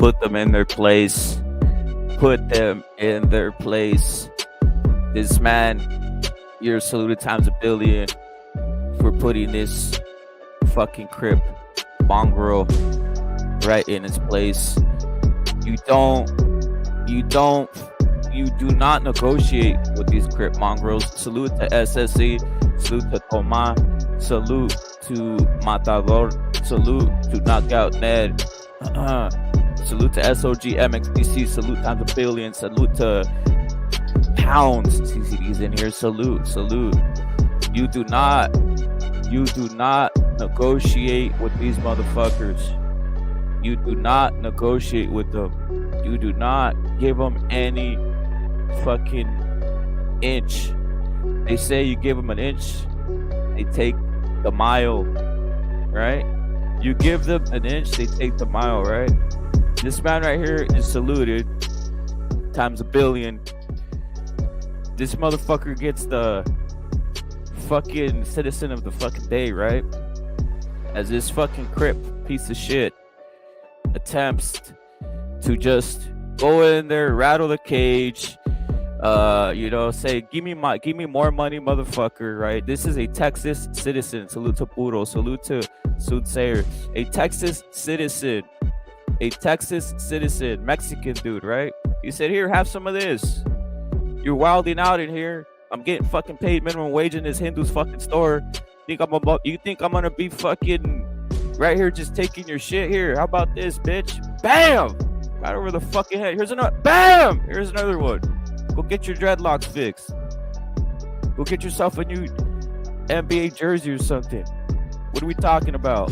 put them in their place. Put them in their place. This man, you're saluted times a billion for putting this fucking Crip mongrel right in its place. You do not negotiate with these Crip mongrels. Salute to SSC, salute to Toma, salute to Matador, salute to Knockout Ned, salute to SOG MXDC, salute times a billion, salute to Pounds, CCD's in here, salute. You do not negotiate with these motherfuckers. You do not negotiate with them. You do not give them any fucking inch. They say you give them an inch, they take the mile, right? You give them an inch, they take the mile, right? This man right here is saluted times a billion. This motherfucker gets the fucking citizen of the fucking day, right? As this fucking Crip piece of shit attempts to just go in there, rattle the cage, say, give me more money, motherfucker, right? This is a Texas citizen. Salute to Puro, salute to Soothsayer. A Texas citizen, Mexican dude, right? He said, here, have some of this. You're wilding out in here. I'm getting fucking paid minimum wage in this Hindu's fucking store. You think I'm gonna be fucking right here just taking your shit? Here, how about this, bitch? Bam! Right over the fucking head. Here's another. Bam! Here's another one. Go get your dreadlocks fixed. Go get yourself a new NBA jersey or something. What are we talking about?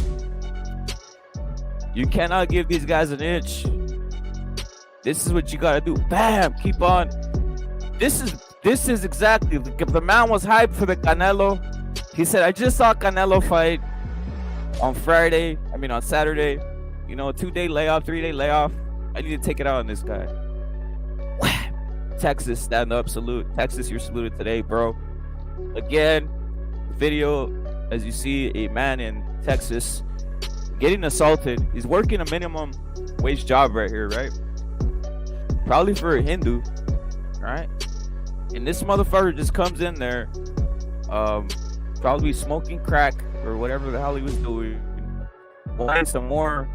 You cannot give these guys an inch. This is what you gotta do. Bam! Keep on. This is exactly. The man was hyped for the Canelo. He said, I just saw Canelo fight on Saturday. 2-day layoff, 3-day layoff. I need to take it out on this guy. Texas, stand up, salute. Texas, you're saluted today, bro. Again, video, as you see, a man in Texas getting assaulted. He's working a minimum wage job right here, right? Probably for a Hindu, right? And this motherfucker just comes in there, probably smoking crack or whatever the hell he was doing. Wanted some more,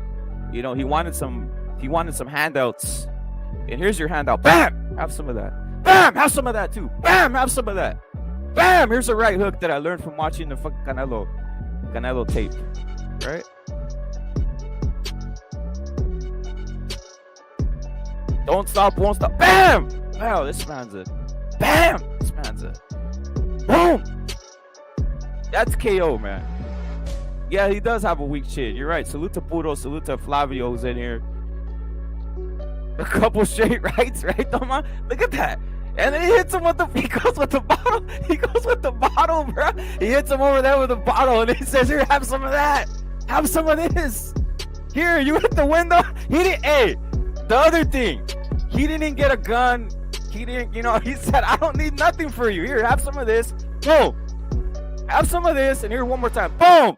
he wanted some handouts. And here's your handout. Bam! Have some of that. Bam! Have some of that too. Bam! Have some of that. Bam! Here's a right hook that I learned from watching the fucking Canelo tape. Right? Don't stop, won't stop. Bam! Wow, this man's a bam! This man's a boom! That's KO, man. Yeah, he does have a weak chin. You're right. Salute to Puro, salute to Flavio who's in here. A couple straight rights, right, Toma? Look at that. And then he hits him he goes with the bottle. He goes with the bottle, bro. He hits him over there with a bottle and he says, here, have some of that. Have some of this. Here, you hit the window. The other thing, he didn't get a gun. He didn't, he said, I don't need nothing for you. Here, have some of this. Boom. Have some of this. And here, one more time. Boom.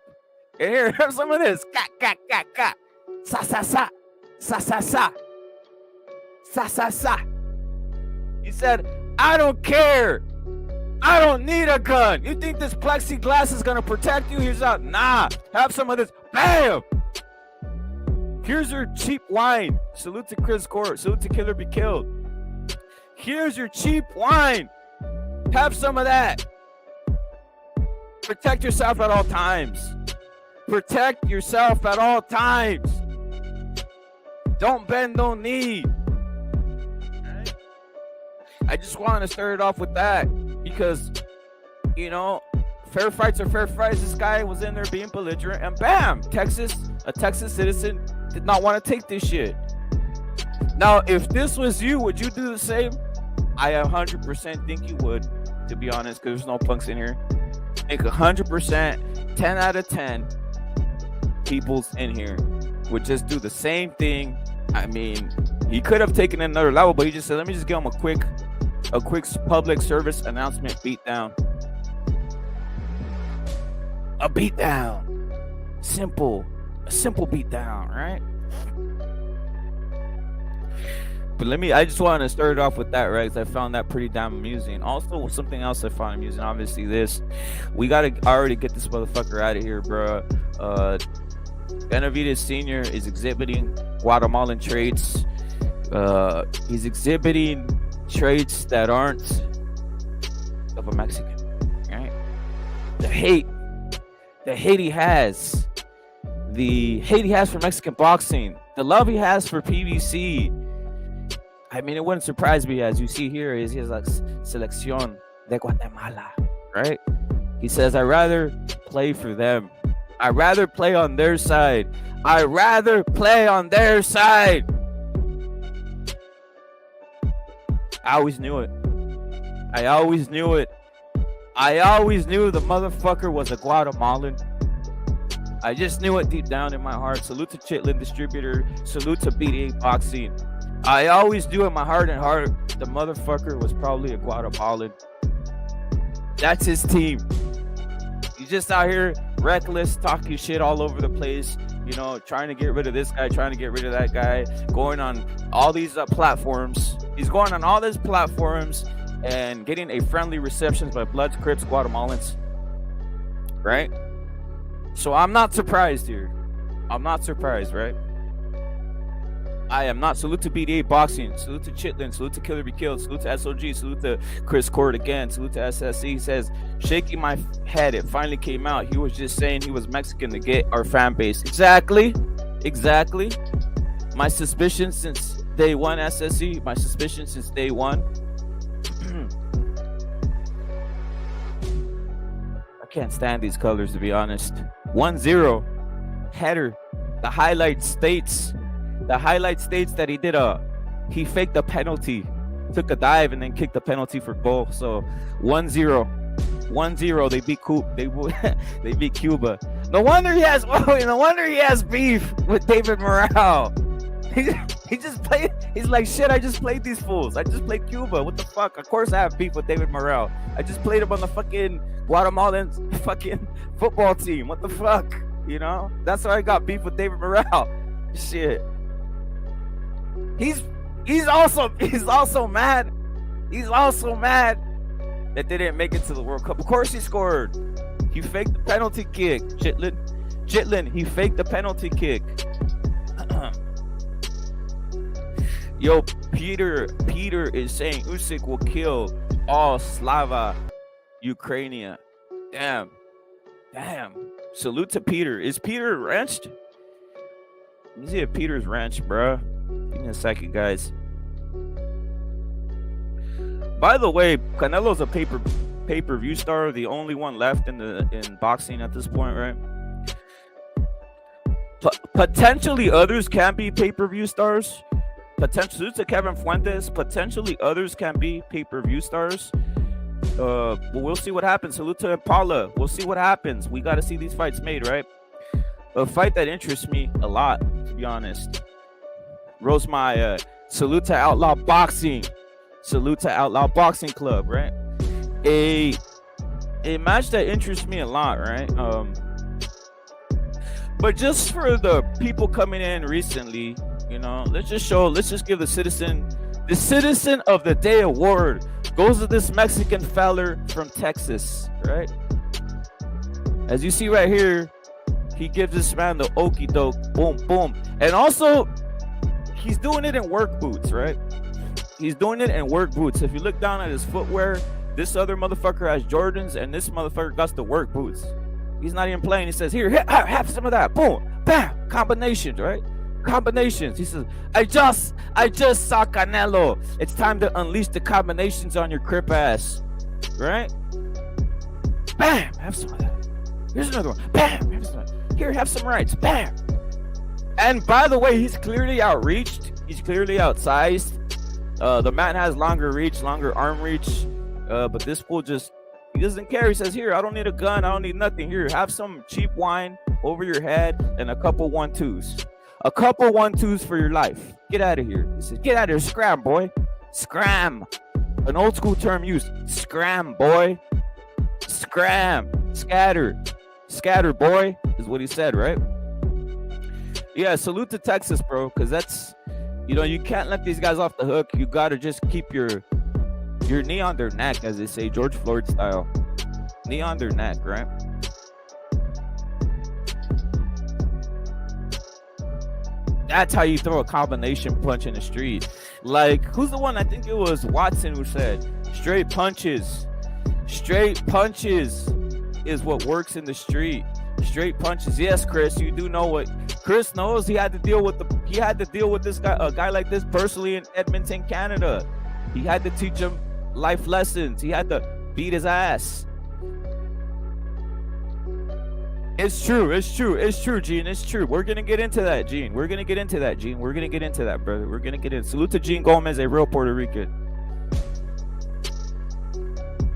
And here, have some of this. Ka. Sa, sa, sa. Sa, sa, sa. Sa, sa, sa. He said, I don't care. I don't need a gun. You think this plexiglass is going to protect you? Here's out. Nah. Have some of this. Bam. Here's your cheap wine. Salute to Chris Court. Salute to Killer Be Killed. Here's your cheap wine. Have some of that. Protect yourself at all times. Protect yourself at all times. Don't bend, don't knee. Right? I just wanted to start it off with that because, fair fights are fair fights. This guy was in there being belligerent and bam, a Texas citizen did not want to take this shit. Now, if this was you, would you do the same? I 100% think you would, to be honest, because there's no punks in here. I think 100%, 10 out of 10 people's in here would just do the same thing. I mean, he could have taken another level, but he just said, let me just give him a quick public service announcement beatdown. A beatdown. A simple beatdown, right? But I just want to start off with that, right? Because I found that pretty damn amusing. Also, something else I found amusing, obviously, we got to already get this motherfucker out of here, bro. Benavides Sr. is exhibiting Guatemalan traits. He's exhibiting traits that aren't of a Mexican, right? The hate he has. The hate he has for Mexican boxing. The love he has for PVC. I mean, it wouldn't surprise me, as you see here, he has like Selección de Guatemala, right? He says, I'd rather play for them. I'd rather play on their side. I'd rather play on their side. I always knew it. I always knew it. I always knew the motherfucker was a Guatemalan. I just knew it deep down in my heart. Salute to Chitlin Distributor. Salute to BDA Boxing. I always knew in my heart and heart the motherfucker was probably a Guatemalan. That's his team. He's just out here reckless, talking shit all over the place, you know, trying to get rid of this guy, trying to get rid of that guy, going on all these platforms. He's going on all these platforms and getting a friendly reception by Bloods, Crips, Guatemalans, right? So I'm not surprised here. I'm not surprised, right? I am not. Salute to BDA Boxing. Salute to Chitlin. Salute to Killer Be Killed. Salute to SOG. Salute to Chris Cord again. Salute to SSC. He says, shaking my head. It finally came out. He was just saying he was Mexican to get our fan base. Exactly. Exactly. My suspicion since day one, SSC. My suspicion since day one. I can't stand these colors, to be honest. 1-0. Header. The highlight states that he faked a penalty, took a dive, and then kicked the penalty for goal. So 1-0, they beat Cuba. No wonder he has beef with David Morale. He just played. He's like, shit, I just played these fools. I just played Cuba. What the fuck? Of course I have beef with David Morale. I just played him on the fucking Guatemalan fucking football team. What the fuck? You know? That's why I got beef with David Morale. Shit. He's also mad. He's also mad that they didn't make it to the World Cup. Of course he scored. He faked the penalty kick. Chitlin, he faked the penalty kick. Yo, Peter is saying Usyk will kill all Slava Ukrainia. Damn. Salute to Peter. Is Peter wrenched? Let me see if Peter's wrenched, bro. Give me a second, guys. By the way, Canelo's a pay-per-view star, the only one left in boxing at this point, right? Potentially others can be pay-per-view stars. Potentially to Kevin Fuentes. Potentially others can be pay-per-view stars. But we'll see what happens. Salute to Paula. We'll see what happens. We got to see these fights made, right? A fight that interests me a lot, to be honest. Rose my salute to Outlaw Boxing. Salute to Outlaw Boxing Club, right? A match that interests me a lot, right? But just for the people coming in recently, you know, let's just give the citizen of the day award goes to this Mexican feller from Texas, right? As you see right here, he gives this man the okie doke, boom, boom. And also, he's doing it in work boots, right? He's doing it in work boots. If you look down at his footwear, this other motherfucker has Jordans, and this motherfucker got the work boots. He's not even playing. He says, here, have some of that. Boom, bam, combinations, right? Combinations. He says, I just saw Canelo. It's time to unleash the combinations on your crip ass, right? Bam, have some of that. Here's another one. Bam, have some. Here, have some rights. Bam. And by the way, he's clearly outreached. He's clearly outsized. The man has longer reach, longer arm reach. But this fool he doesn't care. He says, here, I don't need a gun. I don't need nothing. Here, have some cheap wine over your head and a couple 1-2s. A couple 1-2s for your life. Get out of here. He says, get out of here. Scram, boy. Scram. An old school term used. Scram, boy. Scram. Scatter. Scatter, boy, is what he said, right? Yeah, salute to Texas, bro, because You know, you can't let these guys off the hook. You gotta just keep your knee on their neck, as they say, George Floyd style. Knee on their neck, right? That's how you throw a combination punch in the street. Like, who's the one? I think it was Watson who said, straight punches is what works in the street. Straight punches. Yes, Chris, you do know what Chris knows. He had to deal with this guy, a guy like this personally in Edmonton, Canada. He had to teach him life lessons. He had to beat his ass. It's true, Gene. It's true. We're gonna get into that, Gene. We're gonna get into that, brother. We're gonna get in. Salute to Gene Gomez, a real Puerto Rican.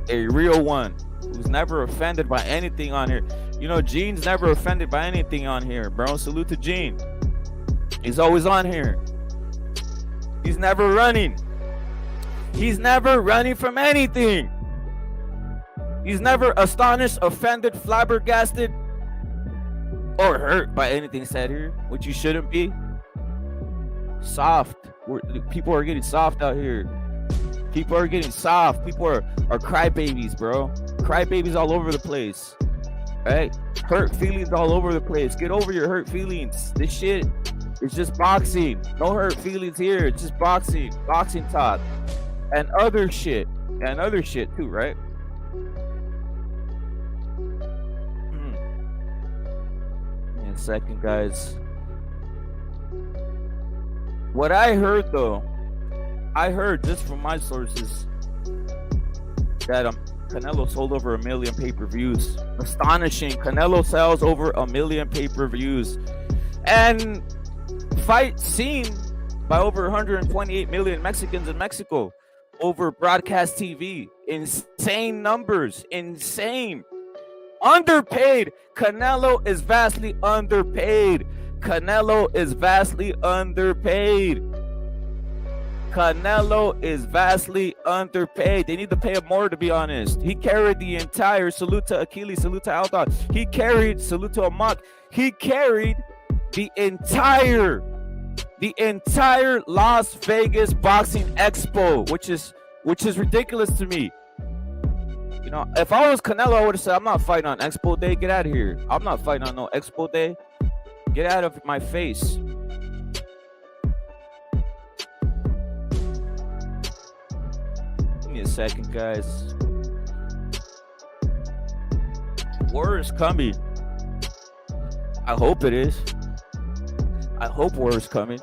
A real one who's never offended by anything on here. You know, Gene's never offended by anything on here, bro. Salute to Gene. He's always on here. He's never running. He's never running from anything. He's never astonished, offended, flabbergasted, or hurt by anything said here, which you shouldn't be. Soft. People are getting soft out here. People are getting soft. People are crybabies, bro. Crybabies all over the place. Right? Hurt feelings all over the place. Get over your hurt feelings. This shit is just boxing. No hurt feelings here. It's just boxing. Boxing talk. And other shit. And other shit too, right? Give me a second, guys. What I heard though, I heard just from my sources that Canelo sold over 1 million pay-per-views. Astonishing. Canelo sells over 1 million pay-per-views. And fight seen by over 128 million Mexicans in Mexico over broadcast TV. Insane numbers. Insane. Underpaid. Canelo is vastly underpaid. Canelo is vastly underpaid. Canelo is vastly underpaid. They need to pay him more, to be honest. He carried the entire, salute to Achilles, salute to Aldo. He carried, salute to Amak. He carried the entire Las Vegas Boxing Expo, which is ridiculous to me. You know, if I was Canelo, I would have said, I'm not fighting on Expo Day. Get out of here. I'm not fighting on no Expo Day. Get out of my face. Give me a second, guys. War is coming. I hope it is. I hope war is coming.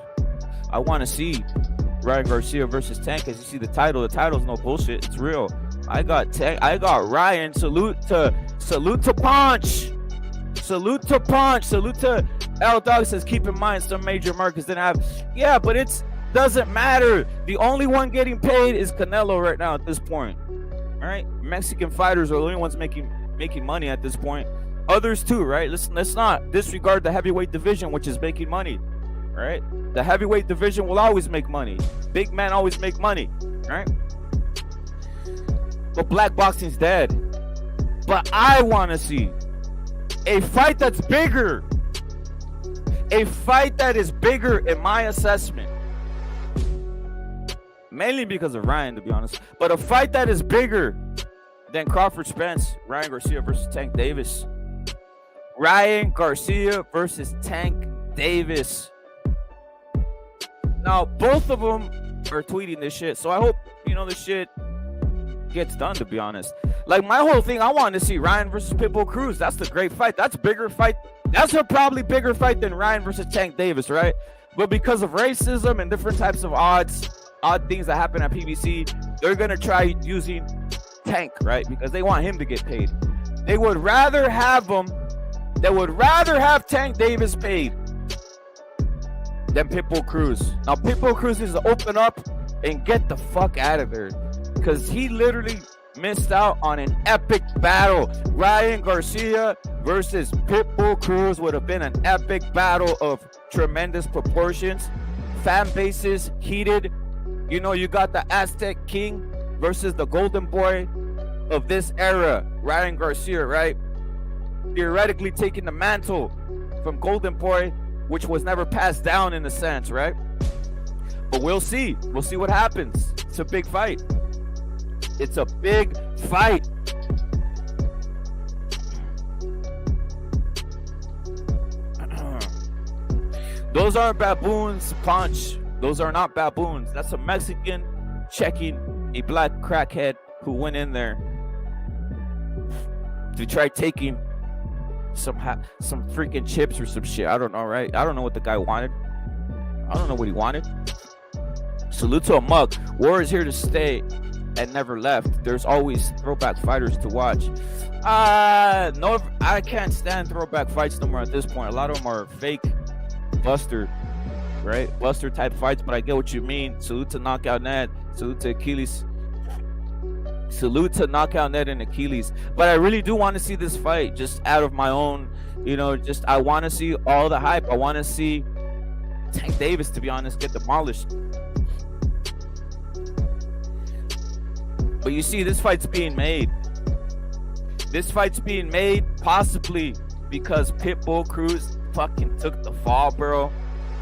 I want to see Ryan Garcia versus Tank. As you see the title. The title's no bullshit. It's real. I got Tank. I got Ryan. Salute to Punch. Salute to Punch. Salute to L Dog says, keep in mind some major markets didn't have. Yeah, but it's doesn't matter. The only one getting paid is Canelo right now at this point. All right, Mexican fighters are the only ones making money at this point. Others too, right? Let's not disregard the heavyweight division, which is making money. All right, the heavyweight division will always make money. Big men always make money. All right, but black boxing's dead. But I want to see a fight that's bigger. A fight that is bigger in my assessment. Mainly because of Ryan, to be honest. But a fight that is bigger than Crawford Spence, Ryan Garcia versus Tank Davis. Ryan Garcia versus Tank Davis. Now, both of them are tweeting this shit. So I hope, this shit gets done, to be honest. Like, my whole thing, I want to see Ryan versus Pitbull Cruz. That's the great fight. That's a bigger fight. That's a probably bigger fight than Ryan versus Tank Davis, right? But because of racism and different types of odd things that happen at PBC, they're going to try using Tank, right? Because they want him to get paid. They would rather have Tank Davis paid than Pitbull Cruz. Now, Pitbull Cruz needs to open up and get the fuck out of there. Because he literally missed out on an epic battle. Ryan Garcia versus Pitbull Cruz would have been an epic battle of tremendous proportions. Fan bases heated. You got the Aztec King versus the Golden Boy of this era, Ryan Garcia, right? Theoretically taking the mantle from Golden Boy, which was never passed down in a sense, right? But we'll see. We'll see what happens. It's a big fight. It's a big fight. Those aren't baboons, Punch. Those are not baboons. That's a Mexican checking a black crackhead who went in there to try taking some freaking chips or some shit. I don't know, right? I don't know what the guy wanted. I don't know what he wanted. Salute to a mug. War is here to stay and never left. There's always throwback fighters to watch. No, I can't stand throwback fights no more at this point. A lot of them are fake. Buster, right? Buster type fights, but I get what you mean. Salute to Knockout Ned. Salute to Achilles. Salute to Knockout Ned and Achilles. But I really do want to see this fight just out of my own, just I want to see all the hype. I want to see Tank Davis, to be honest, get demolished. But you see, this fight's being made. This fight's being made possibly because Pitbull Cruz fucking took the fall, bro.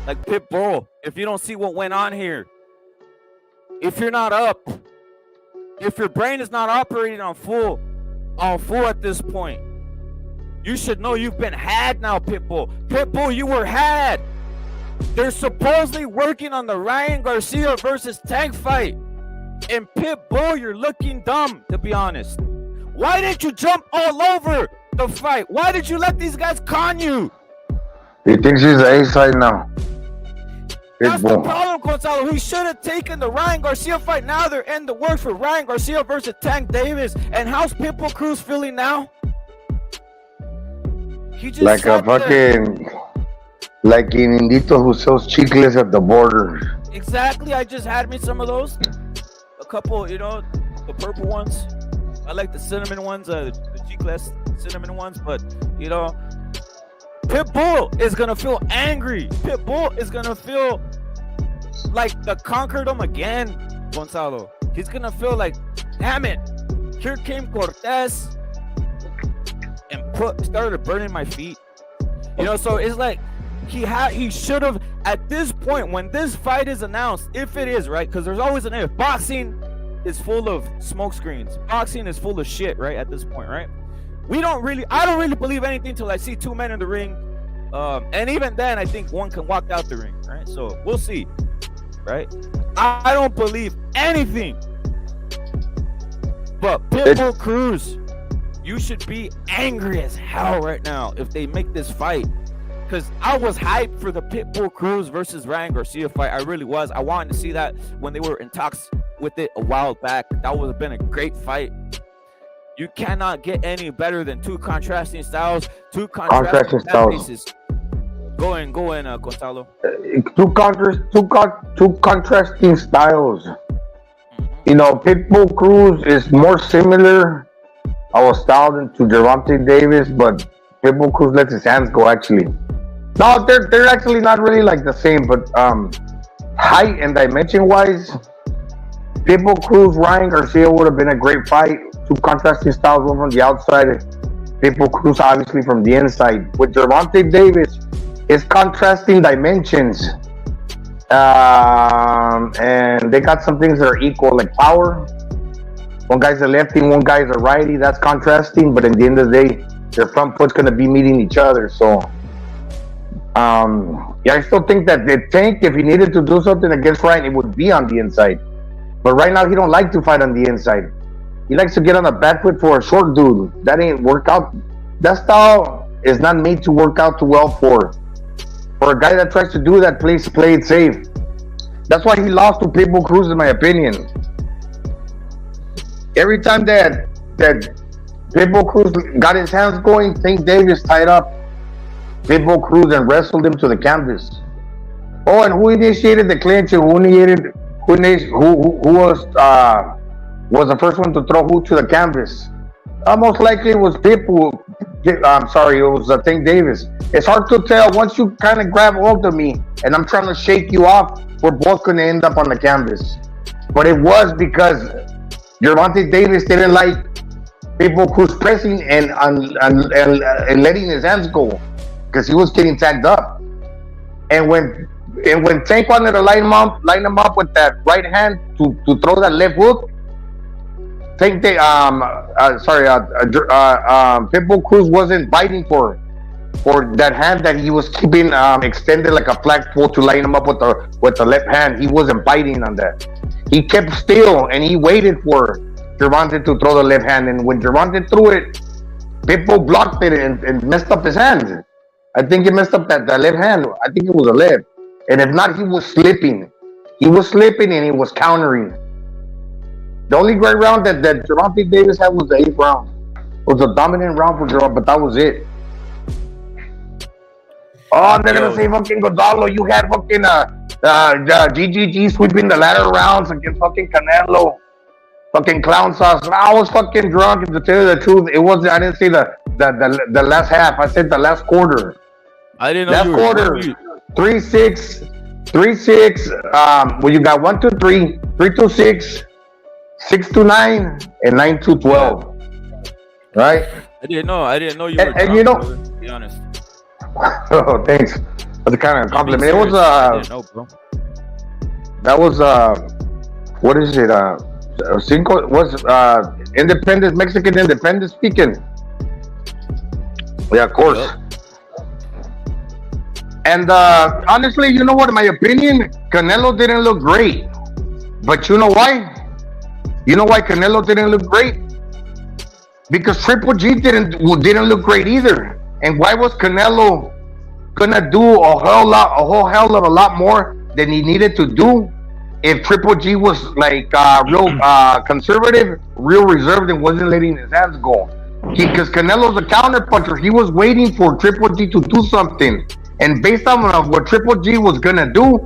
Like, Pitbull, if you don't see what went on here, if you're not up, if your brain is not operating on full at this point, you should know you've been had now, Pitbull. Pitbull, you were had. They're supposedly working on the Ryan Garcia versus Tank fight. And Pitbull, you're looking dumb, to be honest. Why didn't you jump all over the fight? Why did you let these guys con you? He thinks he's the A side now. That's the problem, Gonzalo. He should have taken the Ryan Garcia fight. Now they're in the works for Ryan Garcia versus Tank Davis. And how's Pitbull Cruz feeling now? He just like a fucking, like an Indito who sells chicles at the border. Exactly. I just had me some of those. A couple, the purple ones. I like the cinnamon ones, the chicles cinnamon ones. But, Pitbull is going to feel angry. Pitbull is going to feel like the conquered him again, Gonzalo. He's going to feel like, damn it, here came Cortez and started burning my feet. So it's like he should have, at this point, when this fight is announced, if it is, right? Because there's always an if. Boxing is full of smoke screens. Boxing is full of shit, right? At this point, right? I don't really believe anything till I see two men in the ring. And even then, I think one can walk out the ring, right? So we'll see, right? I don't believe anything. But Pitbull Cruz, you should be angry as hell right now if they make this fight. Because I was hyped for the Pitbull Cruz versus Ryan Garcia fight. I really was. I wanted to see that when they were in talks with it a while back. That would have been a great fight. You cannot get any better than two contrasting styles, two contrasting faces. Go in, Gonzalo. Two contrasting styles. Pitbull Cruz is more similar, styled to Gervonta Davis, but Pitbull Cruz lets his hands go, actually. No, they're actually not really like the same, but height and dimension-wise, Pitbull Cruz, Ryan Garcia would have been a great fight. Two contrasting styles, one from the outside, Pitbull Cruz obviously from the inside. With Gervonta Davis, it's contrasting dimensions. And they got some things that are equal, like power. One guy's a lefty, one guy's a righty. That's contrasting, but at the end of the day, their front foot's going to be meeting each other. So, I still think that the Tank, if he needed to do something against Ryan, it would be on the inside. But right now, he don't like to fight on the inside. He likes to get on the back foot for a short dude. That ain't work out. That style is not made to work out too well for a guy that tries to do that. Play it safe. That's why he lost to Pitbull Cruz, in my opinion. Every time that Pitbull Cruz got his hands going, Tank Davis tied up Pitbull Cruz and wrestled him to the canvas. Oh, and who initiated the clinch? Who was the first one to throw who to the canvas? Most likely it was Pitbull. It was Tank Davis. It's hard to tell. Once you kind of grab hold of me and I'm trying to shake you off, we're both going to end up on the canvas. But it was because Gervonta Davis didn't like Pitbull Cruz pressing and letting his hands go because he was getting tagged up. And when and when Tank wanted to line him up with that right hand to throw that left hook, Tank Pitbull Cruz wasn't biting for that hand that he was keeping extended like a flagpole to line him up with the left hand. He wasn't biting on that. He kept still and he waited for Gervonta to throw the left hand, and when Gervonta threw it, Pitbull blocked it and messed up his hand. I think he messed up that left hand. I think it was a left. And if not, he was slipping. He was slipping and he was countering. The only great round that Gervonta Davis had was the 8th round. It was a dominant round for Gervonta, but that was it. Oh, they're going to say fucking Gonzalo. You had fucking GGG sweeping the latter rounds against fucking Canelo. Fucking clown sauce. I was fucking drunk, and to tell you the truth, it wasn't. I didn't say the last half. I said the last quarter. I didn't know. Last quarter. 3-6. Well, you got 1-2-3, 3-2-6, 6-9, and 9-12. Right? I didn't know you were. And you know, brother, to be honest. Oh, thanks. That's a kind of compliment. It was I didn't know, bro. that was what is it? Cinco was independence, Mexican independence speaking. Yeah, of course. Yep. And honestly, you know what? In my opinion, Canelo didn't look great. But you know why? You know why Canelo didn't look great? Because Triple G didn't look great either. And why was Canelo gonna do a whole hell of a lot more than he needed to do if Triple G was like real conservative, real reserved, and wasn't letting his hands go? Because Canelo's a counterpuncher. He was waiting for Triple G to do something. And based on what Triple G was gonna do,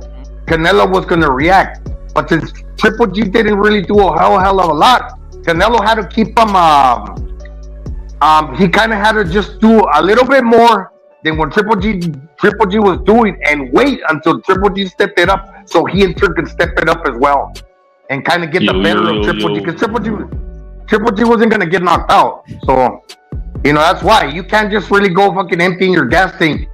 Canelo was gonna react. But since Triple G didn't really do a hell of a lot, Canelo had to keep him. He kind of had to just do a little bit more than what Triple G was doing, and wait until Triple G stepped it up, so he in turn could step it up as well, and kind of get the better of Triple G. Because Triple G wasn't gonna get knocked out. So, that's why you can't just really go fucking emptying your gas tank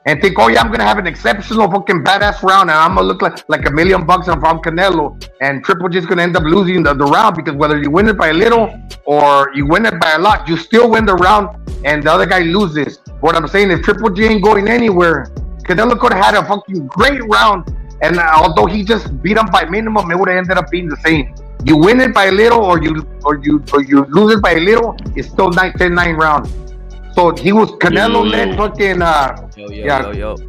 and think, oh yeah, I'm gonna have an exceptional fucking badass round, and I'm gonna look like $1 million if I'm Canelo, and Triple G's gonna end up losing the round, because whether you win it by a little or you win it by a lot, you still win the round, and the other guy loses. What I'm saying is, Triple G ain't going anywhere. Canelo could have had a fucking great round, and although he just beat him by minimum, it would have ended up being the same. You win it by a little, or you lose it by a little, it's still 10-9 round. So he was Canelo led fucking Yo. So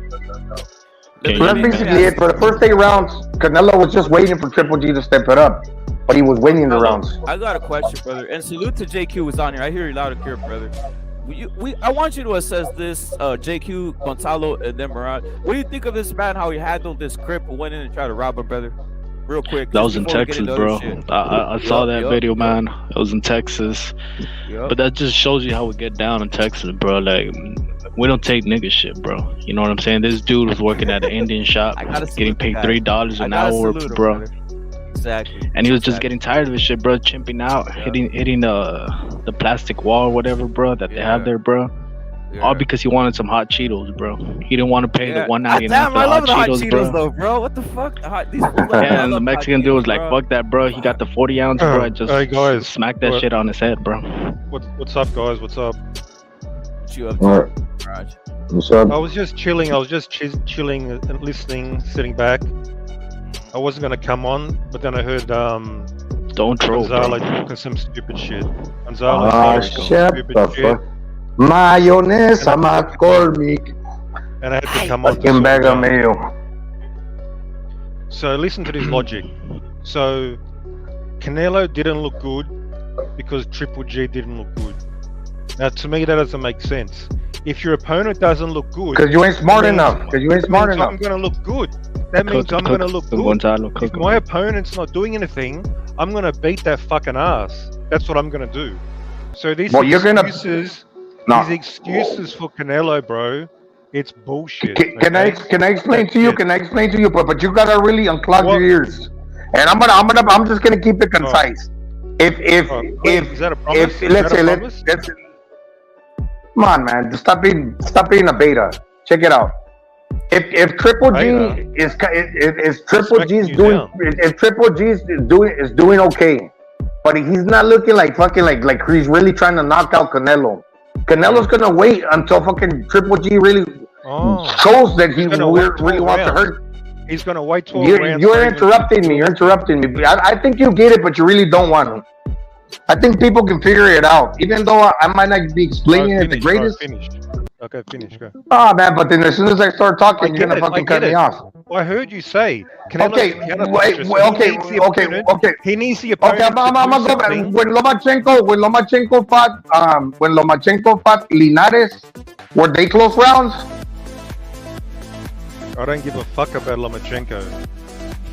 that's basically it. For the first 8 rounds, Canelo was just waiting for Triple G to step it up, but he was winning the rounds. I got a question, brother. And salute to JQ who's on here. I hear you loud and clear, brother. I want you to assess this, JQ, Gonzalo, and then Murat. What do you think of this man? How he handled this crip and went in and tried to rob him, brother? Real quick. That was in Texas, bro. I saw that video, man. It was in Texas. But that just shows you how we get down in Texas, bro. Like, we don't take nigga shit, bro. You know what I'm saying? This dude was working at an Indian shop, getting paid $3 an hour, bro. Exactly. And he was just getting tired of this shit, bro. Chimping out, hitting the plastic wall or whatever, bro, that they have there, bro. All because he wanted some hot Cheetos, bro. He didn't want to pay the $1.99 Damn, for I love hot the Cheetos, hot bro. Cheetos, though, bro. What the fuck? And the Mexican dude was like, "Fuck that, bro." He got the 40 ounce, bro. And just smacked that shit on his head, bro. What's up, guys? What's up? What you up to, Raj? What's up? I was just chilling. Chilling and listening, sitting back. I wasn't gonna come on, but then I heard Don't troll, Gonzalo bro. talking some stupid shit. Gonzalo talking some stupid shit. Mayonnaise, McCormick. And I had to come on. Fucking bag of mayo. So listen to this logic. So Canelo didn't look good because Triple G didn't look good. Now to me that doesn't make sense. If your opponent doesn't look good, Because you ain't smart enough. I'm gonna look good. That means I'm gonna look good. If my opponent's not doing anything, I'm gonna beat that fucking ass. That's what I'm gonna do. So these excuses for Canelo, bro, it's bullshit. Can I explain to you? Can I explain to you? But you gotta really unclog your ears. And I'm just gonna keep it concise. If is that a promise? Come on, man, stop being a beta. Check it out. If Triple G is Triple G's doing if Triple G's doing okay, but he's not looking like fucking like he's really trying to knock out Canelo. Canelo's gonna wait until fucking Triple G really shows that he really wants to hurt. He's gonna wait 12 rounds. You're interrupting me. You're interrupting me. I think you get it, but you really don't want to. I think people can figure it out, even though I might not be explaining it the greatest. Okay, finish. Go. Oh man, but then as soon as I start talking, you're gonna fucking cut me off. Well, I heard you say. Okay. He needs the opponent. Okay, I'm gonna go back. When Lomachenko fought Linares, were they close rounds? I don't give a fuck about Lomachenko.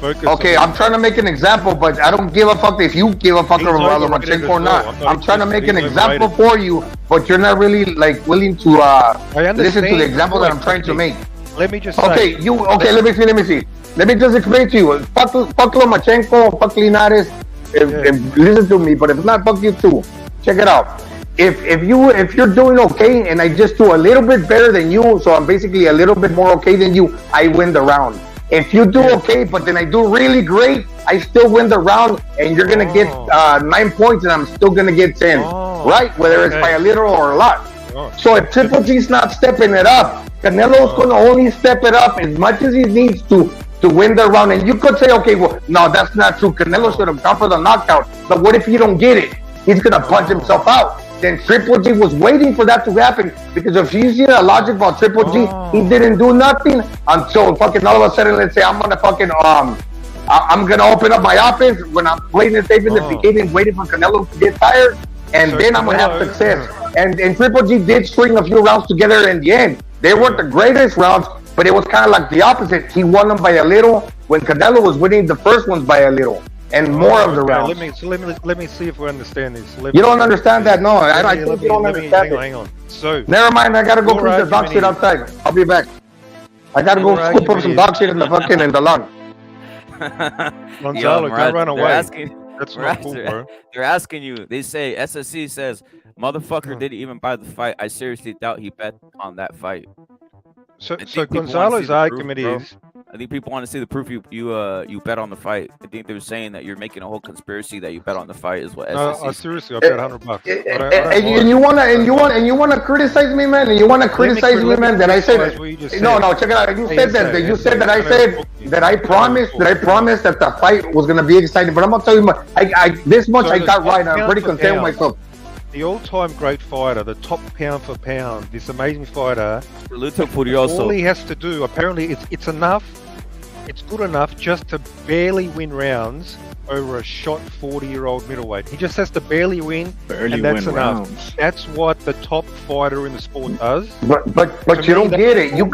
Okay, I'm trying to make an example, but I don't give a fuck if you give a fuck about Lomachenko or not. I'm trying to make an example for you, but you're not really like willing to listen to the example that I'm trying to make. Let me just let me see. Let me just explain to you. Fuck Lomachenko, fuck Linares. Listen to me, but if not, fuck you too. Check it out. If you're doing okay and I just do a little bit better than you, so I'm basically a little bit more okay than you, I win the round. If you do okay, but then I do really great, I still win the round, and you're gonna get 9 points, and I'm still gonna get 10, right? Whether it's by a little or a lot. So if Triple G's not stepping it up, Canelo's gonna only step it up as much as he needs to win the round. And you could say, okay, well, no, that's not true. Canelo should have gone for the knockout. But what if you don't get it? He's gonna punch himself out. Then Triple G was waiting for that to happen, because if you see the logic about Triple G, he didn't do nothing until fucking all of a sudden, let's say I'm gonna fucking I'm gonna open up my offense when I'm playing it safe in the beginning, waiting for Canelo to get tired, and then I'm gonna have success. And Triple G did string a few rounds together in the end. They weren't the greatest rounds, but it was kind of like the opposite. He won them by a little when Canelo was winning the first ones by a little. And more of the rounds. Let me see if we understand this. You don't understand that? No, I think you don't understand it. Hang on. So never mind. I gotta go put the dog shit outside. I'll be back. I gotta go scoop up some dog shit in the fucking in the lawn. Gonzalo, don't run away. That's not cool, bro. They're asking you. They say SSC says, "Motherfucker didn't even buy the fight. I seriously doubt he bet on that fight." So Gonzalo's argument is. I think people want to see the proof you bet on the fight. I think they're saying that you're making a whole conspiracy that you bet on the fight is what. No, seriously, I bet $100. And you wanna criticize me, man. And you wanna criticize me, man. That I said no. Check it out. You said that I said that I promised that the fight was gonna be exciting. But I'm gonna tell you, this much I got right. I'm pretty content with myself. The all-time great fighter, the top pound for pound, this amazing fighter. Luto Furioso. All he has to do, apparently, it's enough. It's good enough just to barely win rounds over a shot 40-year-old middleweight. He just has to barely win, and that's enough. Rounds. That's what the top fighter in the sport does. But you don't get it. You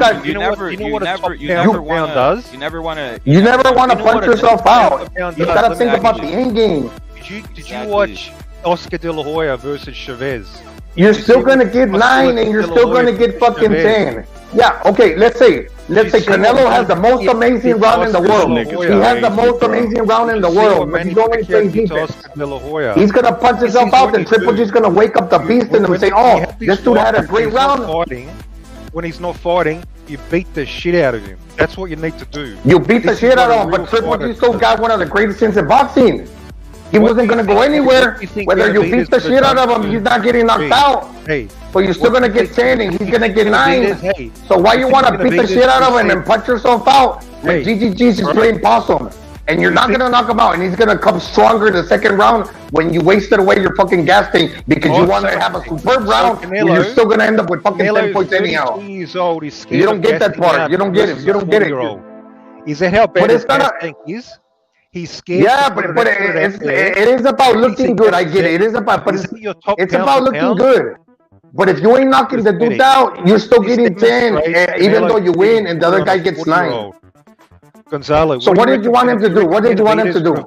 never want to punch yourself out. You gotta think about the end game. Did you watch Oscar De La Hoya versus Chavez? You're still gonna get 9, and you're still gonna get fucking 10. Yeah, okay, let's say Canelo has the most amazing round in the world. He has the most amazing round in the world, but he's only playing defense. He's gonna punch himself out, and Triple G's gonna wake up the beast in him and say, oh, this dude had a great round. When he's not fighting, you beat the shit out of him. That's what you need to do. You beat the shit out of him, but Triple G still got one of the greatest things in boxing. He wasn't going to go anywhere. Whether you beat the shit out of him, he's not getting knocked out. But you're still going to get 10 and he's going to get 9. So why you want to beat the shit out of him and punch yourself out when GGG's is playing possum? And you're not going to knock him out, and he's going to come stronger in the second round when you wasted away your fucking gas tank because you want to have a superb round, and you're still going to end up with fucking 10 points anyhow. You don't get that part. You don't get it. You don't get it. Is that how bad his gas tank is? He's scared. Yeah, but it is about looking good. I get it. It is about, but it's about looking good. But if you ain't knocking the dude out, you're still getting 10, even though you win, and the other guy gets 9. Gonzalo. So what did you want him to do? What did you want him to do?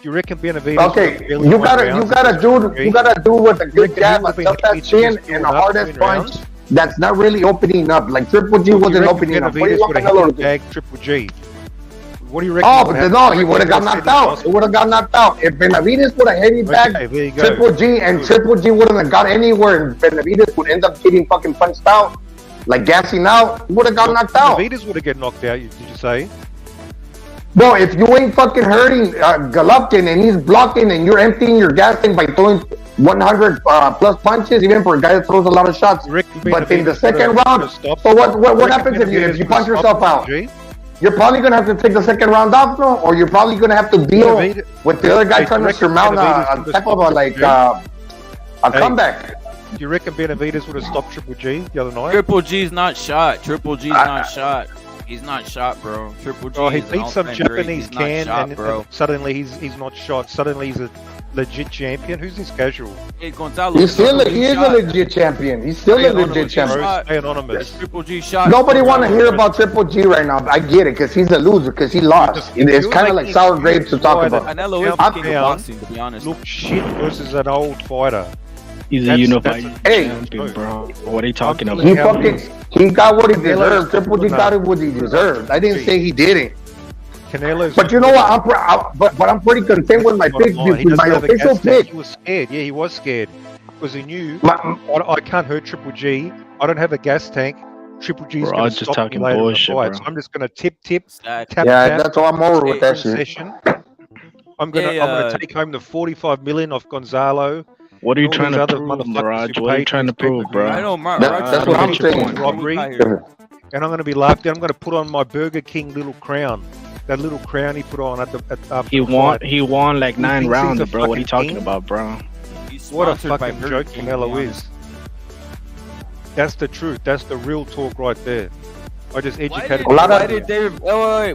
You reckon Benavides? Okay, you gotta do with a good jab, a tough chin, and a hard ass punch. That's not really opening up. Like Triple G wasn't opening up. What do you want Canelo to do? Triple G. What do you reckon? Oh, but no, he would have got knocked out. He would have got knocked out. If Benavides would have heavy back Triple G, and Triple G wouldn't have got anywhere, and Benavides would end up getting fucking punched out, like gassing out, he would have got knocked out. Benavides would have get knocked out. Did you say? Bro, if you ain't fucking hurting Golovkin and he's blocking and you're emptying your gas tank by throwing 100 plus punches, even for a guy that throws a lot of shots. But in the second round, so what happens if you punch yourself out? You're probably gonna have to take the second round off, no? Or you're probably gonna have to deal with the other guy trying to surmount a comeback. You reckon Benavides would have stopped Triple G the other night? Triple G's not shot. Triple G's not shot. He's not shot, bro. Triple G. Oh, he beat some Japanese can, shot, and suddenly he's not shot. Suddenly he's a legit champion. Who's this casual? Hey, Gonzalo. He is a legit champion. He's still a legit champion. Stay anonymous. Triple G shot. Nobody want to hear about Triple G right now. I get it, because he's a loser, because he lost. It's kind of like sour grapes to talk about. Canelo is the king of boxing, to be honest. Look shit versus an old fighter. He's a unified champion, bro. What are you talking about? He got what he deserved. Triple G got what he deserved. I didn't say he didn't. Canelo's but you know what? I'm pretty content with my pick. With my official pick. He was scared. Yeah, he was scared because he knew I can't hurt Triple G. I don't have a gas tank. Triple G's going to stop me later in the fight. So I'm just going to tap. Yeah, that's why I'm over with that shit. I'm gonna take home the 45 million off Gonzalo. What are you trying to prove, Mirage? What are you trying to prove, bro? I know, that's what I'm saying. Robbery, and I'm going to be laughed at. I'm going to put on my Burger King little crown. That little crown he put on after he won like 9 rounds, bro. What are you talking about, bro? What a fucking joke Canelo is. That's the truth. That's the real talk right there. I just educated. Why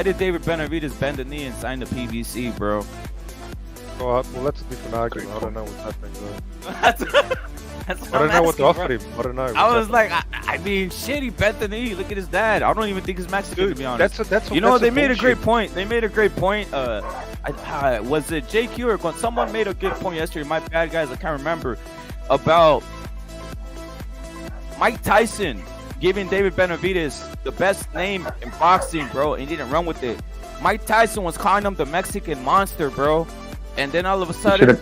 did David Benavides bend the knee and sign the PVC, bro? Well, that's a different argument. I don't know what's happening there. I don't know what they offered him. I don't know. I was like, I mean, shit, he bent the knee. Look at his dad. I don't even think he's Mexican, to be honest. They made a great point. They made a great point. Was it JQ or someone made a good point yesterday? My bad, guys. I can't remember. About Mike Tyson giving David Benavides the best name in boxing, bro, and he didn't run with it. Mike Tyson was calling him the Mexican monster, bro. And then all of a sudden,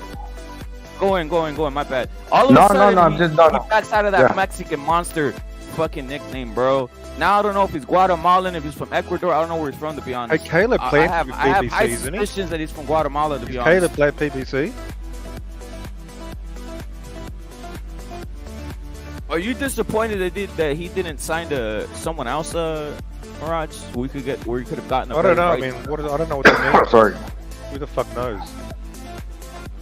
go in, my bad. All of a sudden, he backs out of that Mexican monster fucking nickname, bro. Now I don't know if he's Guatemalan, if he's from Ecuador. I don't know where he's from, to be honest. Hey, Caleb played PBC, I have high suspicions that he's from Guatemala, to be honest. Caleb played PBC? Are you disappointed that he didn't sign to someone else, Mirage? Where he could have gotten a I don't know. I mean, I don't know what that means. Sorry. Who the fuck knows?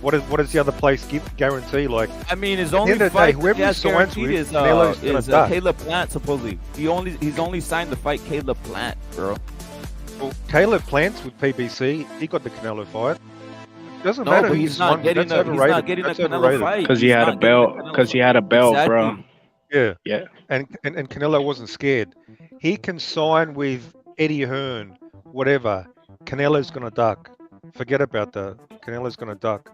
What does the other place guarantee? Like, I mean, his only fight he has guaranteed is Caleb Plant. Supposedly, he's only signed to fight Caleb Plant, bro. Well, Caleb Plant's with PBC. He got the Canelo fight. Doesn't matter. But he's not getting the Canelo fight because he had a belt. Because he had a belt, bro. Yeah. And Canelo wasn't scared. He can sign with Eddie Hearn, whatever. Canelo's gonna duck. Forget about that. Canelo's gonna duck.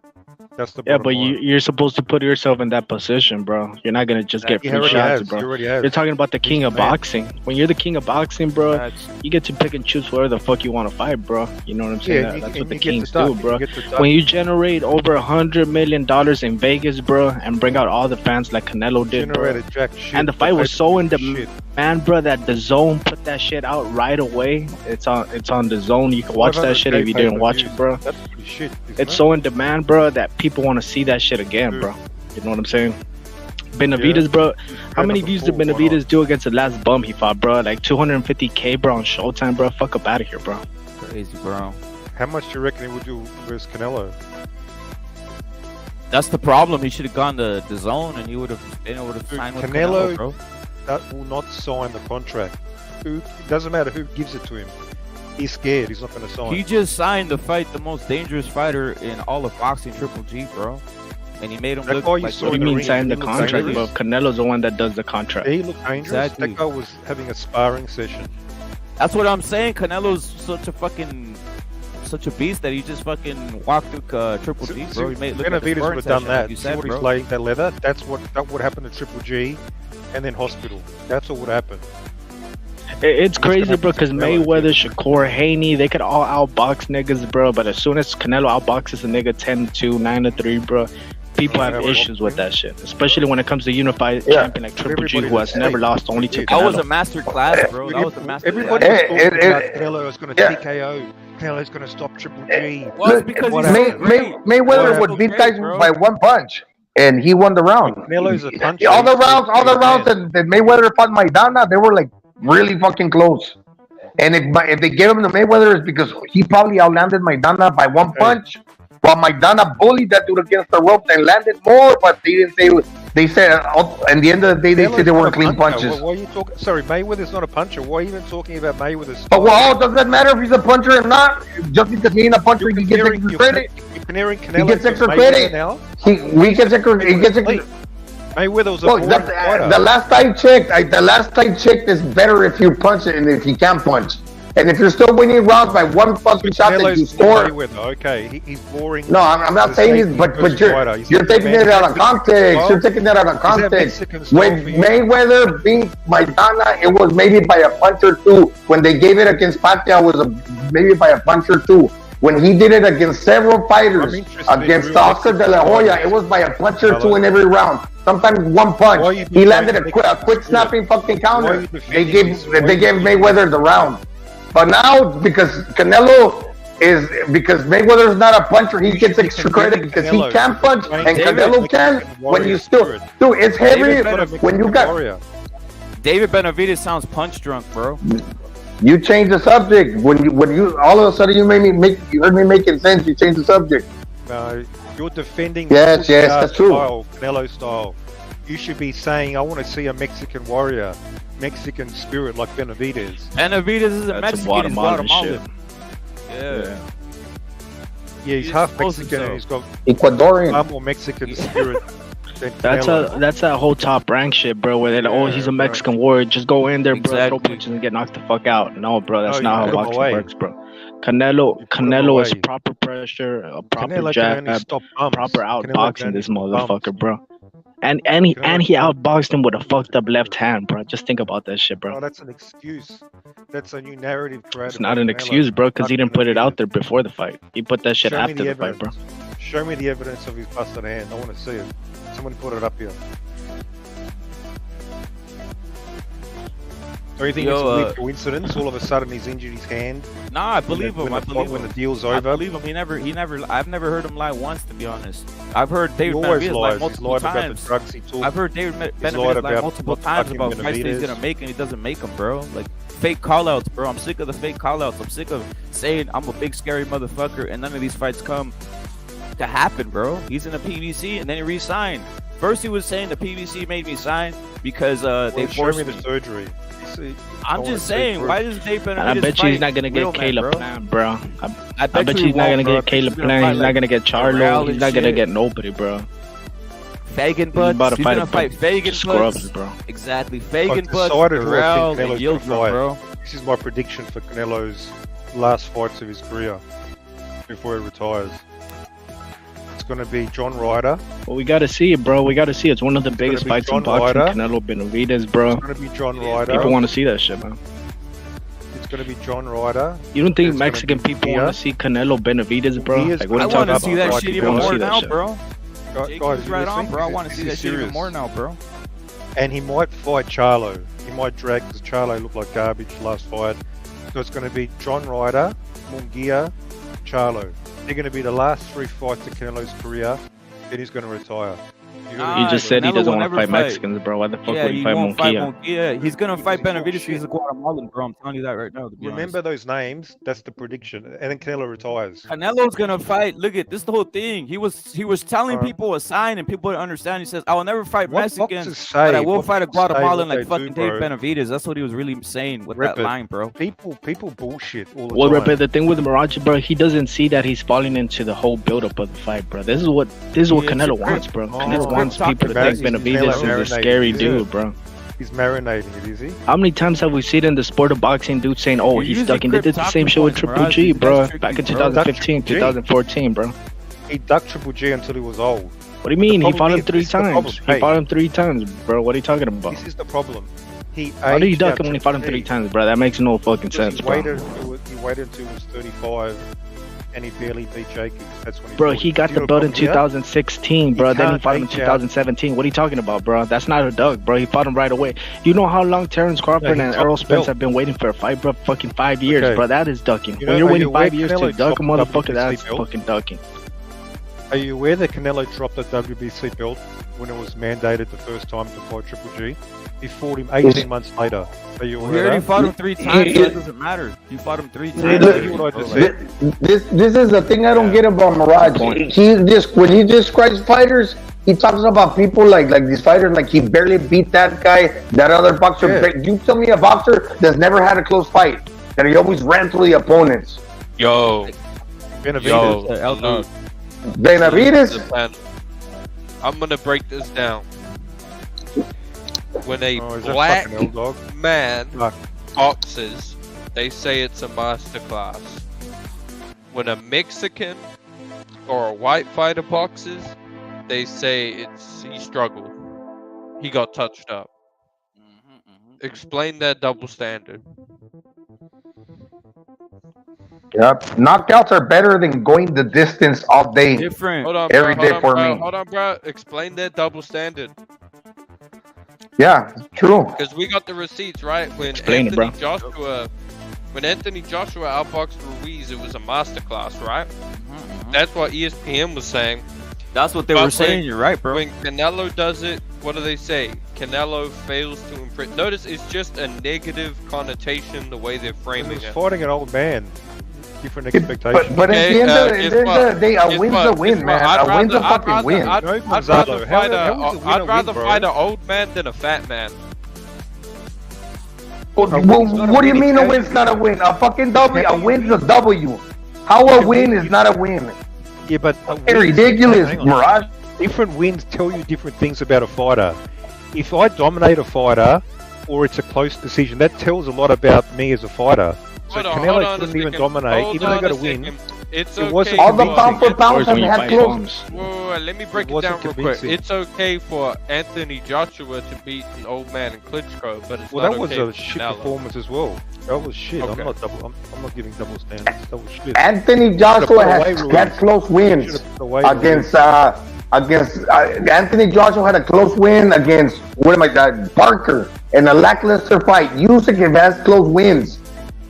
That's the but you're supposed to put yourself in that position, bro. You're not gonna just get free shots, bro. You're talking about the king of boxing. When you're the king of boxing, bro, you get to pick and choose whatever the fuck you want to fight, bro. You know what I'm saying? That's what the kings do, bro. When you generate over $100 million in Vegas, bro, and bring out all the fans like Canelo did, bro. And the fight was so in demand, bro, that the Zone put that shit out right away. It's on the Zone. You can watch that shit if you didn't watch it, bro. That's pretty shit. It's so in demand, bro, that people want to see that shit again, bro. You know what I'm saying? Benavides, bro. How many views did Benavides do against the last bum he fought, bro? Like 250K, bro, on Showtime, bro. Fuck up out of here, bro. Crazy, bro. How much do you reckon he would do versus Canelo? That's the problem. He should have gone to the Zone, and he would have signed with Canelo, bro. That will not sign the contract. It doesn't matter who gives it to him. He's scared. He's not going to sign. He just signed to fight the most dangerous fighter in all of boxing, Triple G, bro. And he made him look like... What do you mean sign the contract, bro? Canelo's the one that does the contract. He looked dangerous. Exactly. That guy was having a sparring session. That's what I'm saying. Canelo's such a beast that he just fucking walked through Triple G, bro. He made Benavides would have done that. You see what he's laying that leather? That would happen to Triple G, and then hospital. That's what would happen. It's crazy, bro, because Mayweather, Shakur, Haney, they could all outbox niggas, bro. But as soon as Canelo outboxes a nigga 10-2, 9-3, bro, people have issues with that shit, especially when it comes to unified champion like Triple G, who has never lost, only to Canelo. That was a master class, bro. That was a master Everybody was talking about Canelo is going to TKO. Canelo's going to stop Triple G. Well, because Mayweather would beat Tyson by one punch, and he won the round. Canelo's a puncher. All the rounds that Mayweather fought Maidana, they were like really fucking close. And if they gave him the Mayweather, it's because he probably outlanded Maidana by one punch. While Maidana bullied that dude against the rope and landed more, but they didn't say. They said at the end of the day, they said they weren't clean punches. Why are you talking? Sorry, Mayweather's not a puncher. Why are you even talking about Mayweather's? But does that matter if he's a puncher or not? Just because he ain't a puncher, he gets extra credit. He gets extra credit now. He gets extra. Mayweather was a boring fighter. The last I checked, it's better if you punch it and if he can punch. And if you're still winning rounds by one fucking shot that you score, okay, he's boring. No, I'm not saying he's, but you're taking it out of context. You're taking that out of context. When Mayweather beat Maidana, it was maybe by a punch or two. When they gave it against Pacquiao, it was maybe by a punch or two. When he did it against several fighters, against Oscar De La Hoya, it was by a punch or two in every round. Sometimes one punch. He landed a quick snapping fucking counter. They gave Mayweather the round. But now, because Mayweather's not a puncher, he gets extra credit because he can punch and Canelo can. When you still, dude, it's heavy when you got. David Benavides sounds punch drunk, bro. You changed the subject when you all of a sudden you heard me making sense. You changed the subject. No, you're defending. Yes, that's true. Canelo style. You should be saying, "I want to see a Mexican warrior." Mexican spirit like Benavides. Benavides is a Mexican. He's Guatemalan. Yeah, he's half Mexican and he's got Ecuadorian. far more Mexican spirit. That's that whole Top Rank shit, bro. Where they're like, he's a Mexican warrior. Just go in there, bro, throw punches and get knocked the fuck out. No, bro, that's not how boxing works, bro. Canelo is proper pressure, a proper jab, proper outboxing this motherfucker, bro. And he outboxed him with a fucked up left hand, bro. Just think about that shit, bro. Oh, that's an excuse. That's a new narrative created. It's not an excuse, bro, because he didn't put it out there before the fight. He put that shit after the fight, bro. Show me the evidence of his busted hand. I want to see it. Someone put it up here. Or you think it's a weird coincidence? All of a sudden he's injured his hand. Nah, I believe him. When the deal's over. I believe him. He never. I've never heard him lie once, to be honest. I've heard David Benavides lie multiple times. About the drugs he took. I've heard David Benavides lie multiple times about fights that he's gonna make and he doesn't make them, bro. Like fake callouts, bro. I'm sick of the fake callouts. I'm sick of saying I'm a big scary motherfucker and none of these fights come to happen, bro. He's in a PVC and then he re-signed. First he was saying the PVC made me sign because they forced me the surgery. I'm just saying, why does Dave Benavides I bet you he's not gonna get Caleb Plant, bro. I bet you he's not gonna get Caleb Plant. He's not gonna get Charlo. He's not gonna get nobody, bro. Fagan Butts. He's gonna fight Fagan Butts, bro. Exactly, Fagan Butts, Errol, and Yildirim, bro. This is my prediction for Canelo's last fights of his career before he retires. It's going to be John Ryder. Well, we got to see it, bro. We got to see it. It's one of the biggest fights in boxing. Canelo Benavides, bro. It's going to be John Ryder. People want to see that shit, man. It's going to be John Ryder. You don't think Mexican people want to see Canelo Benavides, bro? Like, what I want to see that shit even more now, bro. Guys, right on, bro. I want to see that shit even more now, bro. And he might fight Charlo. He might drag because Charlo looked like garbage last fight. So it's going to be John Ryder, Munguia, Charlo. They're going to be the last 3 fights of Canelo's career. Then he's going to retire. He just said he doesn't want to fight Mexicans, bro. Why the fuck would he fight Munguia? He's going to fight Benavides. He's a Guatemalan, bro. I'm telling you that right now. Remember those names. That's the prediction. And then Canelo retires. Canelo's going to fight. Look at this, the whole thing. He was telling people a sign and people didn't understand. He says, I will never fight Mexicans, but I will fight a Guatemalan like fucking Dave Benavides. That's what he was really saying with that line, bro. People bullshit all the time. Well, the thing with Marachi, bro, he doesn't see that he's falling into the whole build-up of the fight, bro. This is what Canelo wants, bro. Canelo wants people to think Benavides is a scary dude, bro. He's marinating it, is he? How many times have we seen in the sport of boxing dudes saying, oh, he's stuck in? They did the same shit with Triple G, bro. Back in 2015, 2014, bro. He ducked Triple G until he was old. What do you mean? He fought him 3 times. He fought him 3 times, bro. What are you talking about? This is the problem. How did he duck him when he fought him 3 times, bro? That makes no fucking sense, bro. He waited until he was 35 and he barely beat Jacobs. That's when Bro, he got the belt in 2016, bro. Then he fought him in can't take out- 2017. What are you talking about, bro? That's not a dug, bro. He fought him right away. You know how long Terrence Crawford he and dropped Errol the Spence belt. have been waiting for a fight, bro? Fucking 5 years, Okay. bro. That is ducking. You When know, you're are waiting you aware 5 years to Canelo duck a dropped the motherfucker, that's WBC belt? fucking ducking. Are you aware that Canelo dropped the WBC belt when it was mandated the first time to fight Triple G? He fought him 18 months later. Are you He aware already of that? fought him 3 times, so it doesn't matter. You fought him 3 times. Look, what I just said. This is the thing I don't get about Mirage. When he describes fighters, he talks about people like these fighters, like he barely beat that guy, that other boxer. Yeah. You tell me a boxer that's never had a close fight, that he always ran through the opponents. Yo, Benavides. look, Benavides, I'm gonna break this down. When a Oh, is that black fucking L-Dog? man Fuck. boxes, they say it's a masterclass. When a Mexican or a white fighter boxes, they say he struggled. He got touched up. Explain that double standard. yep, knockouts are better than going the distance all day. Different. Hold on, Every bro. day Hold for on, bro. me. Hold on, bro. Explain that double standard. Yeah, true. Because we got the receipts, right? When Explain it, bro. Anthony Joshua outboxed Ruiz, it was a masterclass, right? That's what ESPN was saying. That's what they But were saying. You're right, bro. When Canelo does it, what do they say? Canelo fails to impress. Notice it's just a negative connotation the way they're He framing was it. fighting an old man. Different expectations. But at Okay, the end guess of what? the day, a Guess win's what? a win, Guess man. what? A win's a fucking win. I'd No, rather Gonzalo, how fight was it win I'd or rather win, fight bro? an old man than a fat man. Well, what do you mean a win's not a win? A fucking W. A win's a W. How a win is not a win? Yeah, but It's ridiculous, hang on. Mirage. Different wins tell you different things about a fighter. If I dominate a fighter, or it's a close decision, that tells a lot about me as a fighter. So Hold on Canelo a couldn't even second. dominate, Hold even though he on got a a win. second. It's It okay. wasn't All the convincing. pound for pound Where's have when you had fight close. bombs? Whoa, let me break It it wasn't down real quick. convincing. It's okay for Anthony Joshua to beat an old man in Klitschko, but it's Well, not that was okay a for shit Canelo. performance as well. That was shit. Okay. I'm not giving double standards. That was shit. Anthony Joshua has had close wins against Anthony Joshua had a close win against Parker in a lackluster fight. Usyk has close wins.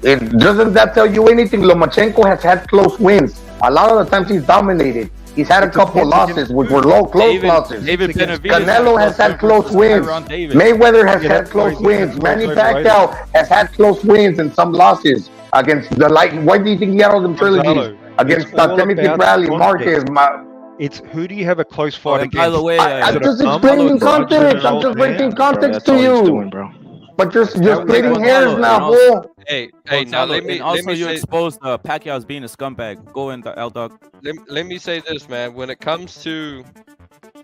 Doesn't that tell you anything? Lomachenko has had close wins. A lot of the times he's dominated. He's had a couple losses, which were close losses. David Benavides Canelo has had close wins. Mayweather has had close wins. Manny Pacquiao has had close wins and some losses against the light. Why do you think he had all them trilogies? Gonzalo, Against it's all Timothy about Bradley, context. Marquez. It's who do you have a close fight And against? by the way, I'm Is it a just bump? explaining Bro, context. I'm just man. breaking Bro, context that's to all he's you. doing, bro. But you're splitting Gonzalo, hairs now, and fool. Hey, now let me you say, exposed Pacquiao as being a scumbag. Go in, L-Dog. let me say this, man. When it comes to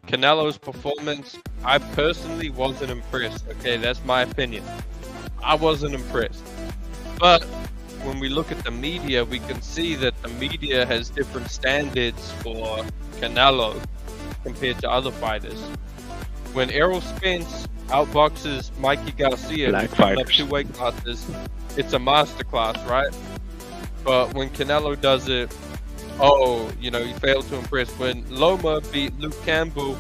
Canelo's performance, I personally wasn't impressed. Okay, that's my opinion. I wasn't impressed. But when we look at the media, we can see that the media has different standards for Canelo compared to other fighters. When Errol Spence outboxes Mikey Garcia, Black coming up fighters. 2 weight classes, it's a masterclass, right? But when Canelo does it, he failed to impress. When Loma beat Luke Campbell,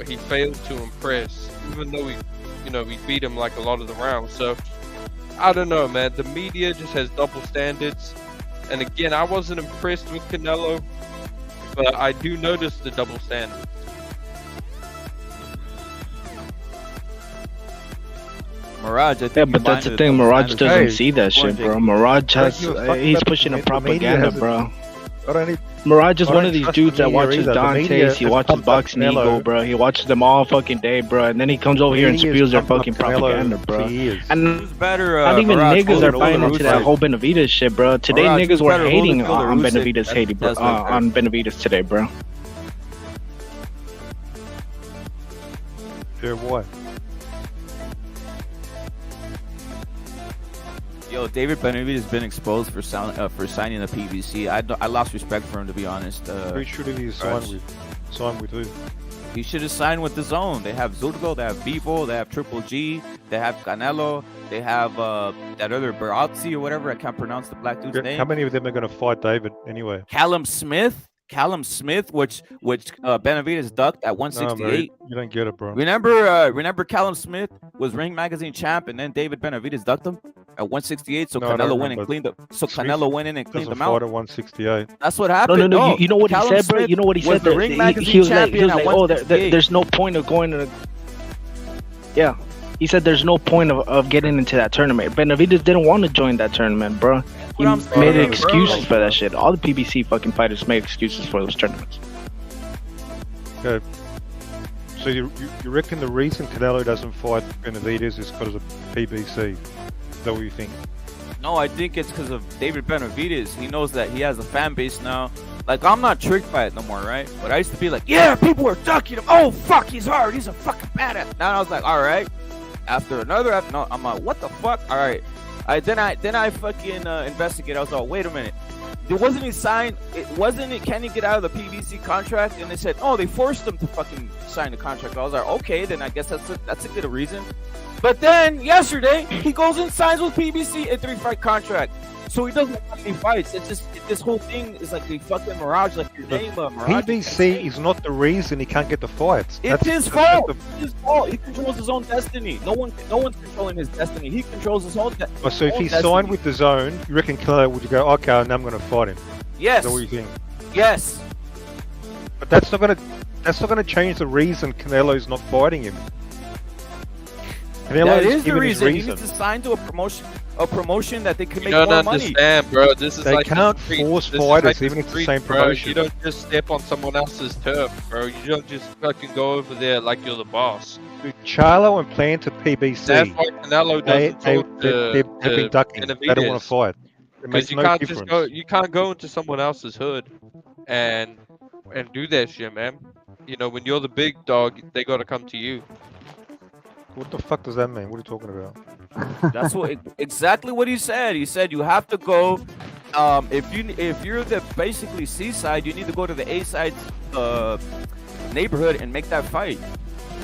he failed to impress, even though he beat him like a lot of the rounds. So I don't know, man. The media just has double standards. And again, I wasn't impressed with Canelo, but I do notice the double standards. Mirage, I think Yeah, but that's the thing. Mirage doesn't see that shit, bro. Mirage has he's pushing a propaganda, bro. Mirage is one of these dudes that watches Dante's, he watches Boxing Eagle, bro. He watches them all fucking day, bro. And then he comes over here and spews their fucking propaganda, bro. And Who's better? not even Mirage, niggas are who buying the into that Usyk? whole Benavides shit, bro. Today Mirage, niggas who's were better, hating Holyfield or on Usyk? Benavides, That's like fair. on Benavides today, bro. Yeah, what? Yo, David Benavides has been exposed for signing the PVC. I lost respect for him, to be honest. Who should he sign with? Sign with who? He should have signed with his own. They have Zurgo, they have Vivo, they have Triple G, they have Canelo. They have that other Barazzi or whatever. I can't pronounce the black dude's name. How many of them are going to fight David anyway? Callum Smith, which Benavides ducked at 168. No, you don't get it, bro. Remember Callum Smith was Ring Magazine champ, and then David Benavides ducked him at 168. So Canelo went and cleaned up. So Canelo went in and cleaned them out. Fight at 168. That's what happened. No. You know what Callum he said, bro? Smith You know what he said? The Ring Magazine champion at 168. There's no point of going to. Yeah. He said there's no point of getting into that tournament. Benavides didn't want to join that tournament, bro. He made excuses for that shit. All the PBC fucking fighters make excuses for those tournaments. Okay. So you reckon the reason Canelo doesn't fight Benavides is because of PBC? Is that what you think? No, I think it's because of David Benavides. He knows that he has a fan base now. Like, I'm not tricked by it no more, right? But I used to be like, yeah, people were ducking him. Oh, fuck, he's hard. He's a fucking badass. Now I was like, all right. After another, no, I'm like, what the fuck? All right. Then I fucking investigate. I was like, wait a minute. Wasn't he signed? Can he get out of the PBC contract? And they said, oh, they forced him to fucking sign the contract. I was like, okay, then I guess that's a good reason. But then yesterday, he goes and signs with PBC a 3-fight contract. So he doesn't have any fights. It's just this whole thing is like a fucking mirage, like your name, Mirage. PBC is not the reason he can't get the fights. It's his fault. It's his fault. He controls his own destiny. No one's controlling his destiny. He controls his own destiny. So if he signed with the Zone, you reckon Canelo would go, okay, now I'm going to fight him? Yes. Is that what you think? Yes. But that's not going to change the reason Canelo's not fighting him. That is the reason. He needs to sign to a promotion that they can make more money. You don't understand, bro. This is they like can't force fighters, even if it's the same promotion. You don't just step on someone else's turf, bro. You don't just fucking go over there like you're the boss. Dude, Charlo and Plant to PBC. That's why Canelo doesn't talk they've been ducking. They don't want to fight. Because you can't go into someone else's hood and do that shit, man. You know, when you're the big dog, they gotta come to you. What the fuck does that mean? What are you talking about? That's exactly what he said. He said you have to go. If you're the basically C side, you need to go to the A side neighborhood and make that fight.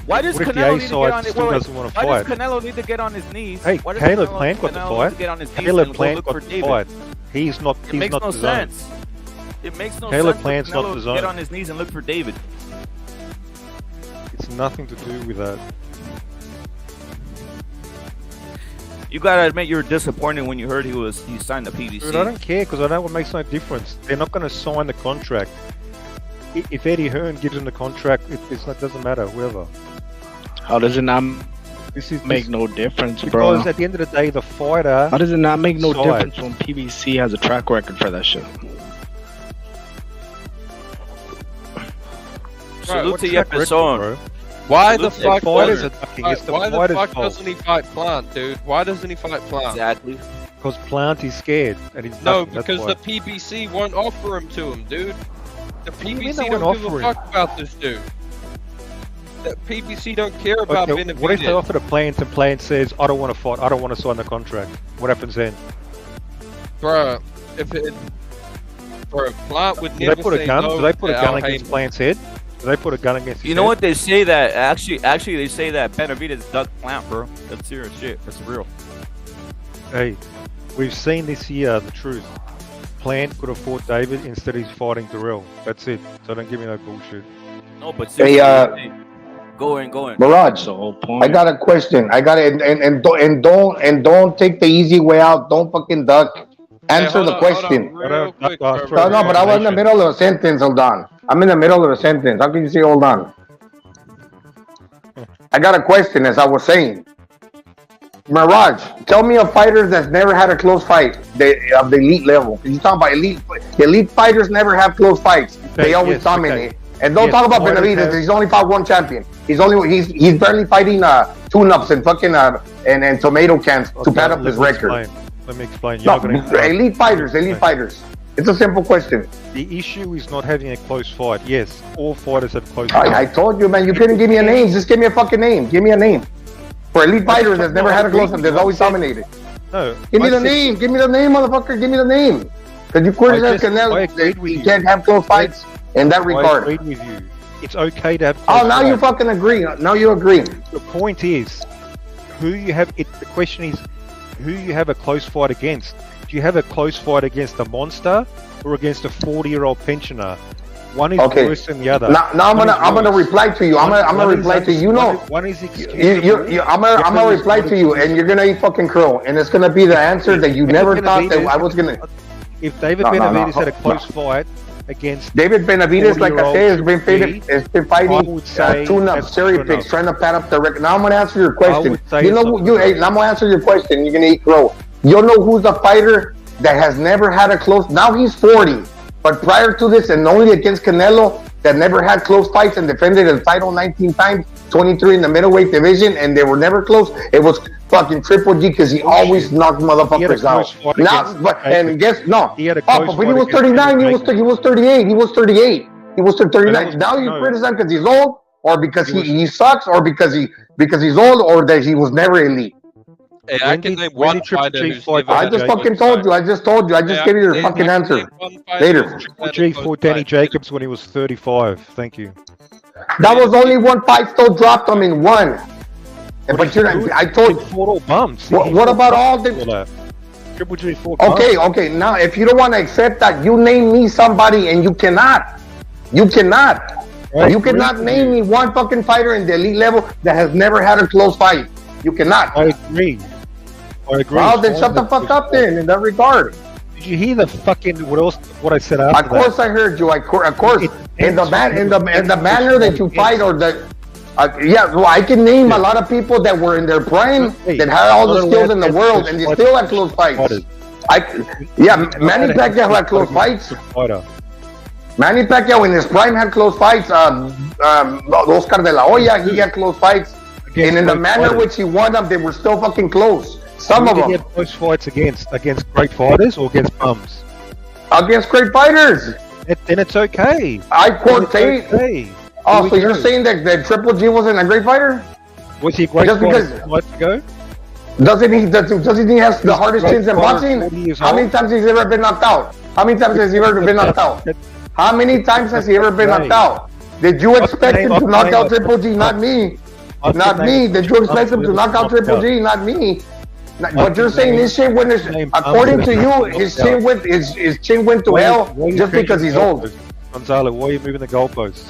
Why does Canelo need to get on his? Why does Canelo need to get on his knees? Hey, Caleb Plant got the fight. Caleb Plant got the fight. He's not. It makes no sense. It makes no sense. Caleb Plant's not the Zone. Get on his knees and look for David. It's nothing to do with that. You gotta admit you were disappointed when you heard he signed the PBC. Dude, I don't care because I know what makes no difference. They're not going to sign the contract. If Eddie Hearn gives him the contract, it doesn't matter, whoever. How does it not make no difference, bro? Because at the end of the day, the fighter... How does it not make no difference when PBC has a track record for that shit? Salute to Jefferson. Why the fuck doesn't he fight Plant, dude? Why doesn't he fight Plant? Exactly. Because Plant is scared. And he's because the PBC won't offer him to him, dude. The PBC don't give a fuck about this dude. The PBC don't care about Benavides. What if they offer to Plant and Plant says, I don't want to fight, I don't want to sign the contract? What happens then? Bro, Plant would never say no. Do they put a gun against Plant's head? They put a gun against his head? You know what they say that actually they say that Benavides ducked Plant, bro. That's serious shit. That's real. Hey, we've seen this year the truth. Plant could have fought David, instead he's fighting Errol. That's it. So don't give me that bullshit. No, but seriously, go in. Mirage, I got a question. I got it, and don't take the easy way out. Don't fucking duck. Answer the question. No, but I was in the middle of a sentence. Hold on. I'm in the middle of a sentence. How can you say hold on? I got a question, as I was saying. Mirage, tell me of fighters that's never had a close fight of the elite level. You're talking about elite fighters never have close fights. They always dominate. Okay. And don't talk about Benavides. He's only fought one champion. He's barely fighting tune-ups and fucking and tomato cans to pad up his record. Let me explain. Elite fighters. It's a simple question. The issue is not having a close fight. Yes, all fighters have close fights. I told you, man. You couldn't give me a name. Just give me a fucking name. Give me a name. For elite fighters that's never had a close fight, they've always dominated. No. Give me the name. Give me the name, motherfucker. Give me the name. Because you criticize Canelo. You can't have close fights in that regard. I agreed with you. It's okay to have close fights. Now you fucking agree. Now you agree. The point is, who you have. The question is, who you have a close fight against. Do you have a close fight against a monster or against a 40-year-old pensioner? One is worse than the other. Now I'm gonna reply to you. I'm gonna reply to you. You know, one is I'm gonna reply to you, and you're gonna eat fucking crow, and it's gonna be the answer that you never thought that I was gonna. If David Benavides had a close fight against David Benavides, like I say, has been fighting tune-up, cherry picks, trying to pad up the record. Now I'm gonna answer your question. You know, I'm gonna answer your question. You're gonna eat crow. You know who's the fighter that has never had a close? Now he's 40. But prior to this, and only against Canelo, that never had close fights and defended the title 19 times, 23 in the middleweight division, and they were never close. It was fucking Triple G because he always knocked motherfuckers out. Now, and guess no. But when he was 39, he was 38. He was 38. He was 39. Now you criticize because he's old, or because he sucks, or because he's old, or that he was never elite. Hey, I can name one fighter who's never I just fucking told you. I just gave you your fucking answer. Later. Triple G fought Danny Jacobs when he was 35. Thank you. That was only one fight. Still dropped him in one. But you're not. I told you. Fought all bums. What about all the? Triple G fought. Okay. Now, if you don't want to accept that, you name me somebody, and you cannot. You cannot. You cannot name me one fucking fighter in the elite level that has never had a close fight. You cannot. I agree. Well, then shut the fuck up then, in that regard. Did you hear the fucking what I said after that? Of course I heard you. Of course. In the manner that you fight, or the well, I can name a lot of people that were in their prime that had all the skills in the world, and they still had close fights. Manny Pacquiao had close fights. Manny Pacquiao in his prime had close fights. Oscar de la Hoya, he had close fights. And in the manner which he won them, they were still fucking close. Some of them. Get close fights against great fighters or against bums? Against great fighters. Then it's okay. I quote Tate. Okay. Oh, so you're saying that Triple G wasn't a great fighter? Was he a great fighter months ago? Doesn't he have the hardest chins in boxing? How many times has he ever been knocked out? How many times has he ever been knocked out? How many times has he ever been knocked out? Did you expect him to knock out Triple G? Not me. Not me. Did you expect him to knock out Triple G? Not me. But you're saying this shit went, according to you, his chin went to hell just because he's old. Gonzalo, why are you moving the goalposts?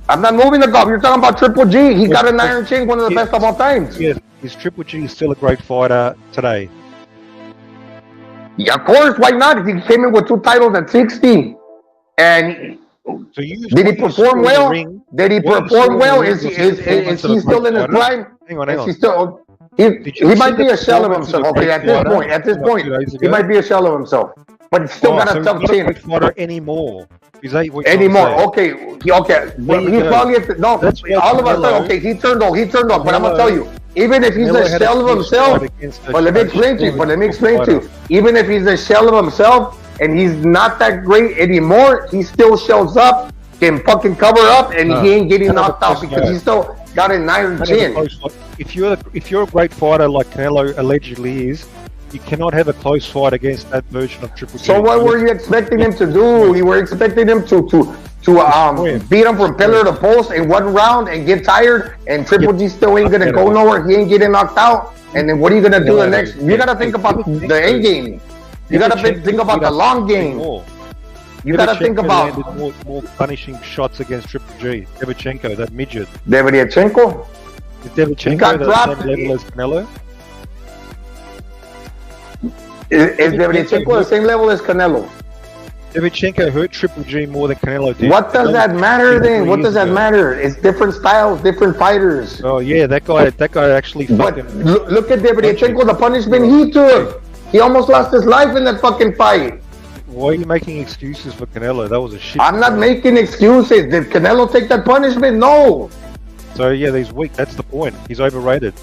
I'm not moving the goalposts. You're talking about Triple G. He got an iron chin, one of the best of all times. Yes, is Triple G still a great fighter today? Yeah, of course. Why not? He came in with 2 titles at 60. And did he perform well? Did he perform well? Is he still in his prime? Hang on. He might be a shell of himself. Okay, at this point, he might be a shell of himself. But he's still got a tough chin. He's not a fighter anymore. Okay. But he's probably all of a sudden, okay, he turned off. But I'm gonna tell you, even if he's a shell of himself, but let me explain to you. Even if he's a shell of himself and he's not that great anymore, he still shows up, can fucking cover up, and he ain't getting knocked out because he's still got an iron chin. If you're a great fighter like Canelo allegedly is, you cannot have a close fight against that version of Triple G. So what were you expecting him to do? You were expecting him to beat him from pillar to post in one round and get tired, and Triple G still ain't gonna go nowhere. He ain't getting knocked out. And then what are you gonna do the next? You gotta think about the end game. You gotta think about the long game. You gotta think about more punishing shots against Triple G. Devchenko, that midget. Devchenko? Is Devchenko the same level as Canelo? Is Devchenko the same level as Canelo? Devchenko hurt Triple G more than Canelo did. What does that matter then? What does that matter? It's different styles, different fighters. Oh yeah, that guy actually fucking... Look at Devchenko, the punishment he took. He almost lost his life in that fucking fight. Why are you making excuses for Canelo? That was a shit. I'm not making excuses. Did Canelo take that punishment? No. So yeah, he's weak. That's the point. He's overrated.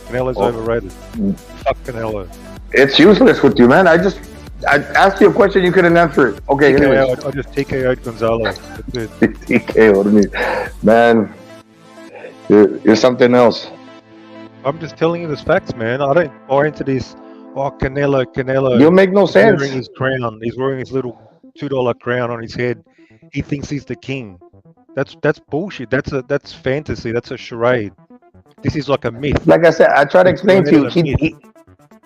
Canelo's overrated. Fuck Canelo. It's useless with you, man. I asked you a question, you couldn't answer it. Okay, anyways. I just TKO'd Gonzalo. TKO'd me. Man, you're something else. I'm just telling you the facts, man. I don't buy into this. Oh, Canelo. You make no sense. He's wearing his crown. He's wearing his little $2 crown on his head. He thinks he's the king. That's bullshit. That's fantasy. That's a charade. This is like a myth. Like I said, I try to explain to you.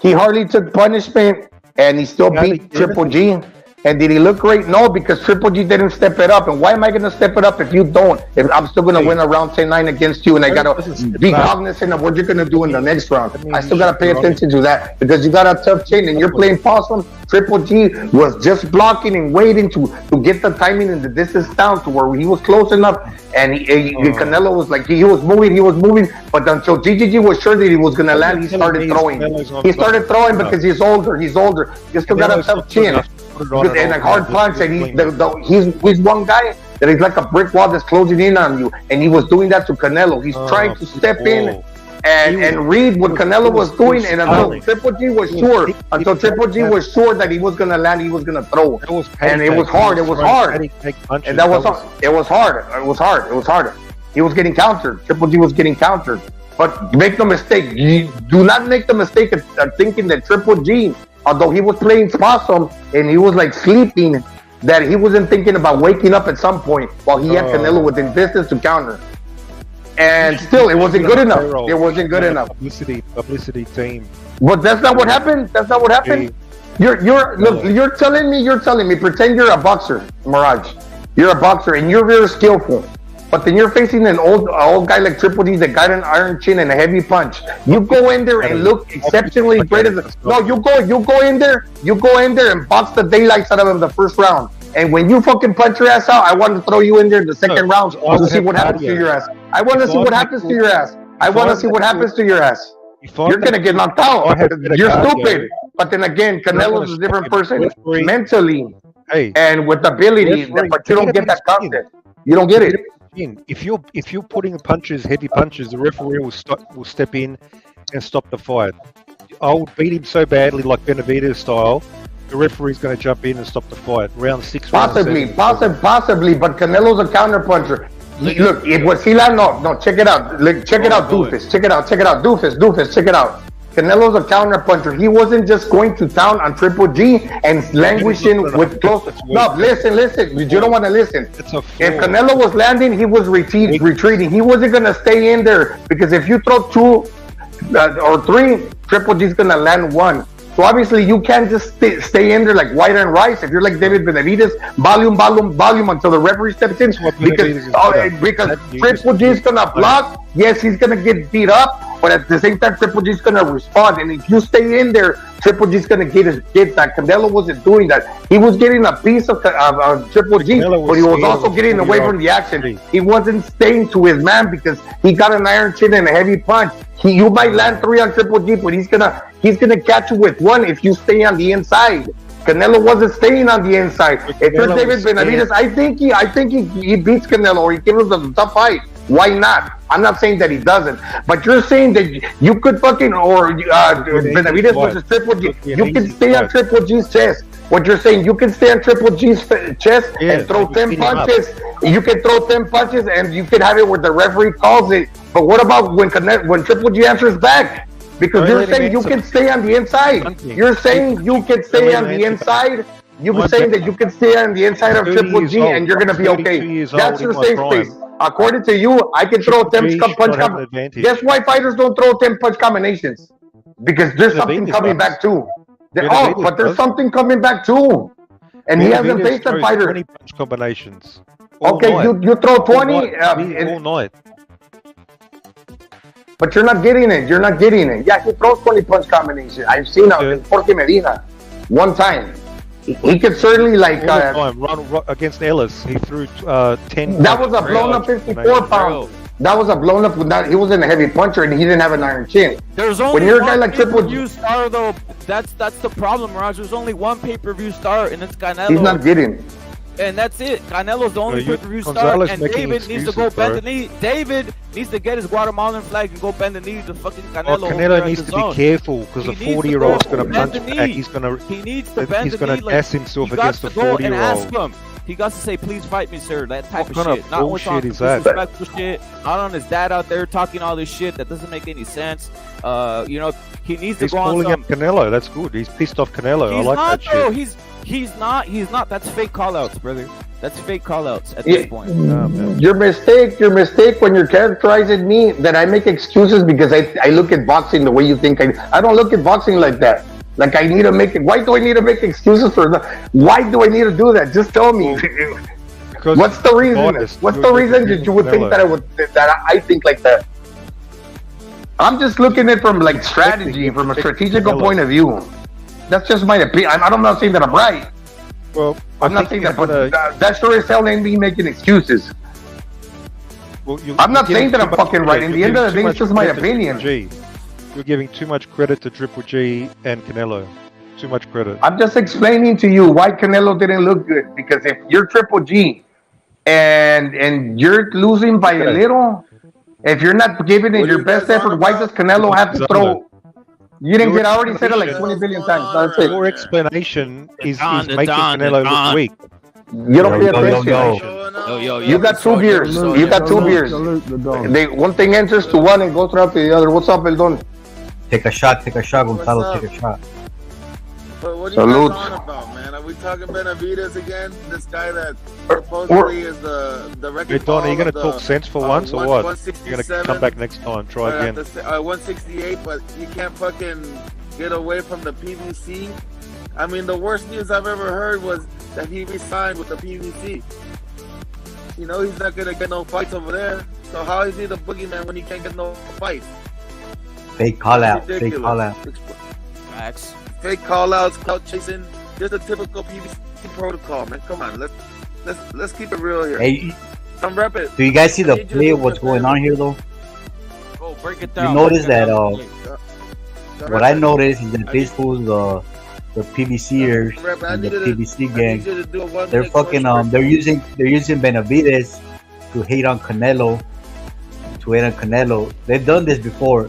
He hardly took punishment, and he still beat Triple G. And did he look great? No, because Triple G didn't step it up. And why am I going to step it up if you don't? If I'm still going to win a round 10-9 against you, and I got to be cognizant of what you're going to do in the next round. I still got to pay attention to that because you got a tough chin and you're playing possum. Triple G was just blocking and waiting to get the timing and the distance down to where he was close enough. And Canelo was like, he was moving. But until GGG was sure that he was going to land, he started throwing. He started throwing because he's older. You still got a tough chin. And a hard punch, and he's one guy that is like a brick wall that's closing in on you, and he was doing that to Canelo. He's trying to step in and read what Canelo was doing, and until Triple G was sure that he was gonna land, he was gonna throw, and it was hard, and that was hard. He was getting countered. Triple G was getting countered, but make no mistake, do not make the mistake of thinking that Triple G, although he was playing possum and he was like sleeping, that he wasn't thinking about waking up at some point while he had Canelo within distance to counter. And still, it wasn't good enough. It wasn't good enough. Publicity team. But that's not what happened. You're telling me, pretend you're a boxer, Mirage. You're a boxer and you're very skillful. But then you're facing an old guy like Triple G that got an iron chin and a heavy punch. You go in there and look exceptionally great. You go in there and box the daylights out of him the first round. And when you fucking punch your ass out, I want to throw you in there in the second round to see what happens to your ass. I want to see what happens to your ass. You're gonna get knocked out. You're stupid. But then again, Canelo's a different person mentally and with ability, but you don't get that content. You don't get it. If you're putting heavy punches, the referee will step in and stop the fight. I would beat him so badly, like Benavides style. The referee's going to jump in and stop the fight. Round 6. Possibly, but Canelo's a counter puncher. Look, it was no. Check it out. Check it out, Doofus. Check it out, Doofus. Check it out. Canelo's a counter puncher. He wasn't just going to town on Triple G and languishing with close. No, listen. You don't want to listen. If Canelo was landing, he was retreating. He wasn't going to stay in there because if you throw 2 or 3, Triple G's going to land 1. So obviously you can't just stay in there like white and rice. If you're like David Benavides, volume until the referee steps in because Triple G's going to block. Yes, he's going to get beat up. But at the same time, Triple G's going to respond. And if you stay in there, Triple G's going to get that. Canelo wasn't doing that. He was getting a piece of Triple G, but he was also getting away from the action. He wasn't staying to his man because he got an iron chin and a heavy punch. You might land 3 on Triple G, but he's gonna catch you with 1 if you stay on the inside. Canelo wasn't staying on the inside. If you're David Benavides, I think he beats Canelo or he gives him a tough fight. Why not? I'm not saying that he doesn't, but you're saying that you could fucking Benavides versus Triple G. You can stay on Triple G's chest. What you're saying, you can stay on Triple G's chest and throw 10 punches. You can throw 10 punches and you can have it where the referee calls it. But what about when Triple G answers back? Because you're saying you can stay on the inside. You're saying you can stay on the inside. You're saying that you can stay on the inside of Triple G and you're going to be okay. That's your safe space. According to you, I can throw 10 punch combinations. Guess why fighters don't throw 10 punch combinations? Because there's something coming back too. But there's something coming back too. And he hasn't faced a fighter. 20 punch combinations. Okay, you throw 20 all night. But you're not getting it. Yeah, he throws 20 punch combinations. I've seen him in Jorge Medina one time. He could certainly run against Ellis. He threw 10. That was a blown up 54 pound. That was a blown up. He wasn't a heavy puncher and he didn't have an iron chin. There's only one pay-per-view star though. That's the problem, Raj. There's only one pay-per-view star and it's Canelo. He's not getting. And that's it. Canelo's the only pay-per-view star, and David needs to go bend the knee. David needs to get his Guatemalan flag and go bend the knee to fucking Canelo. Canelo needs to be careful because the 40-year-old's going to punch back. He needs to bend the knee. He's going to gas himself against the 40-year-old. He got to say, "Please fight me, sir." That type of shit. Not on some disrespectful shit. Not on his dad out there talking all this shit that doesn't make any sense. He needs to go on some. He's calling up Canelo. That's good. He's pissed off Canelo. I like that shit. He's not. That's fake call-outs, brother. That's fake callouts at this point. Your mistake when you're characterizing me that I make excuses because I look at boxing the way you think I don't look at boxing like that. Like I need to make it. Why do I need to make excuses for that? Why do I need to do that? Just tell me. What's the reason? What's the reason that you would think that I think like that? I'm just looking at it from like strategy, from a strategical point of view. That's just my opinion. I'm not saying that I'm right. Well, I'm not saying that, but that sure as hell ain't me making excuses. Well, I'm not saying that I'm fucking right. In the end of the day, it's just my opinion. You're giving too much credit to Triple G and Canelo. Too much credit. I'm just explaining to you why Canelo didn't look good. Because if you're Triple G and you're losing by a little, if you're not giving it your best effort, why does Canelo have to throw? You didn't get. I already said it like 20 billion times. That's it. Your explanation is making Canelo look weak. You don't pay attention. You got 2 beers. You got 2 beers. One thing enters to one and goes out to the other. What's up, Eldon? Take a shot, Gonzalo. Take a shot. But what are you guys talking about, man? Are we talking Benavides again? This guy that supposedly is the record. Hey, Don, are you going to talk sense for once or what? You're going to come back next time, try again. 168, but you can't fucking get away from the PVC. I mean, the worst news I've ever heard was that he resigned with the PVC. You know, he's not going to get no fights over there. So how is he the boogeyman when he can't get no fights? Fake call out. Fake call out. Facts. Fake call outs, clout chasing. Just a typical PVC protocol, man. Come on, let's keep it real here. Hey, I'm rapping. Do you guys see the play of what's going on here though? Oh, break it down. You notice that what I noticed is that these fools, the PVCers and the PVC gang, they're fucking they're using Benavides to hate on Canelo. They've done this before.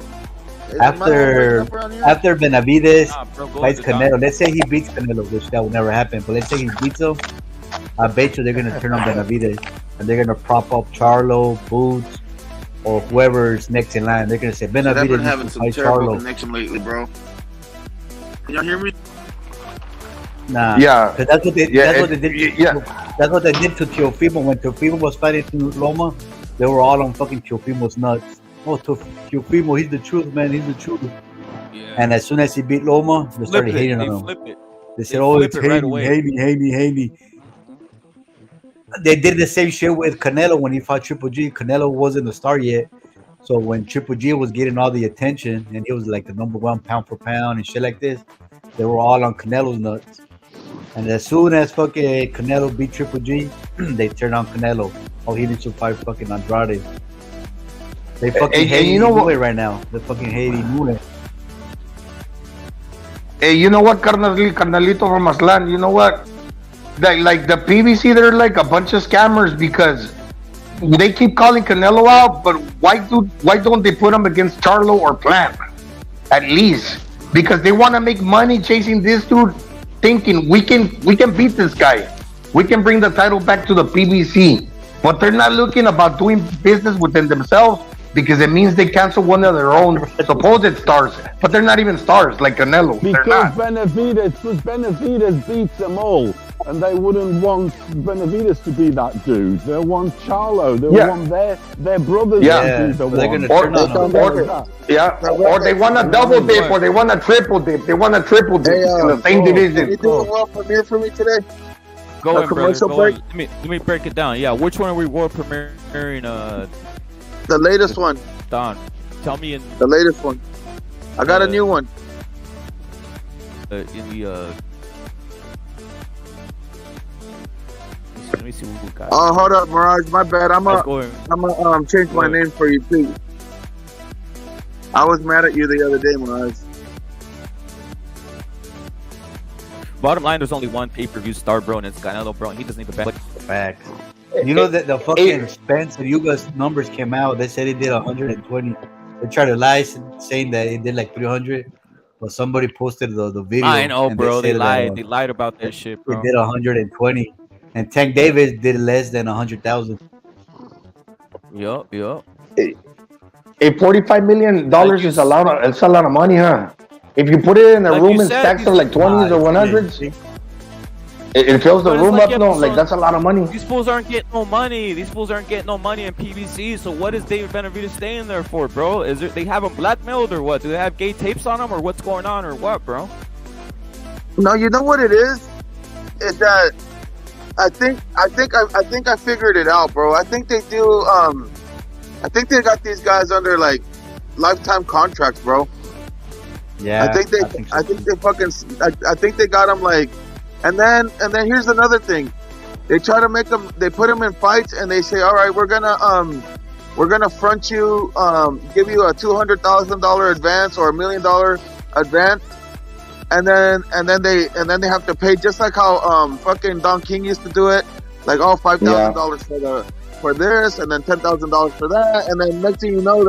After Benavides fights Canelo, let's say he beats Canelo, which that will never happen, but let's say he beats him, I bet you they're gonna turn on Benavides and they're gonna prop up Charlo, Boots, or whoever's next in line. They're gonna say Benavides been having needs to some fight terrible Charlo. connection lately, bro. Can y'all hear me? Nah, yeah, that's what they did. Yeah, that's what they did to Teofimo when Teofimo was fighting Loma. They were all on fucking Teofimo's nuts. Oh, Teofimo, he's the truth, man. He's the truth. Yeah. And as soon as he beat Loma, they started hating on him. They said, "Oh, it's hate me." They did the same shit with Canelo when he fought Triple G. Canelo wasn't a star yet, so when Triple G was getting all the attention and he was like the #1 pound for pound and shit like this, they were all on Canelo's nuts. And as soon as fucking Canelo beat Triple G, they turned on Canelo. Oh, he needs to fight fucking Andrade. They fucking hate Inoue right now. They fucking hate Inoue. Hey, you know what, Carnalito from Aslan? You know what? Like the PVC, they're like a bunch of scammers because they keep calling Canelo out, but why don't they put him against Charlo or Plant? At least because they want to make money chasing this dude, thinking we can beat this guy. We can bring the title back to the PVC, but they're not looking about doing business within themselves. Because it means they cancel one of their own supposed stars, but they're not even stars like Canelo. Because Benavides beats them all, and they wouldn't want Benavides to be that dude. They want Charlo. They want their brothers to be the one. They're gonna turn on or they want a double dip, or they want a triple dip. They want a triple dip in the same division. You doing world premiere for me today? Go in, brother. Go in. Let me break it down. Yeah, which one are we world premiering? The latest one. Don, tell me in the latest one. I got a new one. Let me see what we got. Oh, hold up, Mirage. My bad. I'm gonna change my name for you too. I was mad at you the other day, Mirage. Bottom line, there's only one pay-per-view star, bro, and it's Canelo, bro. And he doesn't even back. Facts. You know that the fucking Spence and Yuga's numbers came out. They said he did 120. They tried to lie saying that he did like 300, but somebody posted the video. I know, bro. They lied. They lied about that shit, bro. He did 120, and Tank Davis did less than 100,000. Yup. Hey, $45 million is a lot of. It's a lot of money, huh? If you put it in a room in stacks of like 20s or 100s. It fills the But it's room like, up. yeah, No, so like that's a lot of money. These fools aren't getting no money. These fools aren't getting no money in PVC. So what is David Benavides staying there for, bro? Is it they have him blackmailed or what? Do they have gay tapes on him or what's going on or what, bro? No, you know what it is? Is that I think I figured it out, bro. I think they do. I think they got these guys under like lifetime contracts, bro. Yeah, I think they got them like, and then here's another thing. They try to make them. They put them in fights, and they say, "All right, we're gonna front you, give you a $200,000 advance or $1 million advance." And then they have to pay just like how fucking Don King used to do it, like $5,000 for this, and then $10,000 for that, and then next thing you know,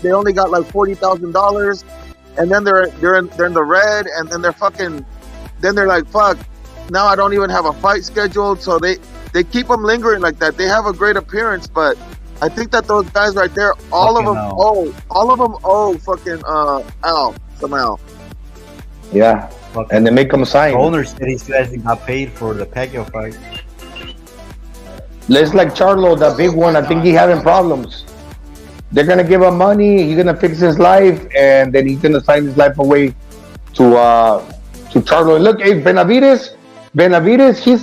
they only got like $40,000, and then they're in the red, and then they're like, fuck, now I don't even have a fight scheduled, so they keep them lingering like that. They have a great appearance, but I think that those guys right there, all of them owe fucking Al somehow. Yeah, and they make them sign. The owner said he still hasn't got paid for the Pacquiao fight. It's like Charlo, the big one. I think he having problems. They're gonna give him money. He's gonna fix his life, and then he's gonna sign his life away to Charlo. And look, hey, Benavides, he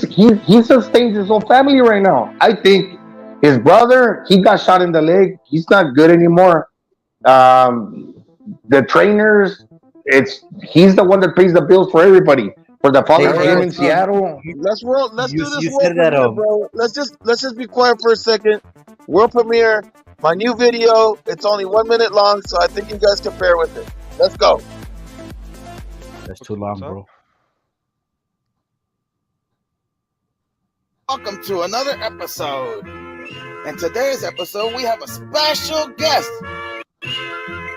sustains his whole family right now. I think his brother, he got shot in the leg. He's not good anymore. The trainers. He's the one that pays the bills for everybody. For the Father's Gym in Seattle. Let's do this world premiere, bro. Let's just be quiet for a second. World premiere, my new video. It's only 1 minute long, so I think you guys can bear with it. Let's go. That's too long, bro. Welcome to another episode. In today's episode, we have a special guest,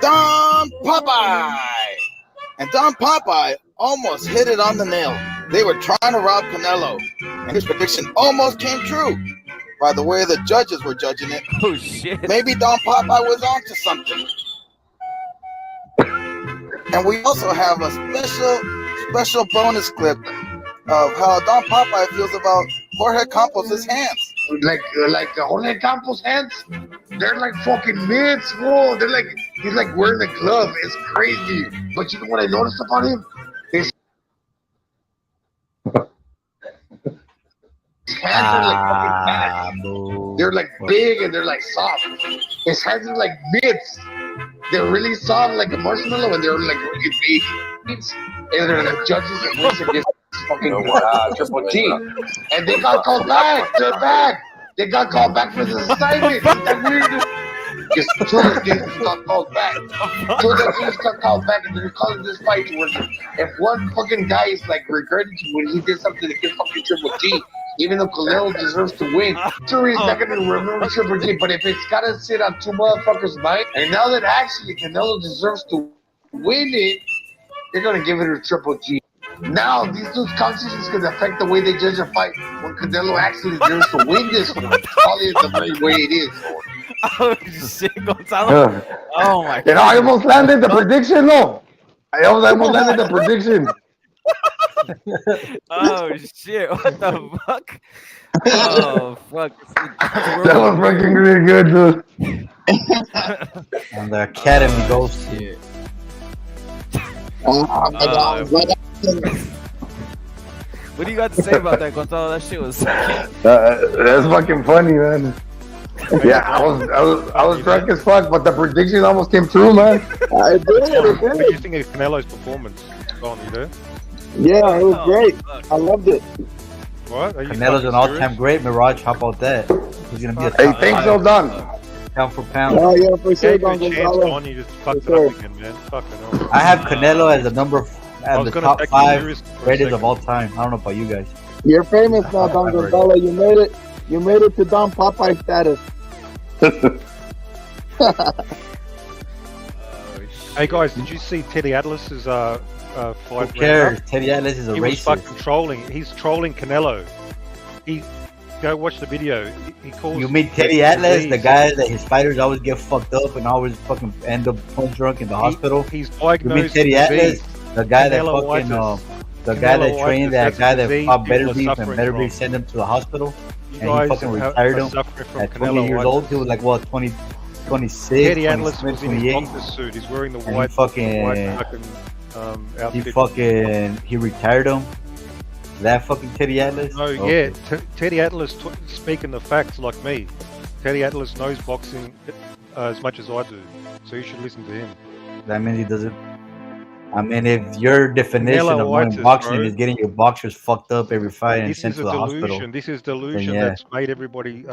Don Popeye. And Don Popeye almost hit it on the nail. They were trying to rob Canelo, and his prediction almost came true. By the way the judges were judging it, Oh shit! maybe Don Popeye was onto something. And we also have a special bonus clip of how Don Popeye feels about Jorge Campos' hands. Like Jorge Campos' hands, they're like fucking mitts, bro. He's like wearing a glove. It's crazy. But you know what I noticed about him? His hands are like fucking fat. They're like big and they're like soft. His hands are like mitts. They're really soft, like a marshmallow, and they're like really big. And they're the judges that wins against fucking Triple G. And they got called back. They're back. They got called back for this assignment. Is that weird? Because two of the games got called back. Two of the games got called back, and they're calling this fight where if one fucking guy is like regretting when he did something against fucking Triple G, even though Canelo deserves to win, sure he's not going to remember Triple G. But if it's got to sit on two motherfuckers' mind, and now that actually Canelo deserves to win it, they're going to give it to Triple G. Now, these dudes' conscience can affect the way they judge a fight when Canelo actually deserves to win this one. Probably the very way it is. Oh shit, Gonzalo! Oh my god! And I almost landed the prediction, no. I almost landed the prediction. Oh shit! What the fuck? Oh fuck! That was fucking really good, dude. And the Academy goes to what do you got to say about that, Gonzalo? That shit was. That's fucking funny, man. Yeah, I was drunk as fuck, but the prediction almost came true, man. I did. What do you think of Canelo's performance? Go on, you do? Yeah, it was great. I loved it. What? Are you Canelo's an fucking all-time great. Mirage, how about that? He's gonna be a Hey, top thanks, so done. pound for pound. Oh yeah, for sure, Yeah, Don good chance, Gonzalo. Don. You just fucked For it up again, man. Fucking hell. I have Canelo as the was gonna top take 5 you serious for a greatest second. of all time. I don't know about you guys. You're famous now, Don Gonzalo. You made it. You made it to Don Popeye status. Hey guys, did you see Teddy Atlas's fight? Who cares? Teddy Atlas is a He was racist. fucking trolling. He's trolling Canelo. Go watch the video. He calls. You mean Teddy Atlas, the guy that his fighters always get fucked up and always fucking end up punch drunk in the hospital? He's You diagnosed. mean Teddy with Atlas, disease. the guy Canelo that fucking the guy that trained that guy that fought Benavides and Benavides sent him to the hospital, and he fucking retired him at 20 years old. He was like, what, 26, Teddy Atlas 27, was in his doctor's suit. He's wearing the white outfit. He retired him. That fucking Teddy Atlas? No, yeah. Teddy Atlas, speaking the facts like me. Teddy Atlas knows boxing as much as I do. So you should listen to him. That means he doesn't. I mean, if your definition of knowing boxing is getting your boxers fucked up every fight and sent to the hospital. This is delusion that's made everybody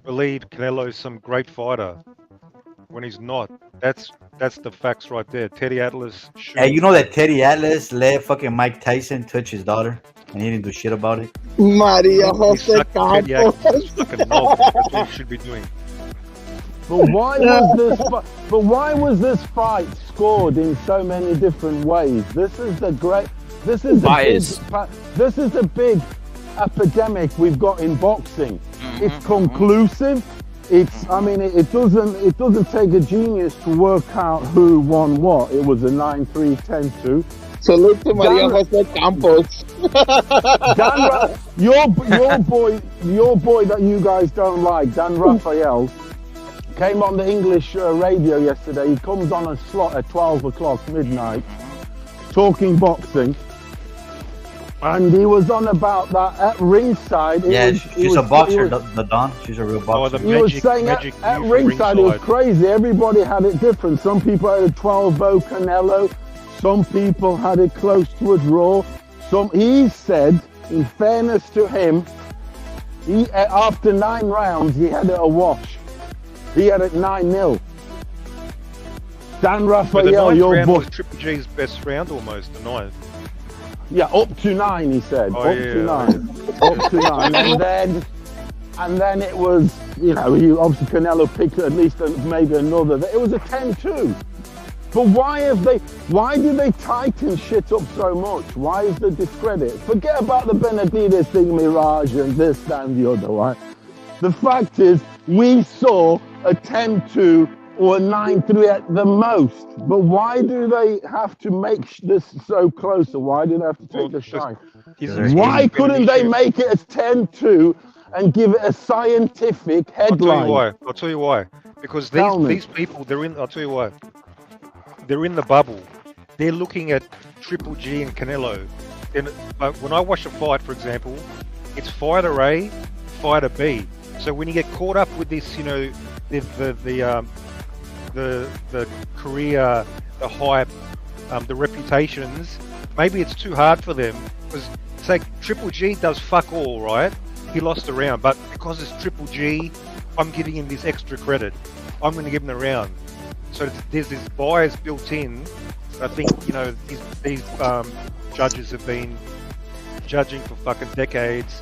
believe Canelo's some great fighter when he's not. That's the facts right there. Teddy Atlas. Hey, you know that Teddy Atlas let fucking Mike Tyson touch his daughter, and he didn't do shit about it. Maria Jose Campos. That's what he should be doing. But why was this fight scored in so many different ways? This is the big epidemic we've got in boxing. It's conclusive. It doesn't take a genius to work out who won what. It was a 9-3, 10-2. Salute to Maria Jose Campos. your boy that you guys don't like, Dan Raphael, came on the English radio yesterday. He comes on a slot at 12 o'clock midnight, talking boxing. And he was on about that at ringside. She's a boxer, the Don. She's a real boxer. He was saying at ringside it was crazy. Everybody had it different. Some people had a 12-0 Canelo. Some people had it close to a draw. He said, in fairness to him, after 9 rounds, he had it a wash. He had it 9-0. Dan Raphael, your boy. Was Triple G's best round almost, the 9th. Yeah, up to 9, he said. Up to 9. And then it was, obviously Canelo picked at least maybe another. It was a 10-2. But why do they tighten shit up so much? Why is the discredit? Forget about the Benavides thing, Mirage, and this, that, and the other, right? The fact is, we saw a 10-2 or a 9-3 at the most. But why do they have to make this so closer? Why do they have to take the shine? Why couldn't they make it as 10-2 and give it a scientific headline? I'll tell you why. Because these people, I'll tell you why. They're in the bubble. They're looking at Triple G and Canelo. But when I watch a fight, for example, it's fighter A, fighter B. So when you get caught up with this, the career, the hype, the reputations, maybe it's too hard for them. Because say Triple G does fuck all, right? He lost a round, but because it's Triple G, I'm giving him this extra credit. I'm going to give him the round. So there's this bias built in. I think these judges have been judging for fucking decades.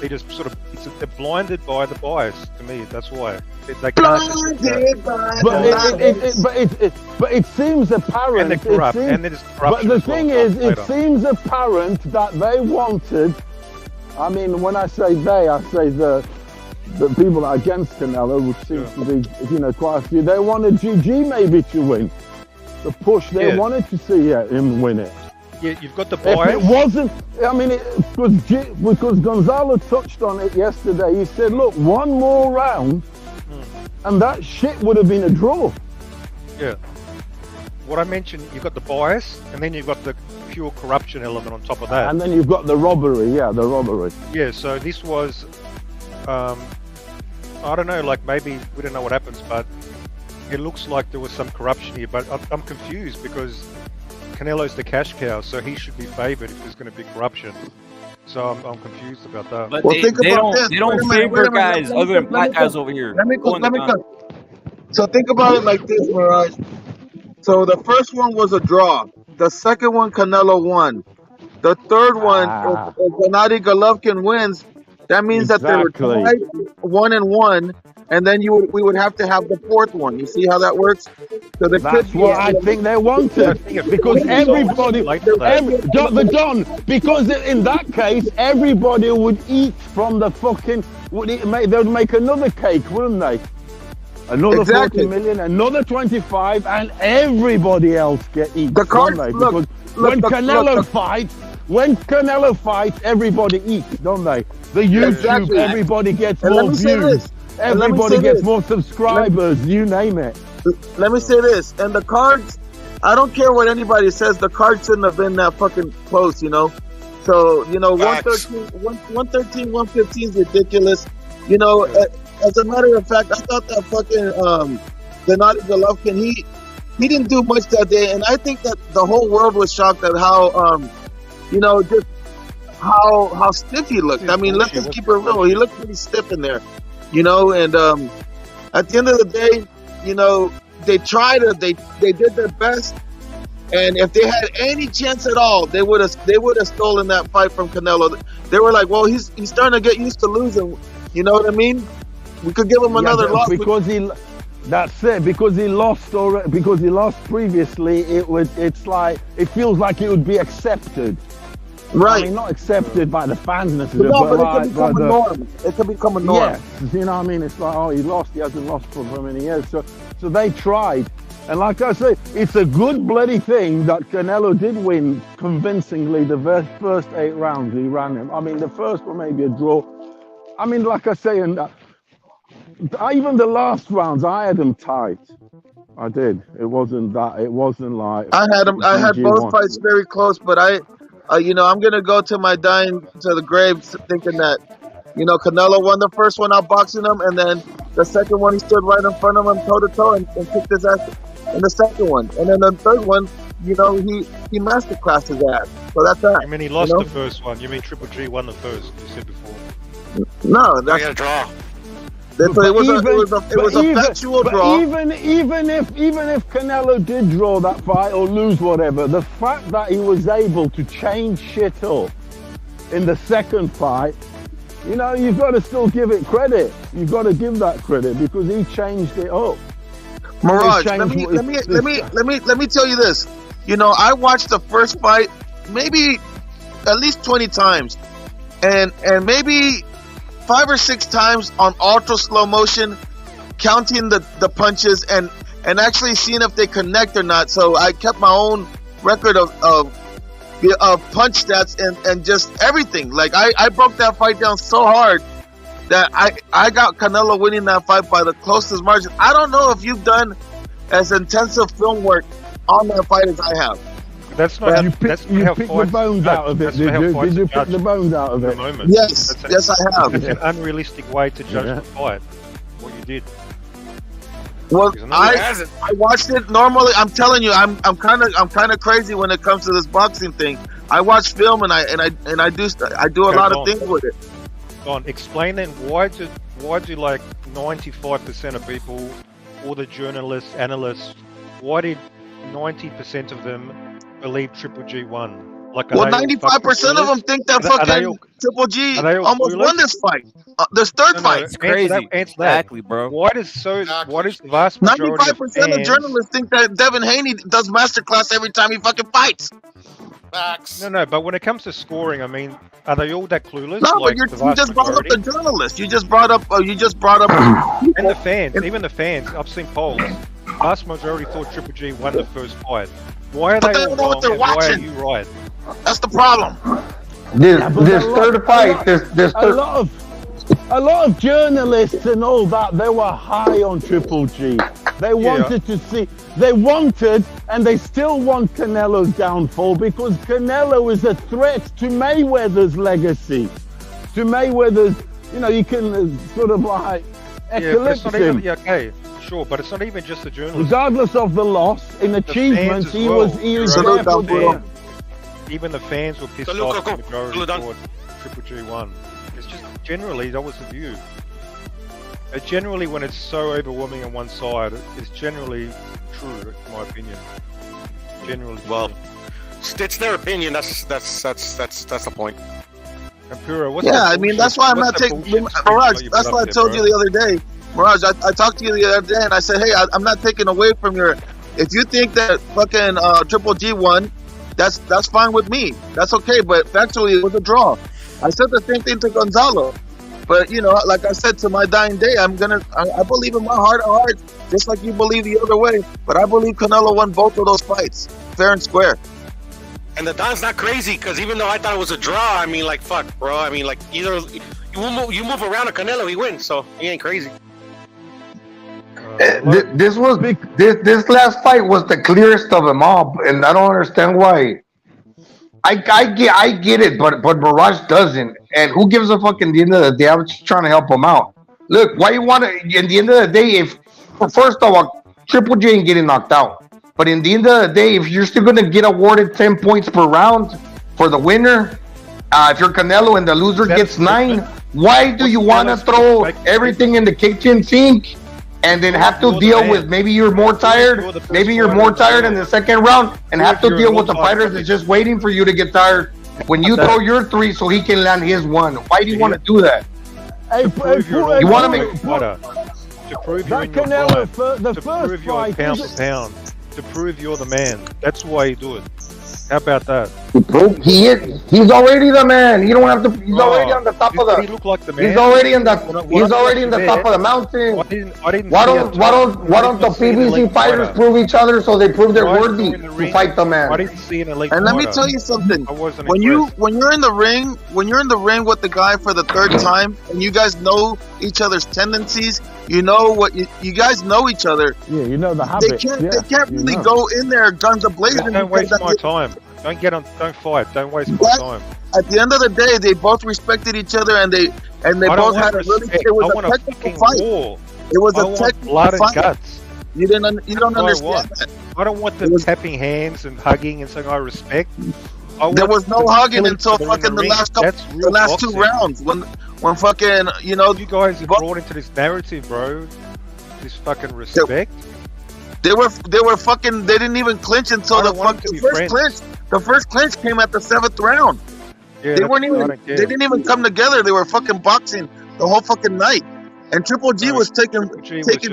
They just sort of they're blinded by the bias. To me, that's why they can't. But it seems apparent. And they're corrupt. And there's corruption. But the thing is, it seems apparent that they wanted. I mean, when I say they, I say the people that are against Canelo, which seems to be, quite a few. They wanted GG maybe to win. The push they wanted to see him win it. Yeah, you've got the bias. If it wasn't, because Gonzalo touched on it yesterday. He said, look, one more round and that shit would have been a draw. Yeah. What I mentioned, you've got the bias and then you've got the pure corruption element on top of that. And then you've got the robbery, the robbery. Yeah, so this was, I don't know, like maybe, we don't know what happens, but it looks like there was some corruption here, but I'm confused because Canelo's the cash cow, so he should be favoured if there's going to be corruption. So I'm confused about that. But they don't favor guys other than black guys over here. Let me So think about it like this, Mirage. So the first one was a draw. The second one, Canelo won. The third one, if Gennady Golovkin wins, that means that they were tied 1-1, and then we would have to have the fourth one. You see how that works? So that's what I think they wanted, because everybody, because in that case, everybody would eat from the fucking. They would make another cake, wouldn't they? Another 40 million, another 25, and everybody else get eat. The cards, because when Canelo fights, when Canelo fights, everybody eats, don't they? The YouTube, Exactly. everybody gets And more let me say views. this. Everybody gets more subscribers, you name it. Let me say this, and the cards, I don't care what anybody says, the cards shouldn't have been that fucking close, you know? So, you know, 113, 115 is ridiculous. You know, as a matter of fact, I thought that fucking Benavides Golovkin, he didn't do much that day, and I think that the whole world was shocked at how, you know, just how stiff he looked. I mean, let's just keep it real. He looked pretty stiff in there, you know, and at the end of the day, you know, they tried it. They did their best, and if they had any chance at all, they would have stolen that fight from Canelo. They were like, well, he's starting to get used to losing. You know what I mean? We could give him another loss because that's it. Because he lost already. Because he lost previously. It's like it feels like it would be accepted. Right. I mean, not accepted by the fans but necessarily, it like, could become a norm. It could become a norm. Yes, you know what I mean? It's like, oh, he lost. He hasn't lost for so many years. So they tried. And like I say, it's a good bloody thing that Canelo did win convincingly the first 8 rounds he ran him. I mean, the first one maybe a draw. I mean, like I say, and even the last rounds, I had him tight. I did. It wasn't that. It wasn't like I had him. I had both one. fights very close, but you know, I'm gonna go to my dying to the grave thinking that, you know, Canelo won the first one out boxing him, and then the second one he stood right in front of him toe to toe and kicked his ass in the second one, and then the third one, you know, he masterclassed his ass. So that's that. I mean, he lost you know? the first one. You mean Triple G won the first? You said before. No, that's a draw. It was a factual draw. Even if Canelo did draw that fight or lose whatever, the fact that he was able to change shit up in the second fight, you know, you've got to still give it credit. You've got to give that credit because he changed it up. Mirage, let me tell you this. You know, I watched the first fight maybe at least 20 times, and maybe 5 or 6 times on ultra slow motion, counting the punches and actually seeing if they connect or not. So I kept my own record of punch stats and just everything. Like I broke that fight down so hard that I got Canelo winning that fight by the closest margin. I don't know if you've done as intensive film work on that fight as I have. That's not you picked the bones out of it, did you? Did you pick the bones out of it? Yes, I have. It's an unrealistic way to judge the fight. What you did. Well, I watched it normally. I'm telling you, I'm kind of crazy when it comes to this boxing thing. I watch film and I do a lot of things with it. Don, explain then why do like 95% of people, all the journalists, analysts, why did 90% of them believe Triple G won? Like, well, 95% of them think that fucking Triple G almost won this fight. This third fight. It's crazy. Exactly, bro. Why does the vast majority 95% of journalists think that Devin Haney does masterclass every time he fucking fights? Facts. No, but when it comes to scoring, I mean, are they all that clueless? No, like but you just brought up the journalists. You just brought up. And the fans, even the fans. I've seen polls. Vast majority thought Triple G won the first fight. Why are they all wrong and why are you right? That's the problem. This third fight, a lot of journalists and all that, they were high on Triple G. They wanted to see, and they still want Canelo's downfall because Canelo is a threat to Mayweather's legacy. To Mayweather's, you know, you can sort of like eclipse him. Okay, sure, but it's not even just the journalists. Regardless of the loss, in achievements, he was there for them. Even the fans were pissed off. The majority thought Triple G won. It's just generally that was the view. Generally, when it's so overwhelming on one side, it's generally true, in my opinion. Generally, well, it's their opinion. That's the point. And Puro, I mean that's why I'm not taking Mirage. That's why I told you the other day, Mirage. I talked to you the other day, and I said, hey, I'm not taking away from your. If you think that fucking Triple G won, that's fine with me. That's okay. But factually, it was a draw. I said the same thing to Gonzalo. But, you know, like I said, to my dying day, I believe in my heart of hearts, just like you believe the other way. But I believe Canelo won both of those fights, fair and square. And the Don's not crazy because even though I thought it was a draw, I mean, like, fuck, bro. I mean, like, either you move around a Canelo, he wins, so he ain't crazy. This last fight was the clearest of them all, and I don't understand why. I get it, but Mirage doesn't. And who gives a fuck? In the end of the day, I was just trying to help him out. Look, why you want to? In the end of the day, first of all, Triple J ain't getting knocked out. But in the end of the day, if you're still gonna get awarded 10 points per round for the winner, if you're Canelo and the loser gets 9, why do you want to throw everything in the kitchen sink and then have to deal with maybe you're more tired in the second round and have to deal with the fighters that's just waiting for you to get tired when you throw your 3 so he can land his 1? Why do you want to do that? You want to make to prove you're in your fight, to prove you're pound for pound, to prove you're the man. That's why you do it. How about that? He's already the man. You don't have to. He's already on the top of the. He look like the man. He's already in the. He's already in the top of the mountain. Why don't the PBC fighters prove each other so they prove they're worthy to fight the man? I didn't see an elite And let me tell you something. When you're in the ring, with the guy for the 3rd time, and you guys know each other's tendencies, you know what you guys know each other. Yeah, you know the habits. They can't really go in there guns a-blazing. Don't waste my time. Don't fight. Don't waste my time. At the end of the day, they both respected each other, and they both had a really. It was a technical fight. War. It was a technical blood fight. And guts. You don't understand that. I don't want them tapping hands and hugging and saying I respect. There was no hugging until fucking the last 2 rounds when fucking you guys are brought into this narrative, bro. This fucking respect. They were fucking. They didn't even clinch until the first clinch. The first clinch came at the 7th round. Yeah, they didn't even come together. They were fucking boxing the whole fucking night. And Triple G was taking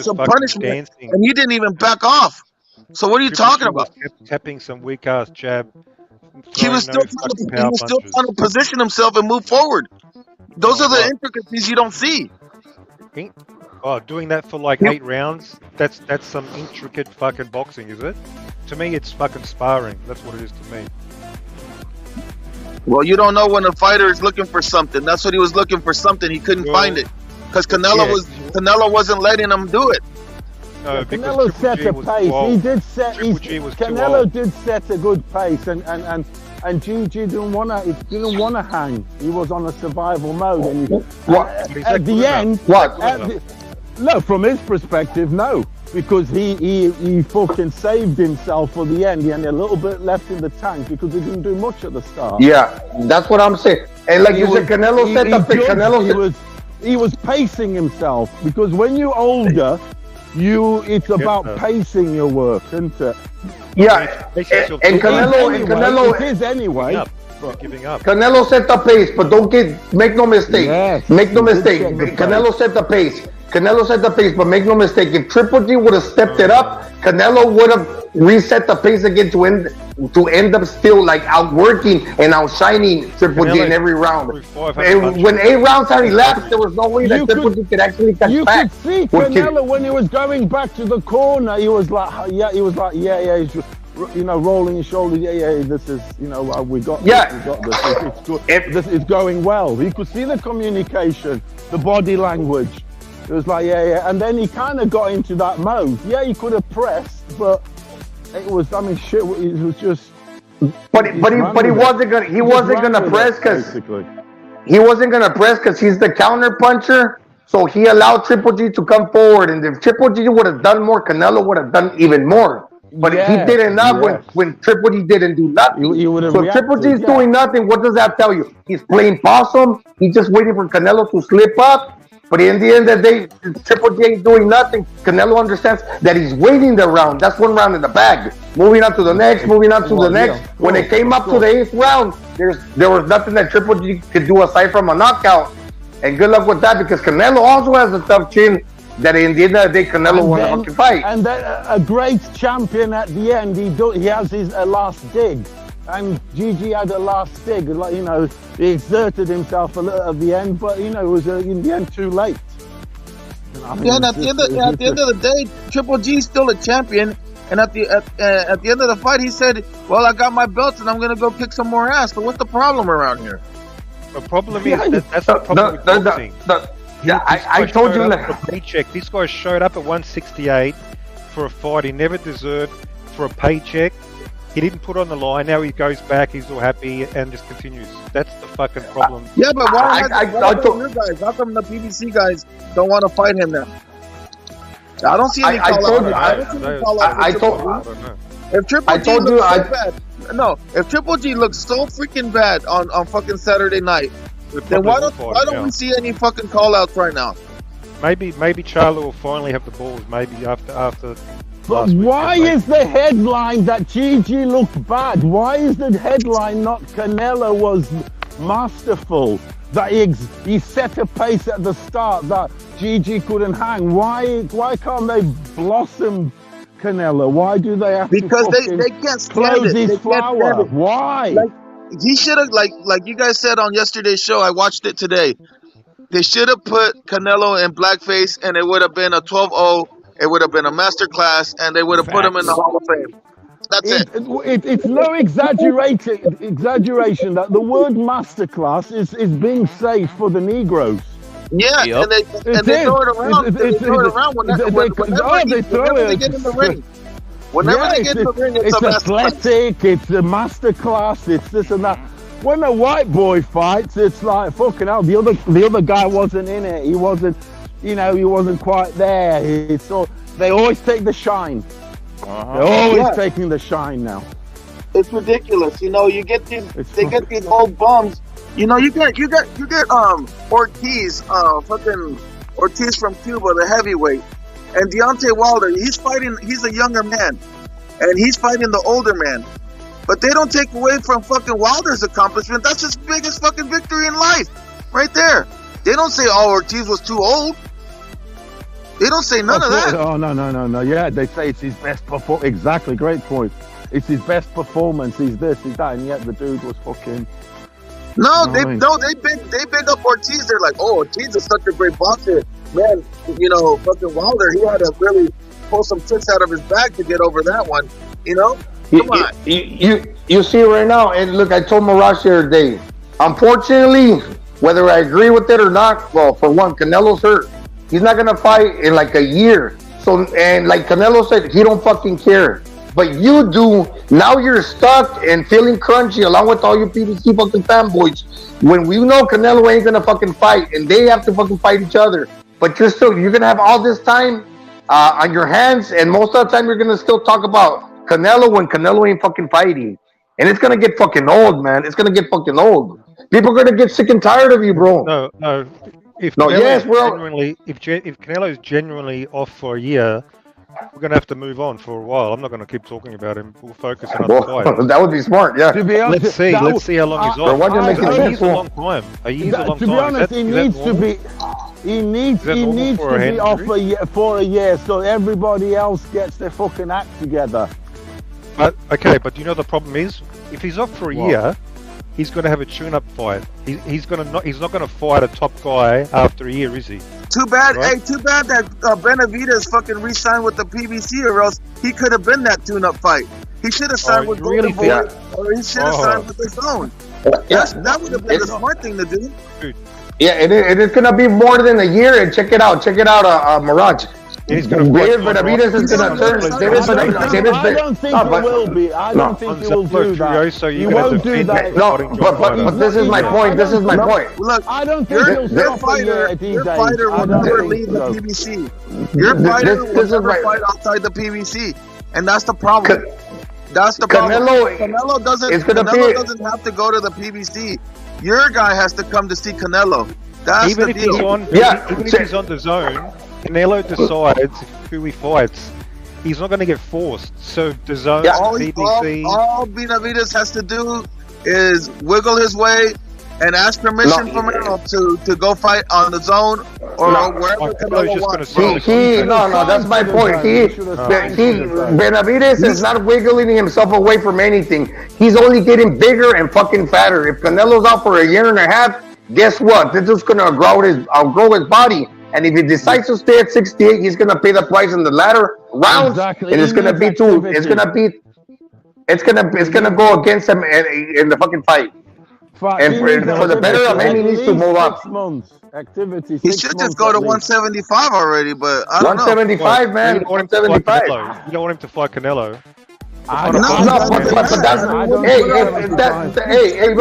some punishment, and he didn't even back off. So what are you talking about? Tapping some weak ass jab. He was still trying to position himself and move forward. Those are the intricacies you don't see. Oh, doing that for like 8 rounds? That's some intricate fucking boxing, is it? To me, it's fucking sparring. That's what it is to me. Well, you don't know when a fighter is looking for something. That's what he was looking for. Something he couldn't find it because Canelo wasn't letting him do it. No, Canelo set a pace. Canelo did set a good pace, and GG didn't want to hang. He was on a survival mode, and at the end, no, from his perspective, no, because he fucking saved himself for the end. He had a little bit left in the tank because he didn't do much at the start. Yeah, that's what I'm saying. And like you said, Canelo set the pace. He was pacing himself because when you're older, it's about pacing your work, isn't it? Yeah, and Canelo it is anyway. Giving up. Canelo set the pace, but make no mistake. Yes, make no mistake. Canelo set the pace. But make no mistake. If Triple G would have stepped it up, Canelo would have reset the pace again to end up still like outworking and outshining Triple G in every round. And when 8 rounds had elapsed, there was no way that Triple G could actually catch back. You could see Canelo when he was going back to the corner. He was like, yeah. He's just, rolling his shoulders. Yeah. This is, we got this. It's good. This is going well. You could see the communication, the body language. It was like, yeah. And then he kind of got into that mode. Yeah, he could have pressed, but it was, shit, it was just... But he wasn't gonna press because he's the counter puncher. So he allowed Triple G to come forward. And if Triple G would have done more, Canelo would have done even more. But he did enough when Triple G didn't do nothing. So if Triple G is doing nothing, what does that tell you? He's playing possum. He's just waiting for Canelo to slip up. But in the end of the day, Triple G ain't doing nothing. Canelo understands that he's waiting the round. That's 1 round in the bag. Moving on to the next, When it came up to the 8th round, there was nothing that Triple G could do aside from a knockout. And good luck with that because Canelo also has a tough chin that in the end of the day, Canelo won a fucking fight. And then a great champion at the end, he has his last dig. And GG had a last dig, he exerted himself a little at the end, but it was in the end too late. And at the end of the day, Triple G is still a champion, And at the end of the fight, he said, "Well, I got my belts, and I'm gonna go kick some more ass." So what's the problem around here? The problem is that's the problem with boxing. I told you that. Paycheck. This guy showed up at 168 for a fight he never deserved for a paycheck. He didn't put on the line. Now he goes back. He's all happy and just continues. That's the fucking problem. Yeah, but why you guys? How come the PBC guys don't want to fight him now? I don't see any call-out. If Triple G looks so bad, if Triple G looks so freaking bad on fucking Saturday night, then why don't we see any fucking call-outs right now? Maybe Charlo will finally have the balls. Maybe after. But why is the headline that Gigi looked bad? Why is the headline not Canelo was masterful? That he set a pace at the start that Gigi couldn't hang. Why can't they blossom Canelo? Why do they have to they can't close his flower? Why? Like, he should have like you guys said on yesterday's show. I watched it today. They should have put Canelo in blackface, and it would have been a 12-0. It would have been a masterclass, and they would have put him in the Hall of Fame. That's it. It's no exaggeration that the word masterclass is being saved for the Negroes. Yeah, and they throw it around. They throw it around whenever they get in the ring. Whenever they get in the ring, it's athletic. It's a masterclass. It's this and that. When a white boy fights, it's like fucking hell. The other guy wasn't in it. He wasn't. He wasn't quite there. They always take the shine. They're always taking the shine now. It's ridiculous. You get these. They get these old bums. You get Ortiz, fucking Ortiz from Cuba, the heavyweight, and Deontay Wilder. He's fighting. He's a younger man, and he's fighting the older man. But they don't take away from fucking Wilder's accomplishment. That's his biggest fucking victory in life, right there. They don't say, "Oh, Ortiz was too old." They don't say none of that. Oh, no. Yeah, they say it's his best performance. Exactly, great point. It's his best performance. He's this, he's that, and yet the dude was fucking. They big up Ortiz. They're like, "Oh, Ortiz is such a great boxer, man." Fucking Wilder, he had to really pull some tricks out of his bag to get over that one. Come on. You see right now, and look, I told Mirage the other day. Unfortunately, whether I agree with it or not, well, for one, Canelo's hurt. He's not gonna fight in like a year. So, and like Canelo said, he don't fucking care. But you do. Now you're stuck and feeling crunchy along with all your PBC fucking fanboys. When we know Canelo ain't gonna fucking fight, and they have to fucking fight each other. But you're gonna have all this time on your hands, and most of the time you're gonna still talk about Canelo when Canelo ain't fucking fighting. And it's gonna get fucking old, man. It's gonna get fucking old. People are gonna get sick and tired of you, bro. No. If Canelo's genuinely off for a year, we're going to have to move on for a while. I'm not going to keep talking about him. We'll focus on other fights. That would be smart, yeah. To be honest, let's see how long he's off. A year's a long time. To be honest, he needs to be off for a year so everybody else gets their fucking act together. But the problem is, if he's off for a year, he's going to have a tune-up fight. He's not going to fight a top guy after a year, is he? Too bad. Right? Hey, too bad that Benavides fucking re-signed with the PBC, or else he could have been that tune-up fight. He should have signed with Golden Boy, or he should have signed with his own. That would have been the smart thing to do. Dude. Yeah, it is going to be more than a year. And check it out, Mirage. Benavides is going to turn. I don't think he will be. I don't think he will do that. He won't do that. No, but this is my point. Look, I don't think he'll stop a year, your fighter will never leave the PBC. Your fighter will never fight outside the PBC. And that's the problem. Canelo doesn't have to go to the PBC. Your guy has to come to see Canelo. That's even the deal. Even if he's on the zone, Canelo decides who he fights. He's not going to get forced. So the zone, BBC... All Benavides has to do is wiggle his way and ask permission from Errol to go fight on the zone or wherever Canelo wants. That's my point. Benavides is not wiggling himself away from anything. He's only getting bigger and fucking fatter. If Canelo's out for a year and a half, guess what? They're just going to outgrow his body. And if he decides to stay at 68, he's gonna pay the price in the latter rounds, Exactly. and it's gonna be too. It's gonna go against him in the fucking fight. And for the better of him, he needs to move up. 6 months activity. He should just go to 175 already, but I don't know. 175, man. You don't want him to fight 175. Canelo. You don't want him to fight Canelo. But that's hey,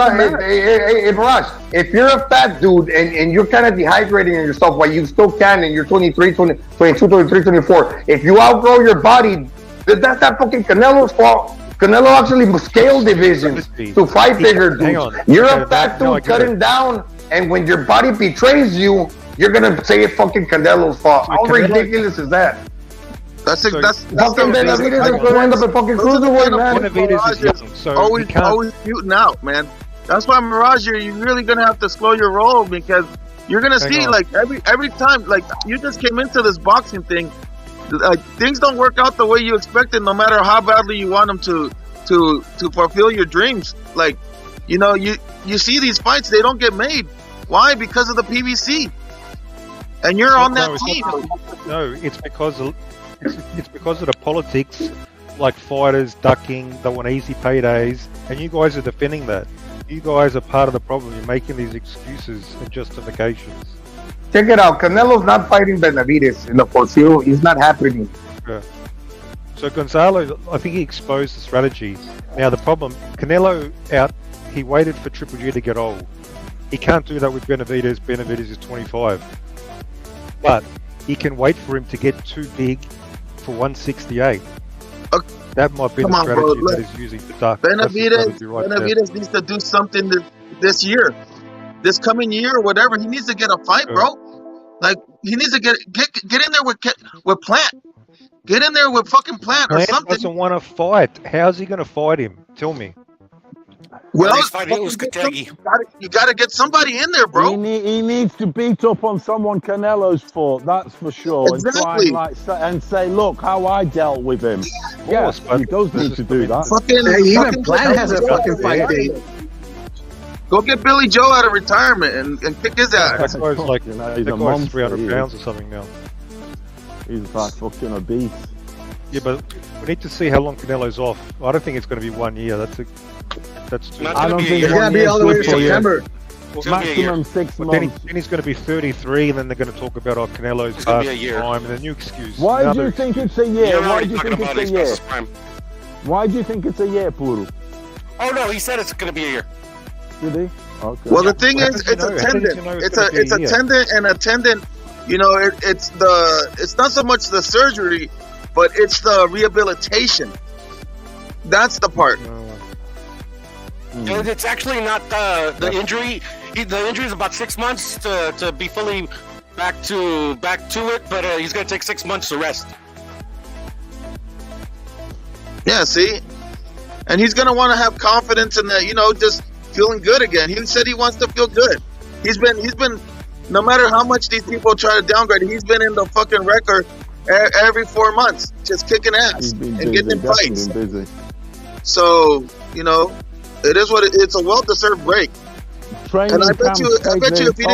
Mirage. If you're a fat dude and you're kind of dehydrating yourself while you still can, and you're 23, 22, 23, 24, if you outgrow your body, that's not fucking Canelo's fault. Canelo actually scaled divisions to fight bigger dudes. You're a fat dude cutting down, and when your body betrays you, you're gonna say it's fucking Canelo's fault. How ridiculous is that? That's fucking Benavides is going to end up a fucking cruiserweight, man. Benavides is young, so always shooting out, man. That's why Mirage, you're really gonna have to slow your roll, because you're gonna see like every time, like you just came into this boxing thing, things don't work out the way you expected, no matter how badly you want them to fulfill your dreams. Like, you know, you see these fights, they don't get made. Why? Because of the PVC. And you're on that team. No, it's because of the politics, like fighters ducking, they want easy paydays, and you guys are defending that. You guys are part of the problem. You're making these excuses and justifications. Check it out. Canelo's not fighting Benavides in the foreseeable. It's not happening. Yeah. So Gonzalo, I think he exposed the strategy. Now the problem, Canelo he waited for Triple G to get old. He can't do that with Benavides. Benavides is 25. But he can wait for him to get too big for 168. That might be the strategy that he's using to duck. Benavides needs to do something this year. This coming year or whatever, he needs to get a fight, bro. Like, he needs to get in there with Plant. Get in there with fucking Plant or something. Doesn't want to fight. How's he going to fight him? Tell me. Well, he's fighting you got to get somebody in there, bro. He needs to beat up on someone Canelo's fought, that's for sure. Exactly. And try and say, look how I dealt with him. Yeah, he does need to do that. Even Plant has a fucking fight date. Go get Billy Joe out of retirement and kick his ass. That guy's like, he's a 300 pounds or something now. He's like fucking obese. Yeah, but we need to see how long Canelo's off. I don't think it's going to be 1 year. That's too. I don't think it's going to be all the way to September. Maximum 6 months. Then he's going to be 33, and then they're going to talk about Canelo's past time, and a new excuse. Why do you think it's a year? Why do you think it's a year? Why do you think it's a year, Puru? Oh no, he said it's going to be a year. Did he? Okay. Well, the thing is, it's a tendon. It's a tendon, and a tendon. You know, it's not so much the surgery, but it's the rehabilitation. That's the part. It's actually not the injury. The injury is about 6 months to be fully back to it, but he's going to take 6 months to rest. Yeah, see, and he's going to want to have confidence in that. You know, just feeling good again. He said he wants to feel good. He's been. No matter how much these people try to downgrade, he's been in the fucking record every 4 months, just kicking ass and getting in fights. So, you know, it is what it's a well-deserved break. And I bet you if he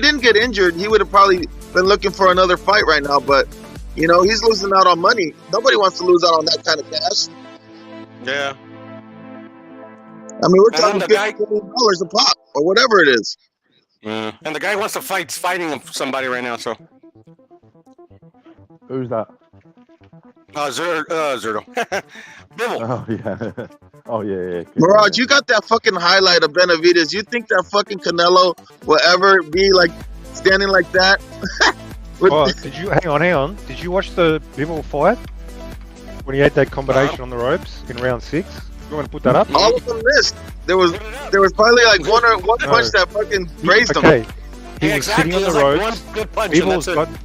didn't get injured, he would have probably been looking for another fight right now. But, you know, he's losing out on money. Nobody wants to lose out on that kind of cash. Yeah. I mean, we're talking $50 million a pop or whatever it is. And the guy wants to fighting somebody right now, so. Who's that? Zerto. Bibble. Oh, yeah. Mirage, you got that fucking highlight of Benavides. You think that fucking Canelo will ever be, like, standing like that? Hang on. Did you watch the Bibble fight? When he had that combination on the ropes in round 6? You want to put that up? All of them missed. There was probably like one punch that fucking grazed him. He was sitting on the ropes.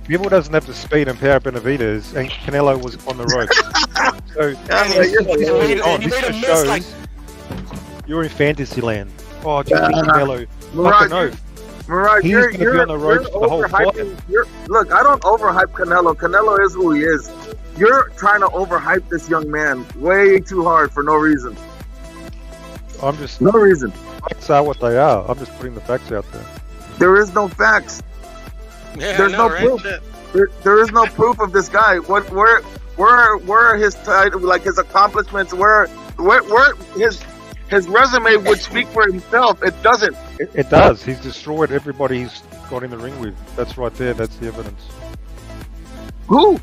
Bibble doesn't have the speed and power Benavides, and Canelo was on the ropes. So this shows you're in fantasy land. Oh, do you think Canelo? Mirage, he's going to be on the ropes for the whole fight. Look, I don't overhype Canelo. Canelo is who he is. You're trying to overhype this young man way too hard for no reason. No reason. Facts are what they are. I'm just putting the facts out there. There is no facts. Yeah, There's no right? proof. There is no proof of this guy. Where are his title, like his accomplishments? Where his resume would speak for himself. It doesn't. It does. He's destroyed everybody he's got in the ring with. That's right there. That's the evidence. Who?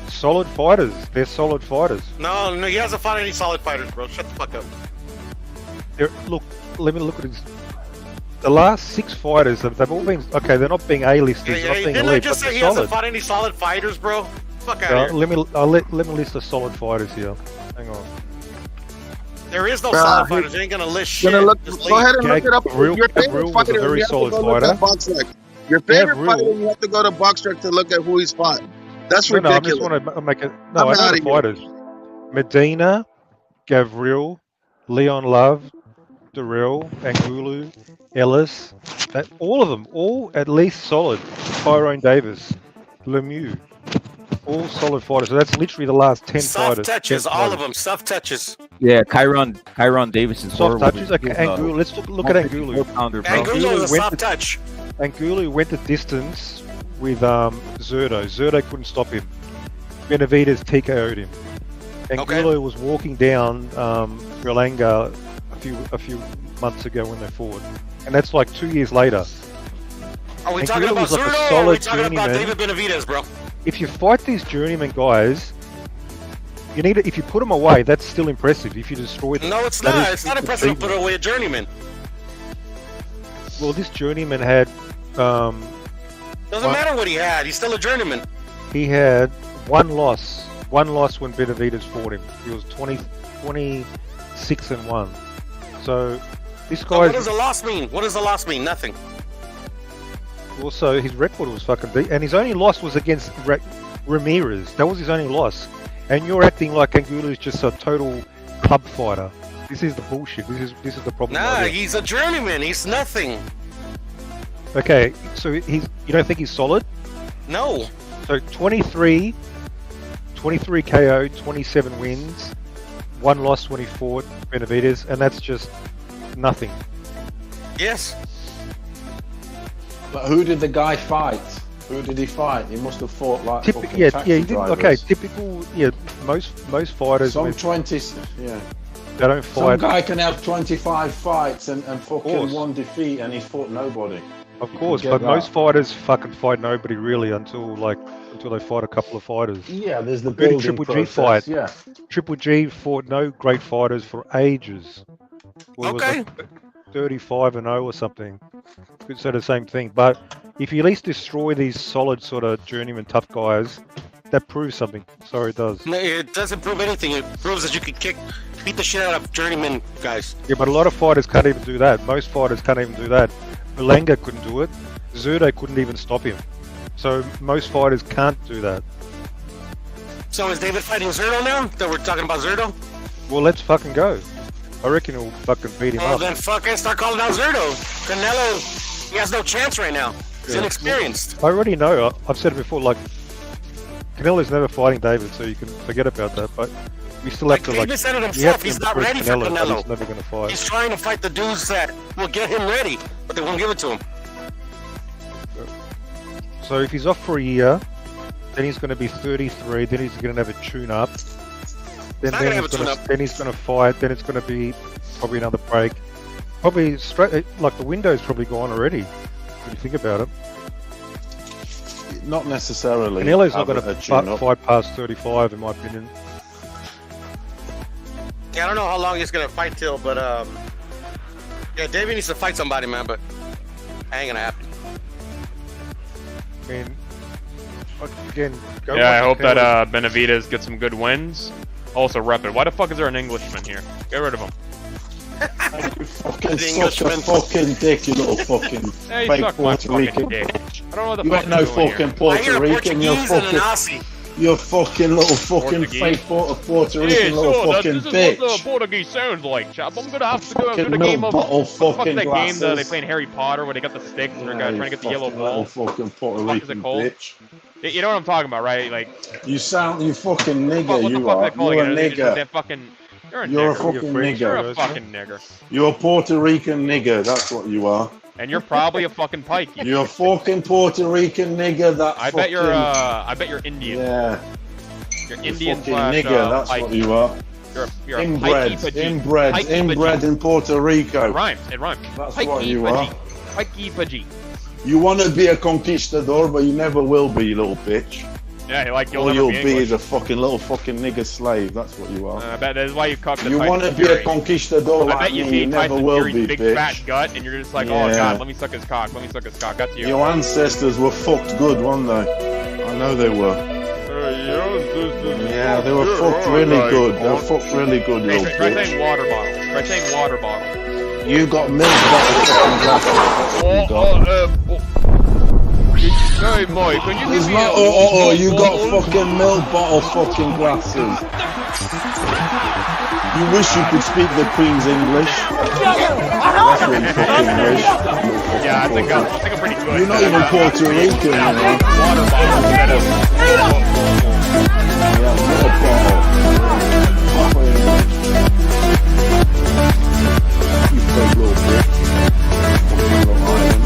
Solid fighters. They're solid fighters. No, he hasn't fought any solid fighters, bro. Shut the fuck up. Look, let me look at his. The last 6 fighters, they've all been okay. They're not being A-listers, not being Didn't I elite, just but say he they're hasn't solid. fought any solid fighters, bro? Fuck out of here. Let me list the solid fighters here. Hang on. There is no solid fighters. You ain't gonna list shit. Go ahead and Jack, look it up. Errol Your favorite was a fighter. very You have to solid go look fighter. at BoxRec. Your favorite Errol. fighter, you have to go to BoxRec to look at who he's fought. That's No, I just ridiculous. want to make it. I'm No, I know outta the here. fighters. Medina, Gavril, Leon Love, Darrell, Angulu, Ellis. All of them, all at least solid. Tyrone Davis, Lemieux, all solid fighters. So that's literally the last 10 Soft fighters. touches, 10 all fighters. of them. Soft touches. Yeah, Kyron Davis is Soft horrible. touches. Okay, Angulu. Let's look at Angulu. Angulu is a went soft touch. Angulu went the distance with Zerdo. Zerdo couldn't stop him. Benavides TKO'd him. Angulu was walking down Berlanga a few months ago when they fought, and that's like 2 years later. Are we Angulu talking about was like a Zerdo or are we solid talking about journeyman. David Benavides, bro? If you fight these journeyman guys, you need if you put them away, that's still impressive. If you destroy them, No, it's that not. is It's not impressive to put achievement. away a journeyman. Well, this journeyman had Doesn't Well- matter what he had. He's still a journeyman. he had one loss. One loss when Benavides fought him. He was 26-1. So this So what guy's does a loss mean? What does a loss mean? Nothing. also his record was fucking deep, and his only loss was against Ramirez. That was his only loss. And you're acting like Angulu is just a total club fighter. This is the bullshit. This is the problem. Nah, right here. he's a journeyman. He's nothing. Okay, so you don't think he's solid? No. So 23 KO, 27 wins, 1 loss when he fought Benavides, and that's just nothing. Yes. But who did the guy fight? Who did he fight? He must have fought like fucking Yeah, taxi he did. drivers. Okay, typical. Yeah, most fighters. Some with, 20s, yeah. they don't Some fight. guy can have 25 fights and fucking course. 1 defeat and he's fought nobody. Of You course, can but get most that. fighters fucking fight nobody really until they fight a couple of fighters. Yeah, there's the Including building Triple G process, fight. yeah. Triple G fought no great fighters for ages. Well, it was Okay. like 35-0 or something. Could say the same thing, but if you at least destroy these solid sort of journeyman tough guys, that proves something. Sorry, it does. No, it doesn't prove anything. It proves that you can beat the shit out of journeyman guys. Yeah, but a lot of fighters can't even do that. Most fighters can't even do that. Berlanga couldn't do it. Zerdo couldn't even stop him. So most fighters can't do that. So is David fighting Zerdo now? That we're talking about Zerdo? Well, let's fucking go. I reckon he'll fucking beat him Well, up. then fucking start calling out Zerdo. Canelo, he has no chance right now. He's Yeah. inexperienced. I already know. I've said it before. Like, Canelo's never fighting David, so you can forget about that. But we still have to like. David said it we have himself. to He's not impress ready for but Canelo. He's never gonna fight. He's trying to fight the dudes that will get him ready, but they won't give it to him. So if he's off for a year, then he's going to be 33. Then he's going to have a tune-up. Then, not gonna have a tune-up. Then he's going to fight. Then it's going to be probably another break. Probably straight. Like the window's probably gone already. When you think about it, Not necessarily. Canelo's not going a to tune-up. fight past 35, in my opinion. Yeah, I don't know how long he's gonna fight till, but yeah, David needs to fight somebody, man. But ain't gonna happen. I mean, again, go Yeah, I watch hope that Canelo's- Benavides gets some good wins. Also, rep it. Why the fuck is there an Englishman here? Get rid of him. Fucking The suck a Englishman. fucking dick, you little fucking Hey, fake suck my Puerto fucking Rican. dick. I don't know what the You fuck ain't no you're doing fucking here. I Puerto hear a Rican. You're Portuguese and an fucking, Aussie. you're fucking little fucking Portuguese? fake Puerto Yeah, Rican little so fucking this is bitch. what the Portuguese sounds like, chap. I'm gonna have to go Fucking to the game of... milk bottle What the fuck fucking is that game that they glasses. play in Harry Potter where they got the sticks and they're Yeah, trying to get the yellow fucking little ball? fucking Puerto What the fuck is Rican it called? bitch. You know what I'm talking about, right? Like, You sound, you fucking what nigger, the you fuck are are. they calling You're a it? They just- nigger. they're fucking... You're a You're a nigger. fucking French, You're nigger. a fucking nigger. You're a Puerto Rican nigger, that's what you are. And you're probably a fucking pike. You're a fucking Puerto Rican nigger. That I bet you're Indian. Yeah. You're Indian fucking slash, nigger. That's pike. what you are. You're inbred, inbred in Puerto Rico. It rhymes. It rhymes. That's Pikey what you Pudgy. are. Pikey Pudgy. You want to be a conquistador, but you never will be, you little bitch. Yeah, like all you'll be is a fucking little fucking nigger slave. That's what you are. I bet that is why you cocked the You want to be a conquistador like me, you never will be, big bitch. fat gut, and you're just like, Yeah. oh god, let me suck his cock. Let me suck his cock. That's you. Your ancestors were fucked good, weren't they? I know they were. Yeah, they were fucked really good. They were fucked really good, Hey, little try bitch. saying water bottle. Try saying water bottle. You got milk bottle fucking glasses. Hey, Mike, can you It's give me not you got fucking milk bottle fucking glasses. You wish you could speak the Queen's English. That's what you fucking wish. Yeah, I think I'm pretty good. You're not even Puerto Rican, you know. Water bottle instead of Yeah, milk bottle. You fake little bitch. Fucking little island.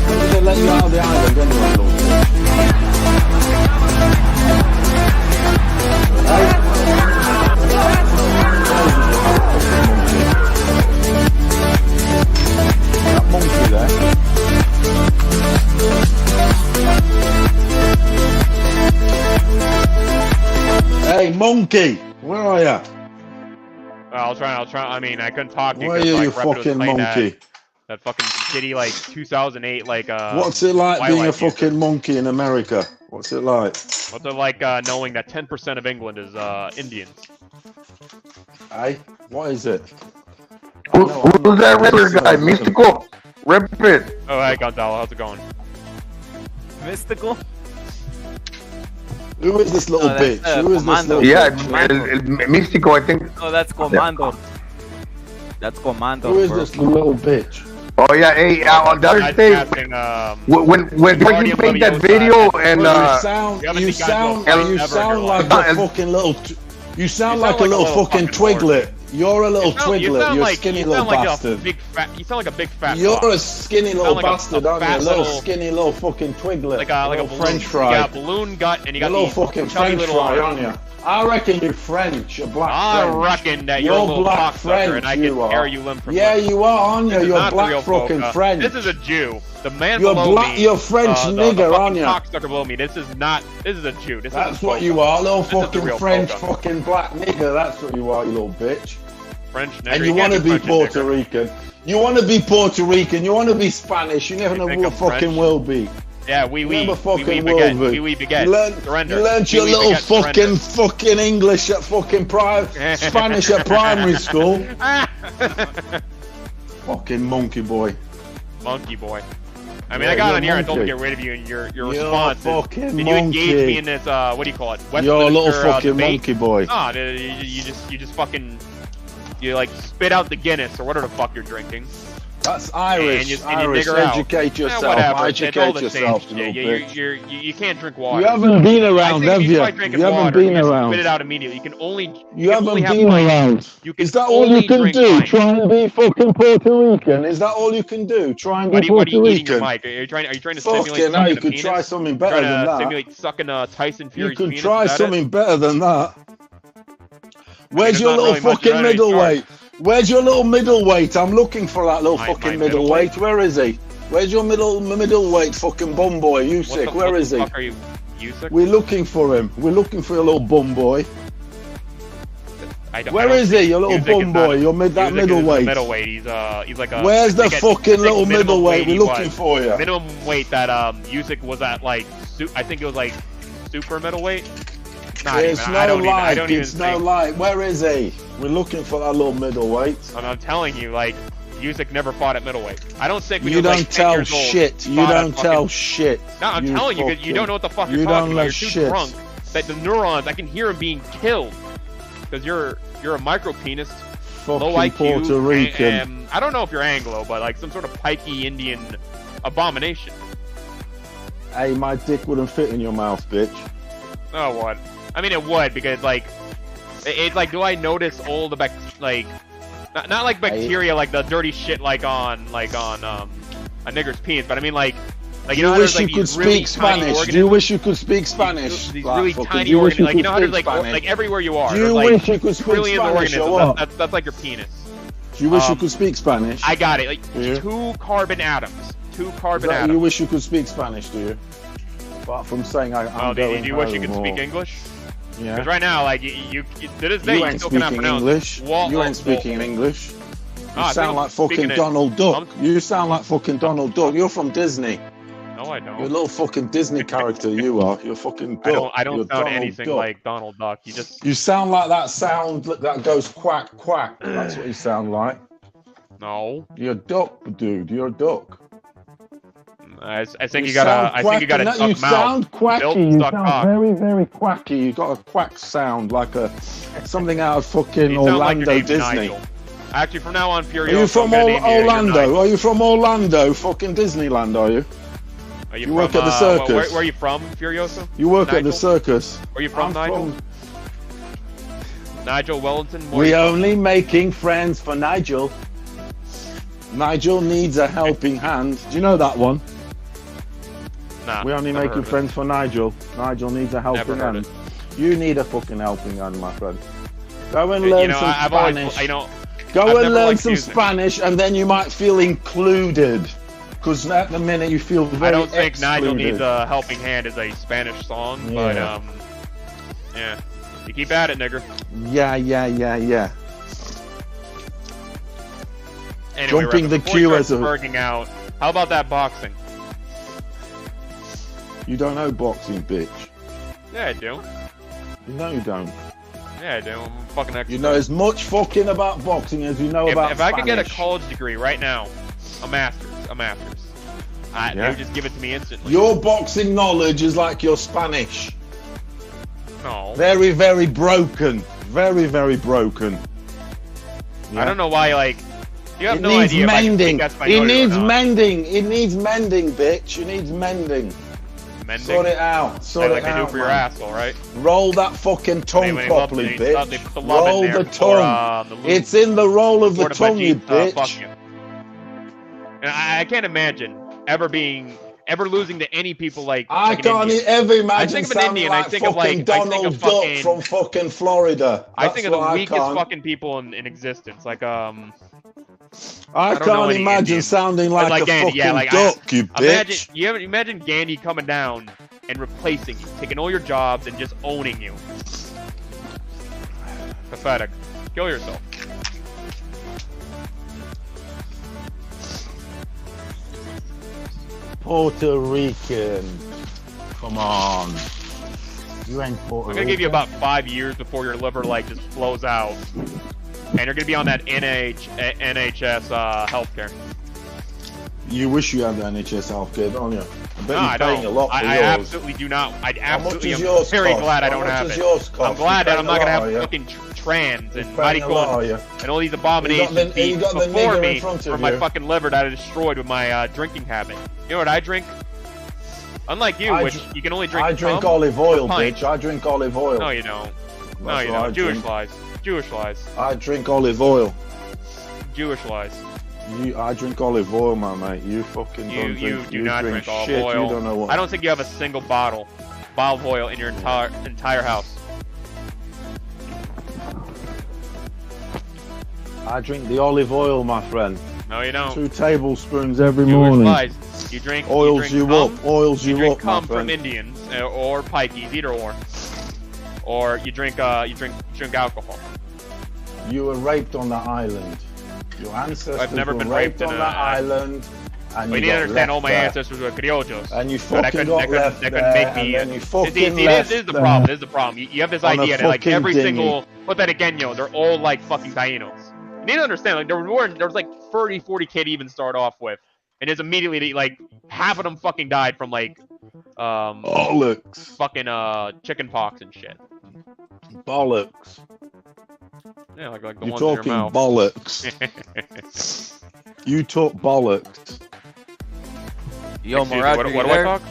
When did they let you out of the island anyway, little bitch? That monkey there. Hey, monkey! Where are ya? I'll try. I mean, I couldn't talk to you. Where are you, you fucking monkey? That fucking shitty, like, 2008, like, What's it like being a wildlife user. fucking monkey in America? What's it like? What's it like knowing that 10% of England is Indians? Hey, what is it? Who's that rapper guy? Mystical? Rip it. Oh, hey, Gonzalo, how's it going? Mystical? Who is this little bitch? Who is this little Yeah, bitch? Mystical, I think. Oh, that's Commando. That's Commando. Who is bro. this little bitch? Oh yeah, hey, on the other day, when he made that video and you sound like a fucking little. You sound like a little fucking twiglet. You're a little twiglet. You're a skinny little bastard. You sound like a big fat. You're a skinny little bastard, aren't you? A little little- skinny little fucking twiglet. Like a little balloon, French fry. You got a balloon gut, and you got a little these fucking chubby French little fry, arms. aren't you? I reckon you're French. You're black I French. reckon that you're a little black cocksucker, French. and I can you tear are. you limb from Yeah, limb. you are, aren't you? This is You're not the black real fucking folk, French. This is a Jew. The man You're below black. me. You're French nigger, the aren't you? cocksucker below me. This is not. This is a Jew. This That's is what you are, little This is the fucking real French polka. fucking black nigger. That's what you are, you little bitch. French nigger. And you want to be Puerto Rican. You want to be Puerto Rican. You want to be Spanish. You never know think who I'm fucking French? will be. Yeah, we never fucking we will beget. be. We beget. You Surrender. learned your We little beget, fucking surrender. fucking English at fucking Spanish at primary school. Fucking monkey boy. Monkey boy. I mean, Yeah, I got you're on here. I told him to monkey. get rid of you, and your You're response is, fucking did you engage monkey. me in this? What do you call it? You're a little Westminster, fucking debate? monkey boy. Nah, you just fucking like spit out the Guinness or whatever the fuck you're drinking. That's Irish. And you Irish. nigger out. Educate Yeah, yourself. whatever. It's all Educate the yourself, same little shit. bitch. You can't drink water. You haven't been I around, think have if you? try drinking You haven't water, been you just around. spit it out immediately. You can only. You only haven't have been pints. around. You can Is that all you only can drink do? pints. Try and be fucking Puerto Rican? Is that all you can do? Try and be What are Puerto you eating your Rican? mic? Are you trying to simulate Fucking hell, sucking you a could penis? try something better Trying than to that. simulate sucking Tyson You Fury's could penis? try Is that it? something better than that. Where's there's your not little really much fucking about it anymore. middleweight? Where's your little middleweight? I'm looking for that little My fucking middleweight? middleweight. Where is he? Where's your middleweight fucking bum boy, Usyk? Where is he? What the fuck are you, Usyk? We're looking for him. We're looking for your little bum boy. I don't, Where I don't is he? think Your little Usyk bum is not- boy. You're that Usyk is the middleweight. Middleweight. He's like a. Where's the I think fucking at little minimum middleweight? weight We're he looking was. for you. Minimum weight that Usyk was at like I think it was like super middleweight. Not It's even. no I don't even. I light. don't even It's no think. light. Where is he? We're looking for that little middleweight. And I'm telling you, like Usyk never fought at middleweight. I don't think when You he was, don't like, 10 tell years old, shit. You fought at don't tell fucking- shit. No, I'm telling you, 'cause you don't know what the fuck you're You talking don't about. know You're too shit. drunk that the neurons. I can hear them being killed because you're a micro penis, low Fucking IQ. Puerto Rican. And I don't know if you're Anglo, but like some sort of pikey Indian abomination. Hey, my dick wouldn't fit in your mouth, bitch. Oh, what? I mean, it would because like, it's like, do I notice all the like Not like bacteria, like the dirty shit, like on a nigger's penis, but I mean like you know how there's like these really tiny organisms. Do you wish you could speak Spanish? These really tiny organisms, like you know how there's like everywhere you are. Do you wish you could speak Spanish or what? That's like your penis. Do you wish you could speak Spanish? I got it. Like 2 carbon atoms. 2 carbon atoms. You wish you could speak Spanish, do you? Apart from saying I'm do you wish you could speak English? Yeah. Because right now, like you to this day, you ain't still cannot speaking pronounce English. You ain't speaking English. You sound like fucking Donald Duck. You sound like fucking Donald Duck. You're from Disney. No, I don't. You're a little fucking Disney character. You are. You're fucking Duck. I don't sound anything like Donald Duck. You sound like that sound that goes quack quack. That's what you sound like. No. You're a duck, dude. You're a duck. I think you gotta. I think you gotta. You sound quacky. You sound very, very quacky. You got a quack sound, like something out of fucking Orlando Disney. Nigel. Actually, from now on, Furioso. Are you from Orlando? Are you from Orlando? Fucking Disneyland, are you? You work at the circus. Where are you from, Furioso? You work at the circus. Where are you from, Nigel? Nigel Wellington. We only making friends for Nigel. Nigel needs a helping hand. Do you know that one? Nah, we only making friends for Nigel. Nigel needs a helping hand. You need a fucking helping hand, my friend. Go and learn some Spanish. Go and learn some Spanish, and then you might feel included. Because at the minute you feel very I don't think excluded. Nigel Needs a Helping Hand is a Spanish song, but yeah. You keep at it, nigger. Yeah. Anyway, Jumping the queue as a... berging out. How about that boxing? You don't know boxing, bitch. Yeah, I do. No, you don't. Yeah, I do. I'm a fucking expert. You know as much fucking about boxing as you know about If I could get a college degree right now, a master's. They would just give it to me instantly. Your boxing knowledge is like your Spanish. No. Very, very broken. Very, very broken. I don't know why, like... You have it no needs idea mending. It needs mending. It needs mending, bitch. It needs mending. Mending? Sort it out. Sort like it out. They do for your asshole, right? Roll that fucking tongue properly, bitch. They put the roll the tongue. It's in the roll of the tongue, you bitch. And I can't imagine ever losing to any people like. I can't ever imagine sounding like fucking Donald Duck from fucking Florida. I think of the weakest fucking people in existence. Like I can't imagine sounding like a fucking duck, you bitch. Imagine Gandhi coming down and replacing you, taking all your jobs and just owning you. Pathetic. Kill yourself. Puerto Rican. Come on. You ain't Puerto Rican. I'm gonna give you about 5 years before your liver like just flows out. And you're gonna be on that NHS healthcare. You wish you had the NHS healthcare, don't you? I bet I you're paying don't. a lot for I yours. absolutely do not. I absolutely am yours very cost? glad I How don't much have does it. yours cost? I'm glad that I'm not gonna have you? fucking trans and paying a lot, and all these abominations you got the before nigger me in front of from my you. fucking liver that I destroyed with my drinking habit. You know what I drink? Unlike you, which you can only drink. I drink olive oil, bitch. I drink olive oil. No, you don't. No, you don't. Jewish lies. Jewish lies. I drink olive oil. Jewish lies. I drink olive oil, my mate. You fucking don't drink. You do not drink olive shit. oil. You don't know what. I don't think you have a single bottle of oil in your entire house. I drink the olive oil, my friend. No, you don't. 2 tablespoons every Jewish morning. Lies. You drink. Oils you up. Oils you drink up, my cum friend. from Indians or pikeys, either or. Or you drink alcohol. You were raped on that island. Your ancestors I've never been were raped on that island. And you need to understand all my ancestors were criollos. And you fucking got left that couldn't make me. And you fucking this is the problem. This is the problem. You have this idea that like every dinghy. single Puertorriqueño, they're all like fucking Tainos. You need to understand, like there was like 40 kid even start off with, and just immediately like half of them fucking died from like bollocks, fucking chicken pox and shit. Bollocks. Yeah, like the You're ones in your talking mouth. bollocks. You talk bollocks. Yo, Excuse me, Mirage, what are do you I there? talk?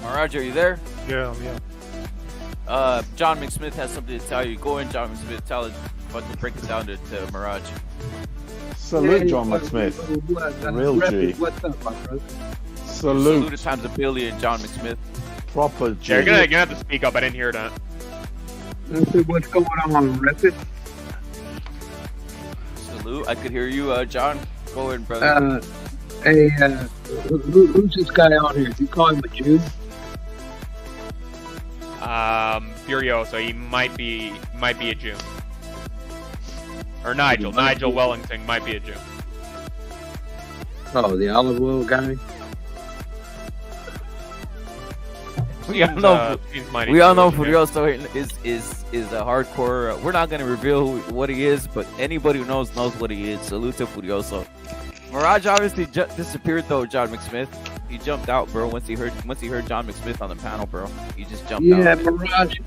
Mirage, are you there? Yeah. John McSmith has something to tell you. Go in, John McSmith. about to break it down to Mirage. Salute John McSmith. The real G. What's up, my brother? Salute times a billion, John McSmith. Proper G. Yeah, you're gonna have to speak up. I didn't hear that. What's going on, Rapid? Salute. I could hear you, John. Go ahead, brother. Hey, who's this guy on here? You call him a Jew? Furioso. He might be a Jew. Or Nigel Wellington might be a Jew. Oh, the olive oil guy. We all know Furioso is a hardcore. We're not gonna reveal what he is, but anybody who knows what he is. Salute to Furioso. Mirage obviously disappeared though. John McSmith, he jumped out, bro. Once he heard John McSmith on the panel, bro, he just jumped out. Yeah, Mirage.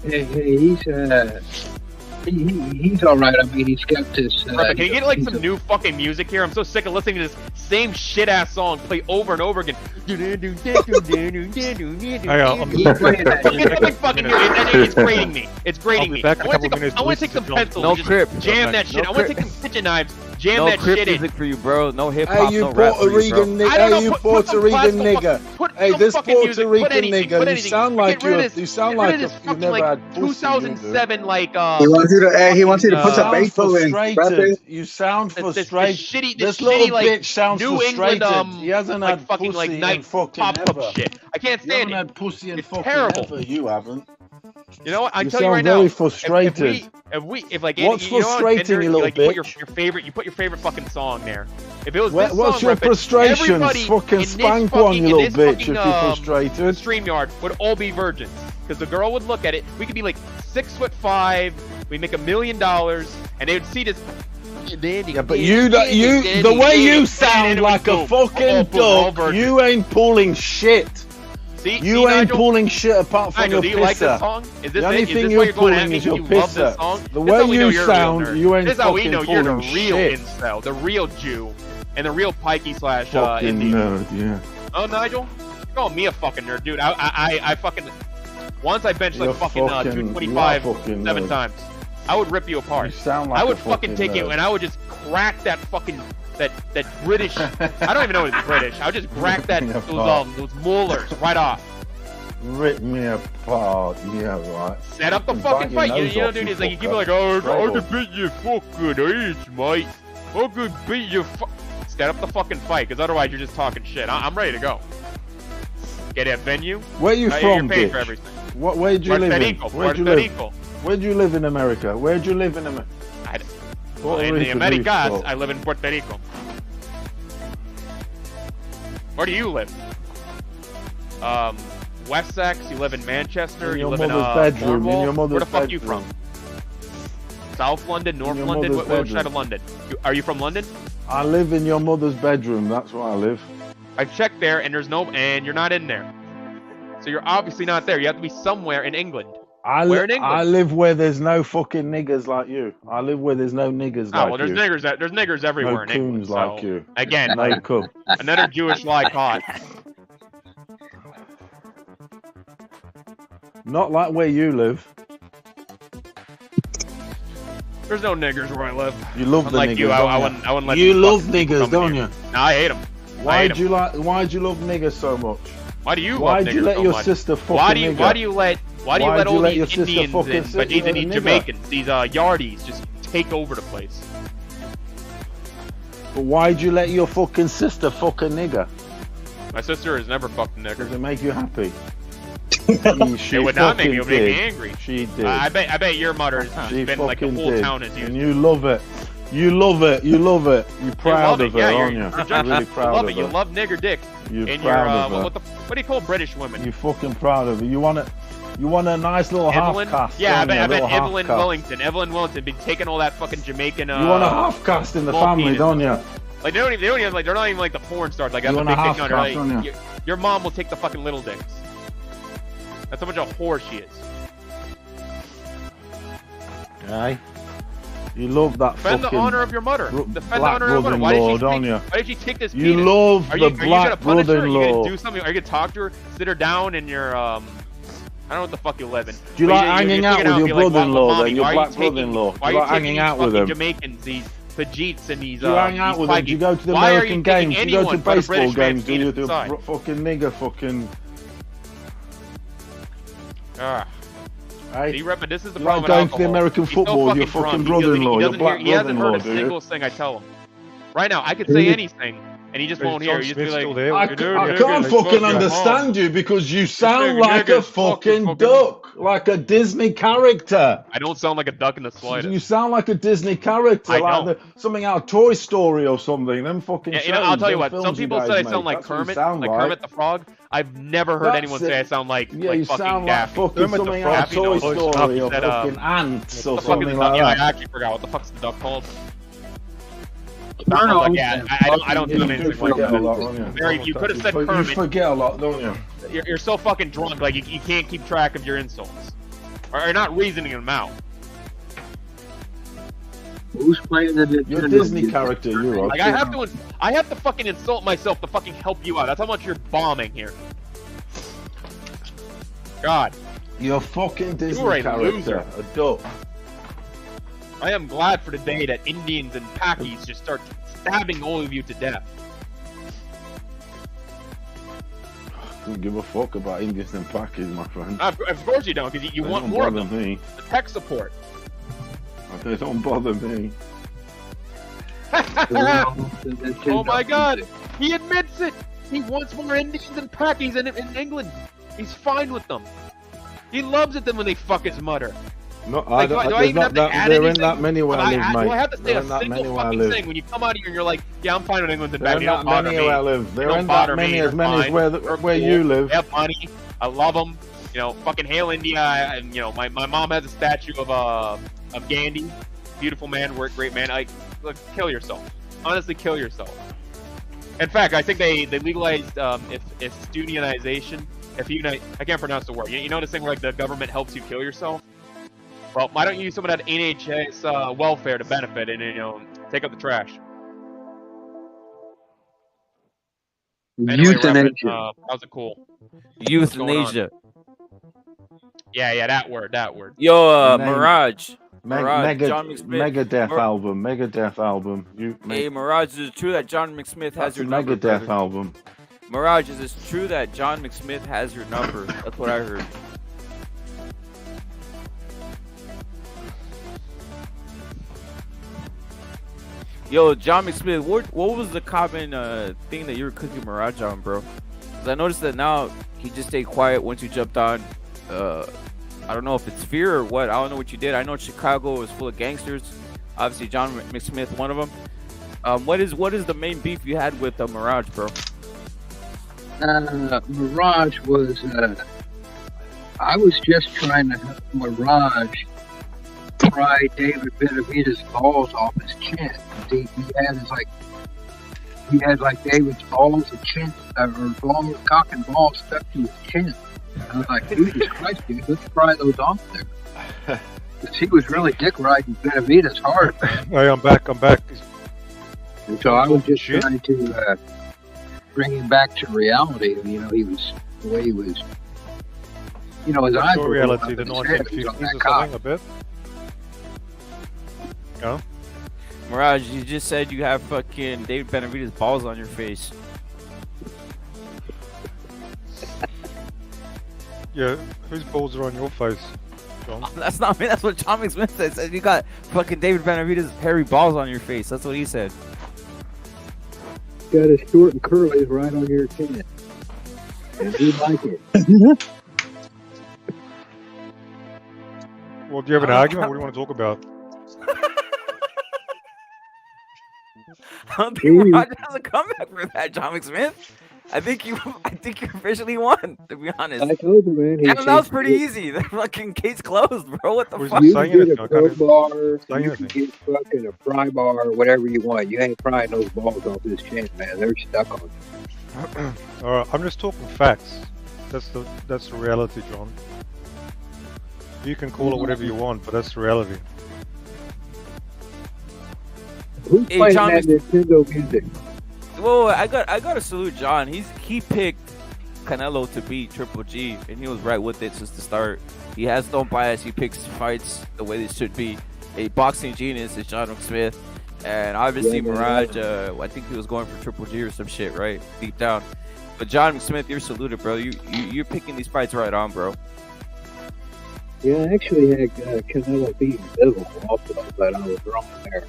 He's all right. I mean, he's got this. Can you get like some new fucking music here? I'm so sick of listening to this same shit ass song play over and over again. It's grating me. It's grating me. I want to take some pencils. No crip. Jam that shit. I want to take some kitchen knives. Jam that crip shit in. music for you, bro. No hip hop. Hey, you no rap Puerto Rican nigga. Hey, you Puerto Rican nigga. Hey, this Puerto Rican nigga. You sound like you've never had pussy. 2007, like He wants you to put some Beethoven. You sound frustrated. This little like, bitch sounds New frustrated. England, He hasn't like had fucking pussy like night in fucking pop ever. up shit. I can't You stand haven't it. had pussy in It's fucking terrible. ever. You haven't. You know what? I You tell you sound right very now. frustrated. If like What's you know, frustrating, Tinder, you little like, bitch? You put your favorite fucking song there. If it was this What's song, your frustrations? everybody Fucking in spank this one, you little fucking, bitch, if you're frustrated. StreamYard would all be virgins. Because the girl would look at it. We could be like 6'5". We'd make $1 million, and they would see this. Yeah, but the way you sound like a fucking dog, you ain't pulling shit. See, you ain't Nigel? pulling shit apart from Nigel, your do you like this pisser. song? Is this The only it? thing Is this you're why you're going at pulling me? is your You love this pisser. song? The This way how we know you you're a real sound, nerd. you ain't This is how we know fucking you're the pulling real shit. incel, the real Jew, and the real pikey slash Fucking Indian. nerd, yeah. Oh, Nigel, you're calling me a fucking nerd, dude. I fucking once I benched like You're fucking fucking- 225 you are fucking 7 nerd. times. I would rip you apart. You sound like I would a fucking take you nerd. and I would just crack that fucking that British. I don't even know it's British. I would just crack that those molars right off. Rip me apart, yeah, right. Set up the fucking fight. You know, dude, it's like you keep like, oh, I can beat your fucking ass, mate. I can beat your Set up the fucking fight, because otherwise you're just talking shit. I'm ready to go. Get a venue. Where you You're from, paying bitch? for everything. Where'd you live in? Where'd you live? Rico. Where'd you live in America? Where'd you live in America? In the Americas, I live in Puerto Rico. Where do you live? Wessex. You live in Manchester. In You your live in mother's bedroom. Cornwall? In your mother's Where the fuck you bedroom. from? South London, North your London. mother's Which side bedroom. of London? Are you from London? I live in your mother's bedroom. That's where I live. I checked there, and and you're not in there. So you're obviously not there. You have to be somewhere in England. Where in England? I live where there's no fucking niggers like you. I live where there's no niggers Oh like well, there's you. niggers. There's niggers everywhere No in England. coons like so, you. Again, No coon. another Jewish lie caught. Not like where you live. There's no niggers where I live. You love the Unlike niggers, you, don't I you? wouldn't let You them love fucking niggers, come don't here. you? No, I hate them. Why'd you love niggers so much? Why do you Why'd love you niggers let so your much? sister fuck Why a do you nigger? let all let your these sister Indians fucking and sit these with a nigger? Jamaicans, these yardies, just take over the place? But why'd you let your fucking sister fuck a nigger? My sister has never fucked a nigger. Does it make you happy? She It would not make me. It would fucking make me did. angry. She did. I bet your mother has She been like the fucking whole did. town is And used. you love it. You love it. You love it. You're proud of her, Yeah, aren't you? you're You're really proud love of it. her. You love nigger dick. You're and proud you're, of her. what do you call British women? You're fucking proud of her. You want a nice little Evelyn? half cast. Yeah, I don't you? A bet little half Evelyn cast. Wellington. Evelyn Wellington been taking all that fucking Jamaican. You want a half cast in the small family, penis. don't you? Like they don't even like they're not even like the porn stars. Like You have a want big a dick half on her. cast, don't you? Your mom will take the fucking little dicks. That's how much a whore she is. Aye. You love that Defend fucking... the honor of your mother. Defend the black honor of your mother. brother-in-law, don't you? Why did she take this You penis? love are you the gonna black punish her? Are you brother-in-law. gonna do something? Are you gonna talk to her? Sit her down in your I don't know what the fuck you live in. Do you like hanging out with your brother-in-law then? Your black brother-in-law? Do you like hanging out with him? Jamaicans, these Pajeets and these. Do you hang out with them? Do you go to the American games? Do you go to baseball games? Do you do fucking nigger fucking? Hey, this is the you problem. Like going to the American football, your fucking brother-in-law, your black He hasn't brother-in-law, heard a single thing I tell him. Right now, I could say anything, and he just won't hear. He just be like, I can't fucking understand you because you sound like a fucking duck, like a Disney character. I don't sound like a duck in the slightest. You sound like a Disney character, like something out of Toy Story or something. Them fucking. Yeah, you know, I'll tell you what. Some people say I sound like Kermit, Kermit the Frog. I've never heard anyone say I sound like you fucking sound Daffy. like fucking something out of Toy Story or fucking ants or something like that. I actually forgot what the fuck's the duck called. I don't do anything like that. You could have said Kermit. You forget a lot, don't you? You're so fucking drunk, like you can't keep track of your insults, or you're not reasoning them out. Who's playing the You're a Disney character, you're like I have to fucking insult myself to fucking help you out. That's how much you're bombing here. God. You're a fucking Disney character, a duck. I am glad for the day that Indians and Pakis just start stabbing all of you to death. I don't give a fuck about Indians and Pakis, my friend. Of course you don't, because you want more of them. Me. The tech support. They don't bother me. Oh my god! He admits it! He wants more Indians and Pakis in England. He's fine with them. He loves it then when they fuck his mother. No, I don't. There ain't that many where I live, mate. Do I have to say a single fucking thing when you come out here and you're like, yeah, I'm fine with England and Pakis. There ain't that many where I live. There ain't that many as where you live. They have money. I love them. You know, fucking hail India. And you know, my mom has a statue of Gandhi. Beautiful man, great man. Look, kill yourself. Honestly, kill yourself. In fact, I think they legalized if studentization. I can't pronounce the word. You know this thing where like the government helps you kill yourself. Well, why don't you use some of that NHS welfare to benefit and take up the trash? Anyway, euthanasia. How's it cool? Euthanasia. Yeah, that word. Yo, Mirage. Megadeth album. Hey, Mirage, is it true that John McSmith has your number? Megadeth album. Mirage, is it true that John McSmith has your number? That's what I heard. Yo, John McSmith, what was the common thing that you were cooking Mirage on, bro? Because I noticed that now he just stayed quiet once you jumped on. I don't know if it's fear or what. I don't know what you did. I know Chicago was full of gangsters. Obviously, John McSmith, one of them. What is the main beef you had with Mirage, bro? Mirage was. I was just trying to help Mirage pry David Benavides' balls off his chin. He had like David's balls and chin, or balls, cock and balls stuck to his chin. I was like, Jesus Christ, dude, let's pry those off there. Because he was really dick riding Benavides hard. Hey, I'm back. And so I was just trying to bring him back to reality. You know, he was the way he was. You know, his eyes were reality. The 1950s or something, a bit. No? Mirage, you just said you have fucking David Benavides' balls on your face. Yeah, whose balls are on your face, John? That's not me. That's what John McSmith said. Said you got fucking David Benavides' hairy balls on your face. That's what he said. Got his short and curlies right on your chin. And you like it. Well, do you have an argument? What do you want to talk about? I don't think Mirage has a comeback for that, John McSmith. I think you officially won, to be honest. I told you, man. That was pretty easy. The fucking case closed, bro. What the fuck? You can get a pro bar, you can get fucking a pry bar, whatever you want. You ain't prying those balls off his chin, man. They're stuck on you. Alright, I'm just talking facts. That's the reality, John. You can call it whatever you want, but that's the reality. Who's playing that Nintendo music? Whoa, I got to salute John. He picked Canelo to beat Triple G, and he was right with it since the start. He has no bias. He picks fights the way they should be. A boxing genius is John Smith, and obviously Mirage. I think he was going for Triple G or some shit, right? Deep down. But John Smith, you're saluted, bro. You're picking these fights right on, bro. Yeah, I actually had Canelo beating Bivol also, but I was wrong there.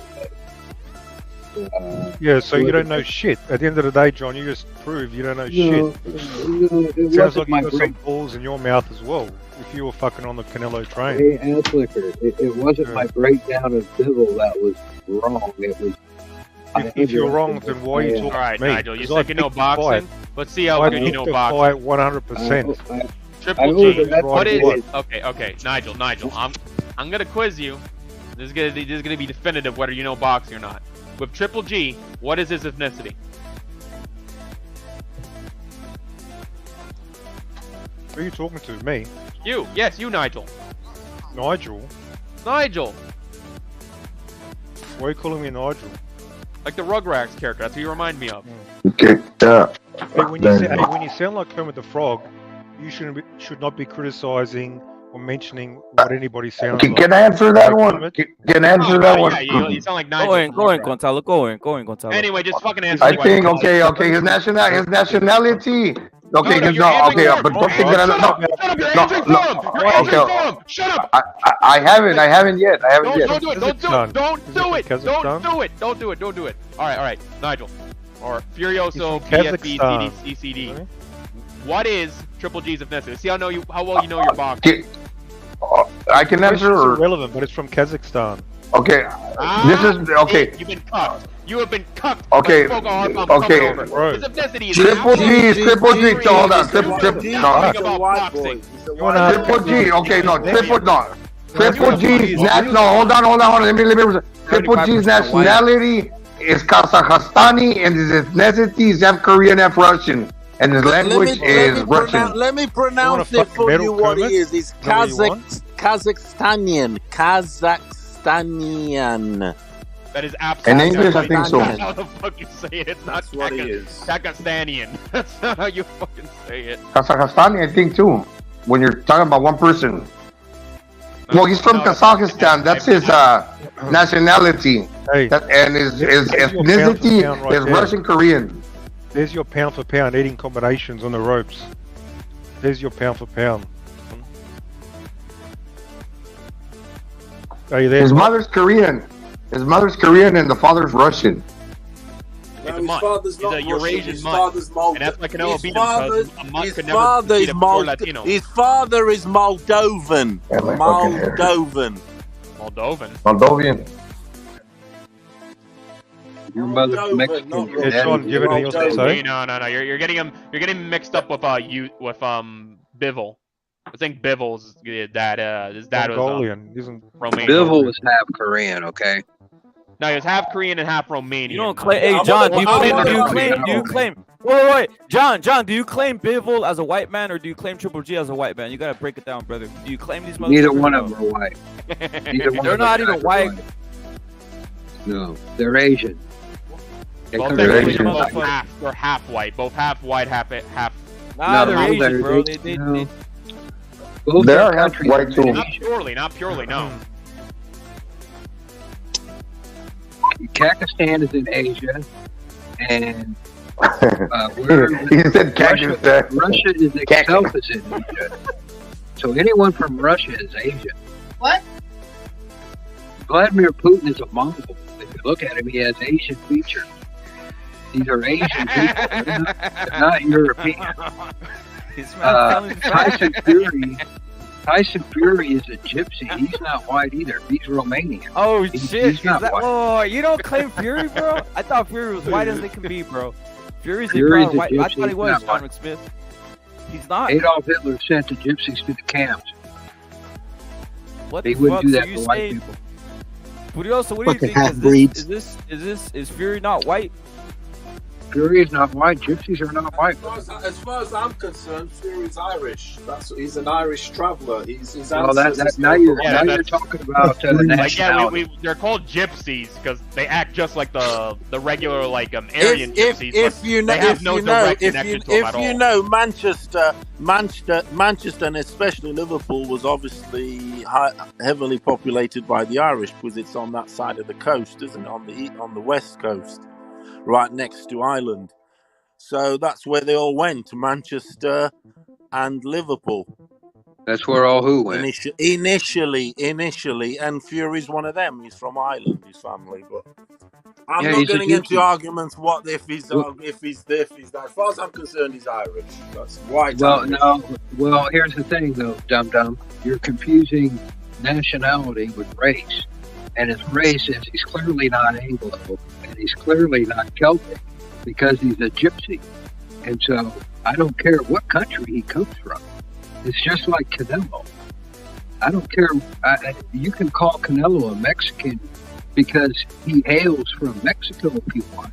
Yeah, so you don't know shit. At the end of the day, John, you just prove you don't know shit. It Sounds like my you got some balls in your mouth as well. If you were fucking on the Canelo train. Hey, Alflicker, it wasn't my breakdown of Bivol that was wrong. It was. If you're wrong, then why are you talking All right, to me? Nigel, you think you know boxing? Let's see how good you know boxing. I picked the fight 100%. Triple G. What is? Okay, Nigel. I'm gonna quiz you. This is gonna be definitive whether you know boxing or not. With Triple G, what is his ethnicity? Who are you talking to? Me? You. Yes, you, Nigel. Nigel? Nigel. Why are you calling me Nigel? Like the Rugrats character. That's who you remind me of. Hey, when you sound like Kermit the Frog, you should not be criticizing or mentioning what anybody sounds like. Can I answer that one? Can I answer that one? Yeah, you sound like Nigel. Go in, Gonzalo. Go in, Gonzalo. Anyway, just fucking answer. I think okay. His nationality. Okay, but don't think that no. Shut up! I haven't yet. Don't do it. All right, Nigel. Or Furioso, PFB, CDCD. What is Triple G's ethnicity? See how well you know your boxing. I can answer. It's irrelevant, but it's from Kazakhstan. Okay, this is okay. You've been cucked. You have been cucked. Okay. His ethnicity is Triple G. Hold on. Triple G. Okay, Triple G's hold on. Let me. Triple G's nationality is Kazakhstani, and his ethnicity is South Korean, F Russian, and his language is Russian. Let me pronounce it for you. What he is? It's Kazakhstanian. That is absolutely. In English, I think so. That's how the fuck you say it. It's not Kazakhstanian. That's not how you fucking say it. Kazakhstani, I think too. When you're talking about one person. Well, he's from Kazakhstan. That's his nationality. Hey, and his ethnicity is Russian Korean. There's your pound for pound eating combinations on the ropes. There's your pound for pound. Are you there? His mother's Korean. And the father's Russian. It's a mutt. He's a Eurasian mutt. And that's why Canelo beat him, because a mutt could never beat a poor Latino. His father is Moldovan. Moldovan. Your mother's Mexican. Sean, do you have anything else to say? No. You're getting him mixed up with Bivol. I think Bivol's his dad Mongolian. was Romanian. Bivol was half Korean, okay? No, he was half Korean and half Romanian. You don't claim. Hey, John, do you claim? Wait. John, do you claim Bivol as a white man, or do you claim Triple G as a white man? You gotta break it down, brother. Do you claim these motherfuckers? Neither one of them are white. They're not even white. No, they're Asian. They're half white. Both half white, half. Nah, they're Asian, bro. They are half white too. Not purely, no. Kazakhstan is in Asia, and he said Kazakhstan. Russia is itself is in Asia. So anyone from Russia is Asian. What? Vladimir Putin is a Mongol. If you look at him, he has Asian features. These are Asian people. They're not European. Tyson Fury is a gypsy. He's not white either. He's Romanian. Oh shit! He's not white. Oh, you don't claim Fury, bro? I thought Fury was white as they can be, bro. Fury's a white. I thought he was John McSmith. He's not. Adolf Hitler sent the gypsies to the camps. What they the wouldn't fuck? do that for white people. But also, what do you think? Is Fury not white? Fury is not white. Gypsies are not white. As far as I'm concerned, Fury's Irish. He's an Irish traveller. He's well, now you're talking about nationality. They're called gypsies because they act just like the regular like Aryan gypsies. If you know, Manchester, and especially Liverpool, was obviously heavily populated by the Irish because it's on that side of the coast, isn't it? On the west coast, right next to Ireland. So that's where they all went, Manchester and Liverpool. That's where all who went. Initially, and Fury's one of them. He's from Ireland, his family, but I'm not getting into arguments. What if he's that? As far as I'm concerned, he's Irish. That's white. Well, here's the thing, though, dum dum. You're confusing nationality with race, and his race is he's clearly not Anglo, and he's clearly not Celtic because he's a gypsy, and so I don't care what country he comes from. It's just like Canelo. I don't care. You can call Canelo a Mexican because he hails from Mexico if you want.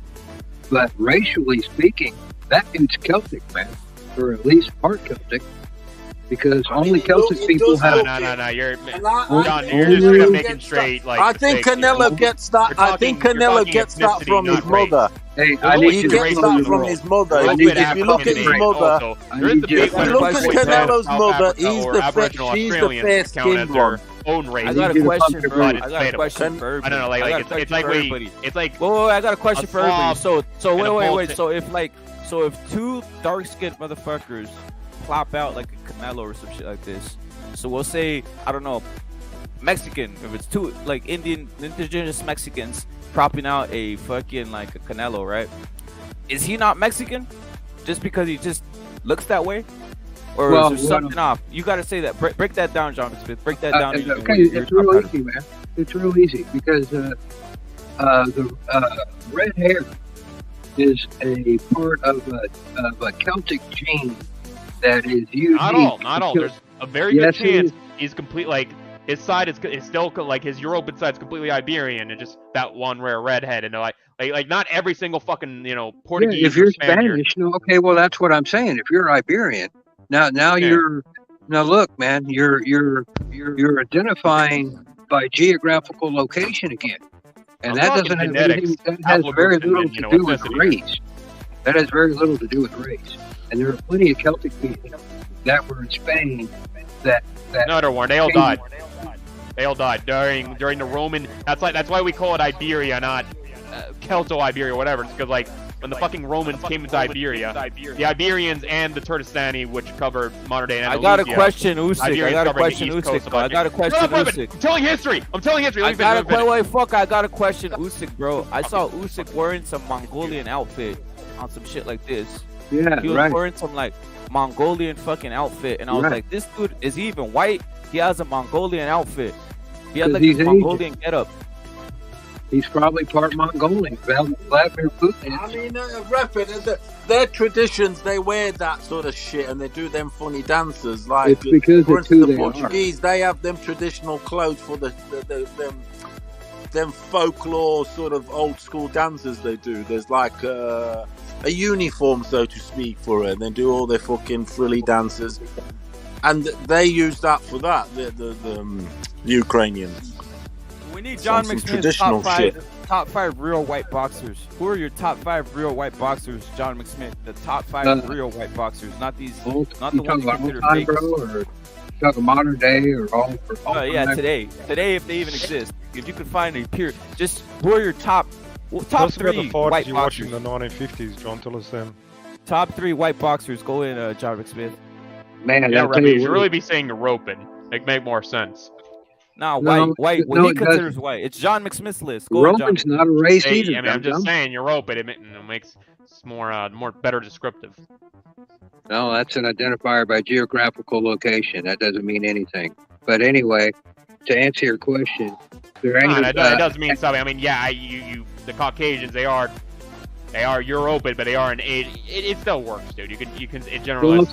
But racially speaking, that dude's Celtic, man. Or at least part Celtic. Because only Celtic people have... No. You're just straight up making straight, like... I think Canelo gets that. I think Canelo gets that from his mother. Hey, he gets that from his mother. If you look at his mother, Canelo's mother, she's the fair-skinned one. Own race. I got a question for everybody. I don't know, it's like Whoa, I got a question for everybody. So wait. So if two dark-skinned motherfuckers plop out like a Canelo or some shit like this, so we'll say, I don't know, Mexican, if it's two like indigenous Mexicans propping out a fucking like a Canelo, right? Is he not Mexican just because he just looks that way? Or is there something off? You got to say that. Break that down, John Smith. Break that down. Okay, it's real easy, man. It's real easy because the red hair is a part of a Celtic gene that is unique. Not all. There's a very good chance he's complete. Like his side is still like his European side's completely Iberian, and just that one rare redhead. And like not every single fucking Portuguese. Yeah, if you're Spanish, okay, well that's what I'm saying. If you're Iberian. Now you're look, man. You're identifying by geographical location again, and that doesn't have anything. That has very little to do with race. That has very little to do with race. And there are plenty of Celtic people that were in Spain that no, there weren't. They all died. They all died during the Roman. That's why we call it Iberia, not Celto-Iberia, whatever. It's because like when the fucking Romans came into Iberia, the Iberians and the Turkestani, which covered modern day Andalusia. I got a question, Usyk. I got a question, Usyk. I'm telling history. I got a question, Usyk, bro. I saw Usyk wearing some Mongolian outfit on some shit like this. Yeah, he was wearing some like Mongolian fucking outfit, and I was like, this dude, is he even white? He has a Mongolian outfit. He has like this Mongolian getup. He's probably part Mongolian. Vladimir Putin. I mean, their traditions, they wear that sort of shit, and they do them funny dances. Like, it's because for it's who the they Portuguese, they have them traditional clothes for them folklore sort of old school dances they do. There's like a uniform, so to speak, for it. They do all their fucking frilly dances, and they use that for that. The Ukrainians. We need John McSmith's top five real white boxers. Who are your top 5 real white boxers, John McSmith? The top 5 real white boxers, not these, not the ones you consider fakes. Or talking modern day or all? Today, if they even exist. If you could find a peer, just who are your top 3 white you boxers? Watching the 1950s, John, tell us them. Top 3 white boxers. Go in, John McSmith. Man, you should really be saying European. Make more sense. White. What he considers white. It's John McSmith's list. Roman's not a race either. I mean, I'm just saying European. It makes it's more better descriptive. No, that's an identifier by geographical location. That doesn't mean anything. But anyway, to answer your question, it does mean something. I mean, the Caucasians, they are European, but they are it still works, dude. You can it generally. Well,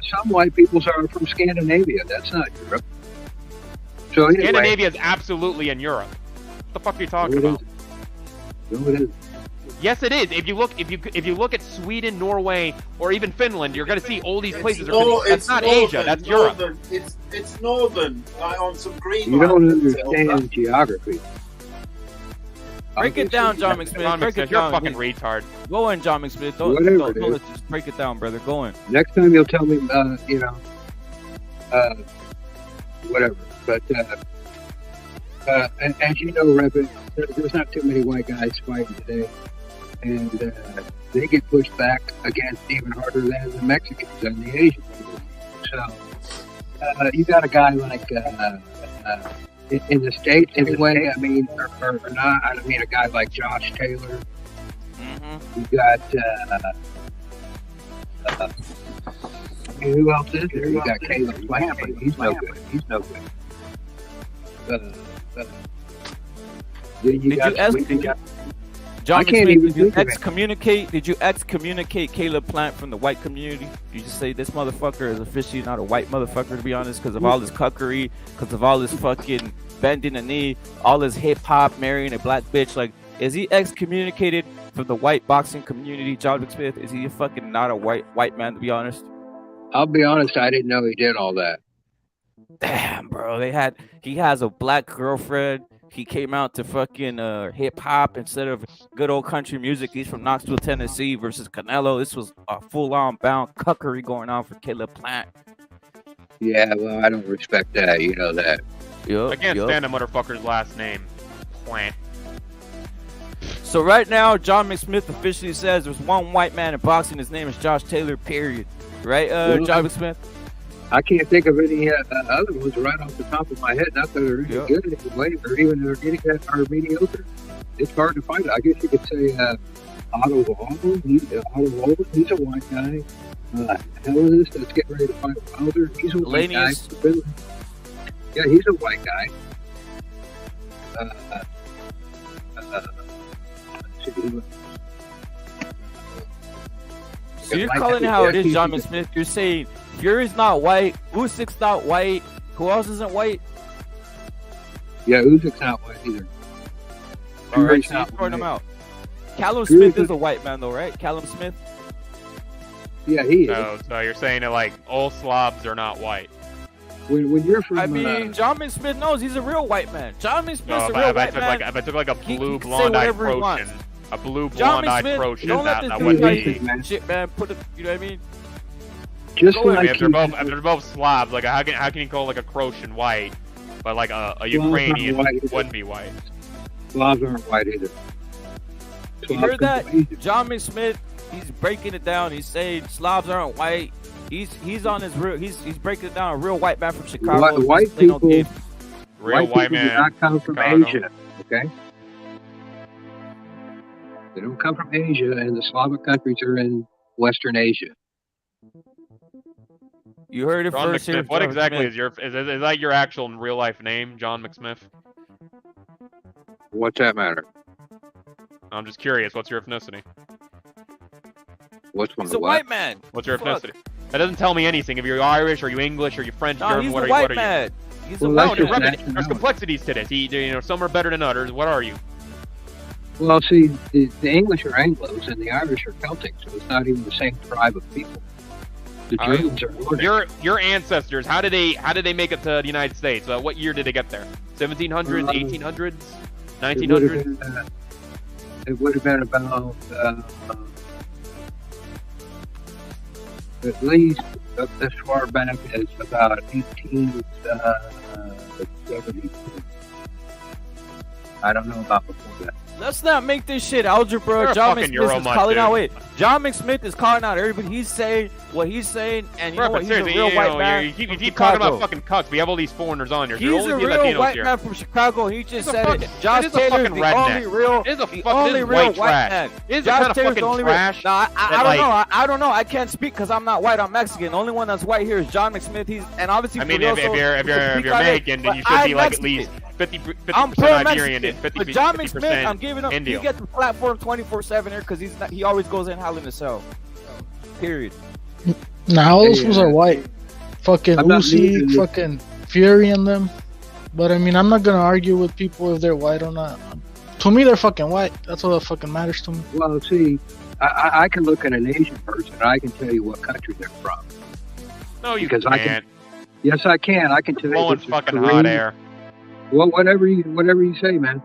some white people are from Scandinavia. That's not Europe. So anyway, Scandinavia is absolutely in Europe. What the fuck are you talking about? No, it isn't. Yes, it is. If you look at Sweden, Norway, or even Finland, you're gonna see all these places. That's not Asia. That's Europe. It's northern, like on some green. You don't understand geography. Break it down, John McSmith. John Break McSmith, it you're a don't fucking retard. Go in, John McSmith. Don't just break it down, brother. Go in. Next time you'll tell me, whatever. But and as you know, Reverend, there's not too many white guys fighting today, and they get pushed back against even harder than the Mexicans and the Asians. So you got a guy like in the States anyway. I mean, or not. I mean, a guy like Josh Taylor. Mm-hmm. You got. Who else is there? You got Caleb Plant, but he's no good. He's no good. John McSmith, did you excommunicate Caleb Plant from the white community? You just say this motherfucker is officially not a white motherfucker, to be honest, because of all his cuckery, because of all his fucking bending the knee, all his hip hop, marrying a black bitch. Like, is he excommunicated from the white boxing community, John McSmith? Is he fucking not a white man, to be honest? I'll be honest, I didn't know he did all that. Damn, bro. He has a black girlfriend. He came out to fucking hip hop instead of good old country music. He's from Knoxville, Tennessee versus Canelo. This was a full-on bound cuckery going on for Caleb Plant. Yeah, well, I don't respect that. You know that. I can't stand a motherfucker's last name. Plant. So right now, John McSmith officially says there's one white man in boxing. His name is Josh Taylor, period. Right, John McSmith? I can't think of any other ones right off the top of my head. Not that they're really good anyway, or even they're getting that are mediocre. It's hard to find. I guess you could say Otto Waldo. He's a white guy. Hell is this? Let's get ready to find Wilder. He's a white guy. Yeah, he's a white guy. So you're calling it how it is, John McSmith. You're saying Fury's not white, Usyk's not white. Who else isn't white? Yeah, Usyk's not white either. All right, so you're throwing them out. Callum Smith is a white man, though, right? Callum Smith? Yeah, he is. So you're saying that, like, all Slavs are not white. When you're from... I mean, John McSmith knows he's a real white man. John McSmith's a real white man. If I took, like, a blue blonde-eyed Croatian... A blue blonde-eyed Croatian, that would be... Shit, man. Put it, you know what I mean? Just like if they're both Slavs, like, how can you call, like, a Croatian white, but, like, a Ukrainian wouldn't be white? Slavs aren't white either. You heard that? John McSmith, he's breaking it down. He's saying Slavs aren't white. He's on his real. He's breaking it down. A real white man from Chicago. White people. Real white man. Do not come from Asia. Okay. They don't come from Asia, and the Slavic countries are in Western Asia. You heard it John first McSmith, here. what exactly is that your actual real life name, John McSmith? What's that matter? I'm just curious. What's your ethnicity? He's a white man. What's your ethnicity? That doesn't tell me anything. If you're Irish, are you English, are you French, no, German? He's what a are white you? Man. He's a white man. There's complexities to this. Some are better than others. What are you? Well, see, the English are Anglos and the Irish are Celtic, so it's not even the same tribe of people. The Germans are Nordic. Your ancestors, how did they make it to the United States? What year did they get there? 1700s, 1800s, 1900s? It would have been about at least as far back as about 1870. I don't know about before that. Let's not make this shit algebra. John McSmith is calling out. Wait, John McSmith is calling out everybody. He's saying what he's saying, and you know what? He's a real white man. You keep talking about fucking cucks. We have all these foreigners on here. He's a real white man from Chicago. He just said it. Josh Taylor is the only real, white man. Josh Taylor's the only real. No, I don't know. I can't speak because I'm not white. I'm Mexican. The only one that's white here is John McSmith. He's and obviously. I mean, if you're Mexican, then you should be like at least 50% Nigerian and 50%. But John McSmith, I'm giving him. He gets the platform 24/7 here because he always goes in howling himself. Period. Nah, all those fools are white. Fucking Usyk, fucking Fury and them. But I mean, I'm not gonna argue with people if they're white or not. I'm To me, they're fucking white. That's all that fucking matters to me. Well, see, I can look at an Asian person and I can tell you what country they're from. No, you Because can't. Yes, I can. I can tell you. Blowing if it's fucking Korean, hot air. Well, whatever you say, man.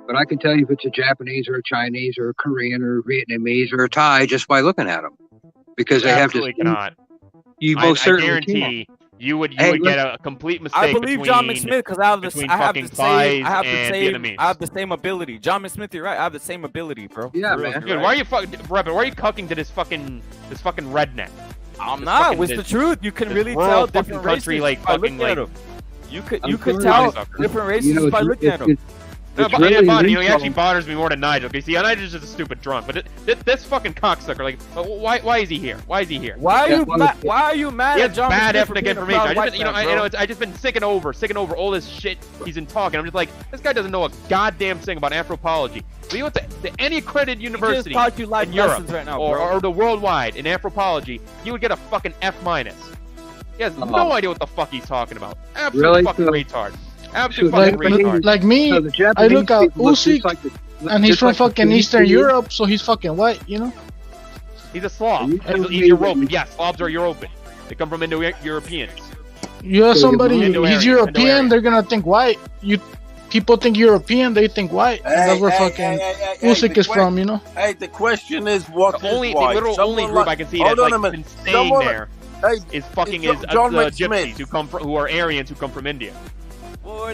But I can tell you if it's a Japanese or a Chinese or a Korean or a Vietnamese or a Thai just by looking at them, because they have Absolutely this. cannot. You I most certainly guarantee can. you would Hey, get a complete mistake. I believe John McSmith because I have the between I have fucking the same Vietnamese. I have the same ability. John McSmith, you're right. I have the same ability, bro. Yeah, For real, man. you're Dude, right. why are you fucking Reppin', why are you cucking to this fucking redneck? I'm This not. fucking- It's the this- truth. You can this really rural tell fucking different country, races like by fucking looking at like. them. You could I'm tell sorry. different races You know, by looking at them. No, it's but really Bonnie, an you know, he actually insult. bothers me more than Nigel. Because see, Nigel's just a stupid drunk. But this fucking cocksucker, like, why is he here? Why is he here? Why are you mad He at has John bad McSmith for ethnic being a information. proud I just, white man, bro? I just been sicking over all this shit he's been talking. I'm just like, this guy doesn't know a goddamn thing about anthropology. If he went to any accredited university taught you life in Europe lessons right now, or, bro. or the worldwide in anthropology, you would get a fucking F-. He has no idea what the fuck he's talking about. Absolute Really? fucking So- retard. Absolute Like, fucking retard. like me, So the I Japanese look at people look Usyk, just like and he's just from like the fucking Finnish Eastern people. Europe, so he's fucking white, you know? He's a Slav. you He's telling me European. that- Yes, Slavs are European. They come from Indo-Europeans. You ask So somebody, Indo-Aryan, he's European, Indo-Aryan. they're gonna think white. People think European, they think white. And that's where fucking Usyk is from, you know? Hey, the question is what The is only, white? the literal Someone only group like- I can see Hold that's on a like minute. been staying Someone- there Hey, is fucking it's John the McSmith. gypsies who are Aryans who come from India.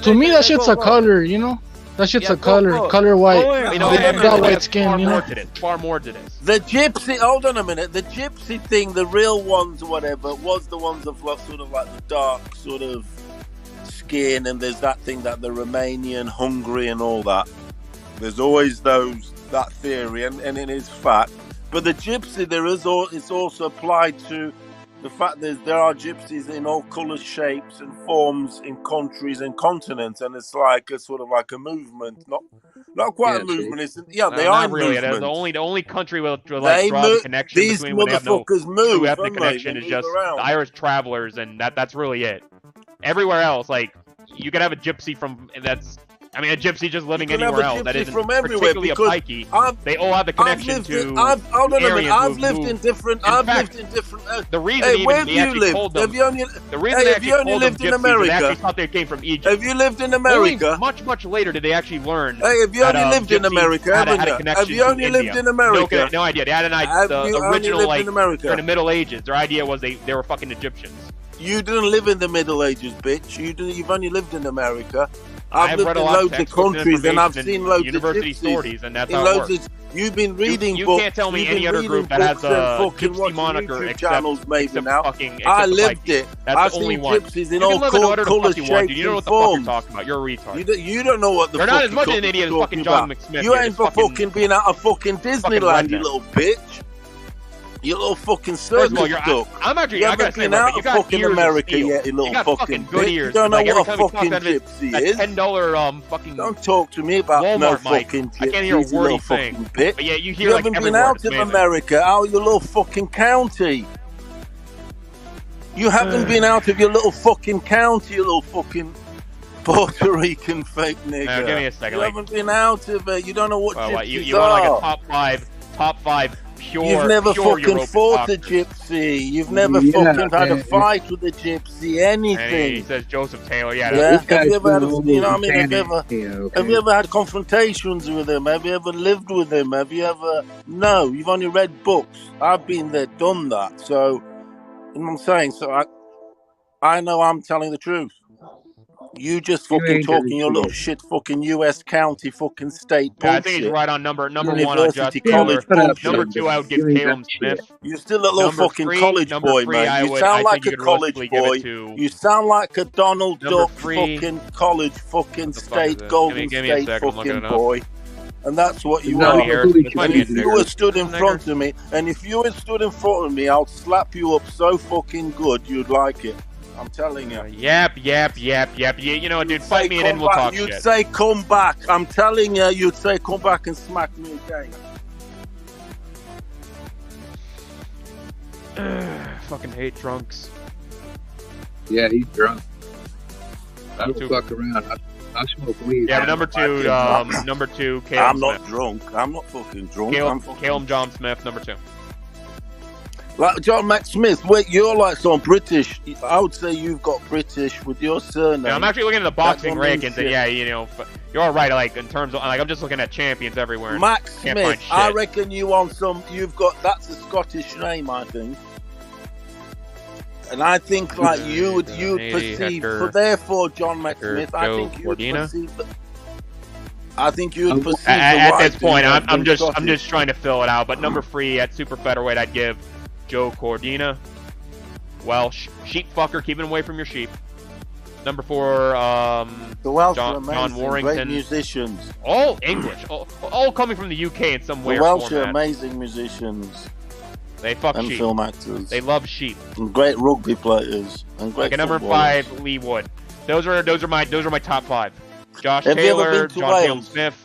To me, that shit's a color, you know? That shit's a color. Color white. You know, They there's got white far skin, you more know? to this. Far more to this. The gypsy, hold on a minute. The gypsy thing, the real ones, or whatever, was the ones of like, sort of like the dark sort of skin, and there's that thing that the Romanian, Hungary, and all that. There's always that theory, and it is fact. But the gypsy, it's also applied to the fact that there are gypsies in all colours, shapes, and forms in countries and continents, and it's like a sort of like a movement, not quite a movement. It's they are not really. movement. The only country where They like draw the move- connection these between when they have no motherfuckers move, true ethnic don't they? connection They is move just around. the Irish travelers, and that's really it. Everywhere else, like you could have a gypsy from that's. I mean, a gypsy just living You can have anywhere a else that gypsy isn't from everywhere particularly a because pikey. They all have the connection to. Hold on a minute. Aryans I've who've lived moved. in different. In I've fact, lived in different. The reason Hey, even where have they you actually lived? called them. Have you only? The reason Hey, they have actually you only called them lived in gypsies, America? They actually thought they came from Egypt. Have you lived in Only America? much later did they actually learn. Hey, have you that, only lived in gypsies America? had a Haven't you? connection Have you to only India. lived in America? No idea. They had an idea. Have The you only original, lived like, in America? during the Middle Ages, their idea was they were fucking Egyptians. You didn't live in the Middle Ages, bitch. You've only lived in America. I've read lived a in lot of loads of textbooks and countries, and I've information seen and loads university of gypsies. stories, and that's in how it loads works. of- You've been reading You books. can't tell me you've any been other reading group that has books and a fucking gypsy watching moniker YouTube except, channels, maybe except now. fucking. Except I the lived Vikings. it. That's I've the only seen one. gypsies in You all can live in whatever the colours, fuck you want, dude. shapes, You don't know what and the fuck you're forms. talking about. You're a retard. You don't know what the You're fuck not as much you're an idiot as talking fucking John about. McSmith. You You're ain't just fucking been out of fucking Disneyland, you redneck. little bitch. You little fucking First of all, circus you're, duck. I'm actually. You I gotta haven't say, been Rebecca, out you of got fucking ears of America steel. yet, you little got fucking good bitch. ears. You don't know like, what every a time we fucking talk about gypsy that is. $10 fucking. Don't talk to me about Walmart no mic. fucking gypsies, I can't hear a you word little he's saying. fucking bitch. But yeah, you You hear like haven't every been word. out It's of amazing. America, out of your little fucking county. You haven't been out of your little fucking county, you little fucking Puerto Rican fake nigger. Now, give me a second. You Like, haven't been out of it. You don't know what well, gypsies what, you want like are. a top five pure. You've never pure fucking European fought a boxers. gypsy. You've never Yeah, fucking had a man. fight with a gypsy. And he Anything. says Joseph Taylor. Yeah. Yeah. This guy's Have you ever had, doing you know what I mean? Have okay. you ever had confrontations with him? Have you ever lived with him? Have you ever? No, you've only read books. I've been there, done that. So, you know what I'm saying? So I know I'm telling the truth. You just You fucking ain't talking telling your little shit. shit fucking U.S. county fucking state Yeah, I bullshit. think he's right on number one on University Just college Taylor. bullshit. Number two, I would give You ain't Caleb got shit. Smith. You're still a little Number fucking three- college number boy, three, man. I You would- sound I like think a you could college realistically give boy. it to- You sound like a Donald Number Duck three- fucking college fucking What the fuck state is it? Golden Give me a State second, I'm looking fucking it up. boy. And that's what you No, are. here. who This might And be a if you nigger. were stood in Nigger. front of me, and if you had stood in front of me, I'll slap you up so fucking good you'd like it. I'm telling you. Yap. You know, dude, fight me and then Come we'll back. talk You'd shit. say come back. I'm telling you, you'd say come back and smack me again. Fucking hate drunks. Yeah, he's drunk. I don't fuck around. I smoke weed. Yeah, but number two, Caleb I'm not Smith. drunk. I'm not fucking drunk. Caleb John Smith, number 2. Like John Mac Smith, wait, you're like some British. I would say you've got British with your surname. Yeah, I'm actually looking at the boxing rankings, shit. and yeah, you know, you're all right. Like in terms of, like, I'm just looking at champions everywhere. and Max can't Smith, find shit. I reckon you on some. You've got that's a Scottish name, I think. And I think like you'd perceive, Hector, so therefore John Mac Hector, Smith, I Joe think you would Cordina. perceive. I think you would perceive. At this point, I'm I'm just trying to fill it out. But number 3 at super featherweight, I'd give Joe Cordina. Welsh, sheep fucker, keeping away from your sheep. Number 4, the Welsh John are amazing, Warrington. great musicians. All English, all coming from the UK in some way The or Welsh format. are amazing musicians. They fuck and sheep. film actors. They love sheep. And great rugby players and great. Like at number footballers. 5, Lee Wood. Those are my top 5. Josh Have you ever Taylor, been to John Wales? Caleb Smith.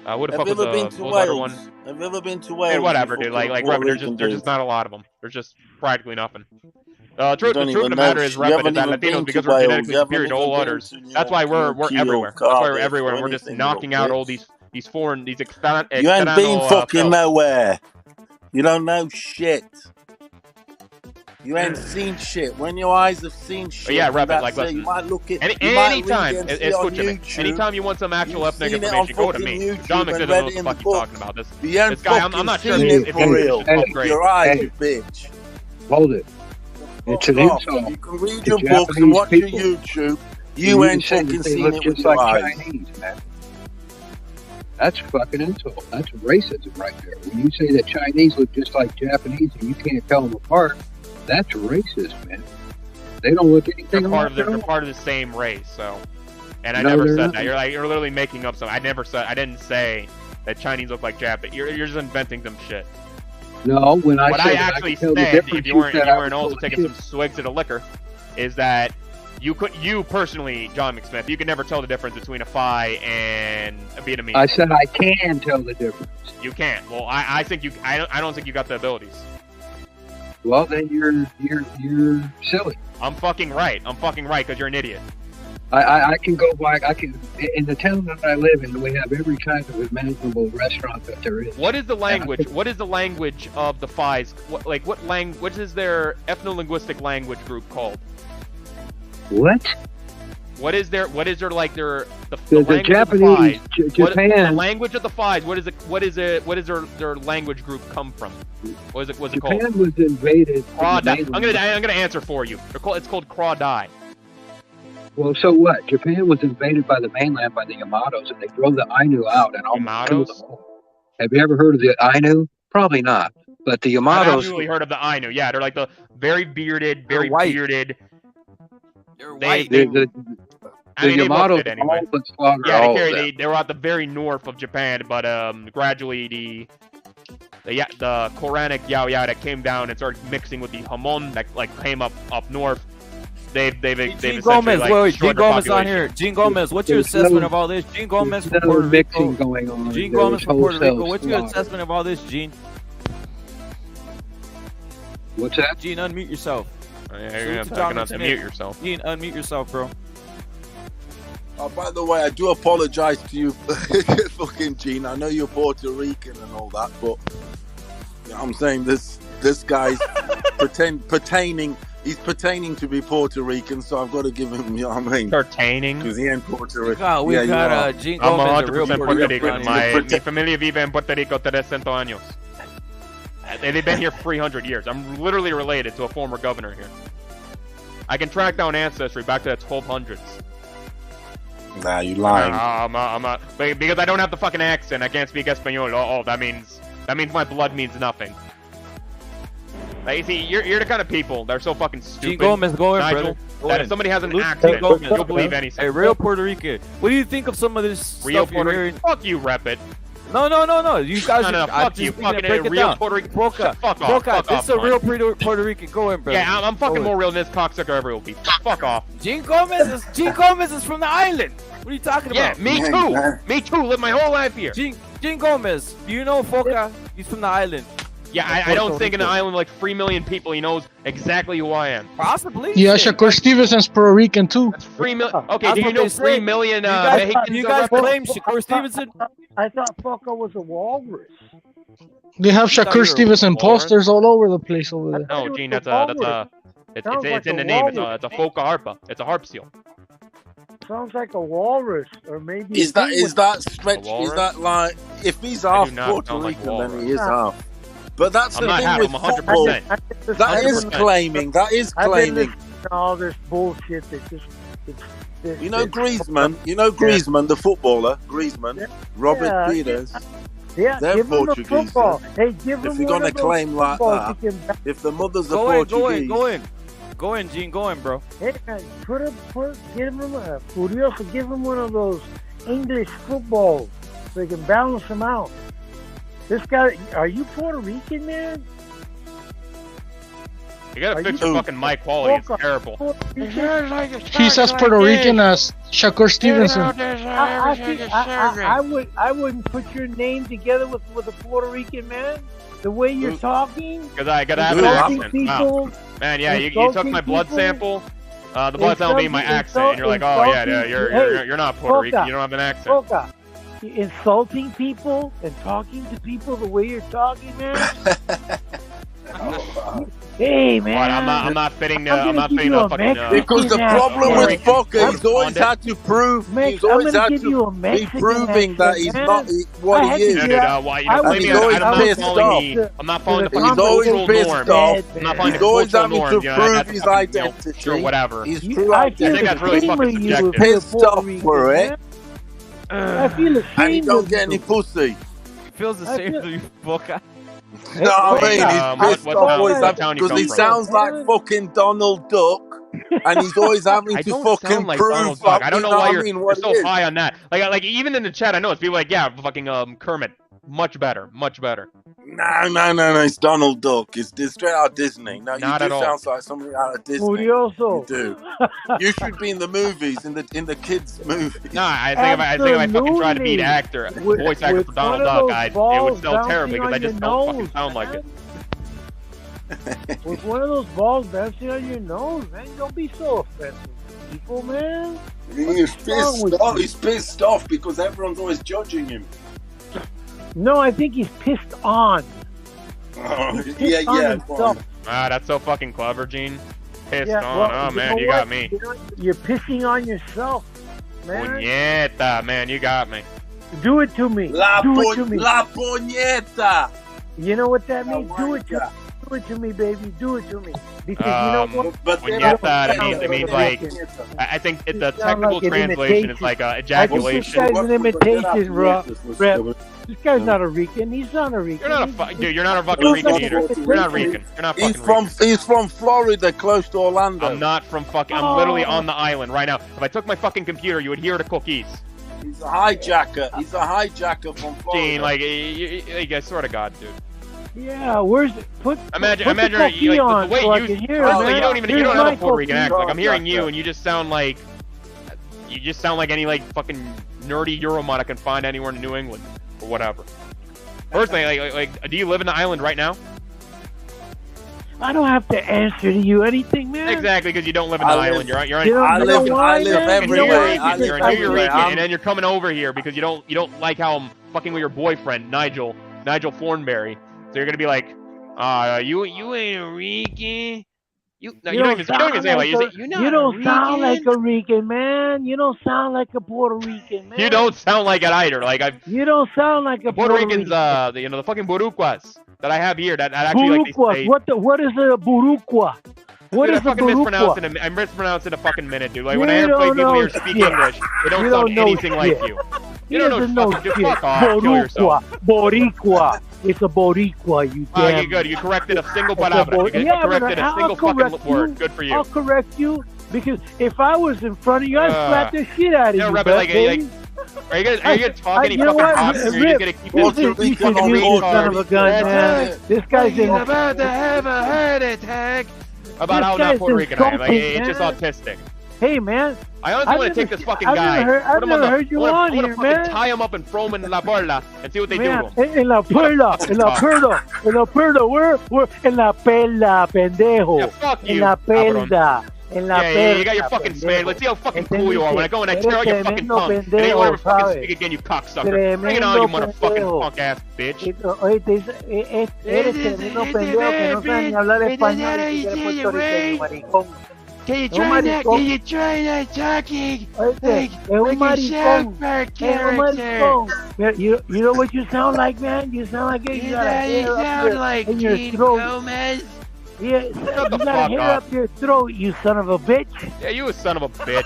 What the Have fuck you was ever the been to what was the other Wales? one? Have you ever been to Wales? Hey, whatever, You dude. fucking Like Puerto Reppin, Rican there's just dude? not a lot of them. There's just practically nothing. The truth don't of the even matter know- is, you Reppin, is haven't that even been Latinos, to because we're Wales, genetically you haven't superior to all even been others. to That's why we're York, everywhere. That's why we're Cardiff, everywhere. or And we're just anything knocking but out all Brits. these foreign, these You ain't been fucking nowhere. You don't know shit. You ain't seen shit. When your eyes have seen shit, yeah, Reppin, that's like, it. listen. You might look at Anytime, anytime you want some actual ethnic information, go to me. John McDonough knows what the fuck he's talking about. This guy, I'm not sure if for real. he's great. Your eyes, you bitch. Hold it. It's an Fuck off. insult. You can read to your books and Japanese watch people. your YouTube. For You to ain't say that fucking they seen look it just with your like eyes. Chinese, man. That's a fucking insult. That's racism right there. When you say that Chinese look just like Japanese and you can't tell them apart, that's racist, man. They don't look anything They're like they're part of the same race, so. And I No, never they're said not. that. You're literally making up something. I didn't say that Chinese look like Jap. You're just inventing some shit. No, when I What said I that, actually can tell the said, difference. if you weren't said I was also full of taking shit. some swigs of the liquor, is that you personally, John McSmith, you can never tell the difference between a Phi and a Vietnamese. I said I can tell the difference. You can't. Well, I think you. I don't think you got the abilities. Well, then you're silly. I'm fucking right. Because you're an idiot. I can go back. I can in the town that I live in. We have every kind of imaginable restaurant that there is. What is the language? What is the language of the Phis? What is their ethno-linguistic language group called? What? What is their like their the The language Japanese, of the Phis? Japan. The language of the Phis. What is their language group come from? What's it Japan called? was invaded. from the Crawdai. mainland. I'm gonna answer for you. It's called Crawdai. Well, so what? Japan was invaded by the mainland by the Yamatos, and they drove the Ainu out and almost killed them all. Have you ever heard of the Ainu? Probably not. But the I've Yamatos. absolutely heard of the Ainu. Yeah, they're like the very bearded, They're white. bearded. They're They- white. they- The I mean, they looked Yamatos it anyway. all but slaughtered Yeah, all of them. they were at the very north of Japan, but gradually the Quranic Yao that came down and started mixing with the Hamon that like came up north. They've Gene essentially Gomez, like wait, destroyed Gene their Gomez on population. here. Gene Gomez, what's your There's assessment no- of all this? Gene Gomez There's from no Puerto mixing Rico. going on. Gene There Gomez was from Puerto wholesale Rico. What's your slaughter. assessment of all this, Gene? What's that? Gene, unmute yourself. Yeah, you're Salute gonna to fucking John have to Smith. mute yourself. Gene, unmute yourself, bro. Oh, by the way, I do apologize to you, fucking Gene. I know you're Puerto Rican and all that, but you know, I'm saying this guy's pertaining. He's pertaining to be Puerto Rican, so I've got to give him. You know what I mean? Pertaining. Because he ain't Puerto Rican. We Yeah, got you are. Gene I'm Gomez, a real 100% Puerto Puerto Rican. Rican. Mi familia vive en Puerto Rico 300 años. They've been here 300 years. I'm literally related to a former governor here. I can track down ancestry back to the 1200s. Nah, you lying. I'm not, because I don't have the fucking accent. I can't speak Espanol. Oh, that means my blood means nothing. Like, you see, you're the kind of people that are so fucking stupid. Gene Gomez, go in, Nigel, brother. Go that in. if somebody has an Salute to accent, Gene Gomez. you'll believe anything. Hey, real Puerto Rican. What do you think of some of this Real stuff Puerto you're Rican. hearing? Fuck you, rep it. No. You guys No, are. fuck you. Fucking break it real down. Puerto Rican. Broca. Fuck off. Broca, Fuck this off, is a man. real Puerto Rican. Go in, brother. Yeah, I'm fucking Go in. more real than this cocksucker ever will be. Fuck off. Gene Gomez is from the island. What are you talking Yeah, about? me too. Me too. Live my whole life here. Gene Gomez. You know Foca? He's from the island. Yeah, I don't think in an island with like 3 million people he knows exactly who I am. Possibly. Yeah, Shakur Stevenson's Puerto Rican too. That's 3 million. Okay, That's do you what know they 3 say. million You guys claim Shakur Stevenson? I thought Foco was a walrus. They have thought you Shakur were Stevenson walrus? posters all over the place over there. No, Gene, it's Sounds it's like in a the name. It's walrus. a foca harpa. It's a harp seal. Sounds like a walrus, or maybe. Is that stretch? A walrus? Is that like if he's I half do not Puerto sound like Rican, then he walrus. is half. But that's I'm the not thing half. with I'm football. 100%. That is 100%. claiming. That is I've been claiming. listening to all this bullshit that just. You know Griezmann. You know Griezmann, the footballer. Griezmann, Robert Yeah. Pires. Yeah, They're give him a Portuguese. football. Hey, give him If you're one gonna of those claim like footballs that, he can- if the mothers are Go in, Portuguese, Go in, Gene. Go in, bro. Hey, man, give him a Furioso. Give him one of those English footballs so he can balance him out. This guy, are you Puerto Rican, man? You gotta Are fix you- your fucking mic quality. It's terrible. He's as Puerto Rican as Shakur Stevenson. I wouldn't put your name together with a Puerto Rican man. The way you're talking. Cause I gotta have an insulting accent. Wow. people. Man, yeah, you took Insulting my blood people. sample. The blood sample being my accent, and you're like, oh yeah, you're not Puerto Rican. You don't have an accent. Foca, insulting people and talking to people the way you're talking, man. Hey, man. What, I'm not fitting the I'm gonna give you a fucking. because the Mexican problem accent. with Foca, he's always had to prove. He's I'm always gonna had give you a to be Mexican proving that he's accent, not man. what I he had to is. Dude, get out- why you I don't was- blame me? he's always I'm not pissed following off. I'm not following the He's fucking always cultural pissed norm. off. I'm not following He's the always cultural having norm. to You know, prove that's his fucking, you know, identity. Sure, whatever. His true I I feel think that's really ashamed fucking of you subjective. if you're Pissed Puerto off Rican, for it. man. I feel ashamed And he don't of get you. any pussy. Feels the same to you, Boca. No, I mean, he's pissed what off town- always what town you because come he from? sounds like fucking Donald Duck, and he's always having I to don't fucking sound like prove. Donald Duck. I don't know why you're what so he is. high on that. Like even in the chat, I know it's people like, yeah, fucking Kermit, much better, much better. No, it's Donald Duck. It's straight out of Disney. No, Not you at do all. sound like somebody out of Disney. Furioso. You do. You should be in the movies, in the kids' movies. No, I think if I fucking tried to be an actor, With- voice actor with for Donald one of Duck, those it balls would sell terribly because I bouncing just on don't your fucking sound like it. With one of those balls bouncing on your nose, man. Don't be so offensive, people, man. He's What's wrong pissed with off. you? He's pissed off because everyone's always judging him. No, I think he's pissed on. Oh, He's pissed on himself. Ah, that's so fucking clever, Gene. Pissed Yeah, on. well, Oh man, know you what? got me. You're pissing on yourself, man. Puñeta, man, you got me. Do it to me. La puñeta. You know what that means? Do it to me. Do it to me, baby. Do it to me. Because you know what? Puñeta it means like, I think the technical like an translation is imitation. like I think ejaculation. this guy's an imitation, Rep. This guy's not a Rican. He's not a Rican. You're not a dude. You're not a fucking Rican either. You're not Rican. You're not fucking Rican. He's from Florida, close to Orlando. I'm not from fucking. I'm literally on the island right now. If I took my fucking computer, you would hear the cookies. He's a hijacker. He's a hijacker from Florida. Gene, like, I swear to God, dude. Yeah, where's it? Imagine, put the like, cookie on the way so I you. can hear Honestly, it, you don't man. even. You don't Here's have a my Puerto Rican cookie. accent. Like, I'm hearing you, and you just sound like. You just sound like any like fucking nerdy Euromod I can find anywhere in New England or whatever. Personally, like, do you live in the island right now? I don't have to answer to you anything, man. Exactly, because you don't live in the island. You're You know I live everywhere. I You're live a New everywhere. Rican, and then you're coming over here because you don't like how I'm fucking with your boyfriend Nigel Thornberry. So you're gonna be like, you ain't a Rican. You don't even say it like you say, you're not You don't a sound like Rican. a Rican, man. You don't sound like a Puerto Rican, man. You don't sound like it either. Like You don't sound like a Puerto Ricans, Rican. the fucking Borucuas that I have here that actually like they Buruquas. say. What is a Buruqua? What Dude, is I a fucking mispronounce Buruqua? it. I mispronounce it a fucking minute, dude. Like when You I hear don't people know here speak shit. English, they don't You sound don't know anything like shit. you. He You don't doesn't know know fucking. Just shit. fuck off. Kill yourself. Boricua. It's a Boricua, you Oh, damn. you good. You corrected a single It's a palabra. You yeah, but corrected a I'll single correct fucking you. word. Good for you. I'll correct you because if I was in front of you, I'd slap the shit out of Yeah, you, Rep, but like, are you gonna talk any you know fucking what? talk? Or are you Rip, gonna keep this is piece of music, son of a gun, man. This guy's in. about to have a heart attack. About This how not guy's Puerto Rican I am. Like, insulting, it's just man. autistic. Hey, man. I honestly want to take this fucking I've guy. I've never heard you on here, fucking man. tie him up and throw him in La Perla and see what they Man, do to him. en la perla, en la perla, en la perla, we're en la perla, pendejo. Yeah, fuck En you, la cabrón. perla. En la Yeah, you got your perla, fucking pendejo. Spanish. Let's see how fucking cool you are when I go and I tear out your fucking Tremendo tongue. And then you ever pendejo, fucking ¿sabes? speak again, you cocksucker. Bring it on, you motherfucking punk ass bitch. Oye, te dice, eres tremendo pendejo que no sabe ni hablar español y que eres puertorriqueño, maricón. Can you Es un try that? maricón. Can you try that talking? Oye, es un like a maricón. Shepard Es un maricón. character. You know what you sound like, man? You sound like you got a hair up sound your, like in your Gene throat. Gomez. Yeah, you got a hair up your throat, you son of a bitch. Yeah, you a son of a bitch.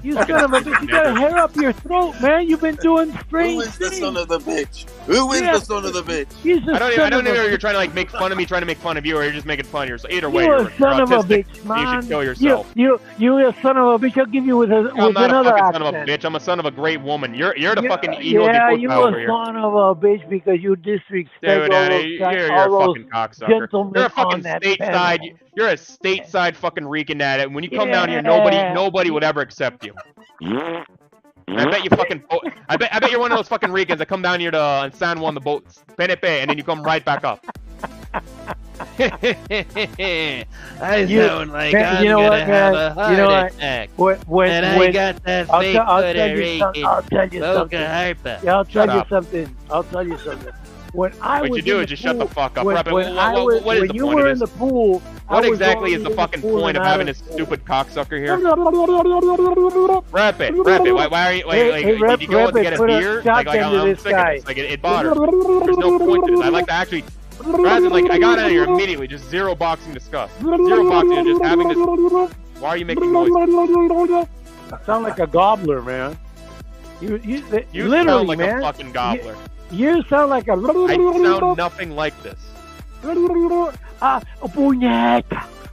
You son of a bitch. You got a hair up your throat, man. You've been doing strange Who is the things. son of the bitch? Who is the son of the bitch? I don't know if you're trying to like make fun of me, trying to make fun of you, or you're just making fun of yourself. Either way, You're you're a son of a autistic. bitch, You man. should kill yourself. You're a son of a bitch. I'll give you with I'm not a another fucking accent. son of a bitch. I'm a son of a great woman. You're the fucking ego Yeah, de you puta over a here. son of a bitch because you disrespect Dude, all those, you're all a those fucking cocksucker. gentlemen You're a fucking on that stateside. panel. You're a stateside fucking Rican at it. When you come down here, nobody would ever accept you. I bet you fucking. I bet you're one of those fucking Ricans that come down here to San Juan the boats, PNP, and then you come right back up. I sound like I'm gonna have a heart attack. And I got that fake Puerto Rican Boca Harpa. Yeah, I'll tell Shut you up. something. I'll tell you something. When I What was you do in is the just shut the pool- fuck up. When, Rapid, when what is the you point were of in the this? pool, I What was exactly is already the in fucking pool point of and I having was- this stupid cocksucker here? Rapid, why are you, did you go to get a put beer? Like, I'm this sick guy. of this. Like, it bothers me. There's no point to this. I like to actually, rather than like, I got out of here immediately, just zero boxing discuss. Zero boxing and just having this, why are you making noise? I sound like a gobbler, man. You You literally, sound like man. a fucking gobbler. You sound like a. I sound nothing like this. Puñeta.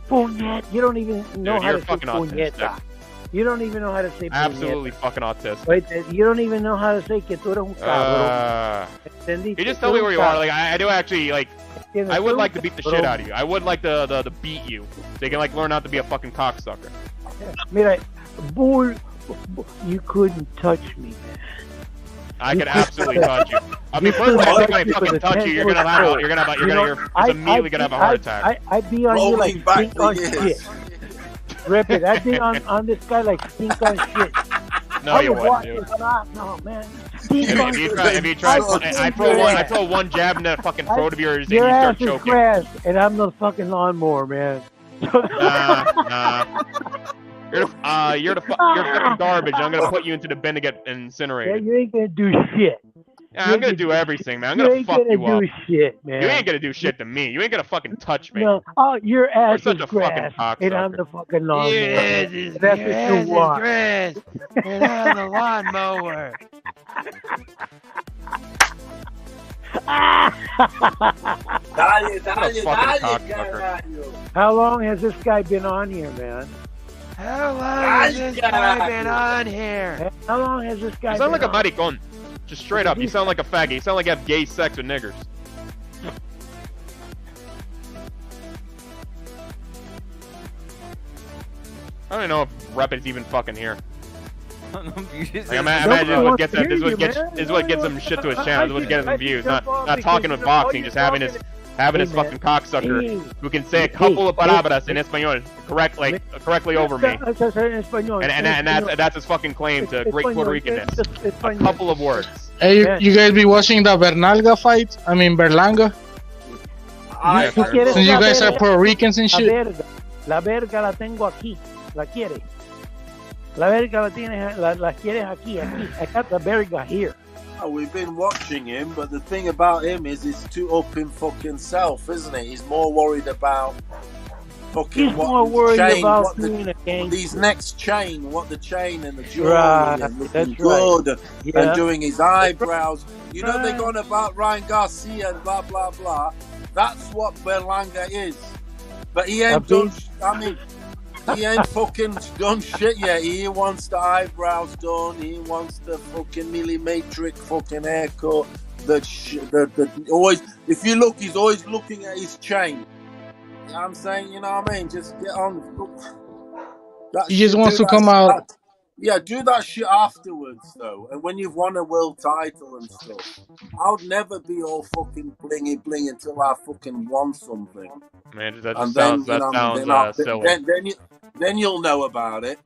Puñet. You don't even know Dude, how you're to say fucking puñeta. autistic. You don't even know how to say Absolutely puñeta. fucking autistic. Wait, you don't even know how to say que tú eres un cabrón. You just tell me where you are. Like I do actually like. I would like to beat the shit Bro. out of you. I would like to beat you, so you can like learn not to be a fucking cocksucker. Mira, bull, you couldn't touch me, man. I could absolutely touch you. I mean, first time I fucking touch you, you're gonna have, you're immediately gonna have a heart attack. I'd be on you like stink on shit. Rip it. I'd be on this guy like stink on shit. No, you wouldn't, dude. No, man. If you try, I throw one jab in that fucking throat of yours and you Your start ass is choking. grass, and I'm the fucking lawnmower, man. Nah. You're fucking garbage. I'm gonna put you into the bin to get Yeah, incinerated. you ain't gonna do shit. Yeah, I'm gonna do everything, man. I'm You gonna ain't fuck gonna you up. do shit, man. You ain't gonna do shit to me. You ain't gonna fucking touch me. No, your ass You're is such a fucking grass, cocksucker. and I'm the fucking lawnmower. Yes, your That's ass what is you want. grass, and I'm the lawnmower. How long has this guy been on here, man? How long has this guy been on here? How long has this guy You sound been like a on? maricon. Just straight up. You sound like a faggot. You sound like you have gay sex with niggers. I don't even know if Rep is even fucking here. Like, imagine what gets him. This is what gets him shit to his channel. This is what gets him views. Not talking with boxing. Just having his fucking cocksucker who can say a couple of palabras in español correctly over me. And that's his fucking claim to great Puerto Ricanness. A couple of words. Hey, you guys be watching the Bernalga fight? I mean Berlanga? Since you guys are Puerto Ricans and shit. La verga la tengo aquí. La quieres. La verga la tienes, la quieres aquí. I got the verga here. Oh, we've been watching him, but the thing about him is he's too up in fucking self, isn't he? He's more worried about fucking He's more worried about being a gangster. These next chain, what the chain and the jewelry Right, and looking that's good right. and Yeah. doing his eyebrows. You know they're going about Ryan Garcia and blah blah blah. That's what Berlanga is. But he ain't done. I mean, he ain't fucking done shit yet. He wants the eyebrows done. He wants the fucking millimetric fucking haircut. The always. If you look, he's always looking at his chain. You know what I'm saying? You know what I mean? Just get on. He just wants to come out. Yeah, do that shit afterwards, though. And when you've won a world title and stuff, I'll never be all fucking blingy until I fucking won something. Man, that just sounds silly. Then you'll know about it.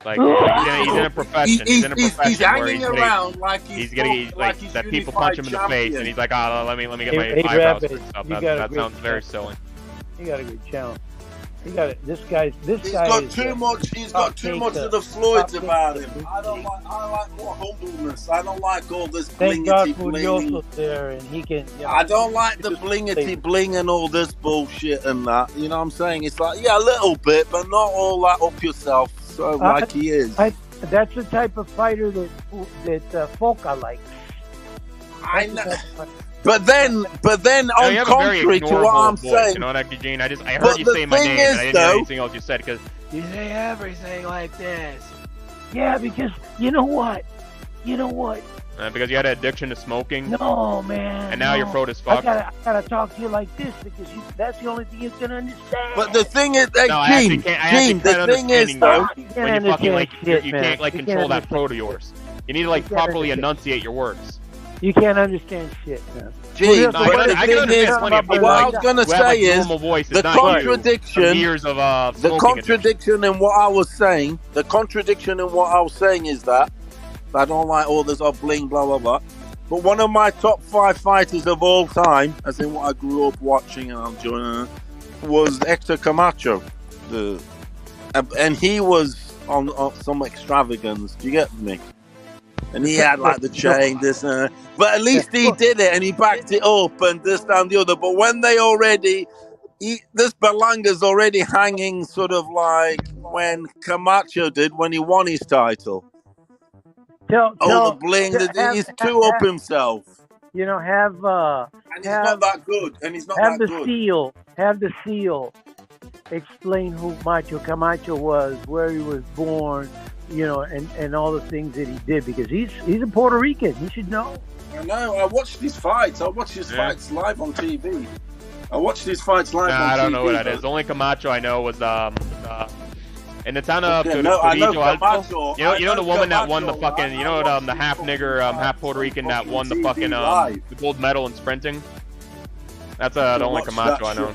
Like he's in a profession. He's hanging around like he's that people punch him in the face, and he's like, "Oh, let me get my eyebrows fixed up." That sounds very silly. You got a good challenge. He got it. This guy. He's got too much of the Floyds about him. I like more humbleness. I don't like all this Thank God blingity there, and he can. I don't like the blingity bling and all this bullshit and that. You know what I'm saying? It's like, yeah, a little bit, but not all that up yourself. So like he is. That's the type of fighter that Foca likes. I know. But then, on contrary to what I'm saying, you know what, Gene? I heard you say my name, and I didn't hear anything else you said because you say everything like this. Yeah, because you know what? Because you had an addiction to smoking. No, man. And now your throat is fucked. I gotta talk to you like this because that's the only thing you're gonna understand. But the thing is, Gene, the thing is, though, you can't control that throat of yours. You need to properly enunciate your words. You can't understand shit, man. Gee, what I was gonna say is the contradiction. Years of the contradiction in what I was saying. The contradiction in what I was saying is that I don't like all this bling, blah blah blah. But one of my top 5 fighters of all time, as in what I grew up watching and enjoying, was Hector Camacho, and he was on some extravagance. Do you get me? And he had the chain, this, but at least he did it and he backed it up and this and the other. But when they this Berlanga's already hanging sort of like when Camacho did when he won his title. The bling, he's too up himself. You know, and he's not that good. And he's not that good. Have the seal explain who Macho Camacho was, where he was born. You know, and all the things that he did because he's a Puerto Rican. He should know. I know. I watched his fights. I watched his fights live on TV. I watched his fights live on TV. I don't know what that is. The only Camacho I know was in the town of I know Camacho. You know the woman that won the fucking. You know the half nigger, half Puerto Rican that won the fucking the gold medal in sprinting. That's the only Camacho I know.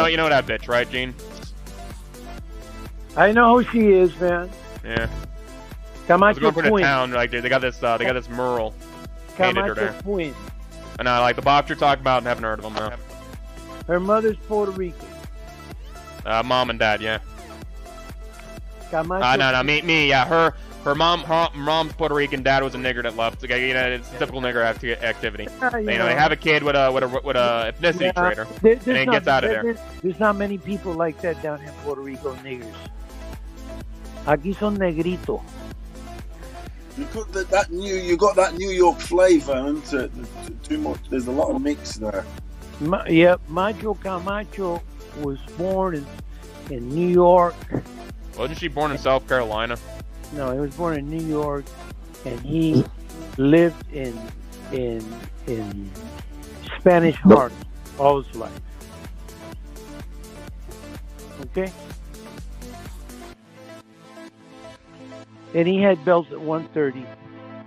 You know that bitch, right, Gene? I know who she is, man. Yeah. Camacho going for the town, they got this mural painted her there. Queen. And I the boxer talking about, haven't heard of him now. Her mother's Puerto Rican. Mom and dad, yeah. Camacho. No, me, yeah. Her mom's Puerto Rican, dad was a nigger that left. It's typical nigger activity. They have a kid with a ethnicity trader, and then gets out of there. There's not many people like that down in Puerto Rico, niggers. Aquí son negrito. You got that New York flavor, and too much. There's a lot of mix there. Macho Camacho was born in New York. Wasn't she born in South Carolina? No, he was born in New York, and he lived in Spanish Harlem all his life. Okay. And he had belts at 130,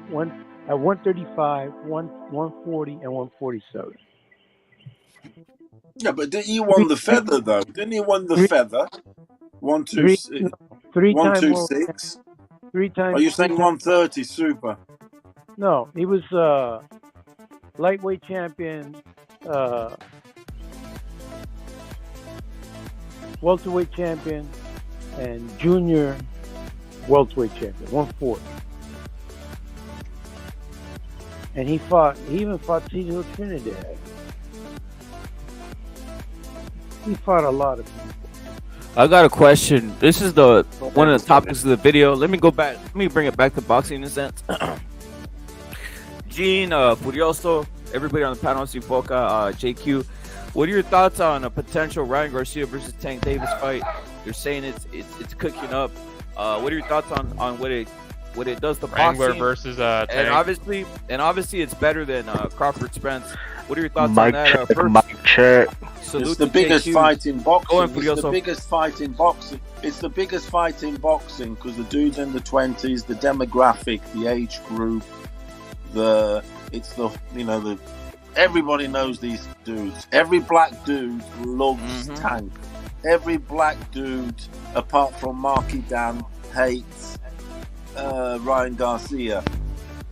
135, 140, and 147. Yeah, but he won the feather though. Didn't he won the feather? 126. 3 times. Are you saying 130 super? No, he was lightweight champion, welterweight champion, and junior welterweight champion, 140. And he even fought Cesar Trinidad. He fought a lot of people. I got a question. This is one of the topics of the video. Let me bring it back to boxing in a sense. Gene, Furioso, everybody on the panel, Foca, JQ. What are your thoughts on a potential Ryan Garcia versus Tank Davis fight? They're saying it's cooking up. What are your thoughts on what it does to Wrangler boxing versus Tank? And obviously it's better than Crawford Spence. What are your thoughts on that? Mic check. It's the biggest fight in boxing. It's the biggest fight in boxing. It's the biggest fight in boxing because the dudes in the 20s, the demographic, the age group, everybody knows these dudes. Every black dude loves Tank. Every black dude, apart from Marky Dan, hates Ryan Garcia.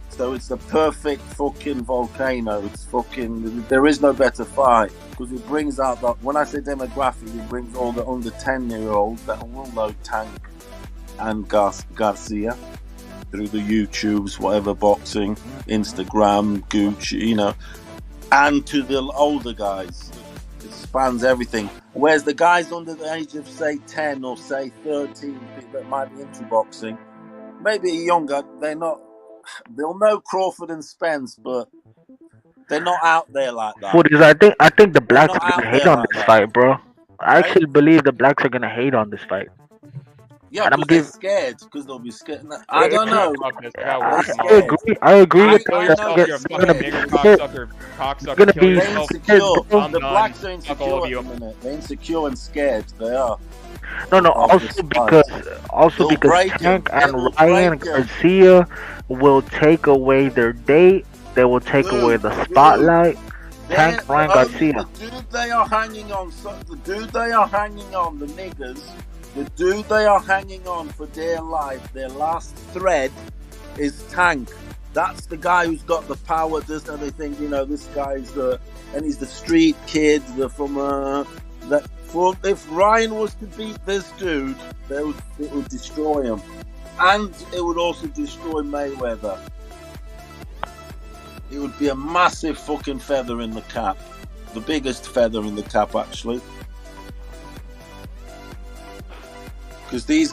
So it's the perfect fucking volcano. It's fucking. There is no better fight because it brings out that. When I say demographic, it brings all the under 10-year-olds that will know Tank and Garcia through the YouTubes, whatever, boxing, Instagram, Gucci, and to the older guys. It spans everything. Whereas the guys under the age of say 10 or say 13 that might be into boxing, maybe younger, they'll know Crawford and Spence, but they're not out there like that. I think the blacks are gonna hate on this fight, bro. I actually believe the blacks are gonna hate on this fight. Yeah, because they're scared. Because they'll be scared. I don't know. I agree with that. They're gonna be insecure. The blacks are insecure at the minute. They're insecure and scared. They are. No. Also because Tank and Ryan Garcia will take away their date. They will take away the spotlight. Tank, Ryan Garcia. The dude they are hanging on. The niggers. The dude they are hanging on for dear life, their last thread, is Tank. That's the guy who's got the power. Does everything? This guy's and he's the street kid. If Ryan was to beat this dude, it would destroy him, and it would also destroy Mayweather. It would be a massive fucking feather in the cap, the biggest feather in the cap, actually. Because these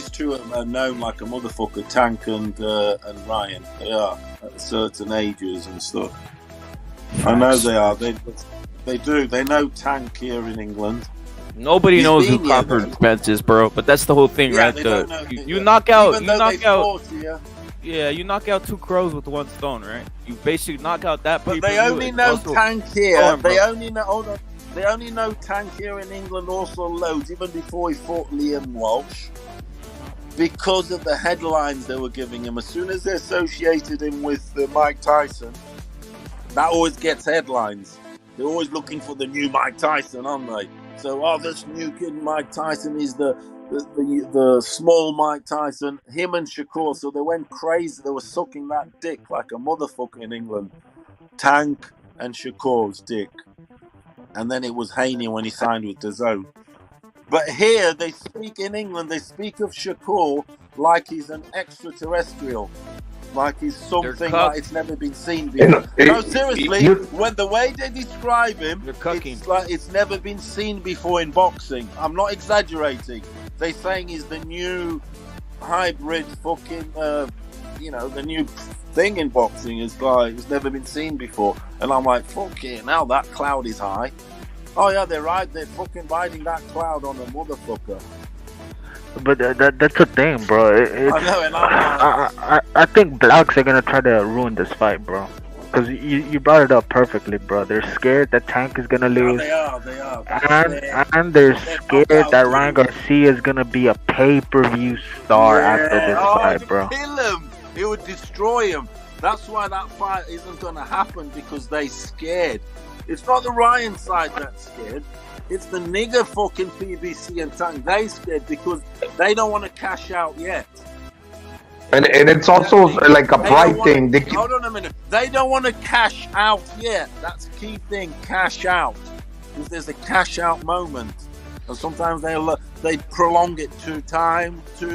two are known like a motherfucker, Tank and Ryan. They are at certain ages and stuff. I know they are. They do. They know Tank here in England. Nobody knows who Crawford and Spence is, bro. But that's the whole thing, right? You knock out. You knock out two crows with one stone, right? You basically knock out that. But they only know Tank here. They only know. Hold on. They only know Tank here in England also loads, even before he fought Liam Walsh, because of the headlines they were giving him. As soon as they associated him with Mike Tyson, that always gets headlines. They're always looking for the new Mike Tyson, aren't they? So, this new kid Mike Tyson is the small Mike Tyson, him and Shakur. So they went crazy. They were sucking that dick like a motherfucker in England. Tank and Shakur's dick. And then it was Haney when he signed with DAZN. But here, they speak in England, they speak of Shakur like he's an extraterrestrial. Like he's something like it's never been seen before. No, seriously, when the way they describe him, it's like it's never been seen before in boxing. I'm not exaggerating. They're saying he's the new hybrid fucking, the new thing in boxing is like it's never been seen before. And I'm like, fuck it, now that cloud is high. Oh yeah, they're fucking riding that cloud on a motherfucker. But that's the thing, bro. I know, and I think blacks are gonna try to ruin this fight, bro. Because you brought it up perfectly, bro. They're scared that Tank is gonna lose. They are. And they're scared that Ryan Garcia is gonna be a pay-per-view star after this fight, bro. Kill him. It would destroy him. That's why that fight isn't gonna happen, because they're scared. It's not the Ryan side that's scared. It's the nigger fucking PBC and Tank. They scared because they don't want to cash out yet. And it's also like a pride thing. Hold on a minute. They don't want to cash out yet. That's the key thing. Cash out. Because there's a cash out moment. And sometimes they prolong it too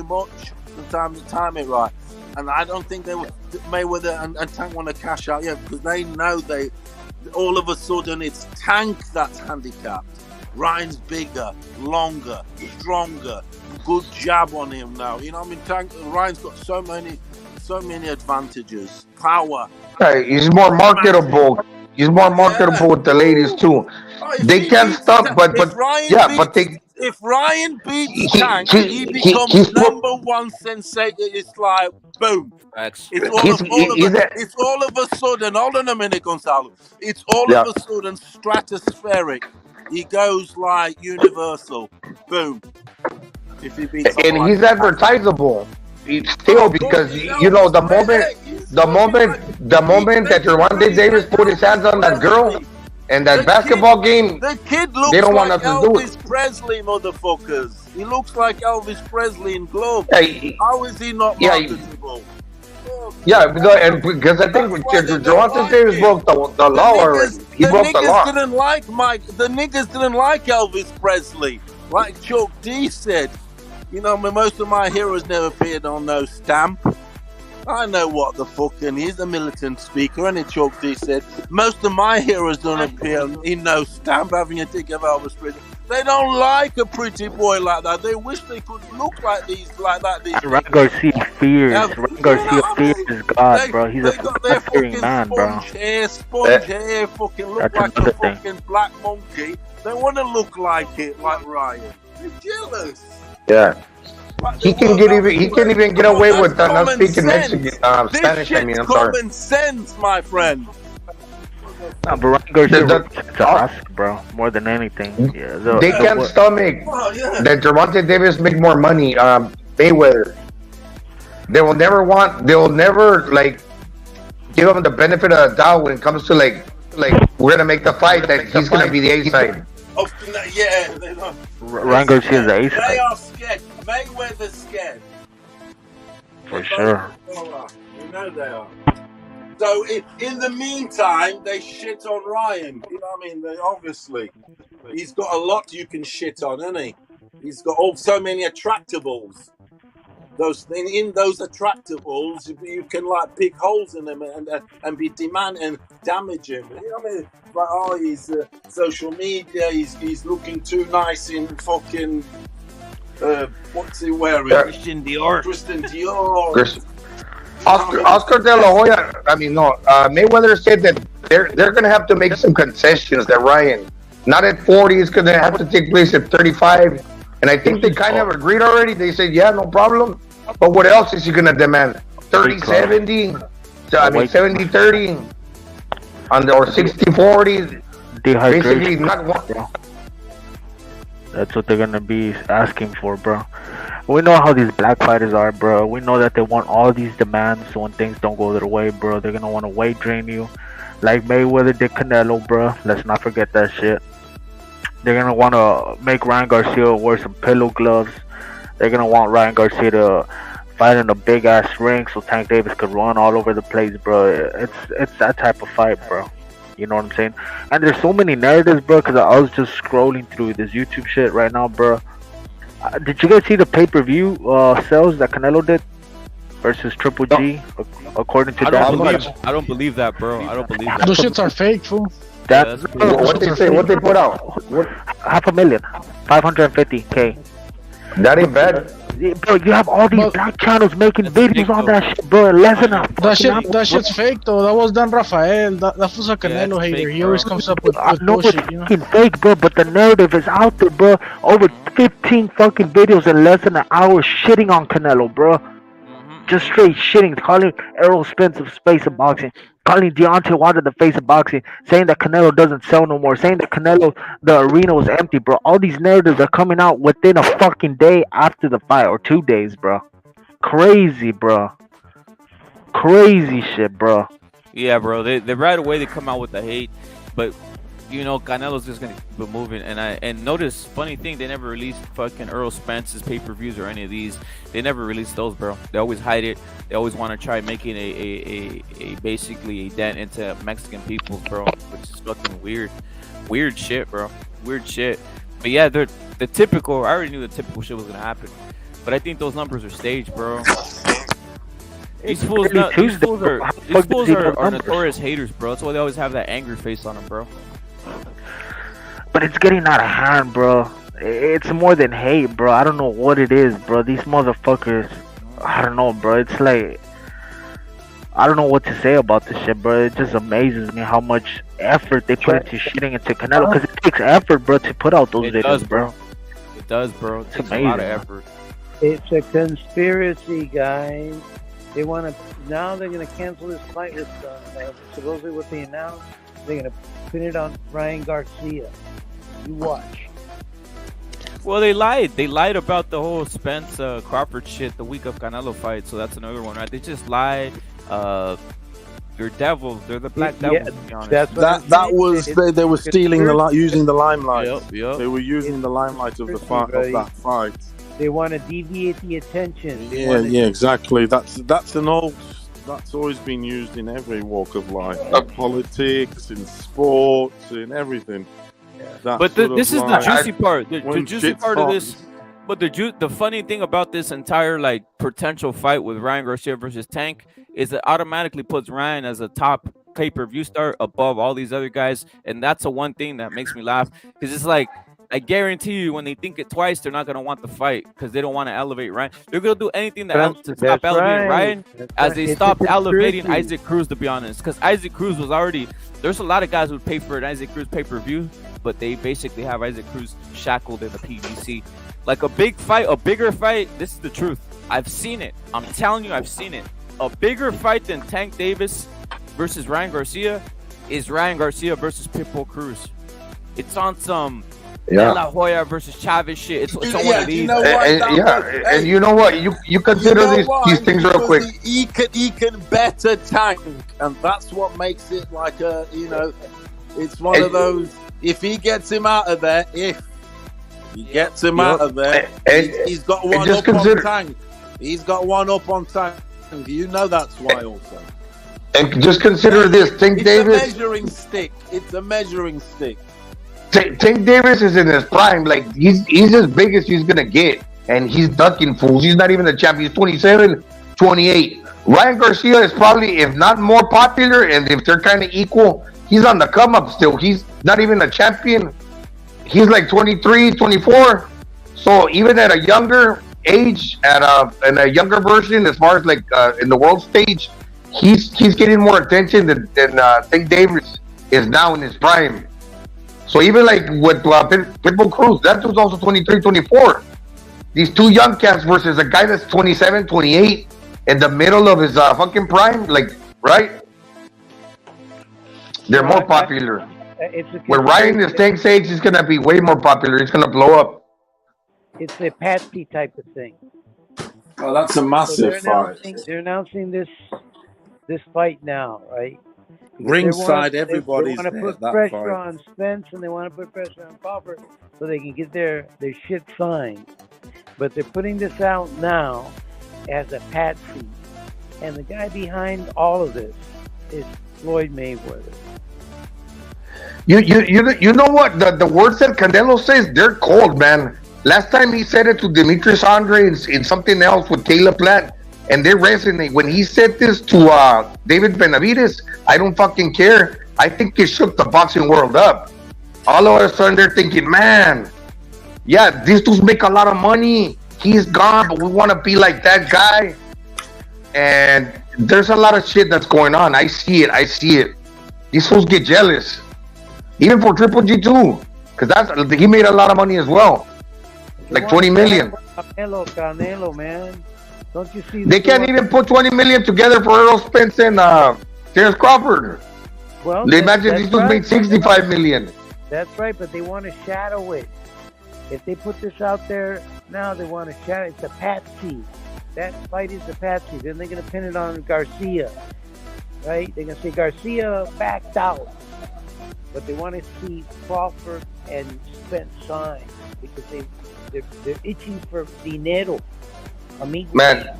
much. Sometimes they time it right. And I don't think Mayweather and Tank want to cash out yet, because they know all of a sudden it's Tank that's handicapped. Ryan's bigger, longer, stronger, good jab on him now. Ryan's got so many advantages. Power. Hey, he's more marketable. He's more marketable with the ladies too. They can't stop, but if Ryan beats Tank, he becomes number one sensation. It's like boom. It's all of a sudden. Hold on a minute, Gonzalo. It's all of a sudden stratospheric. He goes like Universal. Boom. If he beats and he's advertisable. Still, because you know the moment that Gervonta Davis put his hands on that girl and that basketball game, the kid looks they don't like want us to do it. Elvis Presley, motherfuckers. He looks like Elvis Presley in gloves. Yeah, How is he not marketable? Yeah, because I think Gervonta Davis broke the law already. He broke the law. The niggas didn't like Elvis Presley, like Chuck D said. You know, most of my heroes never appeared on no stamp. I know what the fucking he's a militant speaker, and Chuck D said most of my heroes don't appear in no stamp having a dig of Elvis Presley. They don't like a pretty boy like that. They wish they could look like that. Ryan Garcia fears. Ryan Garcia fears his God, bro. He's a fearing man, bro. Sponge hair, fucking look like a fucking black monkey. They want to look like it, like Ryan. They're jealous. Yeah. He can even get away with not speaking Mexican, Spanish. I mean, I'm sorry. Common sense, my friend. No, but Ryan Garcia to ask, bro, more than anything. Yeah, they can't stomach that Gervonta Davis make more money. Mayweather. They will never like give him the benefit of the doubt when it comes to like we're gonna make the fight that he's gonna be the A side. Oh, yeah, they don't. Ryan Garcia is the A side. They are scared. Mayweather's scared. For sure. You know they are. So in the meantime, they shit on Ryan. You know what I mean? Obviously, he's got a lot you can shit on, hasn't he? He's got so many attractables. In those attractables, you can like pick holes in them and be and damage him. You know what I mean? Like, he's social media. He's looking too nice in fucking. What's he wearing? Christian Dior. Oscar De La Hoya. I mean, no. Mayweather said that they're gonna have to make some concessions. That Ryan, not at 40, it's gonna have to take place at 35. And I think they kind of agreed already. They said, yeah, no problem. But what else is he gonna demand? 30-70? I mean, 70-30? Or 60-40? Basically, not one. That's what they're gonna be asking for, bro. We know how these black fighters are, bro. We know that they want all these demands, so when things don't go their way, bro, they're gonna want to weight drain you, like Mayweather did Canelo, bro. Let's not forget that shit. They're gonna want to make Ryan Garcia wear some pillow gloves. They're gonna want Ryan Garcia to fight in a big ass ring so Tank Davis could run all over the place, bro. It's that type of fight, bro. You know what I'm saying? And there's so many narratives, bro, because I was just scrolling through this YouTube shit right now, bro. Did you guys see the pay-per-view sales that Canelo did versus Triple G? According to that, I don't believe that, bro. I don't believe that. Those shits are fake, fool. That's what they say. What they put out? $500,000, $550K. That ain't bad. Bro, you have all these black channels making videos on that shit, bro. Less than a that shit's fake, though. That was done Rafael. That was a Canelo hater. He always comes up with bullshit, you know? Fucking fake, bro, but the narrative is out there, bro. Over 15 fucking videos in less than an hour shitting on Canelo, bro. Just straight shitting, calling Errol Spence of space of boxing, calling Deontay Wilder the face of boxing, saying that Canelo doesn't sell no more, saying that Canelo, the arena was empty, bro. All these narratives are coming out within a fucking day after the fight, or 2 days, bro. Crazy, bro. Crazy shit, bro. Yeah, bro. They right away they come out with the hate, but you know Canelo's just gonna keep moving. And notice, funny thing, they never released fucking Errol Spence's pay-per-views or any of these. They never released those, bro. They always hide it. They always want to try making a basically a dent into Mexican people, bro, which is fucking weird shit, bro. Weird shit. But yeah, they're the typical. I already knew the typical shit was gonna happen, but I think those numbers are staged, bro. These fools are notorious haters, bro. That's why they always have that angry face on them, bro. But it's getting out of hand, bro. It's more than hate, bro. I don't know what it is, bro. These motherfuckers, I don't know, bro. It's like, I don't know what to say about this shit, bro. It just amazes me how much effort they put into shitting into Canelo. Because it takes effort, bro, to put out those videos, bro. It does, bro. It takes a lot of effort. It's a conspiracy, guys. They want to, now they're going to cancel this fight with, supposedly what they announced, they're going to pin it on Ryan Garcia. You watch. Well, they lied. They lied about the whole Spence Crawford shit the week of Canelo fight. So that's another one, right? They just lied. They're devils. They're the black devils. To be honest. That was they were stealing using the limelight. Yep. They were using the limelight of the fight of that fight. They want to deviate the attention. Yeah, exactly. That's always been used in every walk of life, in politics, in sports, in everything. But this is the juicy part. The juicy part of this. But the funny thing about this entire like potential fight with Ryan Garcia versus Tank is it automatically puts Ryan as a top pay-per-view star above all these other guys, and that's the one thing that makes me laugh because it's like I guarantee you when they think it twice, they're not gonna want the fight because they don't want to elevate Ryan. They're gonna do anything to stop elevating Ryan as they stopped elevating Isaac Cruz. To be honest, because Isaac Cruz was already there's a lot of guys who would pay for an Isaac Cruz pay-per-view, but they basically have Isaac Cruz shackled in the PVC. Like a big fight, a bigger fight. This is the truth. I've seen it. I'm telling you, I've seen it. A bigger fight than Tank Davis versus Ryan Garcia is Ryan Garcia versus Pitbull Cruz. It's on some De La Hoya versus Chavez shit. It's on one of these. You know what, and you know what? You consider these things real quick. He can better Tank, and that's what makes it like a it's one of those. If he gets him out of there, he's got one up on Tank. He's got one up on Tank. You know that's why also. And just consider this: Tank Davis. It's a measuring stick. It's a measuring stick. Tank Davis is in his prime. Like he's as big as he's gonna get, and he's ducking fools. He's not even a champ. He's 27, 28. Ryan Garcia is probably, if not more popular, and if they're kind of equal, he's on the come up still. He's not even a champion. He's like 23, 24. So even at a younger age, in a younger version, as far as like in the world stage, he's getting more attention than Tank Davis is now in his prime. So even like with Pitbull Cruz, that dude's also 23, 24. These two young cats versus a guy that's 27, 28 in the middle of his fucking prime, like, right? They're more popular. When Ryan is Tank's age, he's going to be way more popular. He's going to blow up. It's a patsy type of thing. Oh, that's a massive fight. They're announcing this fight now, right? Ringside, everybody's they want to put pressure on Spence and they want to put pressure on Crawford so they can get their shit signed. But they're putting this out now as a patsy. And the guy behind all of this is Floyd Mayweather. You know what? The words that Canelo says, they're cold, man. Last time he said it to Demetrius Andre in something else with Caleb Plant, and they resonate. When he said this to David Benavides, I don't fucking care. I think it shook the boxing world up. All of a sudden, they're thinking, man, yeah, these dudes make a lot of money. He's gone, but we want to be like that guy. And there's a lot of shit that's going on. I see it. These fools get jealous. Even for Triple G too. Because he made a lot of money as well. Like 20 million. Canelo, man. Don't you see? They can't even put 20 million together for Errol, Spence, and Terrence Crawford. Well, they imagine these dudes made 65 million. That's right, but they want to shadow it. If they put this out there now, they want to shadow it. It's a patsy. That fight is a patsy. Then they're going to pin it on Garcia, right? They're going to say Garcia backed out. But they want to see Crawford and Spence sign because they're itching for dinero. Man,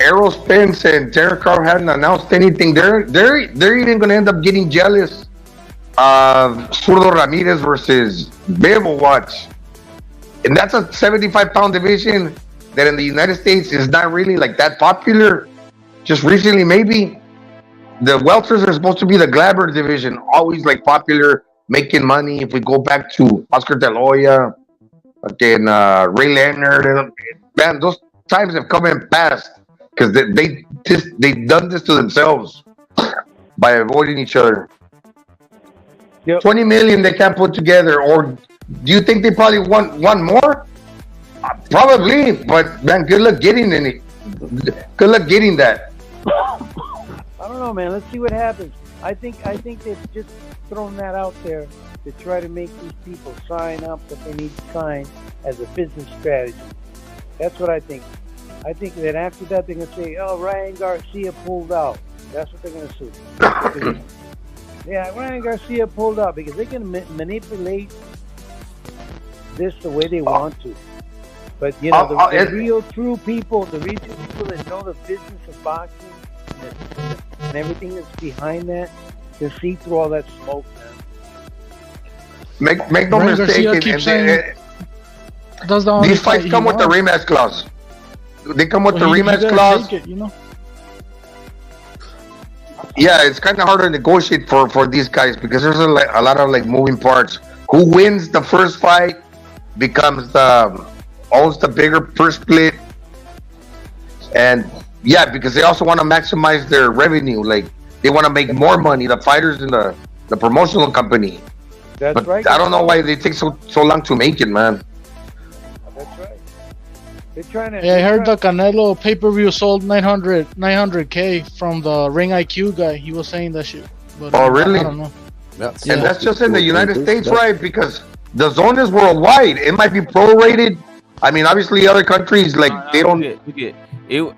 Errol, Spence, and Terrence Crawford hadn't announced anything. They're even going to end up getting jealous of Zurdo Ramirez versus Bebo Watch. And that's a 75-pound division that in the United States is not really like that popular. Just recently, maybe. The welters are supposed to be the Glabber division, always like popular, making money. If we go back to Oscar De La Hoya, again, Ray Leonard, man, those times have come and passed because they've done this to themselves by avoiding each other. Yep. 20 million they can't put together, or do you think they probably want more? Probably, but man, good luck getting any. Good luck getting that. I don't know, man. Let's see what happens. I think they've just thrown that out there to try to make these people sign up what they need to sign as a business strategy. That's what I think. I think that after that they're going to say, oh, Ryan Garcia pulled out. That's what they're going to say. Yeah, Ryan Garcia pulled out because they can manipulate this the way they want to. But, you know, the real true people, the real true people that know the business of boxing and everything that's behind that, can see through all that smoke, man. Make no mistake. These fights come with the rematch clause. They come with the rematch clause. You know? Yeah, it's kind of hard to negotiate for these guys because there's a lot of like moving parts. Who wins the first fight becomes owns the bigger purse split, and yeah, because they also want to maximize their revenue. Like they want to make more money. The fighters in the promotional company. That's but right. I don't know why they take so long to make it, man. That's right. They're trying to. Yeah, I heard the Canelo pay-per-view sold 900K from the Ring IQ guy. He was saying that shit. But, oh, really? I don't know. And that's just in the United States, right? Because the zone is worldwide. It might be prorated. I mean, obviously, other countries like they don't.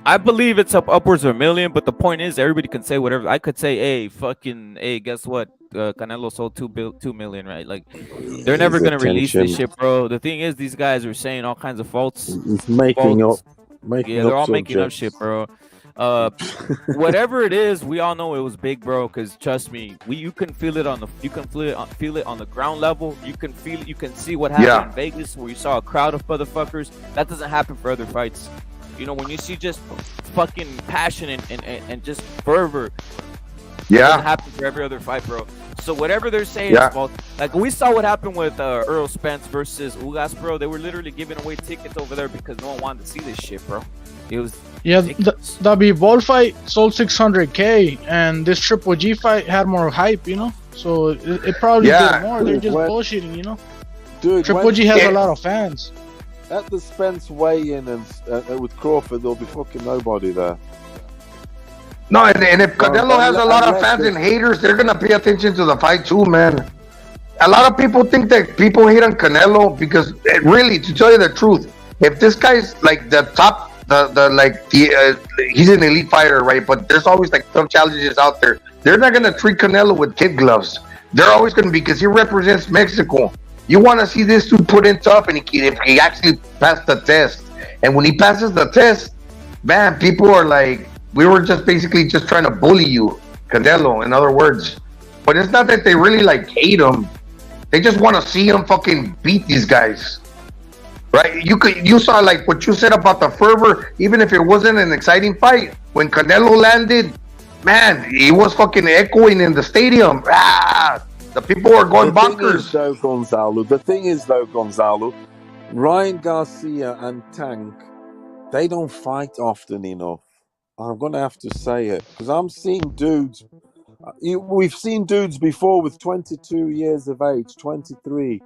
I believe it's upwards of 1 million, but the point is, everybody can say whatever. I could say, hey, guess what? Canelo sold 2 million, right? Like, they're never gonna release this shit, bro. The thing is, these guys are saying all kinds of faults. Making up they're all making up shit, bro. Whatever it is, we all know it was big, bro. Because trust me, you can feel it on the feel it on the ground level. You can feel it. You can see what happened in Vegas, where you saw a crowd of motherfuckers. That doesn't happen for other fights. You know, when you see just fucking passion and just fervor, it doesn't happen for every other fight, bro. So whatever they're saying is false. Like we saw what happened with Errol Spence versus Ugas, bro. They were literally giving away tickets over there because no one wanted to see this shit, bro. It was the B-Ball fight sold 600K, and this Triple G fight had more hype, you know. So it probably did more. They're just bullshitting, you know. Dude, Triple G has a lot of fans. At the Spence weigh-in and with Crawford, there'll be fucking nobody there. No, and if Canelo has a lot of fans and haters, they're gonna pay attention to the fight too, man. A lot of people think that people hate on Canelo because, really, to tell you the truth, if this guy's like the top, he's an elite fighter, right? But there's always like tough challenges out there. They're not gonna treat Canelo with kid gloves. They're always gonna be, because he represents Mexico. You want to see this dude put in tough, and if he actually passed the test. And when he passes the test, man, people are like, we were just basically just trying to bully you, Canelo, in other words. But it's not that they really like hate him. They just want to see him fucking beat these guys. Right? You saw like what you said about the fervor, even if it wasn't an exciting fight. When Canelo landed, man, he was fucking echoing in the stadium. The people are going bonkers. The thing is, though, Gonzalo, Ryan Garcia and Tank, they don't fight often enough. I'm going to have to say it, because I'm seeing dudes. We've seen dudes before with 22 years of age, 23,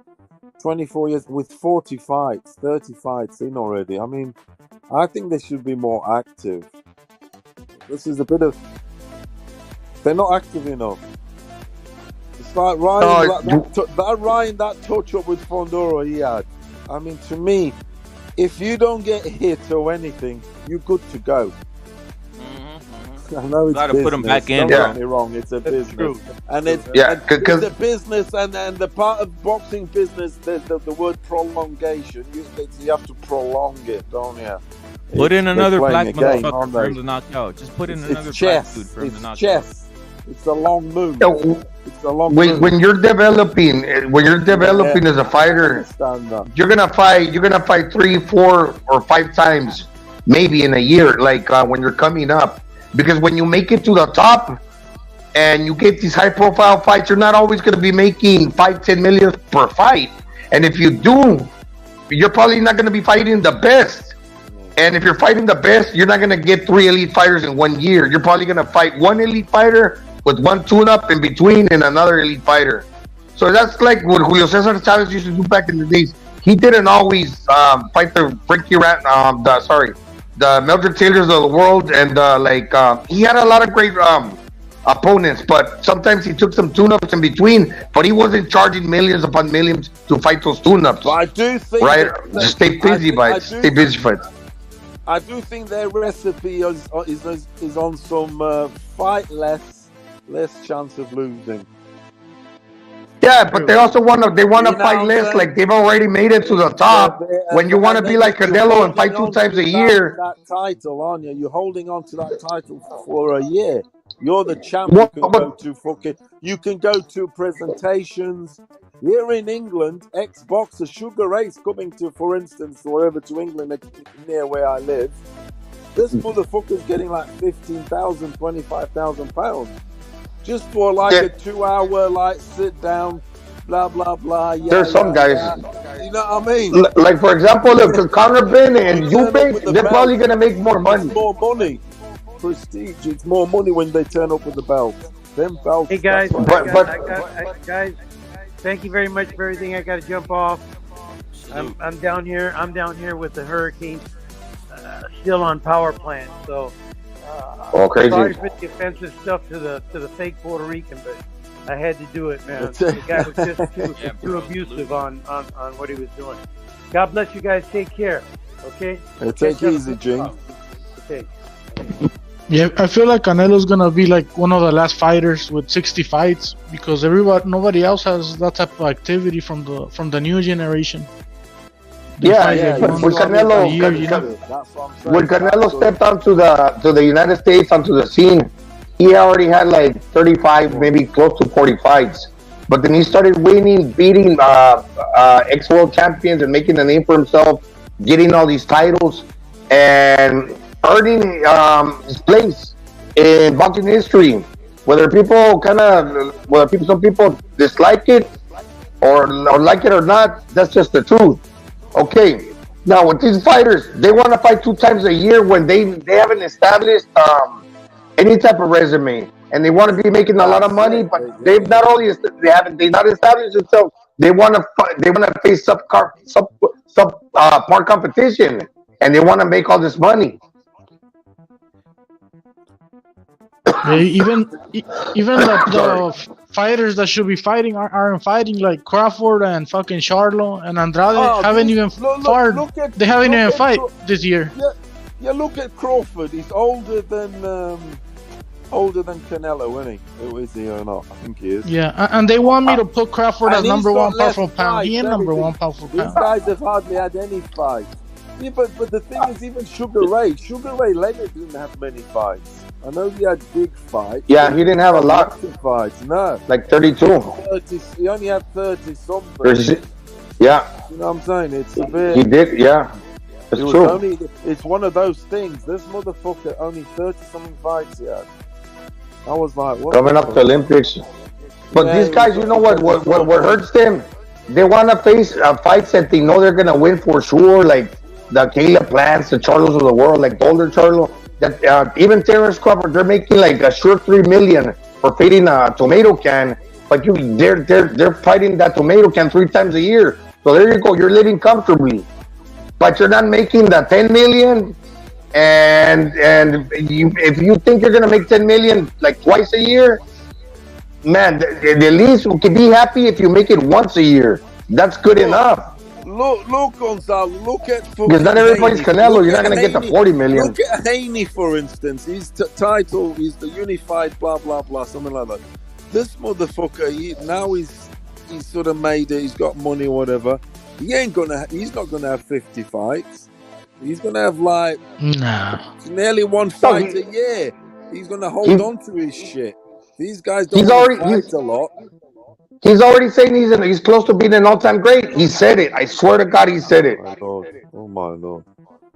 24 years, with 40 fights, 30 fights in already. I mean, I think they should be more active. This is a bit of... They're not active enough. It's like Ryan, that touch-up with Fondoro he had. I mean, to me, if you don't get hit or anything, you're good to go. I know it's gotta put him back in. Don't get me wrong, it's a business, and it's a business, and the part of boxing business, there's the word prolongation. You have to prolong it, don't you? Put in another black motherfucker for him to knock out. Just put in another black dude for him to knock out. It's a long move. It's a long move. When you're developing as a fighter, you're gonna fight 3, 4, or 5 times, maybe in a year. Like when you're coming up. Because when you make it to the top and you get these high-profile fights, you're not always going to be making 5-10 million per fight. And if you do, you're probably not going to be fighting the best. And if you're fighting the best, you're not going to get 3 elite fighters in 1 year. You're probably going to fight 1 elite fighter with 1 tune-up in between and another elite fighter. So that's like what Julio Cesar Chavez used to do back in the days. He didn't always fight the the Mildred Taylors of the world, and he had a lot of great opponents, but sometimes he took some tune-ups in between, but he wasn't charging millions upon millions to fight those tune-ups. But I do think right? Just stay busy, stay busy fights. I do think their recipe is on some fight less chance of losing. Yeah, but they also want to fight less. Like they've already made it to the top. When you want to be like Canelo and fight 2 times a year, that title, aren't you? You're holding on to that title for a year. You're the champ. You can go to presentations here in England. Ex-boxer Sugar Ray's coming to, for instance, wherever to England near where I live. This motherfucker's getting like 15,000, 25,000 pounds. Just for like a 2-hour like sit down, blah blah blah. There's some guys. You know what I mean? Like for example, if Conor Ben and Eubank, they're probably gonna make more money. It's more money, prestige. It's more money when they turn up with the belt. Them belts. Hey guys, guys, thank you very much for everything. I got to jump off. I'm down here. I'm down here with the hurricane, still on power plant. So. Crazy. Sorry for the offensive stuff to the fake Puerto Rican, but I had to do it, man. The guy was just too abusive on what he was doing. God bless you guys. Take care. Okay. Take it easy, Jing. Okay. Yeah, I feel like Canelo's gonna be like one of the last fighters with 60 fights because nobody else has that type of activity from the new generation. Yeah. When Canelo stepped onto the United States, onto the scene, he already had like 35, maybe close to 40 fights. But then he started winning, beating ex-world champions and making a name for himself, getting all these titles and earning his place in boxing history. Whether some people dislike it or like it or not, that's just the truth. Okay, now with these fighters, they want to fight 2 times a year when they haven't established any type of resume, and they want to be making a lot of money. But they've not established themselves. They want to face subpar competition, and they want to make all this money. Even the fighters that should be fighting aren't fighting, like Crawford and fucking Charlo and Andrade haven't even fought. They haven't even fight this year. Yeah, look at Crawford. He's older than Canelo, isn't he? Is he or not? I think he is. Yeah, and they want me to put Crawford as number 1 pound for pound. He ain't number 1 pound for pound. These guys have hardly had any fights. Yeah, but the thing is, even Sugar Ray Leonard didn't have many fights. I know he had big fights. Yeah, he didn't have a lot of fights. No, like 32. He only had 30 something. Yeah. You know what I'm saying? It's a bit. He did, yeah. It's true. It's one of those things. This motherfucker only 30 something fights he had. I was like, what? Coming up to Olympics. But these guys, you know what hurts them? They want to face fights that they know they're gonna win for sure, like the Caleb Plants, the Charlos of the world, like the older Charlo. That even Terrence Crawford, they're making like a sure $3 million for feeding a tomato can, but they're fighting that tomato can 3 times a year. So there you go, you're living comfortably, but you're not making the 10 million. And if you think you're gonna make 10 million like twice a year, man, the least you can be happy if you make it once a year. That's good enough. Look, Gonzalo. Look at because not everybody's Canelo. You're not gonna get the 40 million. Look at Haney, for instance. His title is the unified blah blah blah, something like that. This motherfucker, he's sort of made it. He's got money, or whatever. He's not gonna have 50 fights. He's gonna have like nearly 1 fight a year. He's gonna hold on to his shit. These guys don't fight a lot. He's already saying he's close to being an all-time great. He said it. I swear to God, he said it. Oh my Lord.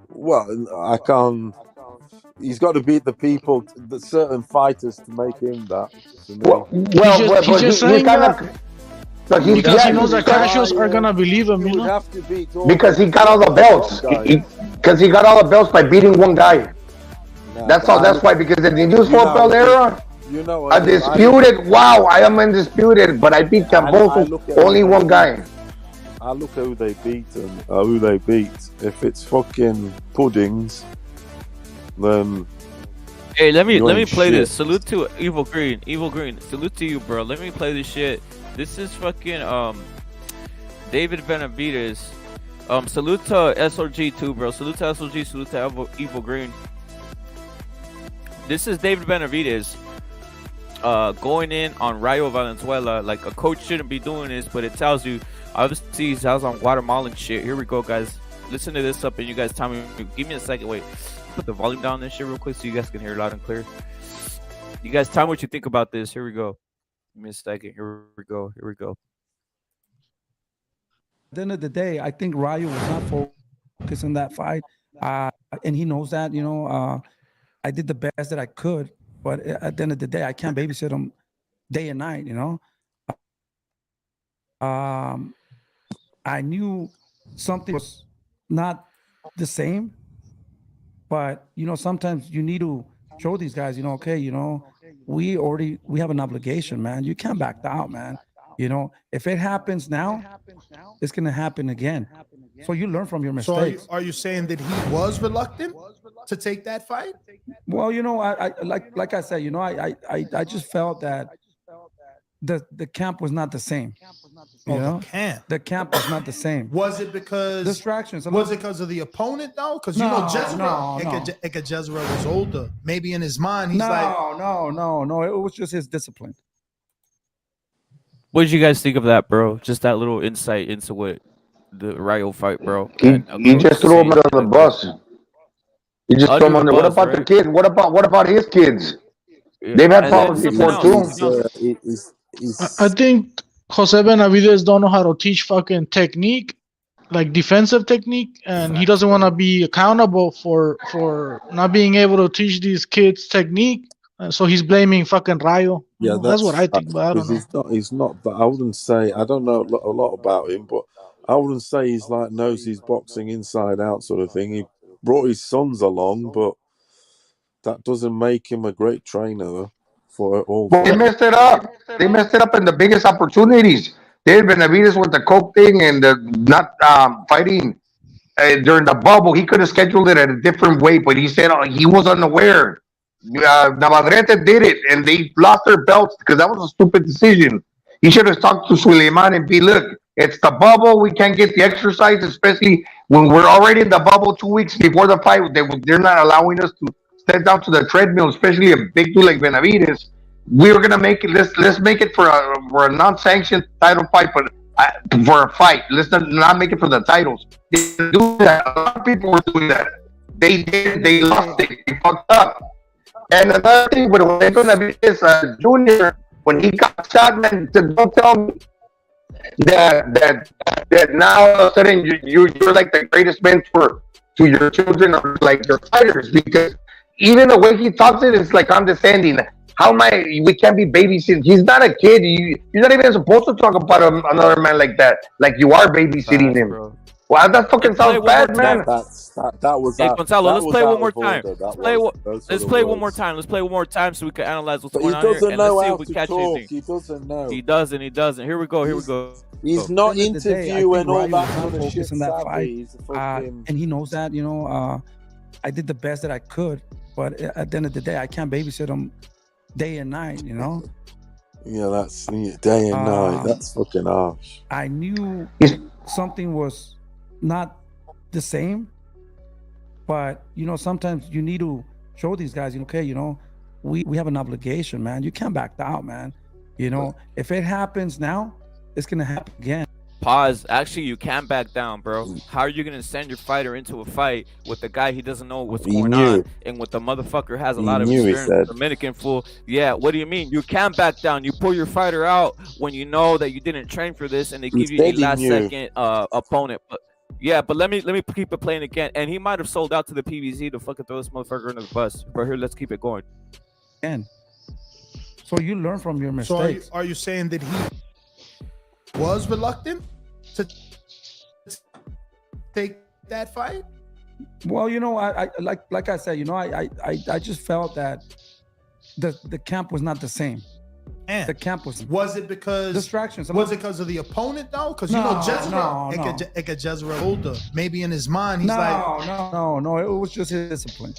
Well, I can't. He's got to beat the people, the certain fighters, to make him that. He's just saying that because he knows that casuals are gonna believe him. You know? Have to beat because he got all the belts. Because he got all the belts by beating one guy. That's all. That's why. Because in the News 4 belt era. Undisputed. Wow, I am undisputed, but I beat Camboso, only one guy. I look at who they beat and who they beat. If it's fucking puddings, then Hey, let me play this. Salute to Evil Green. Evil Green. Salute to you, bro. Let me play this shit. This is fucking David Benavides. Salute to SOG too, bro. Salute to SOG. Salute to Evil Green. This is David Benavides going in on Rayo Valenzuela. Like, a coach shouldn't be doing this, but it tells you. Obviously, he's on Guatemalan shit. Here we go, guys. Listen to this up, and you guys tell me. Give me a second. Wait. Put the volume down on this shit real quick so you guys can hear it loud and clear. You guys tell me what you think about this. Here we go. Give me a second. Here we go. Here we go. At the end of the day, I think Rayo was not focused on that fight. And he knows that, you know, I did the best that I could. But at the end of the day, I can't babysit him day and night, you know. I knew something was not the same. But, you know, sometimes you need to show these guys, you know, okay, you know, we have an obligation, man. You can't back out, man. You know, if it happens now, it's going to happen again. So you learn from your mistakes. So are you saying that he was reluctant to take that fight? Well, you know, I like I said, you know, I just felt that the camp was not the same. You know? The camp was not the same. Was it because distractions? Was it because of the opponent though? Because you know Jezreel was older. Maybe in his mind he's no. It was just his discipline. What did you guys think of that, bro? Just that little insight into what the Rayo fight, bro. He just threw him under the bus. He just threw him under. What about the kids? What about his kids? Yeah. They've had problems before too. I think Jose Benavides don't know how to teach fucking technique, like defensive technique, and he doesn't want to be accountable for not being able to teach these kids technique. So he's blaming fucking Rayo. Yeah, that's what I think. But I don't know. He's not. But I wouldn't say. I don't know a lot about him, but I wouldn't say he's like knows his boxing inside out sort of thing. He brought his sons along, but that doesn't make him a great trainer for all. Well, they messed it up. They messed it up in the biggest opportunities. David Benavides with the coke thing and the not fighting during the bubble. He could have scheduled it at a different way, but he said he was unaware. Navarrete did it, and they lost their belts because that was a stupid decision. He should have talked to Suleiman and be, look, it's the bubble. We can't get the exercise, especially when we're already in the bubble 2 weeks before the fight. They're not allowing us to step down to the treadmill, especially a big dude like Benavides. We were gonna make it. Let's make it for a non-sanctioned title fight, but for a fight. Let's not make it for the titles. They didn't do that. A lot of people were doing that. They did. They lost it. They fucked up. And another thing with Benavides Junior, when he got shot, man, don't tell me that now all of a sudden you're like the greatest mentor to your children or like your fighters, because even the way he talks it's like condescending. How am I? We can't be babysitting. He's not a kid. You're not even supposed to talk about another man like that. Like you are babysitting him. Bro. Wow, that fucking sounds bad, man. That was. Hey, Gonzalo, let's play one more time. Let's play one more time. Let's play one more time so we can analyze what's going on here. And let's see if we catch anything. He doesn't know. He doesn't. Here we go. He's not interviewing all that kind of shit. And he knows that, you know, I did the best that I could, but at the end of the day, I can't babysit him day and night, you know? Yeah, that's day and night. That's fucking harsh. I knew something was not the same, but, you know, sometimes you need to show these guys, okay, you know, we have an obligation, man. You can't back out, man. You know, if it happens now, it's going to happen again. Pause. Actually, you can't back down, bro. How are you going to send your fighter into a fight with the guy he doesn't know what's going on, and with the motherfucker has a lot of experience, Dominican fool? Yeah, what do you mean? You can't back down. You pull your fighter out when you know that you didn't train for this, and they give you a last-second opponent. But yeah, but let me keep it playing again. And he might have sold out to the PVZ to fucking throw this motherfucker under the bus. But here, let's keep it going. And so you learn from your mistakes. So are you saying that he was reluctant to take that fight? Well, you know, I like I said, you know, I just felt that the camp was not the same. And the camp was it because distractions? Was it because of the opponent though? Because you know Jezreel older. Maybe in his mind he's no. It was just his discipline.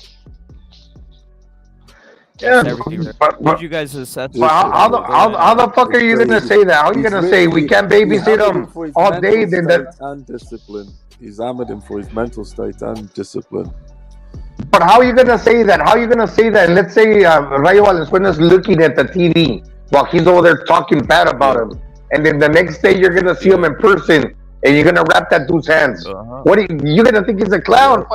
Yeah, everything. but What you guys assess? how the fuck are you gonna say that? How are you gonna say we can't babysit him all day? Then and discipline. He's hammered him for his mental state and discipline. But how are you gonna say that? How are you gonna say that? Let's say Rayo Valenzuela's looking at the TV while he's over there talking bad about him, and then the next day you're gonna see him in person, and you're gonna wrap that dude's hands. What are you're gonna think he's a clown?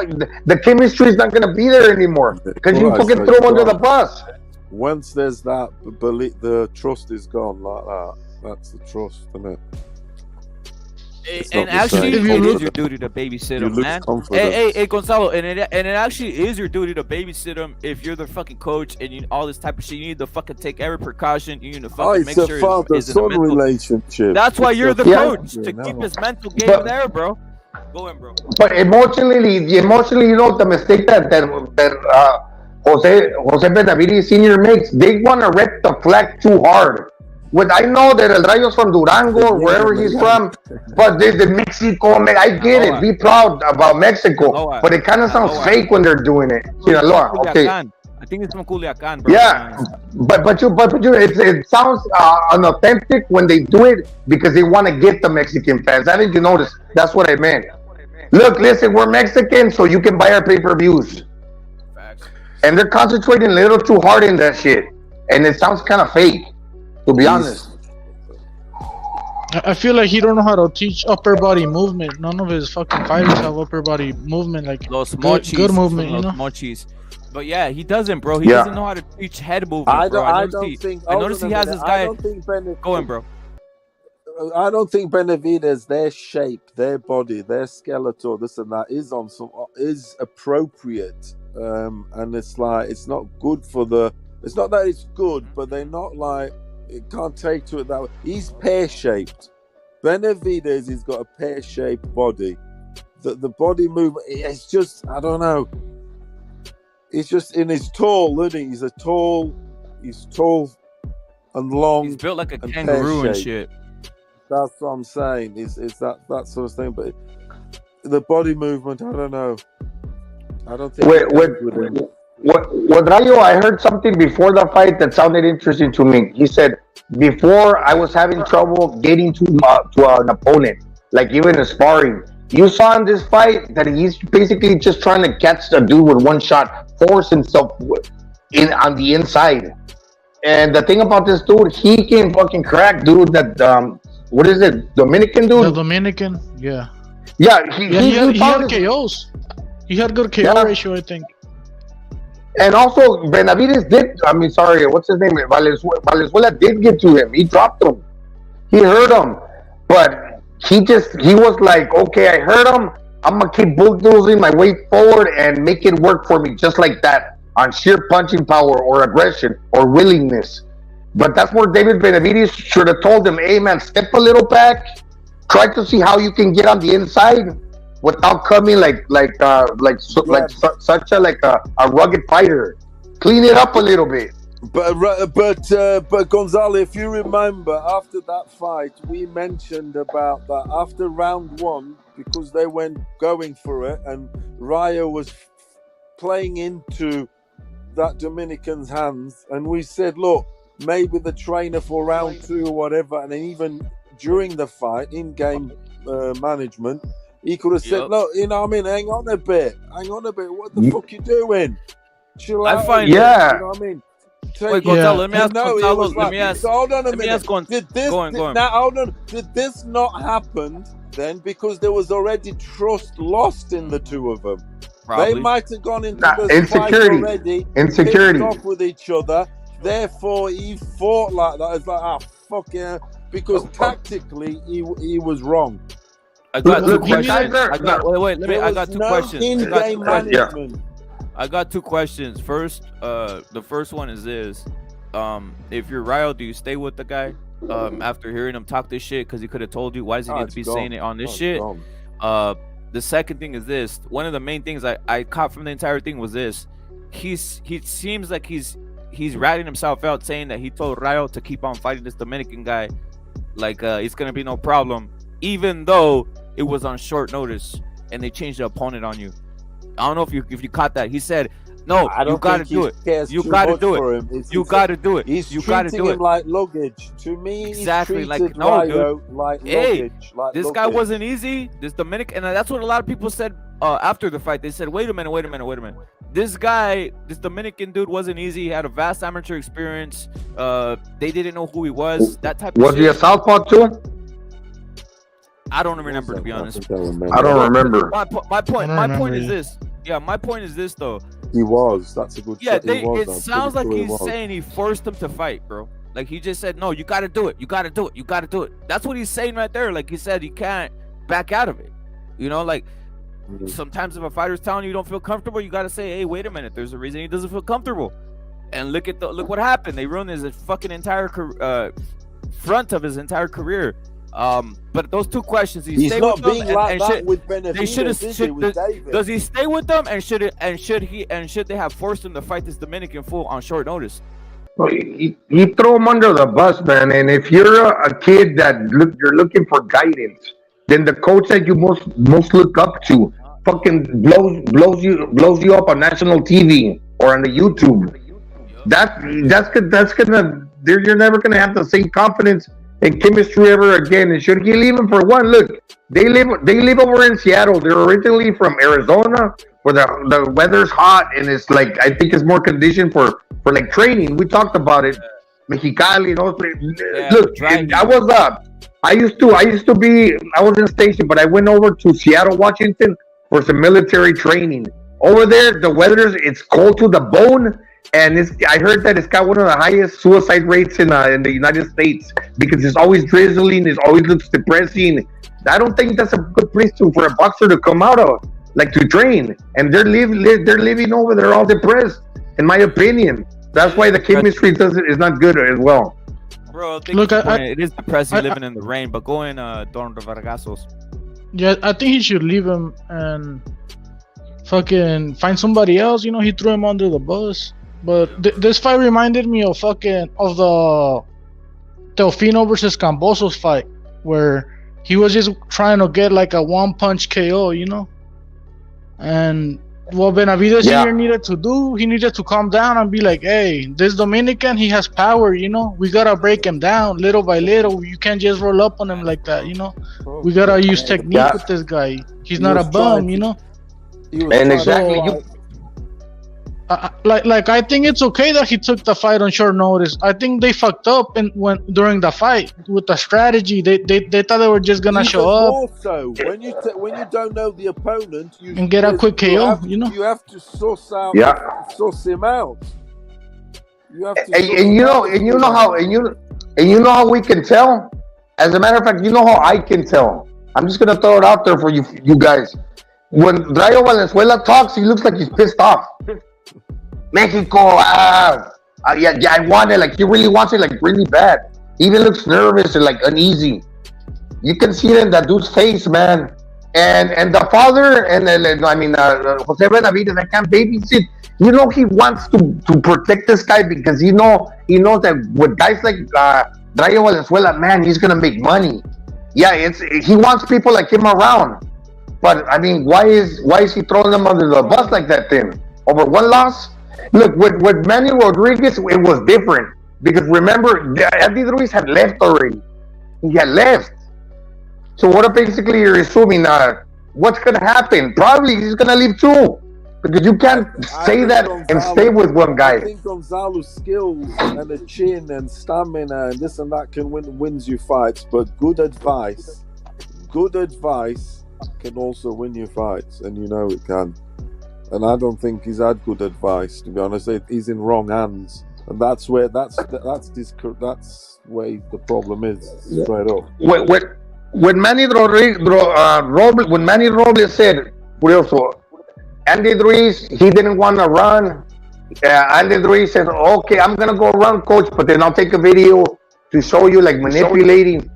The chemistry is not gonna be there anymore because you fucking throw him under the bus. Once there's that belief, the trust is gone like that. That's the trust, isn't it? And actually, it is your duty to babysit him, man. Hey, Gonzalo, and it actually is your duty to babysit him if you're the fucking coach and you all this type of shit. You need to fucking take every precaution. You need to fucking make sure it's a father-son relationship. That's why you're the coach to keep his mental game there, bro. Go in, bro. But emotionally, you know the mistake that Jose Benavides Senior makes. They want to rep the flag too hard. I know that El Rayo's from Durango or wherever he's from, but the Mexico, man, I get it. Be proud about Mexico, but it kind of sounds fake when they're doing it. Sinaloa, okay. I think it's from Culiacan, bro. Yeah, but it sounds unauthentic when they do it because they want to get the Mexican fans. I think you notice. That's what I meant. Look, listen, we're Mexican, so you can buy our pay-per-views. And they're concentrating a little too hard in that shit, and it sounds kind of fake. To be honest, I feel like he don't know how to teach upper body movement. None of his fucking fighters have upper body movement, like good movement, you know. Mochis. But yeah, he doesn't, bro. He doesn't know how to teach head movement. I noticed he has this guy going, bro. I don't think Benavides, their shape, their body, their skeletal, this and that is appropriate, and it's like it's not good for the. It's not that it's good, but they're not like. It can't take to it that way. He's pear-shaped. Benavides, he's got a pear-shaped body. The body movement, it's just, I don't know. It's just, in his tall, isn't he? He's tall and long. He's built like a kangaroo and shit. That's what I'm saying. Is that sort of thing. But the body movement, I don't know. I don't think. With Rayo, I heard something before the fight that sounded interesting to me. He said, before I was having trouble getting to an opponent, like even in sparring. You saw in this fight that he's basically just trying to catch the dude with one shot, force himself on the inside. And the thing about this dude, he can fucking crack, dude. That what is it, Dominican dude? The Dominican, yeah. Yeah, he had KOs. He had good KO ratio, I think. And also, Benavides what's his name? Valenzuela did get to him. He dropped him. He hurt him. But he was like, okay, I hurt him. I'm going to keep bulldozing my way forward and make it work for me just like that on sheer punching power or aggression or willingness. But that's where David Benavides should have told him, hey, man, step a little back. Try to see how you can get on the inside without coming like such a rugged fighter. Clean it up a little bit. But Gonzalo, if you remember, after that fight, we mentioned about that after round one, because they went going for it, and Rayo was playing into that Dominican's hands, and we said, look, maybe the trainer for round two or whatever, and then even during the fight, in-game management, he could have said, look, you know what I mean? Hang on a bit. What the fuck you doing? Chill out. You know what I mean? Wait, Gonzalo, let me ask Gonzalo. Let me ask. Hold on a minute. Go on. Now, hold on. Did this not happen then because there was already trust lost in the two of them? Probably. They might have gone into the fight already. Insecurity. Off with each other. Therefore, he fought like that. It's like, fuck yeah. Because tactically, he was wrong. I got two questions. I got two questions. In-game management. I got two questions. First, the first one is this: if you're Rayo, do you stay with the guy after hearing him talk this shit? Because he could have told you. Why does he need to be saying it on this shit? The second thing is this: one of the main things I caught from the entire thing was this: he seems like he's ratting himself out, saying that he told Rayo to keep on fighting this Dominican guy, like it's gonna be no problem, even though it was on short notice and they changed the opponent on you. I don't know if you caught that. He said, No, I don't you gotta think do he it. cares You too gotta much do for it. him. You gotta do it. He's You gotta treating do him it. like luggage. To me, Exactly. he's Like treated no, dude. Rayo like Hey, luggage. Like this guy luggage. wasn't easy. This Dominican, and that's what a lot of people said after the fight. They said, "Wait a minute. This guy, this Dominican dude, wasn't easy. He had a vast amateur experience. They didn't know who he was. That type of Was he a shit." southpaw too? I don't remember, to be honest. I don't remember. My point is this. Yeah, my point is this though. He was. That's a good. Yeah, shot. He was, it I'm sounds pretty like sure he's was. saying he forced him to fight, bro. Like he just said, "No, you got to do it. You got to do it. You got to do it." That's what he's saying right there. Like he said, he can't back out of it. You know, like sometimes if a fighter's telling you don't feel comfortable, you got to say, "Hey, wait a minute. There's a reason he doesn't feel comfortable." And look what happened. They ruined his fucking entire front of his entire career. But those two questions, he He's stay not with them being and, like and that should, with they Benavides, with David. does he stay with them and should they have forced him to fight this Dominican fool on short notice? You throw him under the bus, man. And if you're a kid that you're looking for guidance, then the coach that you most look up to fucking blows you up on national TV or on the YouTube. That's gonna you're never gonna have the same confidence and chemistry ever again. And should he leave him for one? Look, they live over in Seattle. They're originally from Arizona, where the weather's hot and it's like I think it's more conditioned for like training. We talked about it. Mexicali, you know. Look, I was in station, but I went over to Seattle, Washington for some military training. Over there, the it's cold to the bone. And I heard that it's got one of the highest suicide rates in the United States because it's always drizzling, it always looks depressing. I don't think that's a good place for a boxer to come out of, like to train. And they're living over there all depressed, in my opinion. That's why the chemistry is not good as well. Bro, it is depressing living in the rain, but go in, Don Vargasos. Yeah, I think he should leave him and fucking find somebody else. You know, he threw him under the bus. But this fight reminded me of the Teofimo versus Cambosos fight, where he was just trying to get like a one-punch KO, you know. And what Benavides here needed to do, he needed to calm down and be like, "Hey, this Dominican, he has power, you know. We gotta break him down little by little. You can't just roll up on him like that, you know. We gotta use technique with this guy. He's not a bum, you know." And exactly, like I think it's okay that he took the fight on short notice. I think they fucked up during the fight with the strategy. They thought they were just gonna show up. Also, when you don't know the opponent, and get a quick KO, you know. You have to suss him out. You have to. And you know how we can tell. As a matter of fact, you know how I can tell. I'm just gonna throw it out there for you guys. When Rayo Valenzuela talks, he looks like he's pissed off. Mexico, I want it. Like he really wants it, like really bad. He even looks nervous and like uneasy. You can see it in that dude's face, man. And the father Jose Benavides, I can't babysit. You know he wants to protect this guy because he knows that with guys like Rayo Valenzuela, man, he's gonna make money. Yeah, he wants people like him around. But I mean, why is he throwing them under the bus like that then? Over one loss? Look, with Manny Rodriguez, it was different. Because remember, Andy Ruiz had left already. He had left. So what basically you're assuming, what's going to happen? Probably he's going to leave too. Because you can't say that and stay with one guy. I think Gonzalo's skills and the chin and stamina and this and that can wins you fights. But good advice can also win you fights. And you know it can. And I don't think he's had good advice, to be honest. He's in wrong hands, and that's where the problem is. Straight up. When Manny Robles said, Andy Ruiz, he didn't want to run. Andy Ruiz said, "Okay, I'm gonna go run, coach, but then I'll take a video to show you like manipulating."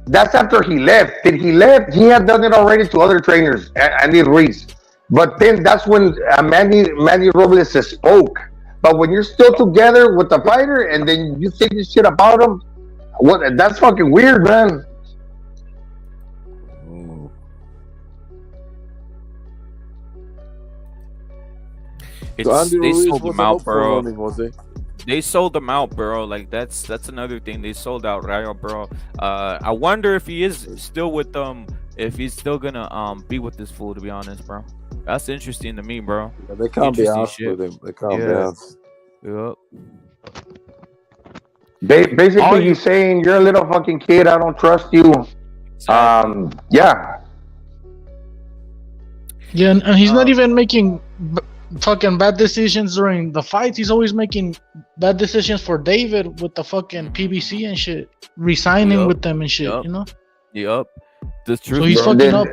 That's after he left. Did he left? He had done it already to other trainers, Andy Ruiz. But then that's when Manny Robles spoke. But when you're still together with the fighter and then you say this shit about him, that's fucking weird, man. They sold them out, bro. Running, was he? They sold them out, bro. Like that's another thing. They sold out Rayo, bro. I wonder if he is still with them. If he's still gonna be with this fool. To be honest, bro. That's interesting to me, bro. Yeah, they can't be asked with him. They can't be asked. Yep. Basically, he's saying you're a little fucking kid. I don't trust you. Yeah. Yeah, and he's not even making fucking bad decisions during the fights. He's always making bad decisions for David with the fucking PBC and shit, resigning with them and shit. You know. Yep. The truth. So he's fucking up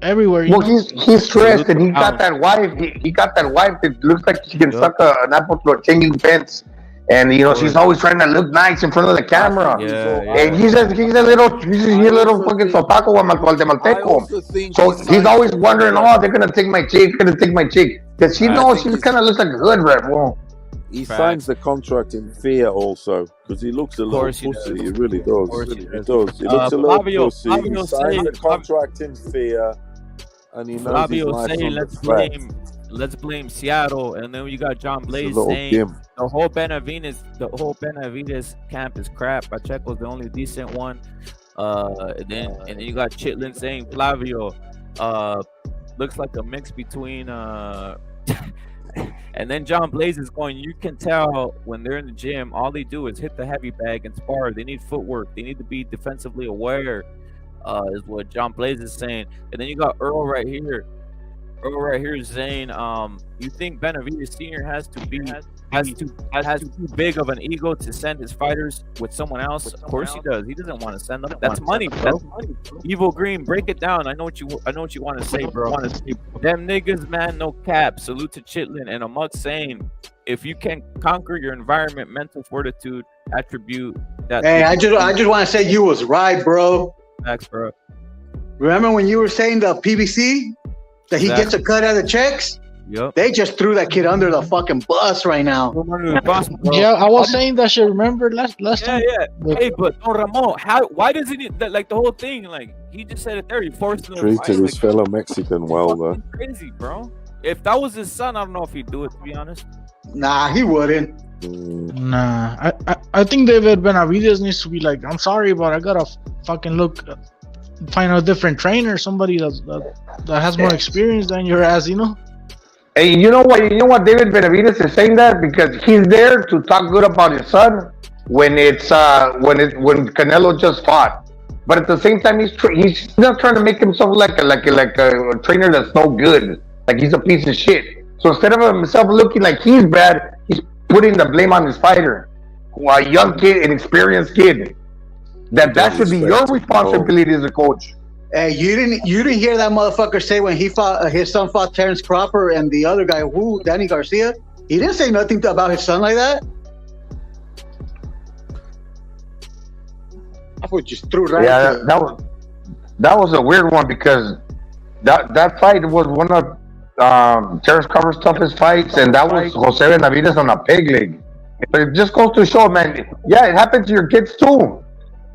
everywhere. Well, he's stressed, and he got that wife. He got that wife that looks like she can suck an apple through a chain fence. And she's always trying to look nice in front of the camera. And he's a little fucking sotaco guatemalteco. So he's always wondering, they're gonna take my chick, because she knows she kind of looks like a hood rat. Well, he signs the contract in fear also, because he looks a little pussy. He really does. He does. He looks a little pussy. He signs the contract in fear, and he knows his life's on the threat. Let's blame Seattle, and then you got John Blaze saying the whole Benavides camp is crap. Pacheco's the only decent one. And then you got Chitlin saying Flavio looks like a mix between and then John Blaze is going, you can tell when they're in the gym, all they do is hit the heavy bag and spar. They need footwork. They need to be defensively aware, is what John Blaze is saying. And then you got Errol right here saying, you think Benavides Sr. has too big of an ego to send his fighters with someone else? Of course he does. He doesn't want to send them. That's money, bro. Evil Green, break it down. I know what you want to say, bro. Them niggas, man, no cap. Salute to Chitlin and Amok saying, if you can conquer your environment, mental fortitude, attribute that. Hey, I just want to say you was right, bro. Thanks, bro. Remember when you were saying the PBC? That he gets a cut out of the checks? Yep. They just threw that kid under the fucking bus right now. Yeah, I was saying that shit. Remember last time? Yeah. Hey, but Don Ramon, why does he need that? Like the whole thing, like he just said it there. He forced him to treated his fellow Mexican well, though. Crazy, bro. If that was his son, I don't know if he'd do it. To be honest. Nah, he wouldn't. Nah, I think David Benavides needs to be like, I'm sorry, but I gotta fucking find a different trainer, somebody that has more experience than your ass, you know. Hey, you know what David Benavides is saying that because he's there to talk good about his son when Canelo just fought, but at the same time he's not trying to make himself like a trainer that's no good, like he's a piece of shit. So instead of himself looking like he's bad, he's putting the blame on his fighter, a young kid, an experienced kid. That should be your responsibility as a coach. Hey, you didn't hear that motherfucker say when he fought his son fought Terrence Crawford and the other guy, Danny Garcia? He didn't say nothing about his son like that. I would just threw right. Yeah, that was a weird one because that fight was one of Terrence Crawford's toughest fights, and that was Jose Benavides on a peg leg. But it just goes to show, man. Yeah, it happened to your kids too.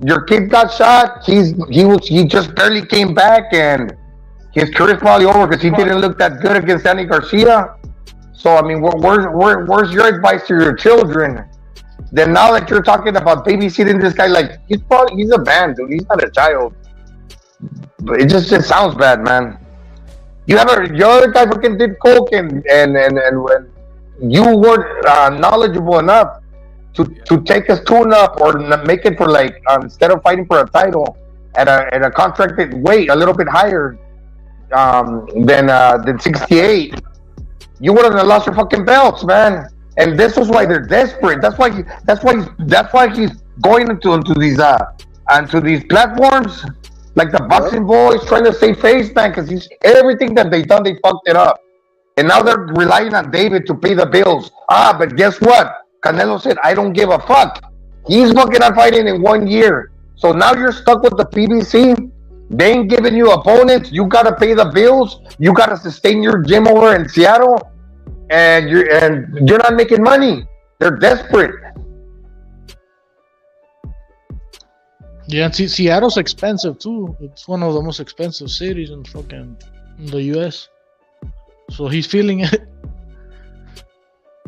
Your kid got shot. He just barely came back, and his career's probably over because he didn't look that good against Danny Garcia. So I mean, where's your advice to your children? Then now that you're talking about babysitting this guy, like he's a man, dude. He's not a child. But it just sounds bad, man. Your other guy fucking did coke, and when you weren't knowledgeable enough to take his tune up or make it for like instead of fighting for a title at a contracted weight a little bit higher than 68, you wouldn't have lost your fucking belts, man. And this is why they're desperate. That's why he's going into these platforms like the boxing boys trying to save face, man, because everything that they done, they fucked it up. And now they're relying on David to pay the bills. But guess what? Canelo said, I don't give a fuck. He's fucking not fighting in 1 year. So now you're stuck with the PBC. They ain't giving you opponents. You got to pay the bills. You got to sustain your gym over in Seattle. And you're not making money. They're desperate. Yeah, and Seattle's expensive too. It's one of the most expensive cities in the US. So he's feeling it.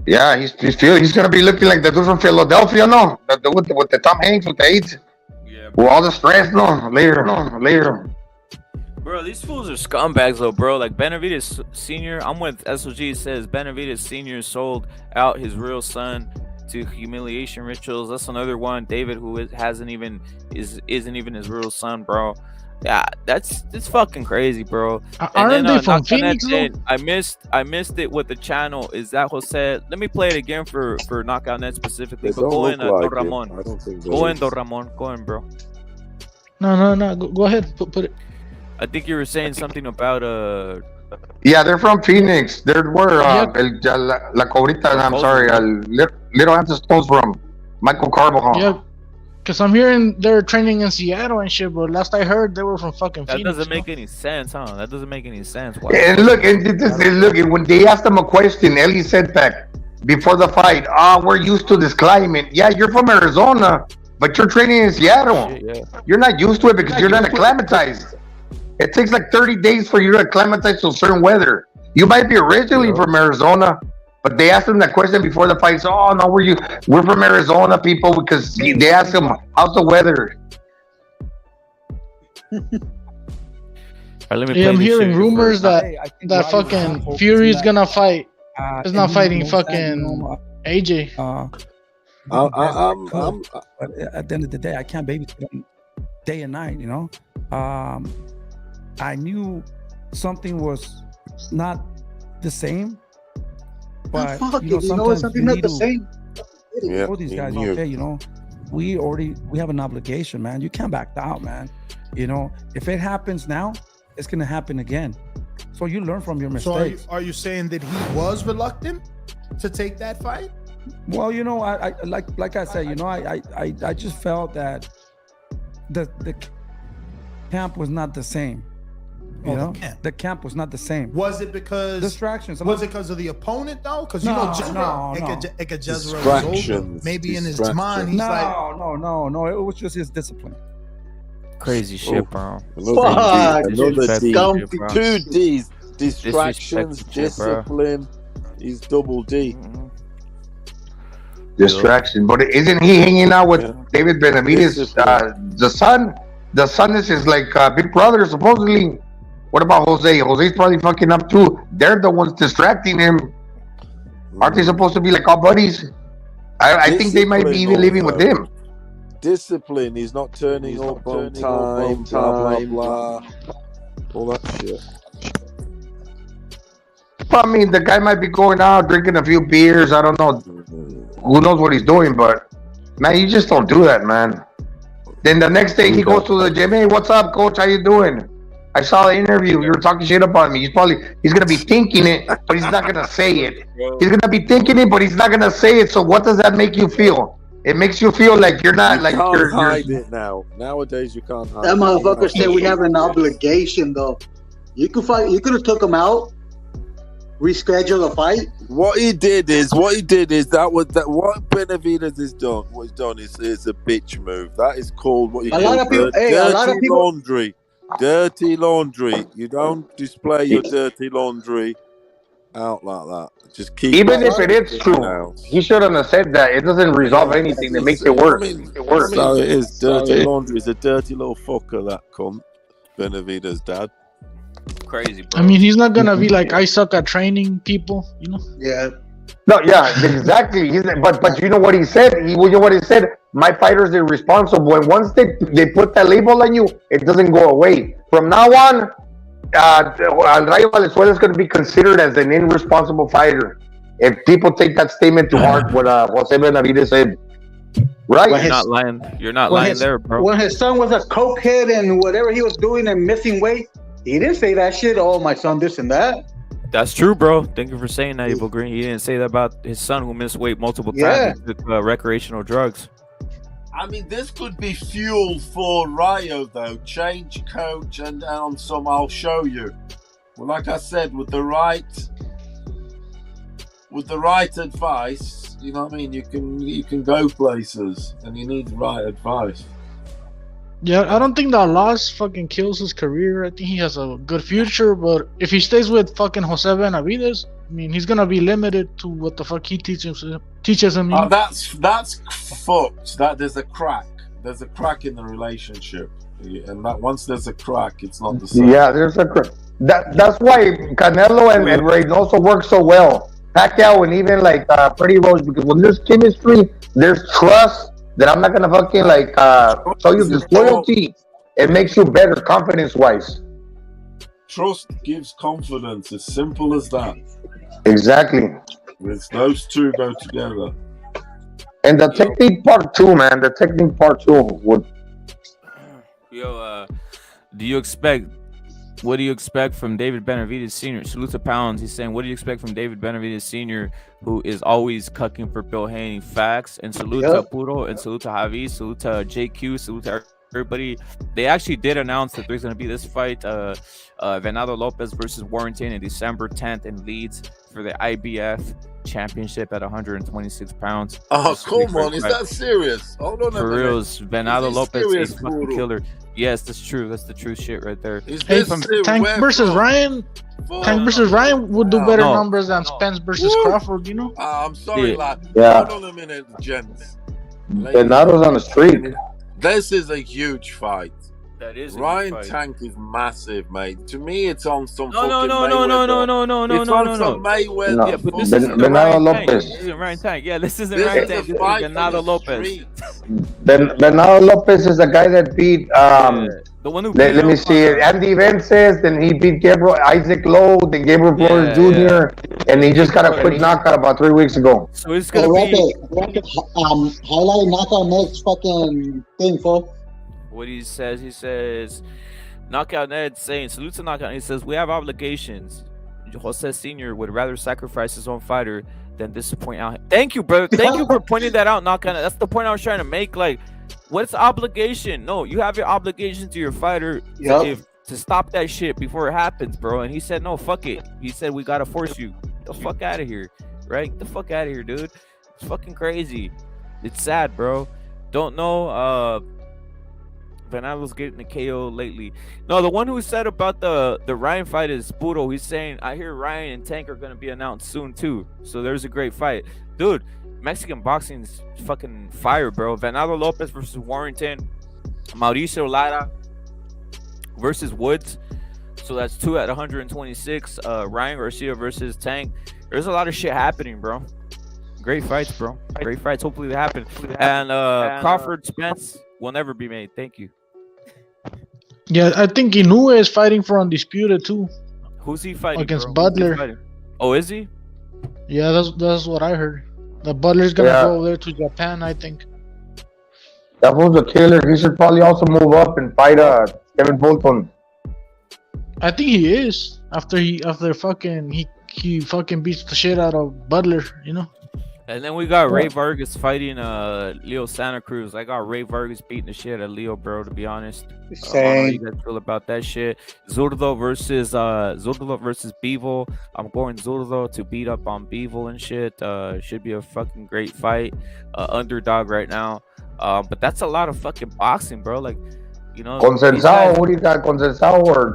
Yeah, he's gonna be looking like the dude from Philadelphia, no? With the Tom Hanks with the AIDS. Yeah. With all the stress, no? Later. Bro, these fools are scumbags, though, bro. Like Benavides Senior, I'm with SOG. Says Benavides Senior sold out his real son to humiliation rituals. That's another one. David, who isn't even his real son, bro. Yeah, it's fucking crazy, bro. Aren't they from Phoenix? I missed it with the channel. Is that Jose? Let me play it again for Knockout Net specifically. They But go don't in, look like Don Ramon. him. I don't think they Go in, is. Don Ramon. Go in, bro. No. Go ahead. Put it. I think you were saying something about Yeah, they're from Phoenix. They're where La Cobrita. I'm sorry, Little Ancestors from Michael Carvajal. Yeah, because I'm hearing they're training in Seattle and shit, but last I heard they were from fucking that Phoenix. doesn't make any sense, huh? That doesn't make any sense. Why? And look, when they asked him a question, Ellie said back before the fight, we're used to this climate. Yeah, you're from Arizona, but you're training in Seattle. Shit, yeah. You're not used to it because you're not acclimatized. It takes like 30 days for you to acclimatize to certain weather. You might be originally from Arizona, but they asked him that question before the fight. So, no, we're from Arizona, people, because they asked him, how's the weather? I'm hearing rumors that fucking Fury's gonna fight. He's not fighting fucking AJ. At the end of the day, I can't babysit him day and night. You know, I knew something was not the same, but sometimes something not the same. Yeah, all these guys, okay, you know, we have an obligation, man. You can't back down, man. You know, if it happens now, it's gonna happen again. So you learn from your mistakes. So are you saying that he was reluctant to take that fight? Well, you know, I like I said, you know, I just felt that the camp was not the same. You know, the camp was not the same. Was it because distractions? Was it because of the opponent though? Because No. Jezreel was older. Maybe in his mind, he's no. It was just his discipline. Crazy shit, bro. Another D. Bro. Two D's. Distractions, Disrespectful shit, bro. discipline. He's double D. Distraction. But isn't he hanging out with David Benavides, the son? The son is his like big brother, supposedly. What about Jose? Jose's probably fucking up too. They're the ones distracting him. Aren't they supposed to be like all buddies? I think they might be even living with him. Discipline. He's not turning up on time. Blah blah blah. All that shit. I mean, the guy might be going out drinking a few beers. I don't know. Who knows what he's doing? But man, you just don't do that, man. Then the next day he goes to the gym. Hey, what's up, coach? How you doing? I saw the interview. You were talking shit about me. He's gonna be thinking it, but he's not gonna say it. He's gonna be thinking it, but he's not gonna say it. So what does that make you feel? It makes you feel like you're not like Can't you're hide it now. Nowadays you can't hide That it. motherfucker said we have an obligation, though. You could fight. You could have took him out, reschedule the fight. What he did is what Benavides has done. What he's done is a bitch move. That is called what you A lot call of people- hey, a lot of people- laundry. Dirty laundry. You don't display your dirty laundry out like that. Just keep. even if it is true, he shouldn't have said that. It doesn't resolve anything. It makes it worse. So it is dirty laundry. It's a dirty little fucker, that cunt. Benavides' dad. Crazy, bro. I mean, he's not gonna be like, I suck at training people, you know? Yeah. No, yeah, exactly. But you know what he said? You know what he said? My fighters are responsible. And once they put that label on you, it doesn't go away. From now on, Rayo Valenzuela is going to be considered as an irresponsible fighter. If people take that statement to heart, what Jose Benavides said, right? You're not lying. You're not lying there, bro. When his son was a cokehead and whatever he was doing and missing weight, he didn't say that shit. Oh, my son, this and that. That's true, bro. Thank you for saying that, Evil Green. He didn't say that about his son who missed weight multiple times with recreational drugs. I mean, this could be fuel for Rayo, though. Change coach and on some, I'll show you. Well, like I said, with the right advice, you know what I mean. You can go places, and you need the right advice. Yeah, I don't think that loss fucking kills his career. I think he has a good future, but if he stays with fucking Jose Benavides, I mean, he's gonna be limited to what the fuck he teaches him. You know? That's fucked. That there's a crack. There's a crack in the relationship, and that once there's a crack, it's not the same. Yeah, there's a crack. That's why Canelo and Reynoso work so well. Pacquiao and even like Freddie Roach, because when there's chemistry, there's trust. That I'm not gonna fucking like show you disloyalty. It makes you better confidence-wise. Trust gives confidence. As simple as that. Exactly. With those two go together. And the technique part too, man. The technique part too would. Yo, what do you expect from David Benavides Sr.? Salute to Pounds. He's saying, what do you expect from David Benavides Sr., who is always cucking for Bill Haney? Facts. And salute to Puro, and salute to Javi, salute to JQ, salute to everybody. They actually did announce that there's going to be this fight, Venado Lopez versus Warrington, in December 10th in Leeds for the IBF championship at 126 pounds. Oh, come on. Is that serious? Hold on For reals. Venado Lopez is a fucking killer. Yes, that's true. That's the true shit right there. Hey, Tank versus Ryan. Tank versus Ryan would do better numbers than Spence versus Crawford, you know? I'm sorry, lad. Yeah. Hold on a minute, gents. Venado's on the street. This is a huge fight. That is Ryan Tank is massive, mate. To me, it's on some fucking no, Mayweather. It's on some Mayweather. Yeah, but this isn't Venado Ryan Tank. Lopez. This isn't Ryan Tank. Yeah, this isn't Ryan Tank. This is Venado Lopez. Venado Lopez is a guy that beat the one who let me see it. Andy Vences, then he beat Isaac Lowe, then Gabriel Flores Jr., and he just got a quick knockout about 3 weeks ago. So it's gonna be highlight knockout next fucking thing, folks. what he says, Knockout Ned saying, salute to Knockout. He says, we have obligations. Jose Sr. would rather sacrifice his own fighter than disappoint out. Thank you, brother. Thank you for pointing that out, Knockout Ned. That's the point I was trying to make. Like, what's the obligation? No, you have your obligation to your fighter to stop that shit before it happens, bro. And he said, no, fuck it. He said, we gotta force you. Get the fuck out of here. Right? Get the fuck out of here, dude. It's fucking crazy. It's sad, bro. Don't know, Venado's getting the KO lately. No, the one who said about the Ryan fight is Puro. He's saying, I hear Ryan and Tank are going to be announced soon too. So there's a great fight. Dude, Mexican boxing is fucking fire, bro. Venado Lopez versus Warrington. Mauricio Lara versus Woods. So that's 2 at 126. Ryan Garcia versus Tank. There's a lot of shit happening, bro. Great fights, bro. Great fights. Hopefully they happen. And Crawford Spence will never be made. Thank you. Yeah, I think Inoue is fighting for Undisputed too. Who's he fighting against Butler? Oh, is he? Yeah, that's what I heard. The Butler's gonna go there to Japan, I think. That was a killer. He should probably also move up and fight Kevin Fulton. I think he is. After he fucking beats the shit out of Butler, you know. And then we got Ray Vargas fighting Leo Santa Cruz. I got Ray Vargas beating the shit out of Leo, bro, to be honest. I don't know how you guys feel about that shit. Zurdo versus Bivol. I'm going Zurdo to beat up on Bivol and shit. Should be a fucking great fight. Underdog right now. But that's a lot of fucking boxing, bro. Like, you know. Consensado, what do you got? Consensado or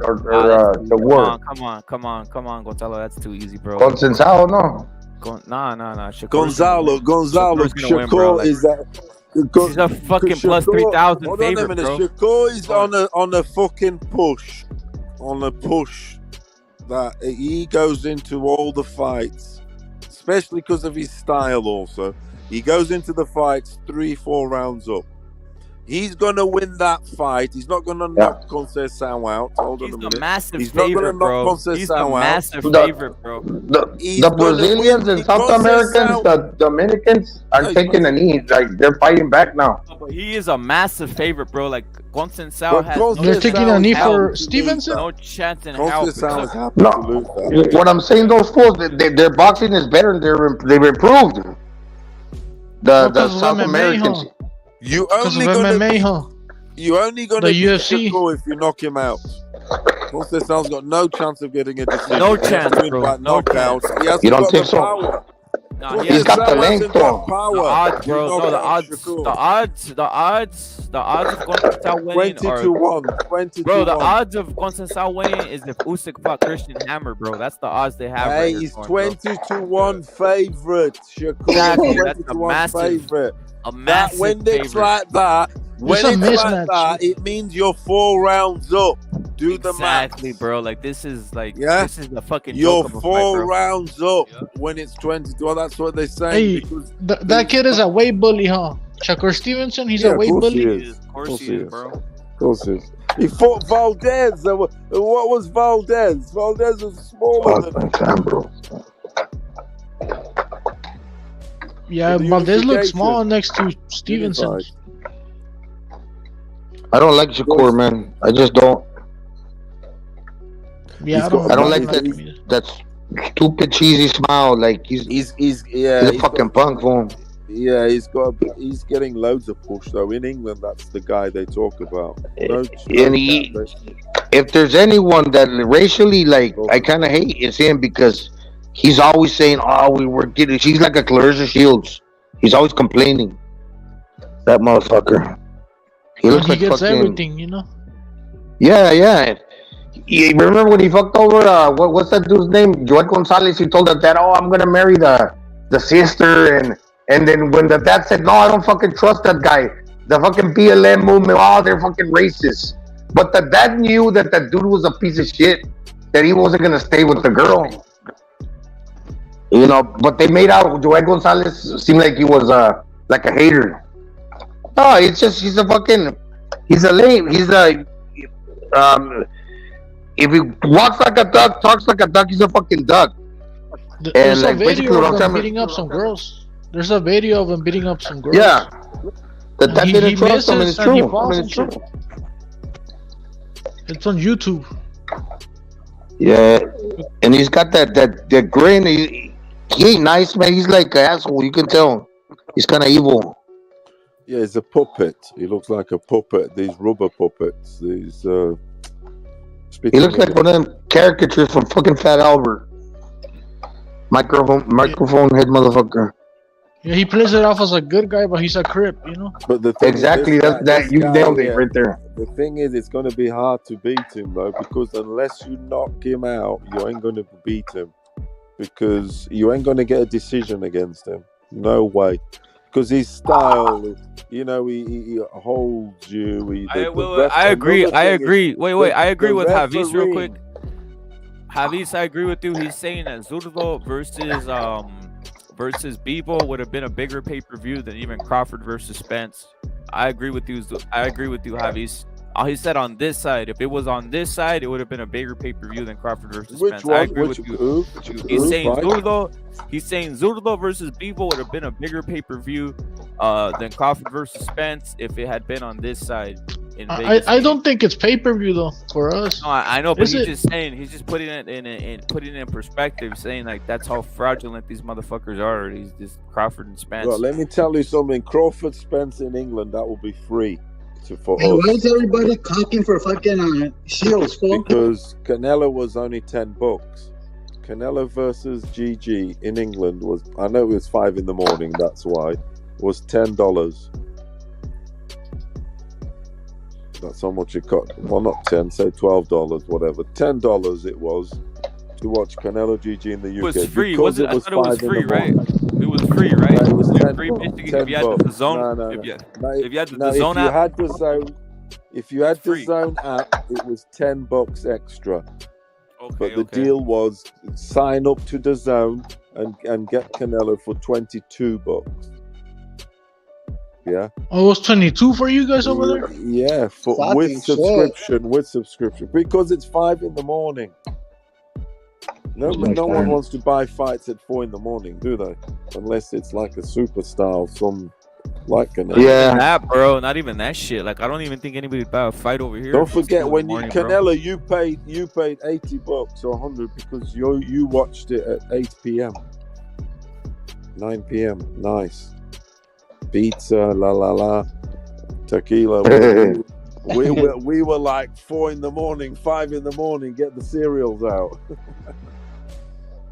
the word? Come on, Gonzalo. That's too easy, bro. Consensado, no. Nah. Gonzalo Shakur is that. He's a fucking plus 3,000 Hold favorite, on a minute. bro. Shakur is on a fucking push. On a push that he goes into all the fights, especially because of his style also. He goes into the fights 3-4 rounds up. He's gonna win that fight. He's not gonna knock Conceição out. Hold on a minute. He's not gonna knock Conceição out. Massive favorite, bro. The Brazilians and South Americans, the Dominicans are taking a knee. Like they're fighting back now. But he is a massive favorite, bro. Like Conceição has. They're taking a knee for Stevenson. No chance in hell. No, what I'm saying, those fools, their boxing is better. They've improved. The South Americans. You only gonna the UFC if you knock him out. Conceição's got no chance of getting a decision. No chance, bro. No knockout. chance. He hasn't You don't got think the so? power. Nah, He's got the length though. The odds, bro. No, the odds of Gonzalo winning 20 are to 1. 20 bro. to The 1. odds of Gonzalo winning is if Usyk fought Christian Hammer, bro. That's the odds they have. Hey, right here he's going, 20 to 1 favorite. Shakur, Exactly, 20 that's to a 1 massive- favorite. a That massive when it's favorite. like that, when a it's like mismatch. that, it means you're 4 rounds up. Do the math. Exactly, bro. Like this is like Yeah? this is a fucking You're joke of a 4 fight, bro. rounds up when it's 20 to 1. That's what they're saying. Hey, because that kid is a weight bully, huh? Shakur Stevenson, he's a weight bully. Of course he is, bro. Of course he is. He fought Valdez. What was Valdez? Valdez was smaller than bro. Yeah, Valdez looks small next to Stevenson. I don't like Shakur, man. I just don't. Yeah, I don't like that stupid cheesy smile. Like he's a fucking punk fool. Yeah, he's getting loads of push though. In England, that's the guy they talk about. And if there's anyone that racially, like, I kind of hate, it's him, because he's always saying, "Oh, we were getting." She's like a Clarissa Shields. He's always complaining. That motherfucker. He looks like gets fucking everything, you know. Yeah. You remember when he fucked over what's that dude's name? Joel Gonzalez. He told her that, "Oh, I'm gonna marry the sister," and then when the dad said, "No, I don't fucking trust that guy," the fucking BLM movement, oh, they're fucking racist. But the dad knew that dude was a piece of shit, that he wasn't gonna stay with the girl. You know, but they made out Joel Gonzalez seem like he was like a hater. No, it's just he's a lame. If he walks like a duck, talks like a duck, he's a fucking duck. There's And a like video of him beating up some girls. There's a video of him beating up some girls. Yeah. That He didn't trust him, and misses it's and he true. falls I mean, and it's true. shit. It's on YouTube. Yeah, and he's got that grin. He ain't nice, man. He's like an asshole. You can tell. He's kind of evil. Yeah, he's a puppet. He looks like a puppet. These rubber puppets. These. He looks like one of them caricatures from fucking Fat Albert. Microphone head motherfucker. Yeah, he plays it off as a good guy, but he's a crip, you know. But the thing Exactly, is, that you nailed it right there. The thing is, it's going to be hard to beat him though, because unless you knock him out, you ain't going to beat him, because you ain't going to get a decision against him. No way, because his style, you know, he holds you. I agree. Wait. I agree with Javis real quick. Javis, I agree with you. He's saying that Zurdo versus Bebo would have been a bigger pay-per-view than even Crawford versus Spence. I agree with you, Javis. He said on this side, if it was on this side, it would have been a bigger pay-per-view than Crawford versus Spence. I agree with you. He's saying Zurdo versus Bebo would have been a bigger payper-view than Crawford versus Spence if it had been on this side. In Vegas. I don't think it's pay-per-view though for us. No, I know, but Is he's it? just saying, he's just putting it in perspective, saying like that's how fraudulent these motherfuckers are. These this Crawford and Spence. Well, let me tell you something. Crawford Spence in England, that will be free for Hey, us. why is everybody cocking for fucking Shields, fool? Because Canelo was only $10. Canelo versus GG in England was, I know it was 5 in the morning, that's why, was $10. That's how much it cost. Well, not 10, say $12, whatever. $10 it was to watch Canelo GG in the UK. It was free, because was it? I thought it was 5 in free, the right? morning. It was free, right? No, it was Like 10 free bucks. basically 10 if you had the bucks. zone. No. If you had No, the zone if you app. had the zone, if you had the zone app, it was $10 extra. But the deal was sign up to the zone and get Canelo for $22. Yeah. Oh, it was 22 for you guys over there? Yeah, with subscription, because it's 5 in the morning. No one wants to buy fights at 4 in the morning, do they? Unless it's like a superstar, some like Canelo. Yeah, that, bro. Not even that shit. Like I don't even think anybody would buy a fight over here. Don't forget when morning, Canelo, you paid $80 or 100 because you watched it at 8 p.m., 9 p.m. Nice. Pizza, la, tequila. we were like 4 in the morning, 5 in the morning, get the cereals out.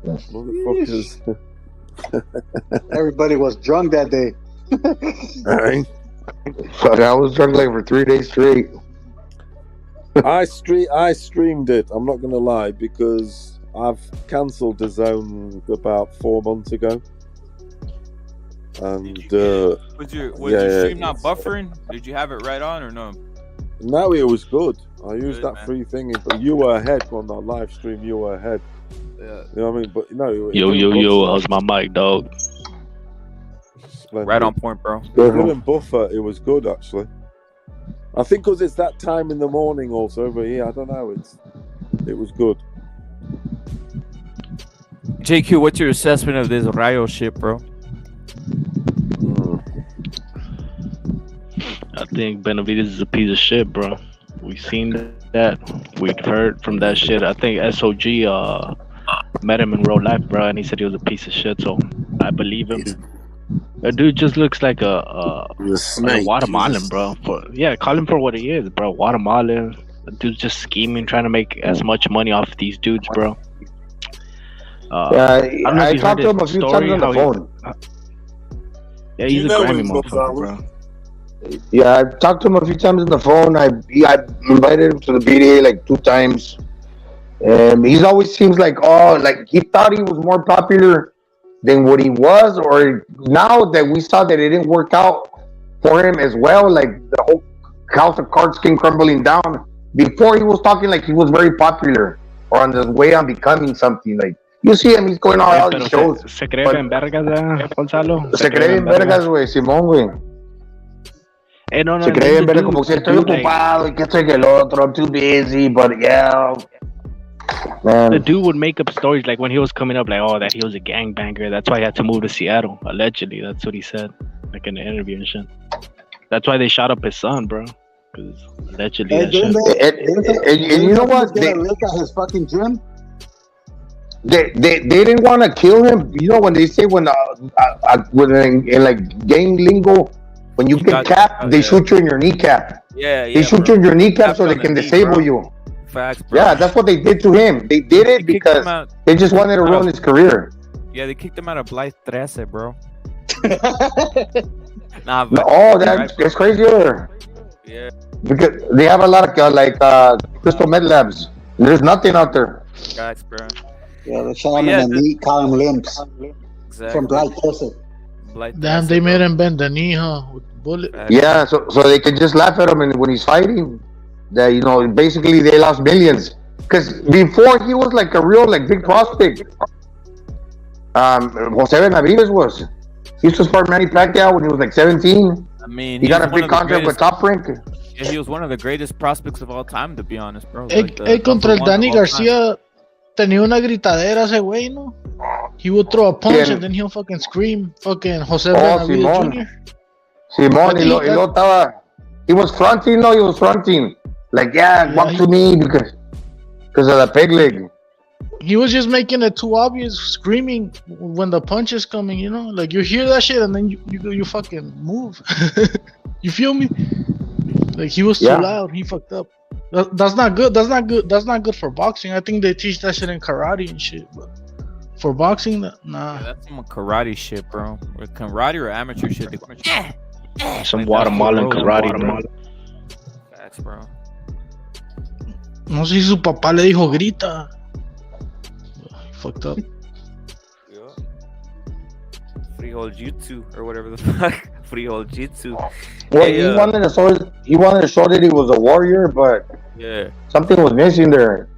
Motherfuckers. Everybody was drunk that day. But I was drunk like for 3 days straight. I streamed it. I'm not gonna lie because I've cancelled the zone about 4 months ago. And Was your stream not buffering? Did you have it right on or no? No, it was good. I used Good, that free thing. But you were ahead on that live stream. You were ahead. Yeah. You know what I mean? But no. Yo, how's my mic, dog? Splendid. Right on point, bro. It didn't buffer. It was good actually. I think because it's that time in the morning also over here. I don't know. It was good. JQ, what's your assessment of this Rayo shit, bro? I think Benavides is a piece of shit, bro. We've seen that. We've heard from that shit. I think SOG met him in real life, bro, and he said he was a piece of shit, so I believe him. That dude just looks like a Guatemalan, bro. Call him for what he is, bro. Guatemalan. The dude's just scheming, trying to make as much money off these dudes, bro. I talked to him a few times on the phone. Yeah, he's a Grammy motherfucker, bro. Yeah, I've talked to him a few times on the phone. I invited him to the BDA like 2 times. And he always seems like, he thought he was more popular than what he was, or now that we saw that it didn't work out for him as well, like the whole house of cards came crumbling down. Before he was talking like he was very popular or on the way on becoming something. Like you see him, he's going on all these shows. Se cree en vergas, Gonzalo. Se cree en vergas, güey, Simón, güey. No, se cree en vergas como si estoy ocupado y que estoy que el otro, I'm too busy, but yeah. Man. The dude would make up stories like when he was coming up, like, that he was a gangbanger. That's why he had to move to Seattle. Allegedly, that's what he said, like in the interview and shit. That's why they shot up his son, bro. Because allegedly, and you know what? They look at his fucking gym. They didn't want to kill him. You know when they say when in like gang lingo, when you get capped, they shoot you in your kneecap. Yeah. They shoot you in your kneecap so they can disable you. Facts, bro. Yeah, that's what they did to him. They did it because they just wanted to ruin his career. Yeah, they kicked him out of Blythe 13, bro. That's crazier. Yeah. Because they have a lot of crystal med labs. There's nothing out there. Facts, bro. Yeah, they shot him in the knee, call him limbs. Exactly. From Blythe 13. Damn, they made him bend the knee, huh? With bullet. Yeah, so they can just laugh at him when he's fighting. That basically they lost millions. Because before he was like a real big prospect. Jose Benavides was. He used to start Manny Pacquiao when he was like 17. I mean, he got a big contract with Top Rank. Yeah, he was one of the greatest prospects of all time, to be honest, bro. Contra el Danny Garcia tenía una gritadera ese güey, ¿no? He would throw a punch and then he'll fucking scream, fucking Jose Benavides Jr. Simón, y lo estaba. He was fronting, he was fronting. Like, walk to me because of the peg leg. He was just making it too obvious, screaming when the punch is coming, you know? Like, you hear that shit and then you fucking move. You feel me? Like, he was too loud. He fucked up. That's not good. That's not good for boxing. I think they teach that shit in karate and shit. But for boxing, nah. Yeah, that's some karate shit, bro. Or karate or amateur shit. Some Guatemalan karate, bro. Facts, bro. No sé si su papá le dijo grita. Fucked up. Yeah. Freehold Jutsu or whatever the fuck. Freehold Jutsu. Well, he wanted to show that he was a warrior, but something was missing there.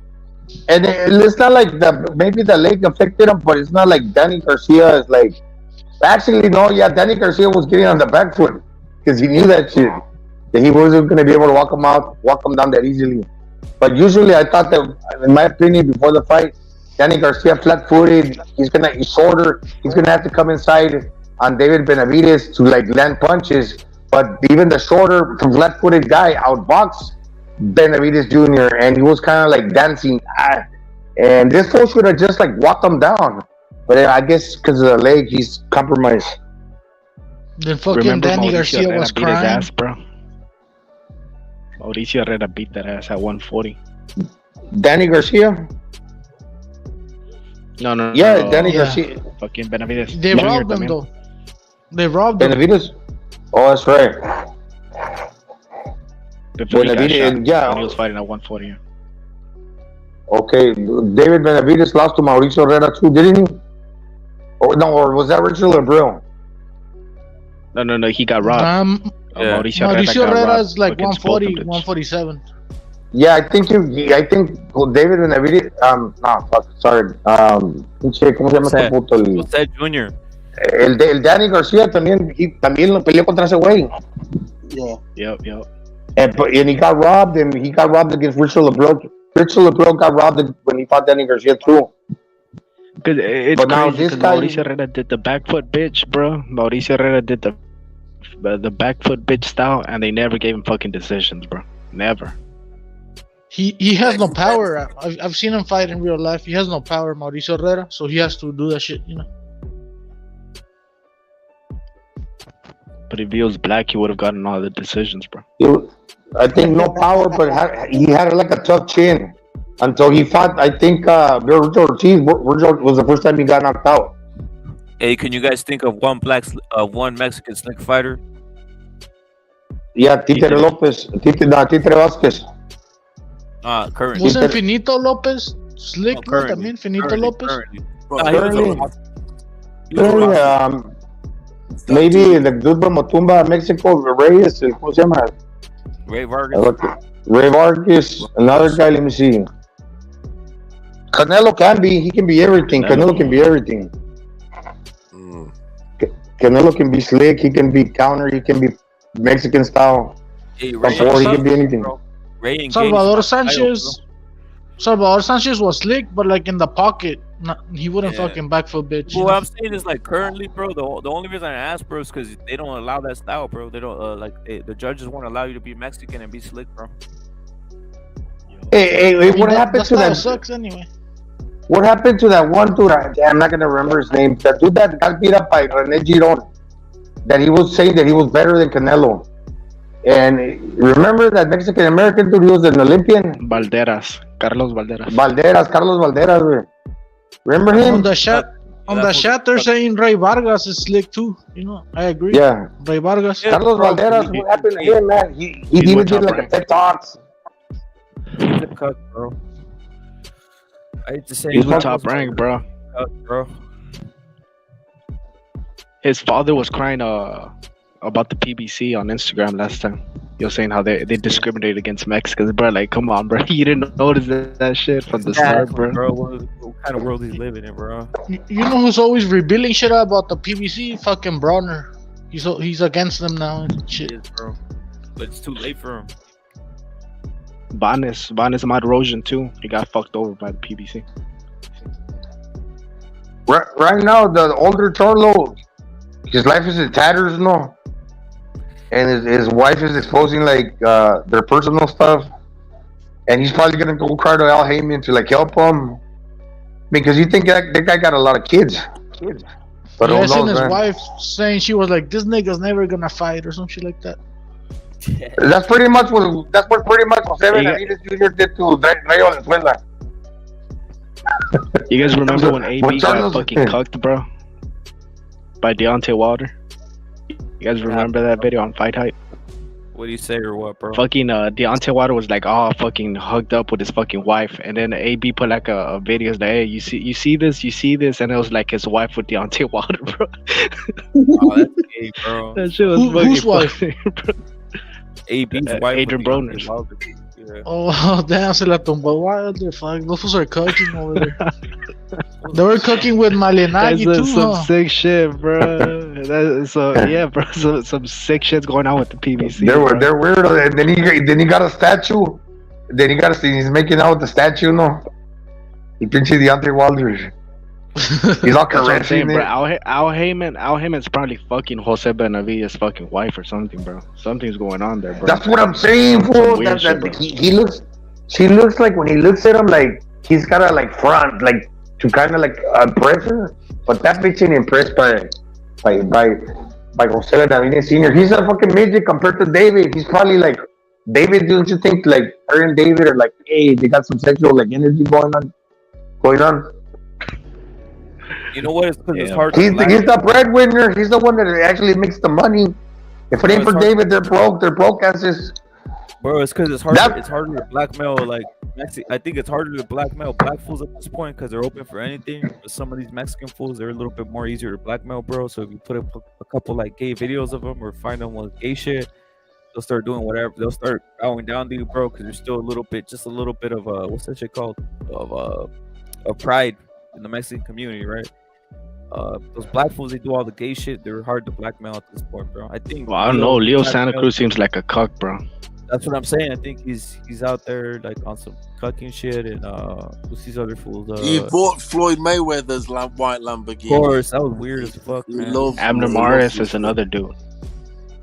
And it's not like maybe the leg affected him, but it's not like Danny Garcia is like. Actually, no, Danny Garcia was getting on the back foot because he knew that shit. That he wasn't going to be able to walk him down that easily. But usually, I thought that, in my opinion, before the fight, Danny Garcia flat-footed. He's shorter. He's gonna have to come inside on David Benavides to land punches. But even the shorter, flat-footed guy outboxed Benavides Jr. and he was kind of dancing. And this fool should have just walked him down. But I guess because of the leg, he's compromised. Then fucking Danny Garcia was beat crying. his ass, bro. Mauricio Herrera beat that ass at 140. Danny Garcia? No. Yeah, Danny Garcia. Fucking Benavides. They robbed them though. They robbed them. Benavides. Oh, that's right. Before he got Benavides, shot, yeah. when he was fighting at 140. Okay, David Benavides lost to Mauricio Herrera too, didn't he? Or no, or was that Richard Lebrun? No, he got robbed. Mauricio Herrera is like against 140, both of them. 147. Yeah, I think David Benavides. Sorry. Pinche, ¿cómo se llama este puto? José Jr. El Danny Garcia también lo peleó contra ese güey. Yep. And he got robbed, and he got robbed against Richard Lebrun. Richard Lebrun got robbed when he fought Danny Garcia too. Because it's But now crazy this 'cause guy- Mauricio Herrera did the back foot bitch, bro. Mauricio Herrera did the back foot bitch style, and they never gave him fucking decisions, bro. Never. He has no power. I've seen him fight in real life. He has no power, Mauricio Herrera, so he has to do that shit, you know. But if he was black, he would have gotten all the decisions, bro. I think no power, but he had like a tough chin until he fought. I think Virgil Ortiz. Virgil was the first time he got knocked out. Hey, can you guys think of one Mexican slick fighter? Yeah, Títere López, Títere Vázquez. Currently. Wasn't Finito Lopez slick? No, currently. también Finito Lopez. Maybe the dude from Motumba, Mexico, Reyes, ¿cómo se llama? Ray Vargas. Ray Vargas, another guy, let me see. Canelo he can be everything. Canelo can be everything. Canelo can be slick, he can be counter, he can be Mexican style. Hey, He can be anything. Salvador Sanchez was slick, but like in the pocket, he wouldn't fucking back foot bitch. Well, what I'm saying is like currently, bro. The only reason I ask, bro, is because they don't allow that style, bro. They don't the judges won't allow you to be Mexican and be slick, bro. Hey, what happened to that? Sucks anyway. What happened to that one dude? I'm not gonna remember his name. That dude that got beat up by René Giron. That he was saying that he was better than Canelo. And remember that Mexican American dude? He was an Olympian. Carlos Valderas. Carlos Valderas. Güey. Remember him? On the chat, they're saying Ray Vargas is slick too. You know, I agree. Yeah. Ray Vargas. Carlos Valderas. What happened to him, man? He even did like a TED Talks. Bro. I hate to say He was top rank, bro. His father was crying about the PBC on Instagram last time. You're saying how they discriminate against Mexicans, bro. Like, come on, bro. You didn't notice that shit from the start, bro. What kind of world he's living in, bro? You know who's always revealing shit about the PBC? Fucking Bronner. He's against them now and shit. Bro. But it's too late for him. Vanes Madrosian too. He got fucked over by the PBC. Right now, the older Charlo, his life is in tatters, no? And his wife is exposing like their personal stuff, and he's probably gonna go cry to Al Heyman to like help him because you think that guy got a lot of kids. But yeah, I seen his wife saying she was like, "This nigga's never gonna fight" or some shit like that. That's pretty much what Jose Benavides Jr. did to Rayo Venezuela. You guys remember when AB got fucking cucked, bro? By Deontay Wilder? You guys remember that video on Fight Hype? What do you say or what, bro? Fucking Deontay Wilder was like, fucking hugged up with his fucking wife, and then AB put like a video like, hey, you see this, and it was like his wife with Deontay Wilder, bro. Oh, that's gay, bro. That shit was whose wife? funny, bro. AB's wife. Adrian Broner's. Yeah. Oh damn, se la tumbó Wilder. Fuck, those fools are cooking over there. They were cooking with Malignaggi too, some huh? sick shit, bro. Yeah, bro. Some sick shit's going on with the PBC. They're weird. And then he got a statue. He's making out with the statue, no? He pinches Deontay Wilder. He's all caressing, bro. Al Heyman's probably fucking Jose Benavides' fucking wife or something, bro. Something's going on there, bro. That's what I'm saying, fool. She looks like when he looks at him, like he's gotta like front, like to kind of like impress her. But that bitch ain't impressed by Jose Benavides Sr. He's a fucking midget compared to David. He's probably like David. Don't you think like her and David are like, hey, they got some sexual like energy going on? You know what? It's because it's Yeah. hard. He's the breadwinner. He's the one that actually makes the money. If it ain't for David, they're broke. They're broke asses. Bro, it's because it's hard. It's harder to blackmail. Like, I think it's harder to blackmail black fools at this point because they're open for anything. But some of these Mexican fools, they're a little bit more easier to blackmail, bro. So if you put up a couple like gay videos of them or find them with gay shit, they'll start doing whatever. They'll start bowing down to you, bro, because there's still just a little bit of what's that shit called? Of pride in the Mexican community, right? Those black fools, they do all the gay shit. They're hard to blackmail at this point, bro. I think. Well, I don't know. Leo Santa Cruz seems like a cuck, bro. That's what I'm saying. I think he's out there like on some cucking shit and who's these other fools? He bought Floyd Mayweather's white Lamborghini. Of course, that was weird as fuck, man. Abner Mares is another dude.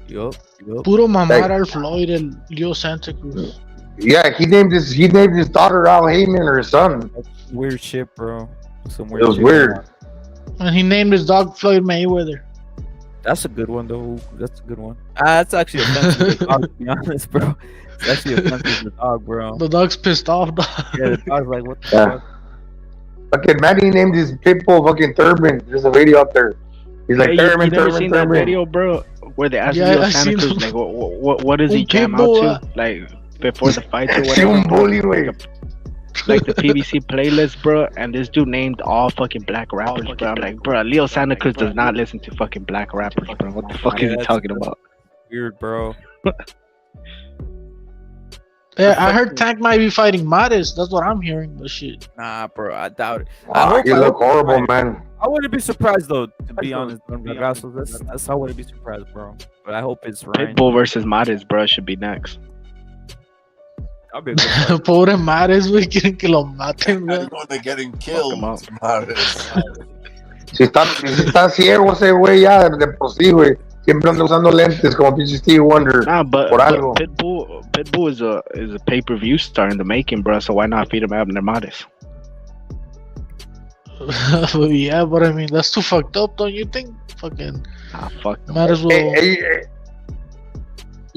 Yup. Puro mamar al Floyd and Leo Santa Cruz. Yeah, he named his daughter Al Heyman or his son. That's weird shit, bro. Some weird. It was shit, weird. man. And he named his dog Floyd Mayweather. That's a good one, though. That's a good one. That's actually offensive to the dog, to be honest, bro. It's actually offensive to the dog, bro. The dog's pissed off, dog. Yeah, the dog's like, what the fuck? Fucking Manny named his Pitbull fucking Thurman. There's a video out there. He's like, Hey, Thurman, you never Thurman, seen that Thurman. video, bro? Where they asked Yeah, Leo I Santa seen Cruz, them. like, what does he Un jam Pitbull, out to? Like, before the fights or Sí, un whatever. bully, güey. Like the PVC playlist, bro, and this dude named all fucking black rappers, bro. I'm like, bro, Leo Santa Cruz does not listen to fucking black rappers, bro. What the fuck is he that's talking about? Weird, bro. Yeah, I heard Tank might be fighting Mares. That's what I'm hearing. But shit. Nah, bro, I doubt it. You look horrible, man. I wouldn't be surprised though, to be honest. That's I wouldn't be surprised, bro. But I hope it's Ryan. Pitbull versus Mares, bro, should be next. I'll be a good fight. Pobre Mares, güey, quieren que lo maten, güey. They're getting killed. Si está ciego ese güey ya de por sí, güey. Siempre anda usando lentes como pinche Stevie Wonder. Nah, but por algo. Pitbull is a pay-per-view star in the making, bro. So why not feed him Abner Mares? Yeah, but I mean that's too fucked up, don't you think? Fucking. Fuck. Might as well. Hey,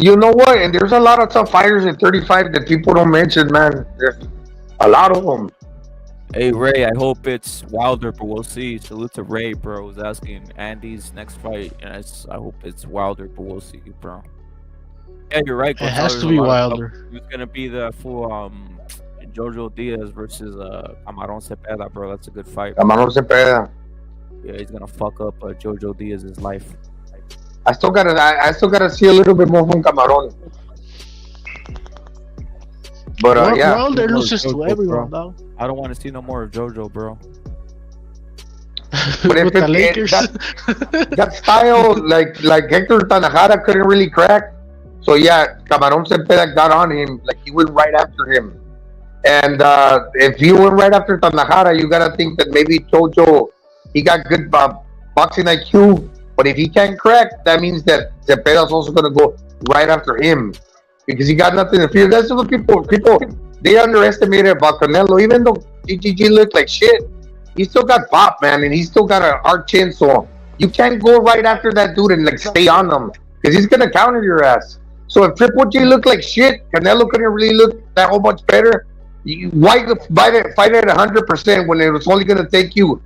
you know what? And there's a lot of tough fighters at 35 that people don't mention, man. There's a lot of them. Hey Ray, I hope it's Wilder, but we'll see. Salute to Ray, bro. Was asking Andy's next fight, and I hope it's Wilder, but we'll see, bro. Yeah, you're right. It has to be Wilder. Who's gonna be the full Jojo Diaz versus Camarón Cepeda, bro? That's a good fight. Camarón Cepeda. Yeah, he's gonna fuck up Jojo Diaz's life. I still gotta see a little bit more from Camarón. But yeah. Wilder loses to Jojo, everyone, bro. dog. I don't want to see no more of Jojo, bro. But With the Lakers. that style, like Hector Tanajara couldn't really crack. So yeah, Camarón Cepeda got on him, like he went right after him. And if you went right after Tanajara, you gotta think that maybe Jojo, he got good boxing IQ. But if he can't crack, that means that Cepeda's also gonna go right after him because he got nothing to fear. That's what people they underestimated about Canelo. Even though GGG looked like shit, he still got pop, man, and he still got an arc chin. So you can't go right after that dude and like stay on him because he's gonna counter your ass. So if Triple G looked like shit, Canelo couldn't really look that whole much better. Why fight it at 100% when it was only gonna take you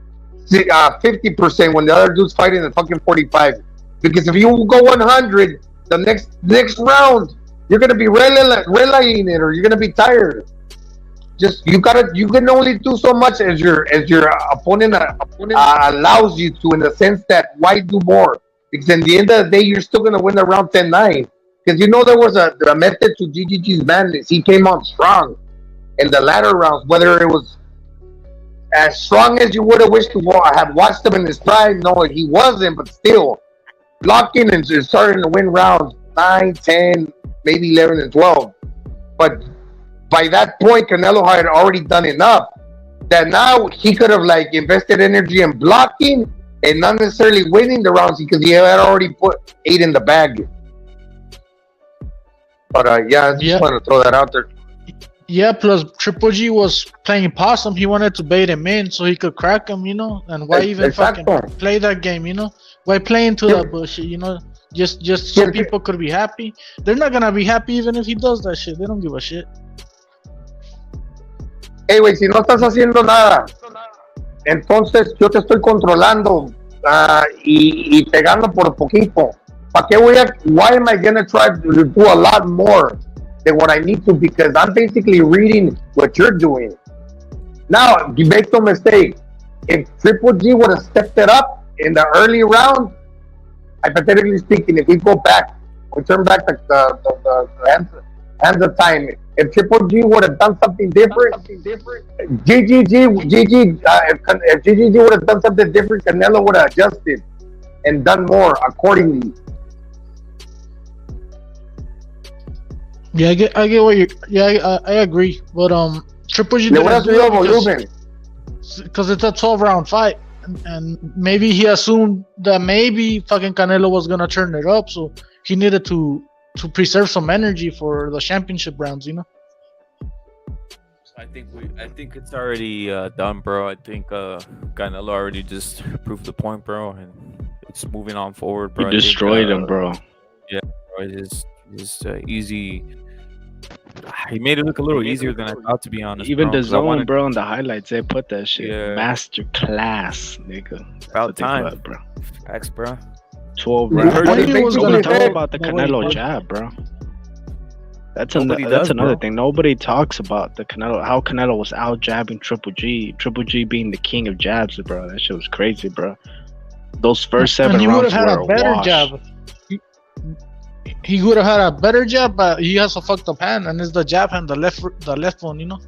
50% when the other dude's fighting at fucking 45? Because if you go 100, the next round you're gonna be relaying it, or you're gonna be tired. Just you can only do so much as your opponent allows you to, in the sense that why do more? Because in the end of the day, you're still gonna win the round 10-9. Because you know there was a method to GGG's madness. He came on strong in the latter rounds, whether it was as strong as you would have wished to have watched him in his prime. No, he wasn't, but still blocking and starting to win rounds 9, 10, maybe 11 and 12. But by that point, Canelo had already done enough that now he could have like invested energy in blocking and not necessarily winning the rounds because he had already put 8 in the bag. But yeah, I just want to throw that out there. Yeah, plus Triple G was playing possum. He wanted to bait him in so he could crack him, you know. And why even fucking play that game, you know? Why play into that bullshit, you know? Just so people could be happy. They're not gonna be happy even if he does that shit. They don't give a shit. Hey, güey, si no estás haciendo nada entonces yo te estoy controlando y te gano por poquito. Why am I gonna try to do a lot more than what I need to? Because I'm basically reading what you're doing. Now, you make no mistake. If Triple G would have stepped it up in the early round, hypothetically speaking, if we turn back the hands of time, if Triple G would have done something different, if GGG would have done something different, Canelo would have adjusted and done more accordingly. Yeah, I get what you. Yeah, I agree. But Triple G didn't do it because it's a 12-round fight, and maybe he assumed that maybe fucking Canelo was gonna turn it up, so he needed to preserve some energy for the championship rounds, you know. I think it's already done, bro. I think Canelo already just proved the point, bro, and it's moving on forward, bro. You destroyed him, bro. Yeah, bro. It's easy. He made it look a little easier than I thought, to be honest. Even bro, the zone, bro, in the highlights, they put that shit. Yeah. Master class, nigga. About time, bro. Facts, bro. 12 rounds. rounds. Nobody was gonna talk about the Canelo jab, bro. That's another thing. Nobody talks about the Canelo, how Canelo was out jabbing Triple G. Triple G being the king of jabs, bro. That shit was crazy, bro. Those first 7 rounds he would have had were a better wash. jab. He would have had a better jab, but he has a fucked up hand, and it's the jab hand, the left one, you know.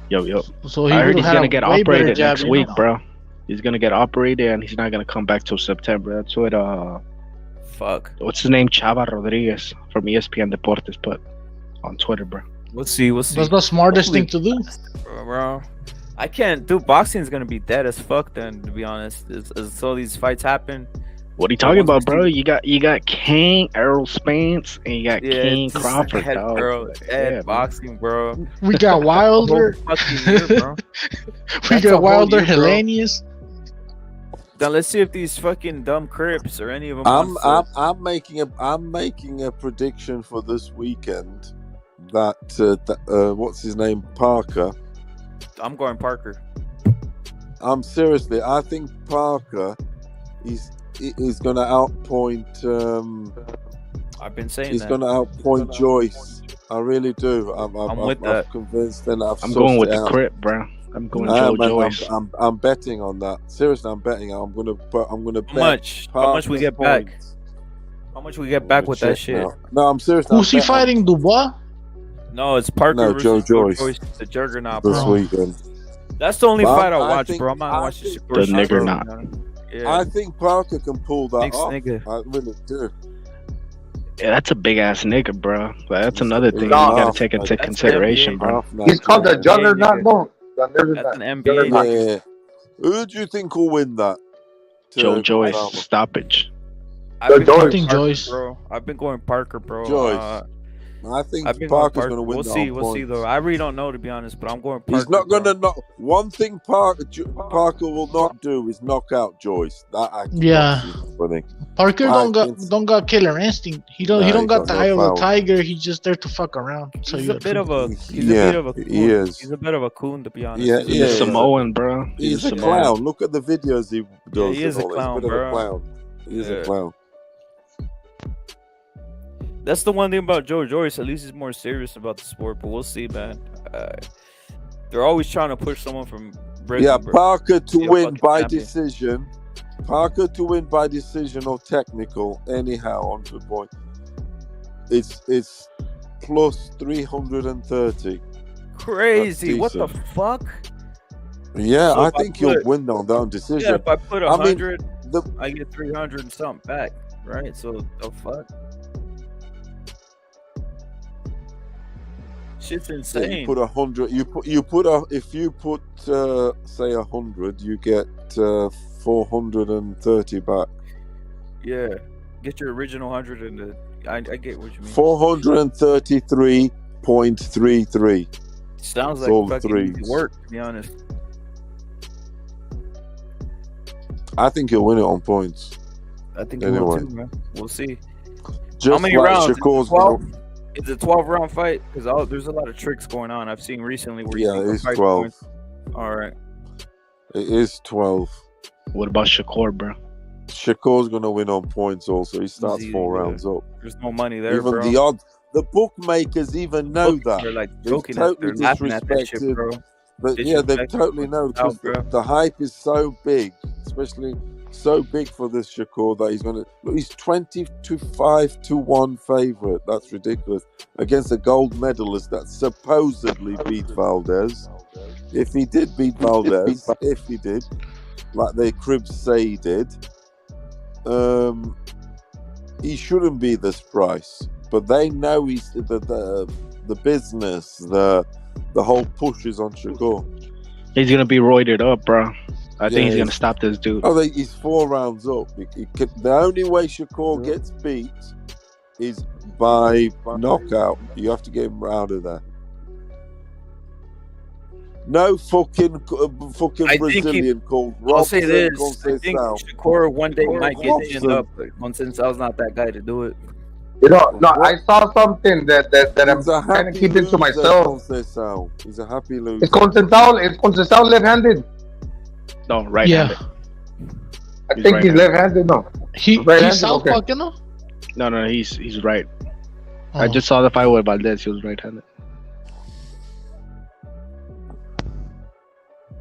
Yo. So I heard he's had gonna a get way better operated jab, next you week, know? bro. He's gonna get operated, and he's not gonna come back till September. That's what Fuck. What's his name? Chava Rodriguez from ESPN Deportes put on Twitter, bro. We'll see. That's the smartest thing to do. Bro. I can't do boxing's gonna be dead as fuck then, to be honest. As all these fights happen. What are you talking about, bro? You got King, Errol Spence, and you got King Crawford, dog. Bro, boxing, bro. We got Wilder. We got Wilder, Hellenius. Now let's see if these fucking dumb Crips or any of them. I'm making a prediction for this weekend that what's his name, Parker. I'm going Parker. Seriously, I think Parker is going to outpoint. I've been saying he's going to outpoint Joyce. I really do. I'm with that. I'm convinced, and I'm going with the Crip, bro. I'm going Joyce. I'm betting on that. Seriously, I'm betting. I'm gonna bet. How much we get back? How much we get back with that shit? No, I'm serious. Who's he fighting? Dubois? No, it's Parker No, versus Joe Joyce. The Juggernaut, This bro. weekend. That's the only But fight I I watch, think- bro. I'm not I watching think- Shakur The nigger Shevchenko, not. man. Yeah. I think Parker can pull that Next off. nigga. I really do. Yeah, that's a big ass nigga, bro. But that's another thing you No, gotta take into that's consideration, bro. He's called the Juggernaut, bro. That's an NBA. Yeah. Who do you think will win that? Joe To Joyce Obama? stoppage. I've been Joyce. going I think Parker, Joyce. bro. I've been going Parker, bro. Joyce. I think I've been Parker's going going to win. We'll that see. on We'll see, points. though. I really don't know, to be honest, but I'm going Parker. He's not going bro. to knock. One thing Parker will not do is knock out Joyce. That I Yeah. funny. Parker I don't got killer instinct. He don't Nah, got he the got eye no of a power. tiger. He's just there to fuck around. So He's you a bit of a. He's Yeah, a bit of a coon. he is. He's a bit of a coon, to be honest. Yeah, He's He's a a bit of Samoan, bro. He's a Samoan. clown. Look at the videos he does. he is and a all. clown, He's a bit of bro. a clown. He's Yeah. a clown. That's the one thing about Joe Joyce. At least he's more serious about the sport. But we'll see, man. They're always trying to push someone from. Yeah, Parker to be a win fucking by champion. decision. Parker to win by decision or technical, anyhow, on the point. It's plus 330. Crazy. That's What the decent. fuck? Yeah, So I if I think he'll put- win on that decision. Yeah, if I put I mean, 100, I get 300 and something back, right? So the fuck. Shit's Yeah, insane. you put 100. If you put say 100, you get 430 back. Yeah, get your original 100 and I get what you mean. 433.33. Sounds It's all like fucking threes. easy work, to be honest. I think he'll win it on points. I think he will Anyway. too, man. We'll see. Just How many like rounds? Shakur's 12? It's a 12-round fight because there's a lot of tricks going on. I've seen recently where Yeah, it is 12. points. All right. It is 12. What about Shakur, bro? Shakur's gonna win on points. Also, he starts Easy, 4 rounds up. There's no money there, Even bro. the odds, the bookmakers even know that. They're like They've joking totally they're laughing at that shit, disrespected. bro. But yeah, they've totally known because the hype is so big, especially so big for this Shakur that he's gonna look. He's 25-1 favorite. That's ridiculous against a gold medalist that supposedly beat Valdez. If he did beat Valdez, if he did, like the cribs say he did, he shouldn't be this price. But they know he's the business, the whole push is on Shakur. He's gonna be roided up, bro. I think he's gonna stop this dude. I think he's 4 rounds up. The only way Shakur gets beat is by knockout. You have to get him out of there. No fucking Brazilian called Robson. I'll say this. I think Conceição. Shakur one day might get ginned up. But Conceição's not that guy to do it. You know, no, I saw something that I'm kind of keeping to myself. He's a happy loser. Is Conceição left-handed? No, right-handed. I think he's left-handed. No, he's southpaw, okay. No, he's right. I just saw the fight with Valdez. He was right-handed.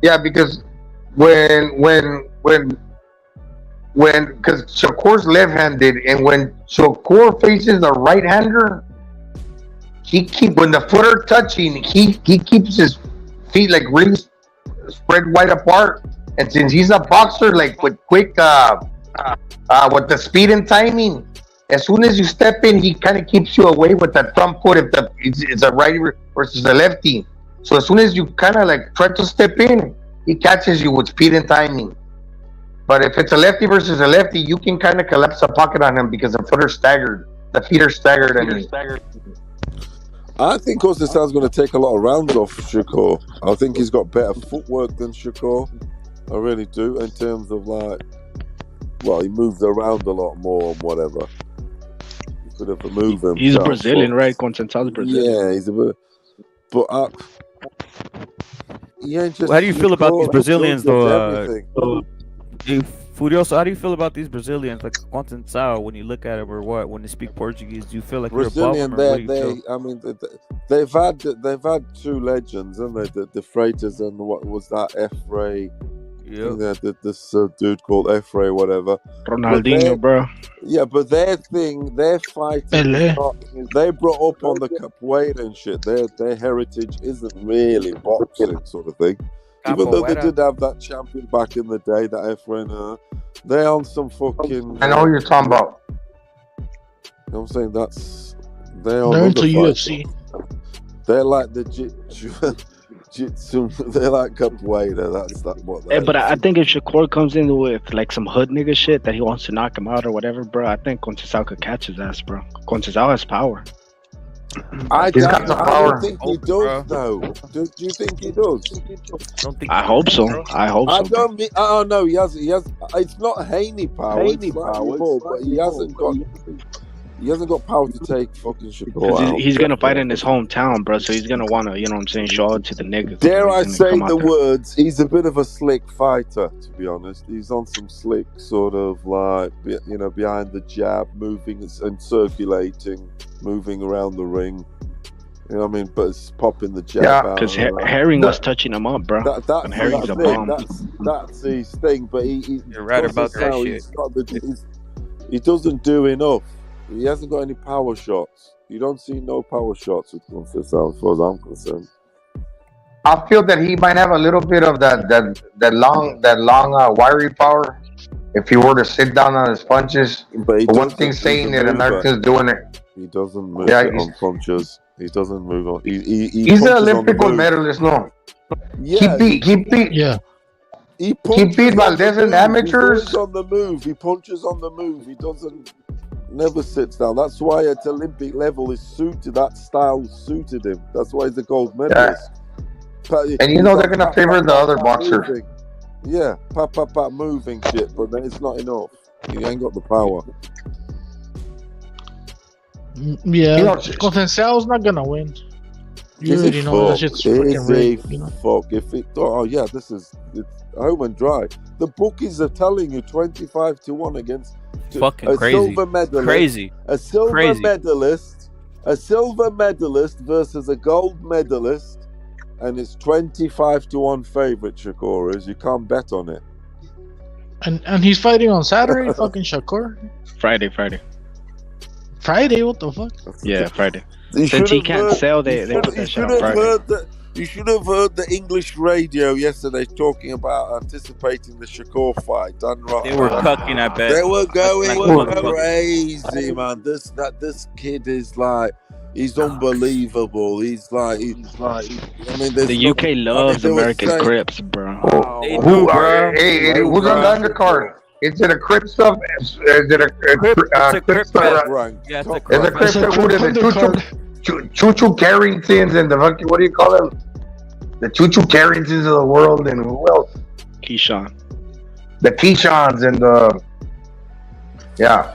Yeah, because because Shakur's left-handed, and when Shakur faces a right-hander, when the foot are touching, he keeps his feet like really spread wide apart. And since he's a boxer, like with quick, with the speed and timing, as soon as you step in, he kind of keeps you away with that front foot. If it's a righty versus a lefty, so as soon as you kind of like try to step in, he catches you with speed and timing. But if it's a lefty versus a lefty, you can kind of collapse the pocket on him because the feet are staggered. I think Conceição's going to take a lot of rounds off Shakur. I think he's got better footwork than Shakur. I really do, in terms of he moves around a lot more and whatever. He's a bit of a mover. He's Brazilian, right? Conceição's Brazilian. Yeah, he's a bit. But how do you feel about these Brazilians, though? Furioso, how do you feel about these Brazilians, like Conceição, when you look at them or what? When they speak Portuguese, do you feel like Brazilian? They've had 2 legends, and the Freitas and what was that? Efray. Yeah, this dude called Efray, whatever. Ronaldinho, bro. Yeah, but their fighting, they brought up on the capoeira and shit. Their heritage isn't really boxing sort of thing. Even though they did have that champion back in the day, that Efray, they're on some fucking. I know what you're talking about. You know what I'm saying? They're into UFC. They're like the Jitsu. They're like capoeira. That's what. But I think if Shakur comes in with like some hood nigga shit that he wants to knock him out or whatever, bro, I think Conceição could catch his ass, bro. Conceição has power. I don't think he does, though. Do you think he does? I hope so. Oh no, he has. It's not Haney power. But he hasn't got power to take fucking Shakur out. He's gonna fight in his hometown, bro. So he's gonna wanna, you know what I'm saying, show it to the niggas. Dare I say the words? He's a bit of a slick fighter, to be honest. He's on some slick sort of behind the jab, moving and circulating, moving around the ring. You know what I mean? But it's popping the jab out. Because Herring was touching him up, bro. And Herring's a bomb. That's his thing. But you're right about that shit. He doesn't do enough. He hasn't got any power shots. You don't see no power shots with Conceição, as far as I'm concerned. I feel that he might have a little bit of that long wiry power if he were to sit down on his punches. But one thing's saying it, another thing's doing it. He doesn't move on punches. He doesn't move on. He's an Olympic gold medalist, no? Yeah, he beat. Yeah. He beat Valdez in amateurs. He punches on the move. He punches on the move. He never sits down. That's why at Olympic level that style suited him. That's why he's a gold medalist. Yeah. And they're gonna favor the other boxer. Yeah, moving shit, but then it's not enough. He ain't got the power. Yeah, You know, Consensual's not gonna win. You Is already it know that fuck? shit's Is freaking rigged. it You know? fuck? If it, oh yeah, this is it's home and dry. The bookies are telling you 25-1 against Fucking a crazy. silver medalist, Crazy. a silver Crazy. medalist, a silver medalist versus a gold medalist, and it's 25-1 favorite. Shakur is. You can't bet on it. And he's fighting on Saturday, fucking Shakur. Friday. Friday, what the fuck? Yeah, Friday. You Since he should have can't heard- sell, they you put should- that shit you on should have Friday. heard that. You should have heard the English radio yesterday talking about anticipating the Shakur fight. Done right. They were cucking, I bet. They were going Like motherfuckers. crazy, man. This kid is like, he's unbelievable. He's like, I mean, there's The UK loves they were American saying- Crips, bro. They Who do, are? bro. Hey, They do, who's on bro. the undercard? Is it a Crip stuff? Is it a Crip, it's a Crip stuff? rank. Yeah, it's a Is Crip. it Crip? It's a Who is Crip it? undercard. Choo Carringtons and the fucking, what do you call them? The Choo Carringtons of the world, and who else? Keyshawn. The Keyshaws and the yeah.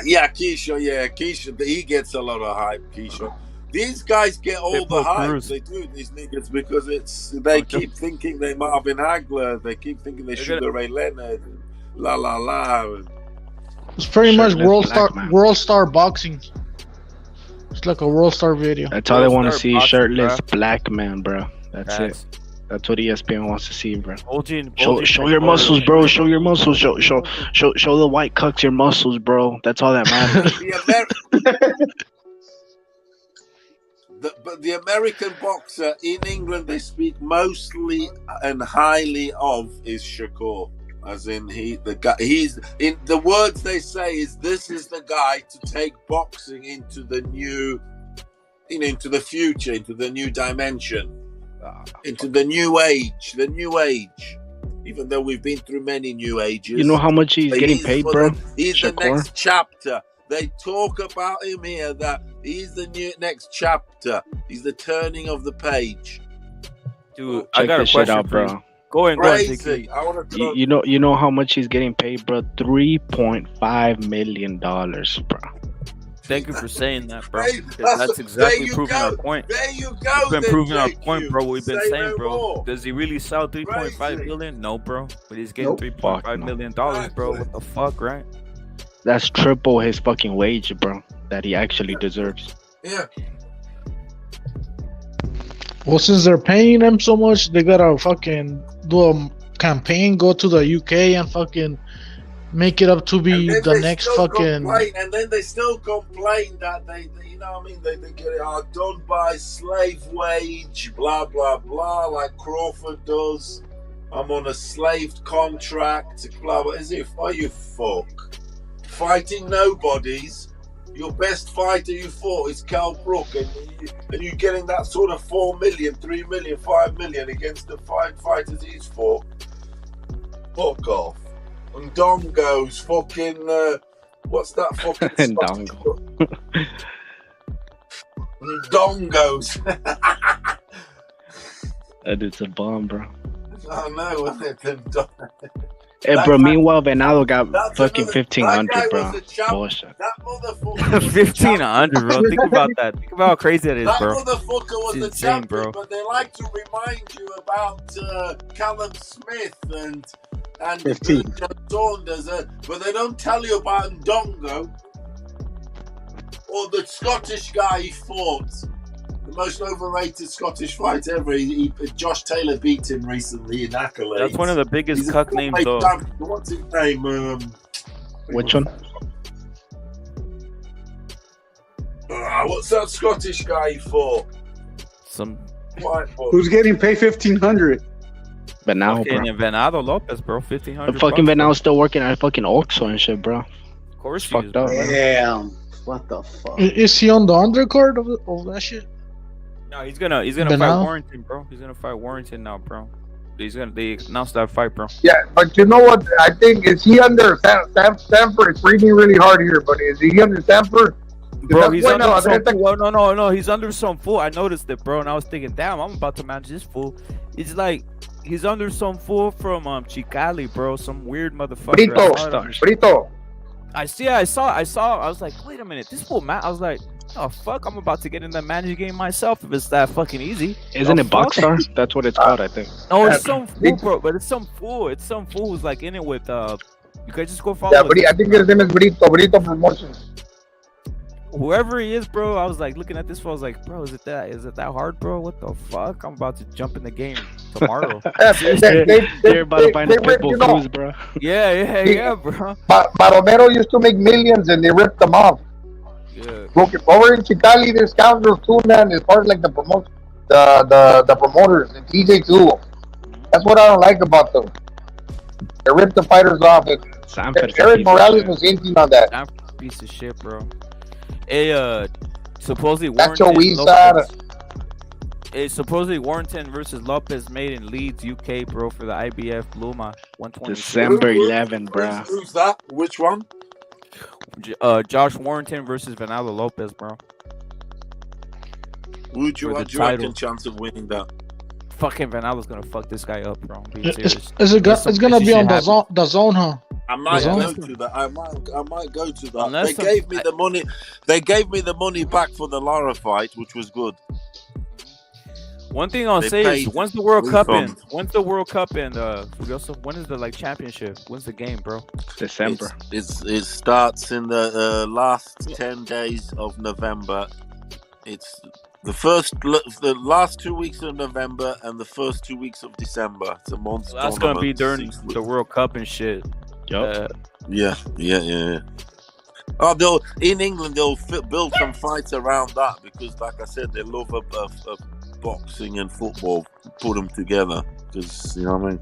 Yeah, Keisha, he gets a lot of hype, Keisha. These guys get all the Pitbull hype. Cruz. They do, these niggas, because they keep thinking they Marvin Hagler, they keep thinking they Sugar Ray Leonard, la la la. It's pretty much Shirtless black man. world star boxing. It's like a world star video. That's all they want to Start see, boxing, shirtless bro. black man, bro. That's Facts. it. That's what ESPN wants to see, bro. Bulging, Show your muscles, bro. Show your muscles. Show the white cucks your muscles, bro. That's all that matters. But the American boxer in England they speak mostly and highly of is Shakur. As in he's in the words they say is this is the guy to take boxing into the new, into the future, into the new dimension, into the new age. Even though we've been through many new ages. You know how much he's getting paid, bro? He's the Shakur? next chapter. They talk about him here that he's the next chapter. He's the turning of the page. Dude, Check I got a this shit question out, for you. bro. Go ahead, Crazy. Tiki. I want to You know how much he's getting paid, bro? $3.5 million, bro. Thank you for saying that, bro. Hey, Because that's exactly you proving go. our point. There you go. We've been then, proving our JQ. point, bro. What we've been Say saying, no bro. more. Does he really sell 3.5 Crazy. million? No, bro. But he's getting Nope. $3.5 million, bro. What the fuck, right? That's triple his fucking wage, bro. That he actually deserves. Yeah. Well, since they're paying him so much, they gotta fucking do a campaign, go to the UK and fucking make it up to be And then the they next still fucking. complain, and then they still complain that they you know what I mean, they get it done by slave wage, blah blah blah, like Crawford does. I'm on a slave contract, blah blah. Are you fuck? Fighting nobodies. Your best fighter you fought is Cal Brook, and you're getting that sort of 4 million, 3 million, 5 million against the 5 fighters he's fought. Fuck off. And Dongo's fucking what's that fucking Dongo. Dongos. That dude's a bomb, bro. I know, wasn't it? Hey, That bro. guy- Meanwhile, Venado got that's fucking another- 1,500, that guy bro. was a champ. Bullshit. That motherfucker was a 1,500, bro. Think about that. Think about how crazy that is, That bro. motherfucker was It's a insane, champion, bro. but they like to remind you about Callum Smith and 15. John Saunders, but they don't tell you about Ndongo or the Scottish guy he fought. The most overrated Scottish fight ever. Josh Taylor beat him recently in accolades. That's one of the biggest He's a cuck names, though. champion. What's his name? Which one? What's that Scottish guy he fought? Some White boy. Who's getting paid 1,500? Venado, bro. fucking Venado Lopez, bro. 1,500. The fucking bucks, Venado still working at fucking Oxo and shit, bro. Of course, It's he is, fucked up, bro. man. Damn. What the fuck? Is he on the undercard of that shit? No, he's gonna fight Venado? Warrington, bro. He's gonna fight Warrington now, bro. They announced that fight, bro. Yeah, but you know what? I think is he under Stanford? It's reading really hard here, but is he under Stanford? Bro, he's That's under bueno, some I think- fool. No. He's under some fool. I noticed it, bro, and I was thinking, damn, I'm about to manage this fool. It's like he's under some fool from Chicali, bro. Some weird motherfucker. Brito. I was like, wait a minute, this fool Matt. I was like, oh fuck, I'm about to get in the manager game myself if it's that fucking easy. Isn't it Boxstar? That's what it's called, I think. No, it's some fool, bro. But it's some fool. It's some fool who's like in it with You could just go follow. Yeah, but I think his name is Brito Promotions. Whoever he is, bro. I was like looking at this fool. I was like, bro, is it that hard, bro? What the fuck? I'm about to jump in the game tomorrow. They're about to find a Pitbull Cruz, bro. Yeah, bro. Romero used to make millions and they ripped them off. Yeah. Look, over in Chicali, there's scoundrels too, man. As far as like the promoters and TJ too. That's what I don't like about them. They rip the fighters off. Eric Morales was hinting on that. I'm a piece of shit, bro. Hey, supposedly Warrington versus Lopez made in Leeds, UK, bro, for the IBF Luma 120. December 11, bro. Who's that? Which one? Josh Warrington versus Vanilla Lopez, bro. Would you reckon chance of winning that? Fucking Vanilla's gonna fuck this guy up, bro. I'm being serious. It's gonna be on the zone, huh? I might go to that. I might go to that. They gave me the money. They gave me the money back for the Lara fight, which was good. One thing I'll say is, when's the World Cup in? When is the like championship? When's the game, bro? December. It starts in the last 10 days of November. It's the last 2 weeks of November and the first 2 weeks of December. It's a month. That's gonna be during the World Cup and shit. Yeah. Oh, in England they'll build some fights around that because, like I said, they love a boxing and football. Put them together because you know what I mean.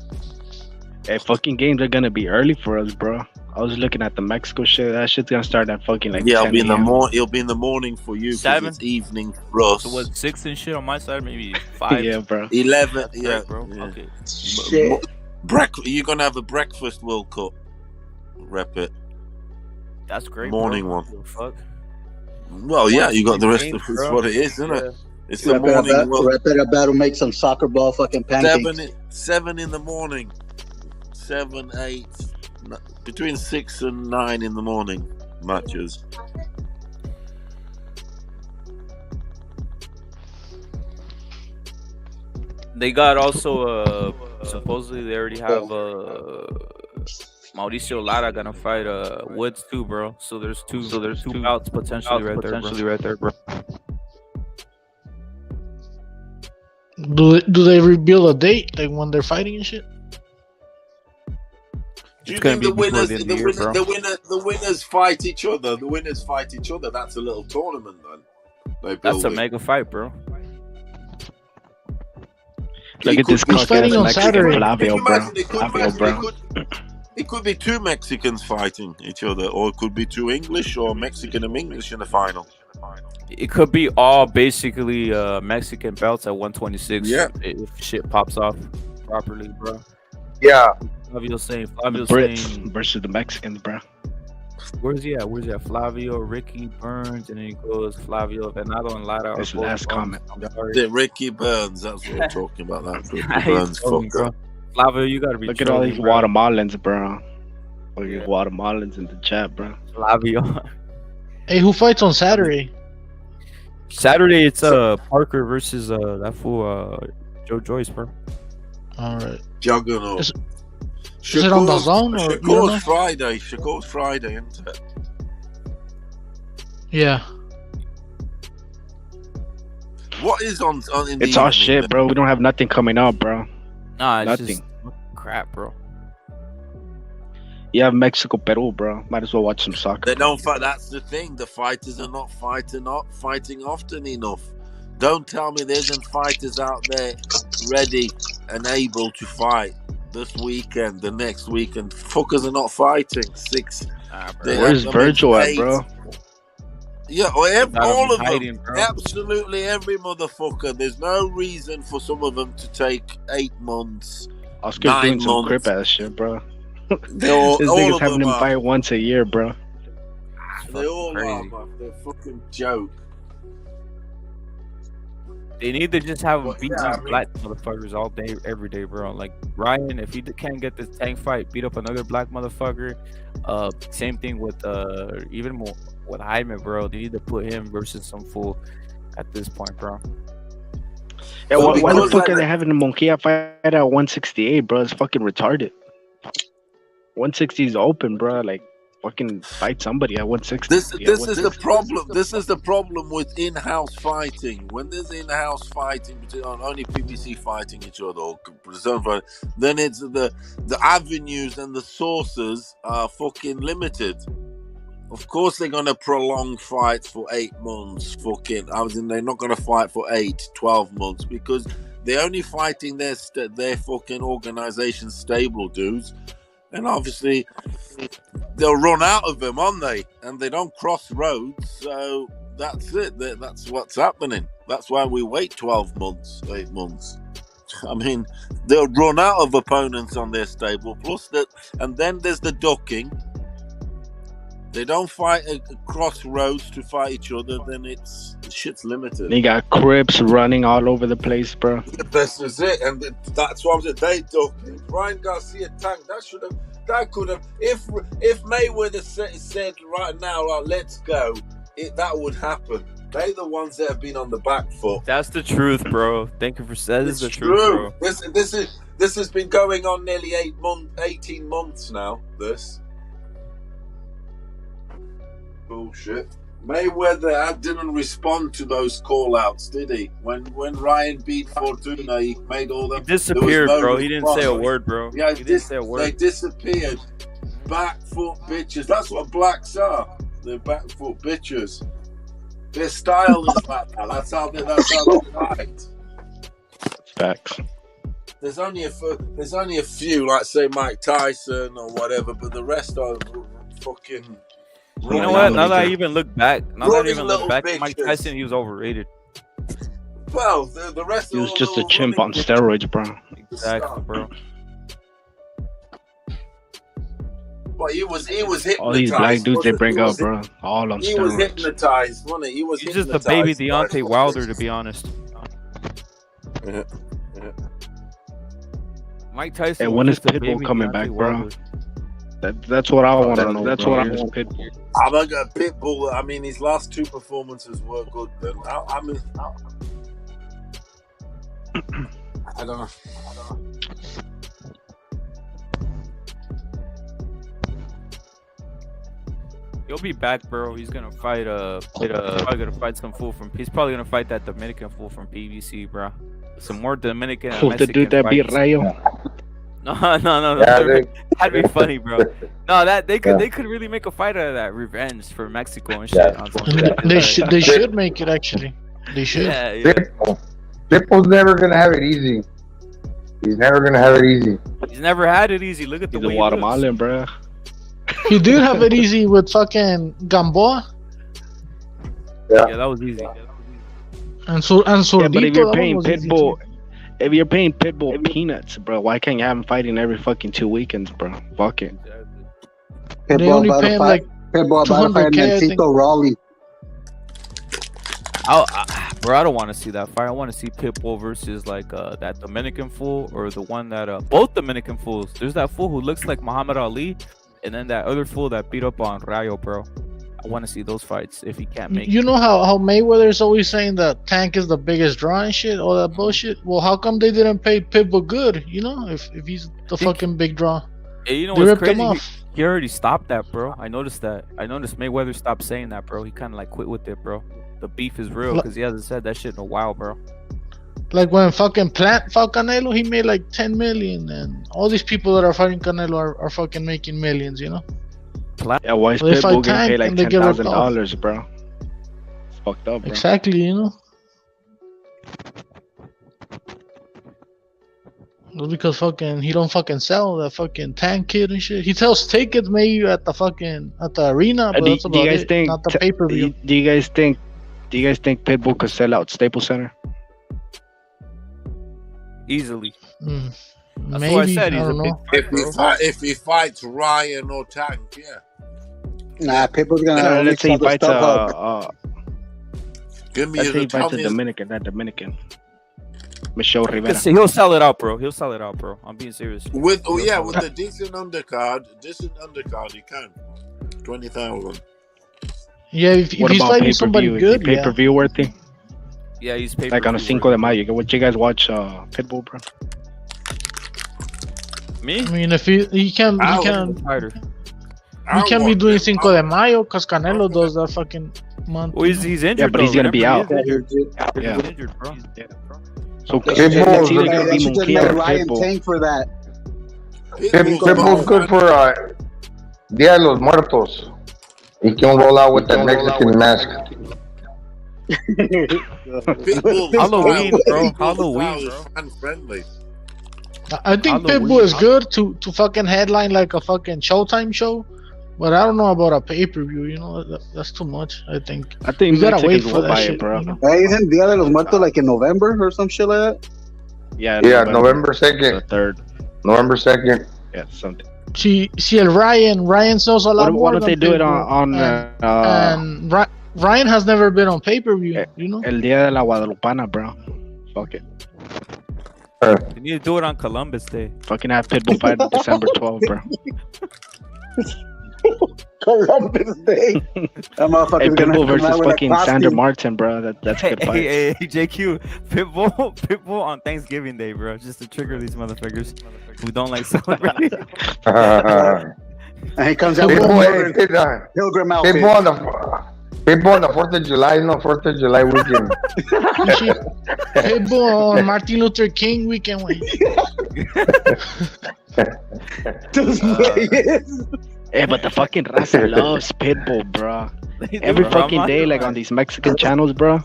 Hey, fucking games are gonna be early for us, bro. I was looking at the Mexico shit. That shit's gonna start at fucking like. Yeah, it'll be in the morning. It'll be in the morning for you. 7 it's evening for us. So what, 6 and shit on my side, maybe 5. Yeah, bro. 11. Yeah, bro. Yeah. Okay. Shit. You're gonna have a breakfast World Cup. Rep it. That's great. Morning bro. one. Fuck. Well, yeah, you got the rest of it. It's what it is, isn't it? It's the morning. Rep it about to make some soccer ball fucking pancakes. 7 in the morning. 7, 8, between 6 and 9 in the morning matches. They got also supposedly they already have Mauricio Lara gonna fight Woods too, bro. So there's two bouts potentially right there, bro. Do they reveal a date like when they're fighting and shit? Do you think the winners fight each other? The winners fight each other. That's a little tournament, then. That's a mega fight, bro. Look at this fighting on Saturday. Flavio, bro. It could be 2 Mexicans fighting each other, or it could be 2 English or Mexican and English in the final. It could be all basically Mexican belts at 126. Yeah. If shit pops off properly, bro. Yeah. Flavio's saying versus the Mexicans, bro. Where's he at? Flavio, Ricky Burns, and then he goes Flavio, Venado, and Lara. That's the last comment. Ricky Burns, that's what we're talking about. That Ricky Burns fucker. Flavio, you gotta be. Look at all these Guatemalans, bro. All these Guatemalans in the chat, bro. Flavio. Hey, who fights on Saturday? Saturday, it's Parker versus that fool Joe Joyce, bro. All right. Juggernaut. Is it on the zone or Shakur's Friday? Shakur's Friday, isn't it? Yeah. What is on in It's all shit, bro. We don't have nothing coming up, bro. Nah, it's nothing. Just crap, bro. You have Mexico, Peru, bro. Might as well watch some soccer. They don't fight. That's the thing. The fighters are not fighting often enough. Don't tell me there isn't fighters out there ready and able to fight this weekend, the next weekend. Fuckers are not fighting. 6. Where's Virgil at, bro? Yeah, all of them. Bro. Absolutely every motherfucker. There's no reason for some of them to take 8 months. Oscar's 9 doing some months. crip ass shit, bro. This nigga's having him fight once a year, bro. They all are, man. They're a fucking joke. They need to just have him beat these black motherfuckers all day, every day, bro. Like Ryan, if he can't get this tank fight, beat up another black motherfucker. Same thing with even more with Hyman, bro. They need to put him versus some fool at this point, bro. Yeah, why the fuck are they having a Monquia fight at 168, bro? It's fucking retarded. 160 is open, bro. Like, fucking fight somebody at 160. This is the problem. This is the problem with in-house fighting. When there's in-house fighting between only PBC fighting each other, or then it's the avenues and the sources are fucking limited. Of course, they're gonna prolong fights for 8 months. They're not gonna fight for 12 months because they're only fighting their fucking organization stable dudes. And obviously, they'll run out of them, aren't they? And they don't cross roads, so that's it. That's what's happening. That's why we wait 12 months, 8 months. I mean, they'll run out of opponents on their stable. Plus that, and then there's the ducking. They don't fight across roads to fight each other. Then the shit's limited. They got Crips running all over the place, bro. This is it, and that's what I'm saying. They ducked. Ryan Garcia tank. That could have. If Mayweather said right now, let's go, that would happen. They're the ones that have been on the back foot. That's the truth, bro. Thank you for saying this. Is the truth, bro. This has been going on nearly 18 months now. This bullshit. Mayweather didn't respond to those call-outs, did he? When Ryan beat Fortuna, he made all them. He disappeared, bro. He didn't say a word, bro. Yeah, he didn't say a word. They disappeared. Back foot bitches. That's what blacks are. They're back foot bitches. Their style is like that. That's how they fight. Facts. There's only a few, like say Mike Tyson or whatever, but the rest are fucking. You know what? Now that I even look back, Mike Tyson, he was overrated. Well, the rest. He was just a chimp on steroids, bro. Exactly, bro. But he was hypnotized. All these black dudes they bring up, bro, all on steroids. He was hypnotized, wasn't he? He was. He's just a baby Deontay Wilder, to be honest. Yeah. Mike Tyson. And when is Pitbull coming back, bro? That's what I want to know. That's what I want. Pitbull. I'm not gonna Pitbull. I mean, his last 2 performances were good. Then I mean, I don't know. He'll be back, bro. He's gonna fight. Probably gonna fight some fool from. He's probably gonna fight that Dominican fool from PBC, bro. Some more Dominican. Who's the dude that beat Rayo? No. Yeah, that'd be funny, bro. No, they could really make a fight out of that. Revenge for Mexico and shit. They should make it, actually. They should. Yeah. Pitbull's never gonna have it easy. He's never gonna have it easy. He's never had it easy. Look at the way Guatemalan, bro. He did have it easy with fucking Gamboa. Yeah, that was easy. And Sordito, yeah, but if you're paying Pitbull, peanuts, bro, why can't you have him fighting every fucking 2 weekends, bro? Fuck it. They only pay him like Pitbull about to fight Tito Raleigh. Bro, I don't want to see that fight. I want to see Pitbull versus like that Dominican fool, or the one that both Dominican fools. There's that fool who looks like Muhammad Ali, and then that other fool that beat up on Rayo, bro. I want to see those fights if he can't make it. You know how Mayweather's always saying that Tank is the biggest draw and shit, all that bullshit? Well, how come they didn't pay Pitbull good, you know, if he's the fucking big draw? Hey, you know they what's ripped him crazy? off. He already stopped that, bro. I noticed that. I noticed Mayweather stopped saying that, bro. He kind of like quit with it, bro. The beef is real because he hasn't said that shit in a while, bro. Like when fucking Plant fought Canelo, he made like 10 million, and all these people that are fighting Canelo are fucking making millions, you know? Yeah, why is Pitbull gonna pay like $10,000, bro? It's fucked up, bro. Exactly, you know? Just because fucking he don't fucking sell that fucking Tank kid and shit. He sells tickets maybe at the arena, but that's about it. Not the pay-per-view. Do you guys think Pitbull could sell out Staples Center? Easily. That's Maybe, what I said. I He's a don't big know. fight, If he fights Ryan or Tank, yeah. Nah, Pitbull's gonna. Let's say he fights Give me Let's say the he fights a tell me Dominican. Michelle Rivera. He'll sell it out, bro. He'll sell it out, bro. I'm being serious. with the decent undercard, he can 20,000. Yeah, if What he's about fighting pay-per-view? somebody Is he good, pay-per-view worthy? Yeah, he's paid Like on a Cinco de Mayo. Would you guys watch Pitbull, bro? Me? I mean, if he can be doing Cinco de Mayo because Canelo does that fucking month. Well, he's injured. Yeah, but he's gonna be out. Yeah. He's injured, bro. So They should it's either gonna they be should just Munguia let or Ryan Pitbull. tank for that. Pitbull's good for Dia de los Muertos. He can roll out with that Mexican mask. Halloween, bro. Halloween, bro. Fan friendly. I think Pitbull is good to fucking headline like a fucking Showtime show, but I don't know about a pay-per-view. You know, that's too much. I think you gotta wait for that shit, bro. you know? Hey, isn't Dia de los Muertos like in November or some shit like that? Yeah, November 2nd. The 3rd. November 2nd. Yeah, something. See, Ryan sells a lot more. Why don't they than do it Pitbull. on and Ryan has never been on pay-per-view, you know? El Día de la Guadalupana, bro? Fuck it. You need to do it on Columbus Day. Fucking have Pitbull fight December 12th, bro. Columbus Day. That Hey, motherfucker's gonna Pitbull come out versus with a fucking costume. Sandra Martin, bro. That's a good fight. Hey, JQ, Pitbull on Thanksgiving Day, bro, just to trigger these motherfuckers who don't like celebrating. And he comes out with a pilgrim outfit. Pitbull on the 4th of July, 4th of July weekend. Pitbull on Martin Luther King weekend. Hey, but the fucking raza loves Pitbull, bro. Every fucking day, like on these Mexican channels, bro.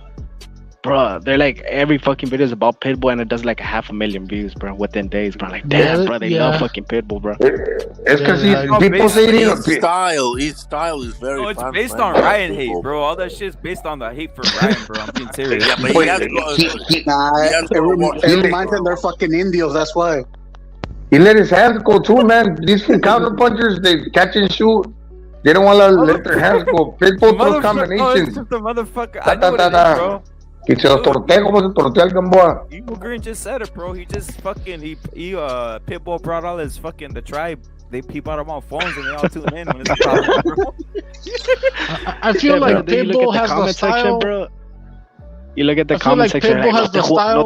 Bro, they're like every fucking video is about Pitbull and it does like 500,000 views, bro, within days, bro. Like, damn, bro, they love fucking Pitbull, bro. It's because people say His style is very. No, it's based on Ryan hate, bro. All that shit's based on the hate for Ryan, bro. I'm being serious. Yeah, but he has it reminds them they're fucking Indios, that's why. He let his hands go too, man. These counter punchers, they catch and shoot. They don't want to let their hands go. Pitbull throws combinations. The motherfucker. I know what it is, bro. Y se los tortea como se tortea el Gamboa. Evil Green just said it, bro. He just fucking Pitbull brought all his fucking the tribe. He brought them on phones and they all tune in when it's a problem, bro. I feel like Pitbull has the style, bro. You look at the comment section. Like, no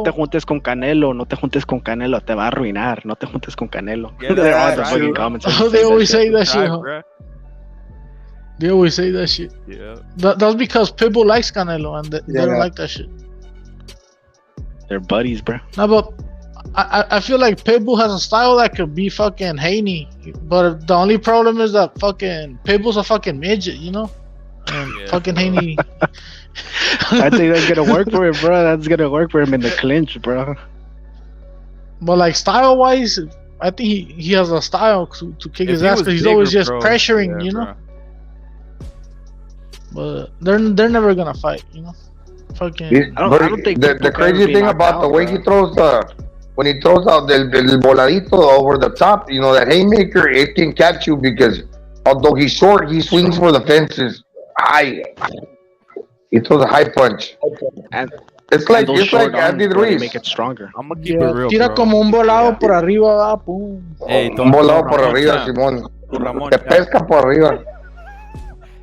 te juntes con Canelo. No te juntes con Canelo. Te va a arruinar. No te juntes con Canelo. Yeah, They're all the fucking comments. They always say that shit. Huh? They always say that shit. Yeah. That's because Pitbull likes Canelo and they don't like that shit. They're buddies, bro. No, but I feel like Pitbull has a style that could be fucking Haney. But the only problem is that fucking Pitbull's a fucking midget, you know? And fucking Haney. I think that's gonna work for him, bro. That's gonna work for him in the clinch, bro. But like style wise, I think he has a style to kick his ass because he's always just pressuring, you know? Bro. But they're never gonna fight, you know. Fucking. I don't think the crazy thing about the way he throws when he throws out del voladito over the top, you know, that haymaker, it can catch you because although he's short, he swings for the fences high. He throws a high punch. And it's like Andy Ruiz. Make it stronger. I'm gonna keep it real, Tira bro. como un volado por arriba, pum. Hey, Un volado por arriba, Simón. Te pesca por arriba.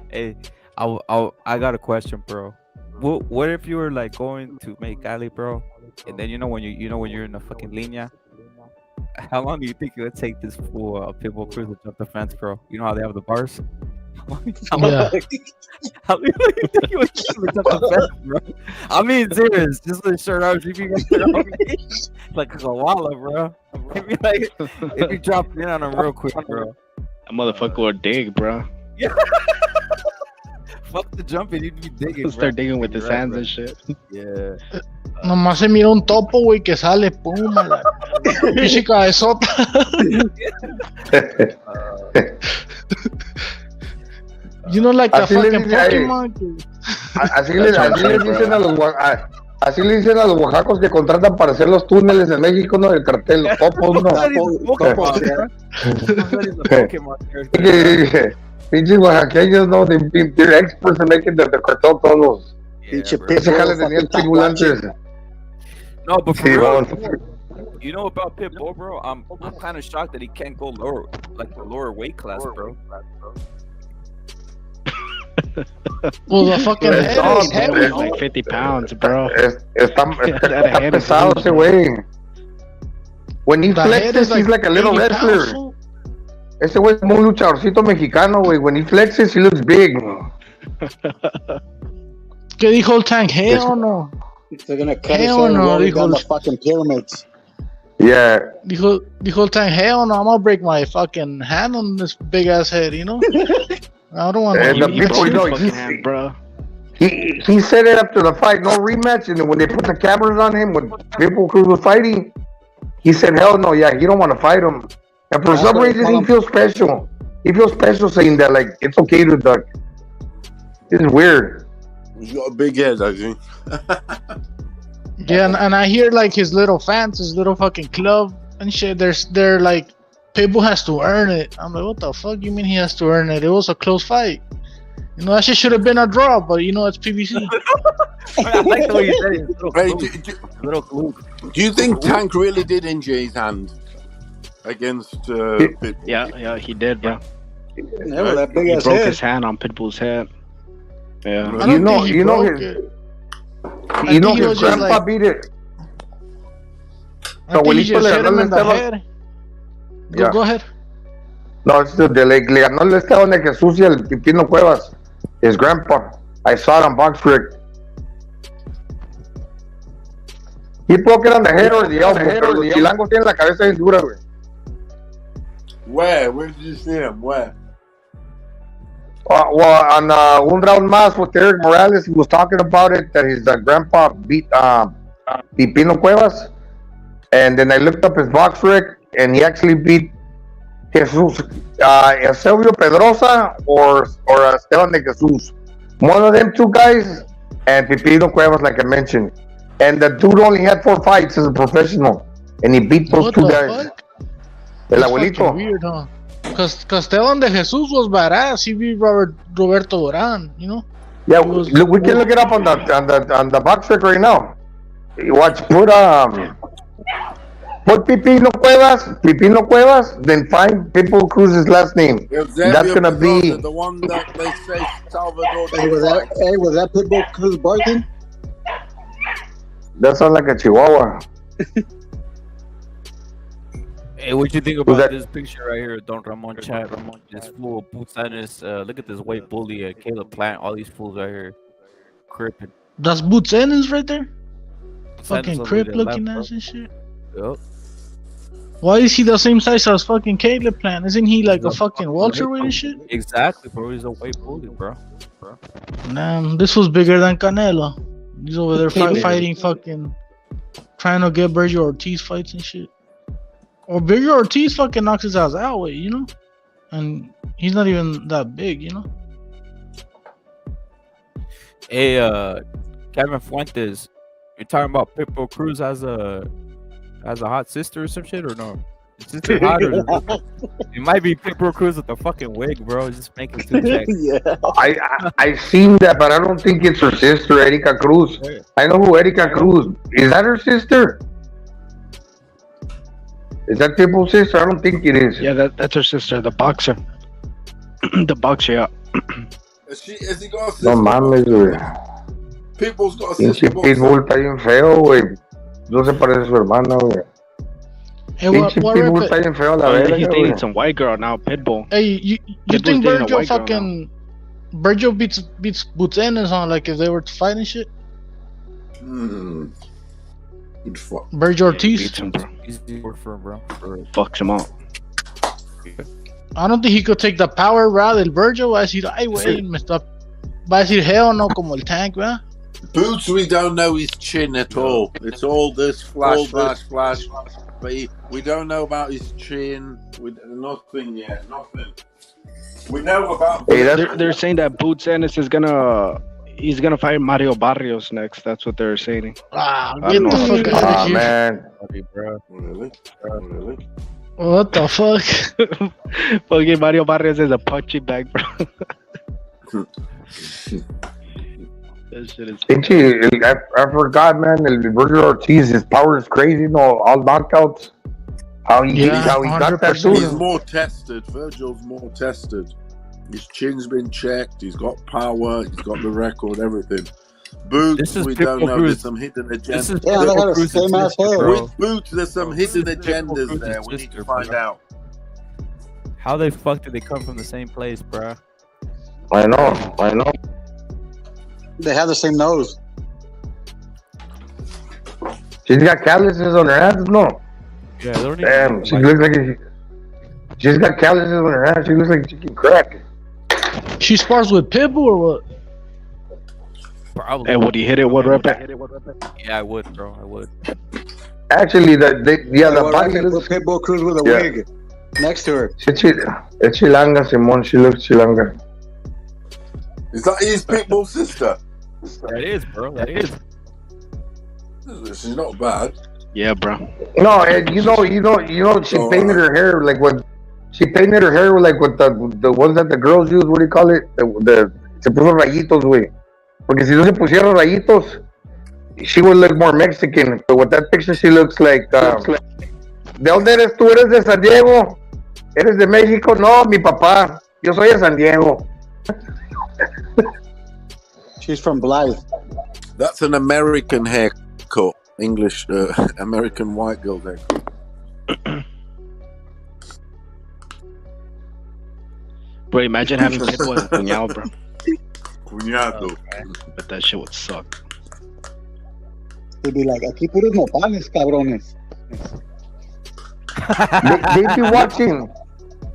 Hey, I got a question, bro. What if you were like going to make Cali, bro, and then when you're in the fucking linea, how long do you think it would take this fool Pitbull Cruz to jump the fence, bro? You know how they have the bars. How long do you think it would take to jump the fence, bro? I mean, serious. Just the shirt out, like a koala, bro. If you drop in on him real quick, bro. That motherfucker would dig, bro. Yeah. Fuck the jumping, you'd be digging. Start digging with his hands and shit. Yeah. Nomás se mira un topo, güey, que sale, pum, a la pinche cabezota. You know, like the fucking Pokemon. Así le dicen a los oaxacos que contratan para hacer los túneles en México, ¿no? El cartel, los topos, ¿no? Pinches oaxaqueños, ¿no? They're experts in making the cartel todos. Pinche bro. Pitbull fucking top watching. No, but for real, you know about Pitbull, bro? I'm kind of shocked that he can't go lower, like the lower weight class, bro. Well, the fucking head is heavy. Like 50 pounds, bro. Está pesado ese güey. When he flexes, he's like a little wrestler. Ese güey es como un luchadorcito mexicano, güey. When he flexes, he looks big. ¿Qué dijo el Tank? Hell no. They're gonna cut his hair and roll it down the fucking pyramids. Yeah. Dijo el Tank, hell no, I'm gonna break my fucking hand on this big ass head, you know? I don't want the people, you know, bro. He said it after the fight, no rematch. And then when they put the cameras on him, when Pitbull Cruz was fighting, he said, hell no, yeah, he don't want to fight him. And for some reason, he feels special. He feels special saying that, like, it's okay to duck. It's weird. He's got a big head, I think. Yeah, and I hear, like, his little fans, his little fucking club and shit, they're like, Pitbull has to earn it. I'm like, what the fuck you mean he has to earn it? It was a close fight. You know, that shit should have been a draw, but you know, it's PVC. I like the way you said it. Do you think Tank really did injure his hand against Pitbull? Yeah, he did, bro. Yeah, well, that big He ass broke head. his hand on Pitbull's head. Yeah. You know his grandpa beat it. I think he just hit him in the head. Go ahead. No, it's the le ganó el estado de Jesús y el Pipino Cuevas. His grandpa. I saw it on Box Rick. He broke it on the head or the elbow. Pero el chilango tiene la cabeza bien dura, güey. Where? Where did you see him? Where? Well, on Un Round Más with Eric Morales, he was talking about it, that his grandpa beat Pipino Cuevas. And then I looked up his Box Rick, and he actually beat Jesus, Eusebio Pedrosa or Esteban de Jesus. One of them two guys, and Pipino Cuevas, like I mentioned. And the dude only had 4 fights as a professional, and he beat those two guys. El abuelito. Weird, huh? Because Esteban de Jesus was badass. He beat Roberto Duran, you know? Yeah, we can look it up on the Box Rick right now. You watch, put Pipino Cuevas, then find Pitbull Cruz's last name. That's gonna be the one that they say Salvador. Was that Pitbull Cruz barking? That sounds like a Chihuahua. Hey, what you think about this picture right here? Don Ramon chat. This fool, Boots look at this white bully, Caleb Plant. All these fools right here, cripping. That's Boots Ennis right there. Fucking crip looking ass and shit. Yep. Why is he the same size as fucking Caleb Plant? Isn't he like a fucking welterweight and shit? Exactly, bro. He's a white bully, bro. Damn, this was bigger than Canelo. He's over there fighting fucking, trying to get Berger Ortiz fights and shit. Or Berger Ortiz fucking knocks his ass out, you know? And he's not even that big, you know? Hey, Kevin Fuentes, you're talking about Pitbull Cruz as a hot sister or some shit, or no? Is sister hot or it might be Pitbull Cruz with the fucking wig, bro. Just making two checks. Yeah. I seen that, but I don't think it's her sister, Erika Cruz. I know who Erika Cruz is. That her sister? Is that Pitbull's sister? I don't think it is. Yeah, that's her sister, the boxer. The boxer, yeah. Has he got a sister? No mames, güey. Pitbull's got a Pinche sister. Pitbull está bien feo, güey. No se parece a su hermana, güey. Hey, Pinche Pitbull está bien feo a la verga, He's dating güey. some white girl now, Pitbull. Hey, you think Berger beats Boots Ennis on, like, if they were to fight and shit? Good fuck. Berger Ortiz? Beats him, bro. Easy work for him, bro. Fucks him up. I don't think he could take the power, bro, del Berger. Va a decir, ay, güey, me está... Va a decir, hell no, como el Tank, ¿verdad? Boots, we don't know his chin at all. It's all this flash. But we don't know about his chin. Nothing yet. Nothing. We know about. They're saying that Boots Ennis is he's gonna fight Mario Barrios next. That's what they're saying. Get the fuck out of here. Man. Really? What the fuck? Fucking Mario Barrios is a punching bag, bro. That shit is. I forgot, man. El Burger Ortiz, his power is crazy. No, all knockouts. How he got that too. He's more tested. Virgil's more tested. His chin's been checked. He's got power. He's got the record. Everything. Boots, we don't know. There's some hidden agendas. With Boots, there's some hidden agendas there. We need to find out. How the fuck did they come from the same place, bro? I know. They have the same nose. She's got calluses on her hands, no? Yeah, they don't damn, she looks like she's got calluses on her hands. She looks like she can crack. She spars with Pitbull or what? Probably. And would he hit it? What rep? Yeah, I would, bro. I would. Actually, the body looks Pitbull Cruz with a wig next to her. It's Chilanga, Simon. She looks Chilanga. Is that his Pitbull sister? That is, bro. That is. She's not bad. Yeah, bro. No, and you know, she painted her hair like what? She painted her hair like with the ones that the girls use. What do you call it? Se puso rayitos, güey. Porque si no se pusieron rayitos, she would look more Mexican. But with that picture, she looks like. ¿De dónde eres tú? ¿Eres de San Diego? ¿Eres de México? No, mi papá. Yo soy de San Diego. She's from Blythe. That's an American haircut. English, American white girl haircut. Bro, imagine having Pitbull as a cuñado, bro. Cuñado. But that shit would suck. They'd be like, aquí puros nopales, cabrones.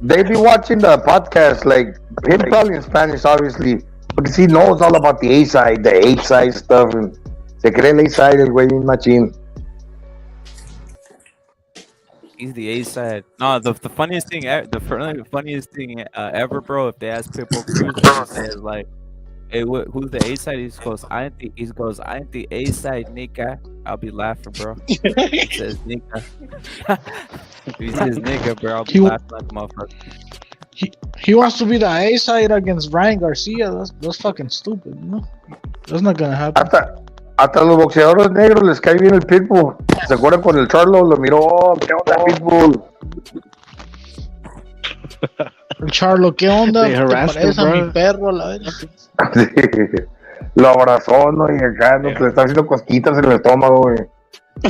They be watching the podcast, like him probably in Spanish, obviously, because he knows all about the A-side, the A-side stuff, and se cree el A-side, el güey machín. He's the A-side. No, the funniest thing, funniest thing ever, bro. If they ask Pitbull Cruz, he says like, "Hey, who's the A-side?" He goes, "I ain't the A-side, nigga." I'll be laughing, bro. He says nigga. He says nigga, bro. I'll be laughing like a motherfucker. He wants to be the A-side against Ryan Garcia. That's fucking stupid, you know? That's not gonna happen. Hasta los boxeadores negros les cae bien el Pitbull. ¿Se acuerdan con el Charlo? Lo miró, ¿qué onda, Pitbull? Charlo, ¿qué onda? They harassed him, a mi bro. perro, la verga. Sí. Lo abrazó, ¿no? Y acá le está haciendo cosquitas en el estómago, güey.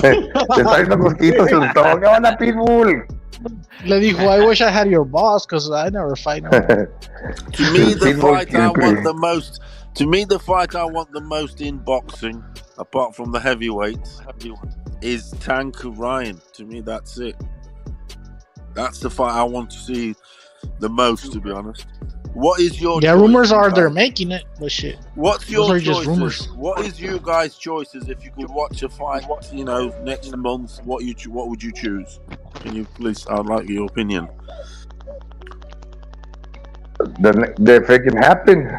Le está haciendo cosquitas en el estómago. ¿Qué onda, Pitbull? Le dijo, I wish I had your boss, because I never fight no. To me, the fight I want the most. To me, the fight I want the most in boxing, apart from the heavyweights, is Tank Ryan. To me, that's it. That's the fight I want to see the most, to be honest. What is your? Yeah, rumors are they're making it, but shit. What's your Those are choices? just rumors. What is you guys' choices if you could watch a fight? You know, next month, what would you choose? Can you please? I'd like your opinion. If it can happen.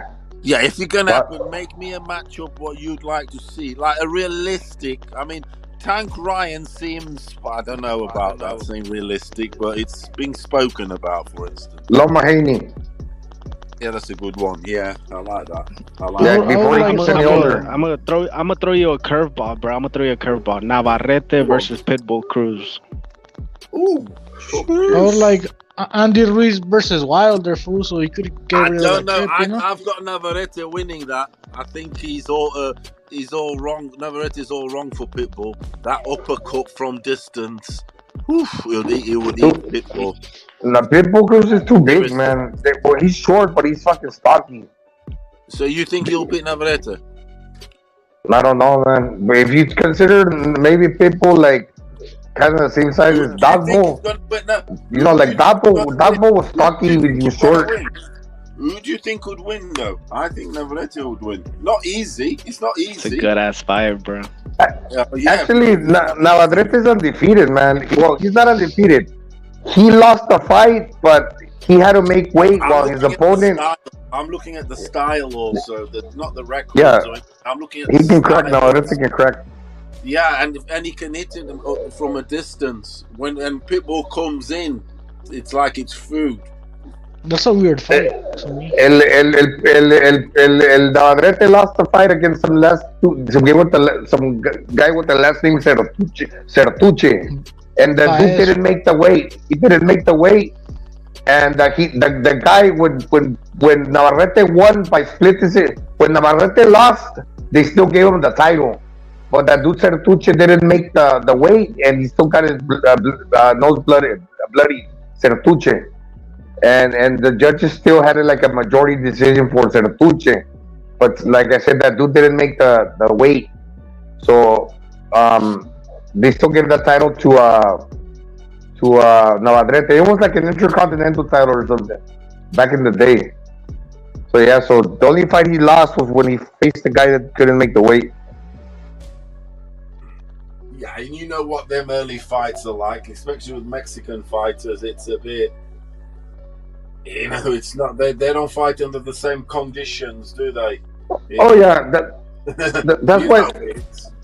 Yeah, if it can happen, make me a matchup what you'd like to see, like a realistic. I mean, Tank Ryan seems, I don't know about that, seem realistic, but it's being spoken about, for instance. Loma Haney. Yeah, that's a good one. Yeah, I like that. I'm gonna throw you a curveball, bro. I'm gonna throw you a curveball. Navarrete versus Pitbull Cruz. Ooh. Or like Andy Ruiz versus Wilder, fool, so he could get I rid don't of know. that tip, you know? I've got Navarrete winning that. I think he's all wrong. Navarrete's all wrong for Pitbull. That uppercut from distance. Oof, he would eat Pitbull. The Pitbull Cruz is too big, man. He's short, but he's fucking stocky. So you think he'll beat Navarrete? I don't know, man. But if you consider maybe Pitbull like kind of the same size as Dogbo, you know, like Dogbo was stocky, he was short. Who do you think would win, though? I think Navarrete would win. Not easy. It's not easy. It's a good ass fight, bro. Actually, Navarrete is undefeated, man. Well, he's not undefeated. He lost the fight, but he had to make weight while his opponent. I'm looking at the style also, not the record. Yeah, I'm looking at he can crack. Navarrete can crack. Yeah, and he can hit it from a distance. When Pitbull comes in, it's like it's food. That's a weird fight. El Navarrete lost the fight against some guy with the last name Sertuche, and the dude didn't make the weight. He didn't make the weight, and the guy when Navarrete won by split decision, when Navarrete lost, they still gave him the title. But that dude Sertuche didn't make the weight, and he still got his nose bloody Sertuche. And the judges still had it like a majority decision for Sertuche. But like I said, that dude didn't make the weight. So they still gave the title to Navarrete. It was like an intercontinental title or something back in the day. So yeah, so the only fight he lost was when he faced the guy that couldn't make the weight. Yeah, and you know what them early fights are like, especially with Mexican fighters. It's a bit, you know, it's not, they don't fight under the same conditions, do they? Oh yeah, that's why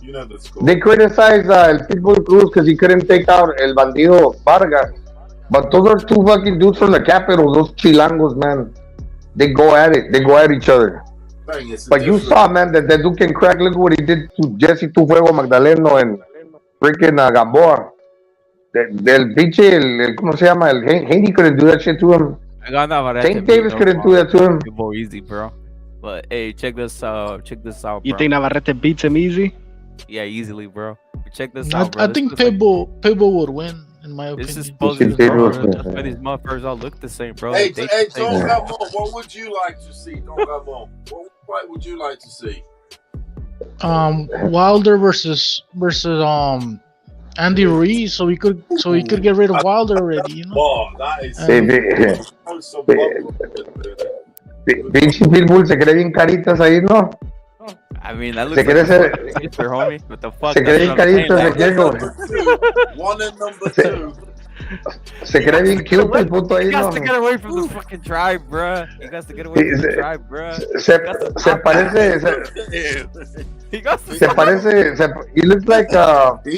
you know the score. They criticize El Pitbull Cruz because he couldn't take out El Bandido Vargas. But those are two fucking dudes from the capital, those chilangos, man. They go at it. They go at each other. But you saw, man, that dude can crack. Look what he did to Jesse Tufuego Magdaleno and freaking Gamboa. Del pinche, ¿cómo se llama? El Haney couldn't do that shit to him. Tank Davis couldn't do that to him. More easy, bro. But hey, check this out. Bro. You think Navarrete beats him easy? Yeah, easily, bro. Check this out, bro. I think Pitbull would win, in my opinion. This is supposed to be, bro. That's why these motherfuckers all look the same, bro. Hey, Don Gamon, what would you like to see, Don Gamon? What fight would you like to see? Wilder versus Andy Ruiz, so he could get rid of Wilder already, you know. Wow, that is Pinche Pitbull se cree bien caritas ahí, ¿no? I mean, that looks like homie. What the fuck? Se cree bien caritas de Diego. One and number two. Se cree bien cute el puto ahí, He ¿no? got to get away from the fucking tribe, bruh. He got to get away from the tribe, bruh. Se parece. He looks like what do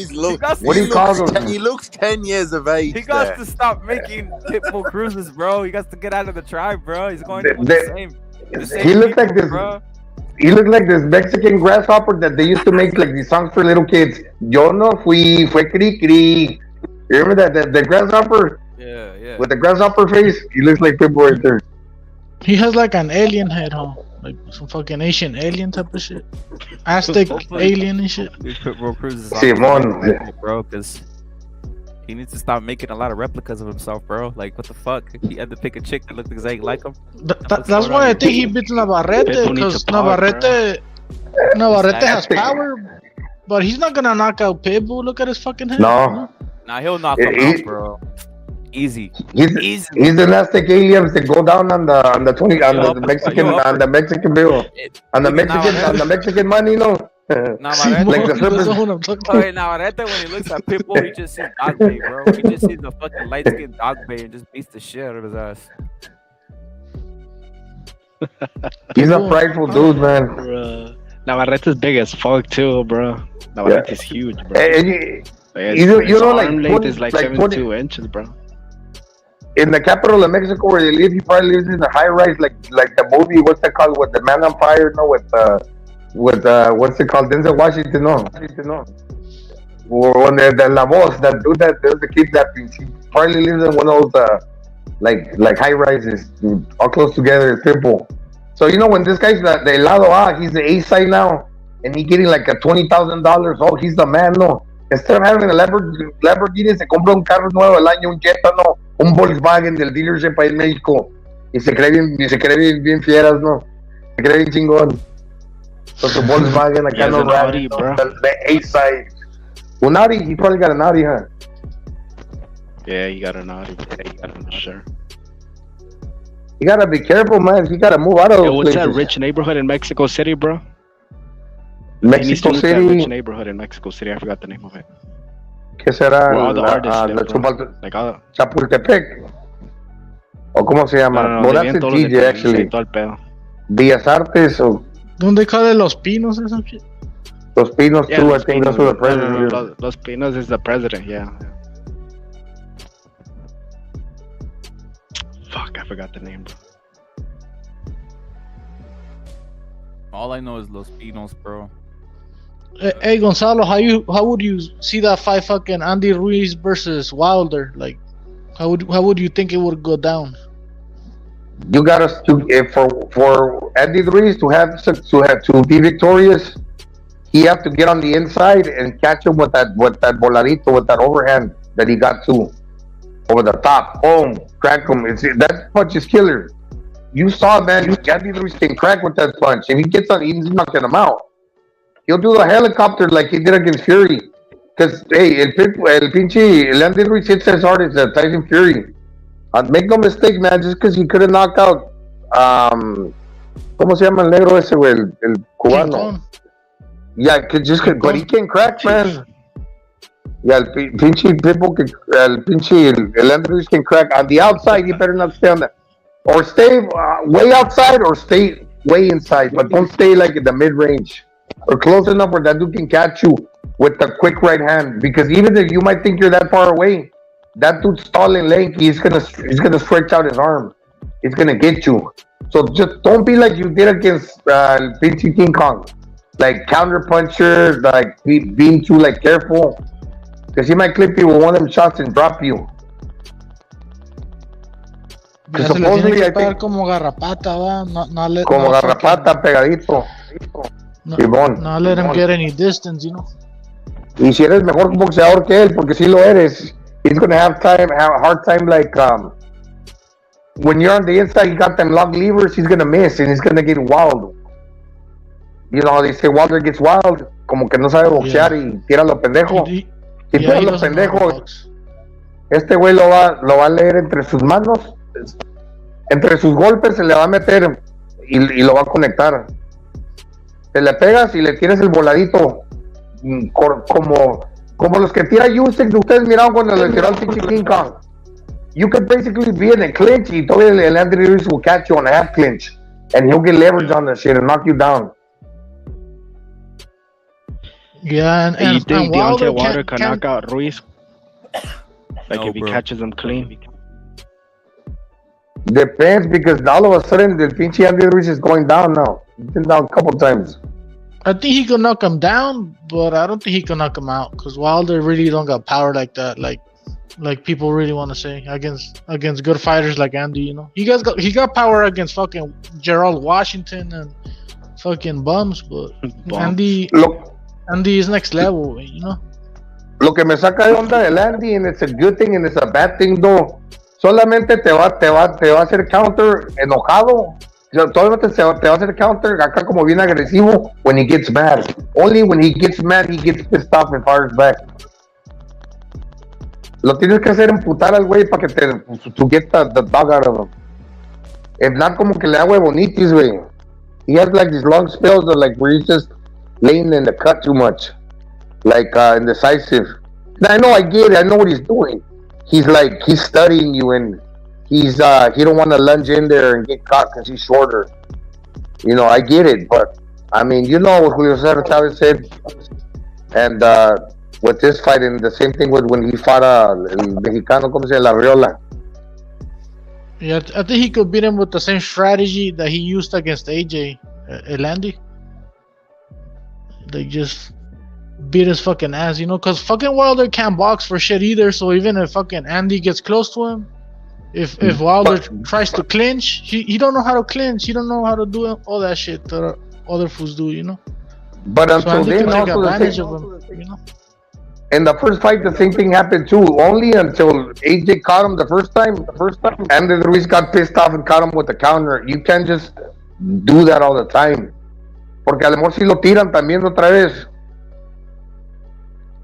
you call him? He looks 10 years of age. He got to stop making Pitbull Cruzes, bro. He got to get out of the tribe, bro. He's going to the same. He looks like this. Bro. He looked like this Mexican grasshopper that they used to make like these songs for little kids. Yo no fue cri cri. You remember that the grasshopper? Yeah. With the grasshopper face, he looks like Pitbull right there. He has like an alien head, huh? Like some fucking Asian alien type of shit. Aztec alien and shit. Pitbull Cruz is Simon, bro, because he needs to stop making a lot of replicas of himself, bro. Like, what the fuck? He had to pick a chick that looked exactly like him. That's why I think he beats Navarrete, because Navarrete has power, but he's not gonna knock out Pitbull. Look at his fucking head. No. Nah, he'll knock him out, bro. Easy. He's the Aztec aliens that go down on the 20 on the Mexican bill, on the Mexican money, no. Navarrete, like the Navarrete, when he looks at Pitbull, he just sees Dog Bay, bro. He just sees the fucking light-skinned Dog Bay and just beats the shit out of his ass. He's a prideful dude, man. Navarrete's big as fuck too, bro. Navarrete's huge, bro. You know, like arm length is like 72 inches, bro. In the capital of Mexico where they live, he probably lives in a high rise, like the movie. What's that called? With the Man on Fire? No, with what's it called? Denzel Washington? No. Or when the La Voz, that dude that does the kidnapping, he probably lives in one of those like high rises, all close together, simple. So you know when this guy's the helado, he's the A side now, and he getting like a $20,000. Oh, he's the man, no. Instead of having a Lamborghini, se compra un carro nuevo al año, un Jetta, no, un Volkswagen del dealership ahí en México. Y se cree bien fieras, no. Se cree bien chingón. Con su Volkswagen acá no rally, the A side. Un Audi, he probably got an Audi, huh? Yeah, he got an Audi. Sure. You gotta be careful, man. You gotta move out of those what's places. that rich neighborhood in Mexico City, bro? Mexico City. That rich neighborhood in Mexico City. I forgot the name of it. ¿Qué será? All the artists live, bro. Like all... Chapultepec. ¿O cómo se llama? No, that's in TJ, actually. Bellas Artes o... Don't they call it Los Pinos or some shit? Los Pinos, yeah, too. I think that's where the president is. Los Pinos is the president, yeah. Fuck, I forgot the name, bro. All I know is Los Pinos, bro. Hey Gonzalo, how would you see that fight, fucking Andy Ruiz versus Wilder? Like, how would you think it would go down? You gotta for Andy Ruiz to be victorious, he have to get on the inside and catch him with that voladito, with that overhand that he got to over the top. Boom, crack him. That punch is killer. You saw, man. Andy Ruiz can crack with that punch. If he gets on, he's knocking him out. He'll do the helicopter like he did against Fury. Because, hey, el Andy Ruiz hits as hard as Tyson Fury. Make no mistake, man, just because he couldn't knock out, ¿cómo se llama el negro ese, güey? El cubano. Yeah, but he can crack, man. Yeah, el pinche Pitbull, el Andy Ruiz can crack. On the outside, you better not stay on that. Or stay way outside or stay way inside, but don't stay like in the mid-range. Or close enough where that dude can catch you with the quick right hand. Because even if you might think you're that far away, that dude's tall and lanky. He's gonna stretch out his arm. He's gonna get you. So just don't be like you did against Pinky King Kong, like counter puncher, like being too like careful, because he might clip you with one of them shots and drop you. Ya se le tiene que pegar como garrapata, va. Como garrapata, pegadito. No let him get any distance, you know. Y si eres mejor boxeador que él, porque si lo eres, he's gonna have a hard time, like when you're on the inside, you got them lock levers, he's gonna miss and he's gonna get wild. You know, they say Wilder gets wild, como que no sabe boxear y tira lo pendejo. Y tira lo pendejo. Este güey lo va a leer entre sus manos, entre sus golpes se le va a meter y lo va a conectar. Te le pegas y le tienes el voladito, como los que tira Usyk, ustedes miraron cuando le tiró al pinche King Kong. You could basically be in a clinch y todavía el Andy Ruiz will catch you on a half clinch and he'll get leverage on that shit and knock you down. Yeah, and you think Wilder Wilder can knock out Ruiz? Like, No, if he bro. catches him clean? Depends, because all of a sudden the pinche Andy Ruiz is going down now. He's been down a couple times. I think he could knock him down, but I don't think he can knock him out because Wilder really don't got power like that. Like people really want to say against good fighters like Andy. You know, he got power against fucking Gerald Washington and fucking bums, but Andy is next level. You know. Lo que me saca de onda del Andy, and it's a good thing and it's a bad thing though. Solamente te va a hacer counter enojado. Todavía te va a hacer counter acá como bien agresivo when he gets mad. Only when he gets mad, he gets pissed off and fires back. Lo tienes que hacer emputar al güey para que to get the dog out of him. If not, como que le da huevonitis, güey. He has like these long spells that like where he's just laying in the cut too much. Like indecisive. Now, I know, I get it. I know what he's doing. He's studying you, and he don't want to lunge in there and get caught because he's shorter. You know, I get it, but I mean, you know what Julio Cesar Chavez said, and with this fight, and the same thing with when he fought el Mexicano, ¿cómo se llama? La Riola. Yeah, I think he could beat him with the same strategy that he used against AJ, el Andy. They just beat his fucking ass, you know, because fucking Wilder can't box for shit either. So even if fucking Andy gets close to him, if Wilder tries to clinch, he don't know how to clinch. He don't know how to do all that shit that other fools do, you know. But until so then, take also advantage of him, you know. In the first fight, the same thing happened too. Only until AJ caught him the first time, and then Ruiz got pissed off and caught him with the counter. You can't just do that all the time. Porque a lo mejor si lo tiran también otra vez.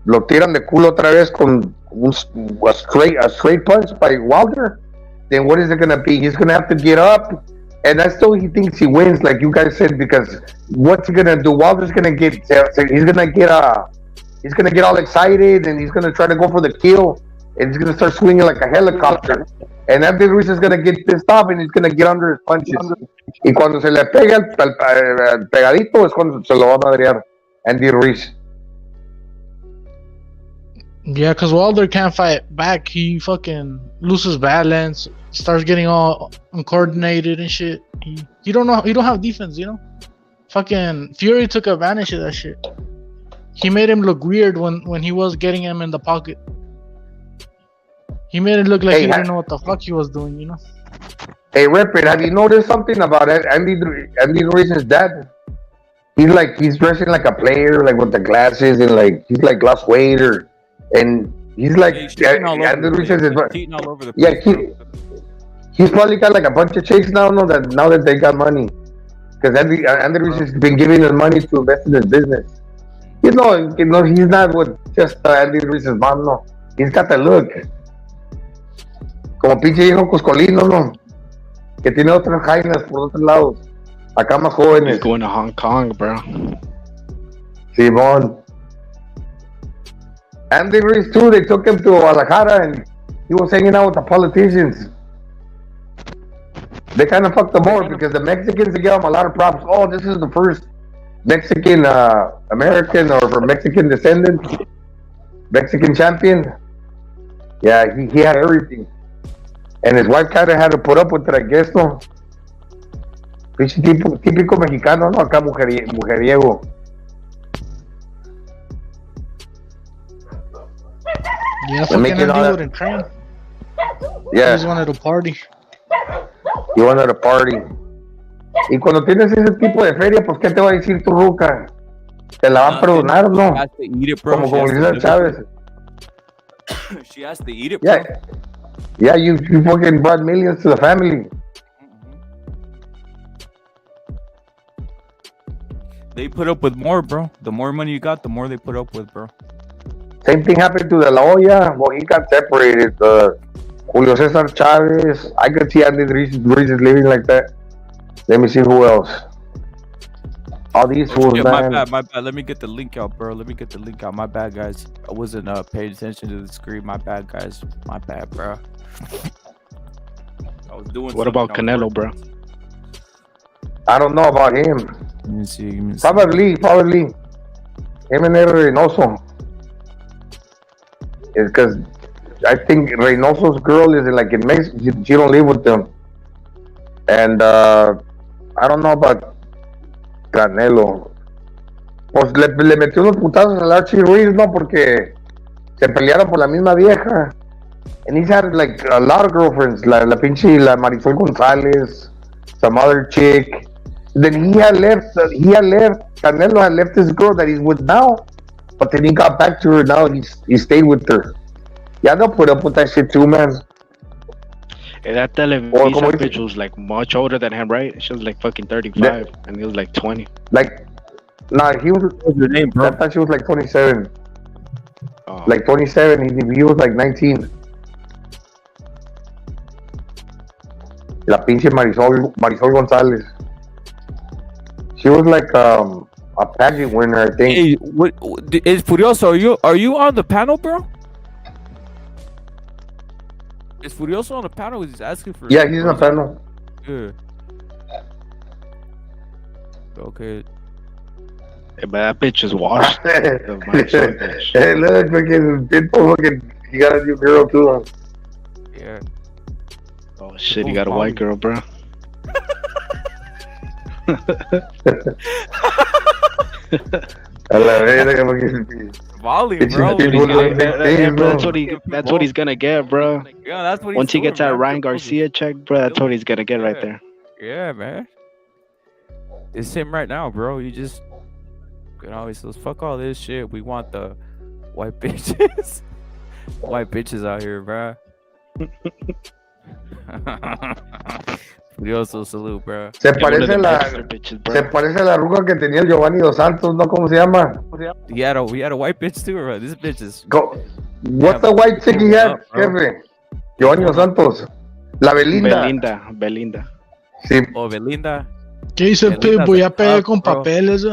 Lo tiran de culo otra vez con a straight punch by Wilder. Then what is it gonna be? He's gonna have to get up, and I still he thinks he wins, like you guys said, because what's he gonna do? Wilder's gonna get he's gonna get all excited, and he's gonna try to go for the kill, and he's gonna start swinging like a helicopter. And Andy Ruiz is gonna get pissed off, and he's gonna get under his punches. Y cuando se le pega el pegadito es cuando se lo va a madrear Andy Ruiz. Yeah, because Wilder can't fight back. He fucking loses balance, starts getting all uncoordinated and shit. He don't know. He don't have defense, you know. Fucking Fury took advantage of that shit. He made him look weird when he was getting him in the pocket. He made it look like he didn't know what the fuck he was doing, you know. Hey, Ripper, have you noticed something about Andy Ruiz's dad? He's dressing like a player, like with the glasses and like he's like lost weight and he's like Andy Ruiz is he's probably got like a bunch of chicks now that they got money because Andy Ruiz has been giving his money to invest in his business. You know he's not with just Andy Ruiz's mom, no. He's got the look. Como pinche hijo cuscolino, ¿no? Que tiene otras jainas por otros lados. Acá más jóvenes. He's going to Hong Kong, bro. Simón. Andy Ruiz too, they took him to Guadalajara and he was hanging out with the politicians. They kind of fucked him over because the Mexicans gave him a lot of props. Oh, this is the first Mexican American or from Mexican descendant, Mexican champion. Yeah, he had everything. And his wife kind of had to put up with it, I guess, no? Típico mexicano, ¿no? Acá mujeriego. Yeah, fucking Andy wouldn't train. Yeah. He just wanted to party. He wanted to party. Y cuando tienes ese tipo de feria, pues, ¿qué te va a decir tu ruca? Te la va a perdonar, ¿no? She has to eat it, bro. Como dice Chávez. She has to eat it, bro. Yeah, you fucking brought millions to the family. They put up with more, bro. The more money you got, the more they put up with, bro. Same thing happened to De La Hoya. Well, he got separated. Julio Cesar Chavez. I could see Andy Ruiz living like that. Let me see who else. All these fools, man. My bad. Let me get the link out, bro. Let me get the link out. My bad, guys. I wasn't paying attention to the screen. My bad, guys. My bad, bro. I was doing. What about Canelo, bro? I don't know about him. Let me see. Probably. Him and Reynoso. It's because I think Reynoso's girl is like in Mexico. She don't live with them. And I don't know about Canelo. Pues le metió unos putazos al Archie Ruiz, ¿no? Porque se pelearon por la misma vieja. And he's had like a lot of girlfriends. La Marisol González, some other chick. Then he had left. Canelo had left his girl that he's with now. But then he got back to her now. He stayed with her. Yeah, they'll put up with that shit too, man. And that Televisa bitch was like much older than him, right? She was like fucking 35, and he was like 20. He was. What's your name, bro? I thought she was like 27. Oh. Like 27. He was like 19. La pinche Marisol González. She was like a pageant winner, I think. Hey, what is Furioso? Are you on the panel, bro? Is Furioso on the panel? He's asking for. Yeah, he's on the panel. Yeah. Okay. Hey, but that bitch is washed. Hey, look, fucking Pitbull, fucking, he got a new girl too. Huh? Yeah. Oh shit, he got a white girl, bro. Volley, bro. That's what he's gonna get, bro. Yeah, that's what. Once he gets that Ryan Garcia check, bro, that's what he's gonna get right there. Yeah, man. It's him right now, bro. He just, he says, "Fuck all this shit. We want the white bitches, white bitches out here, bro." Furioso, salute, bro. Se parece a la ruca que tenía el Giovanni Dos Santos, ¿no? ¿Cómo se llama? He had a white bitch too, bro. This bitch is. What's the white chick he had, jefe? Giovanni Dos Santos. La Belinda. Belinda. Sí. Oh, Belinda. ¿Qué hizo el Pitbull? Ya pegué con papeles,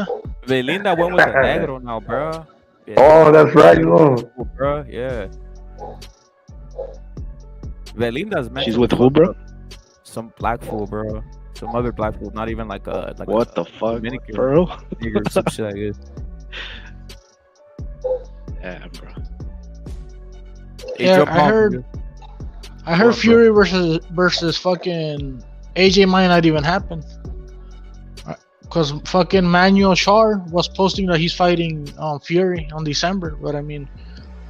Belinda went with the negro now, bro. Yeah. Oh, that's right, no. Bro, yeah. Belinda's man. She's with who, bro? Some black fool, bro. Some other black fool. Not even like a. Like what the fuck, bro? Some shit like this. Yeah, bro. Yeah, I heard Fury versus fucking AJ might not even happen. Because fucking Manuel Shar was posting that he's fighting Fury on December. But I mean,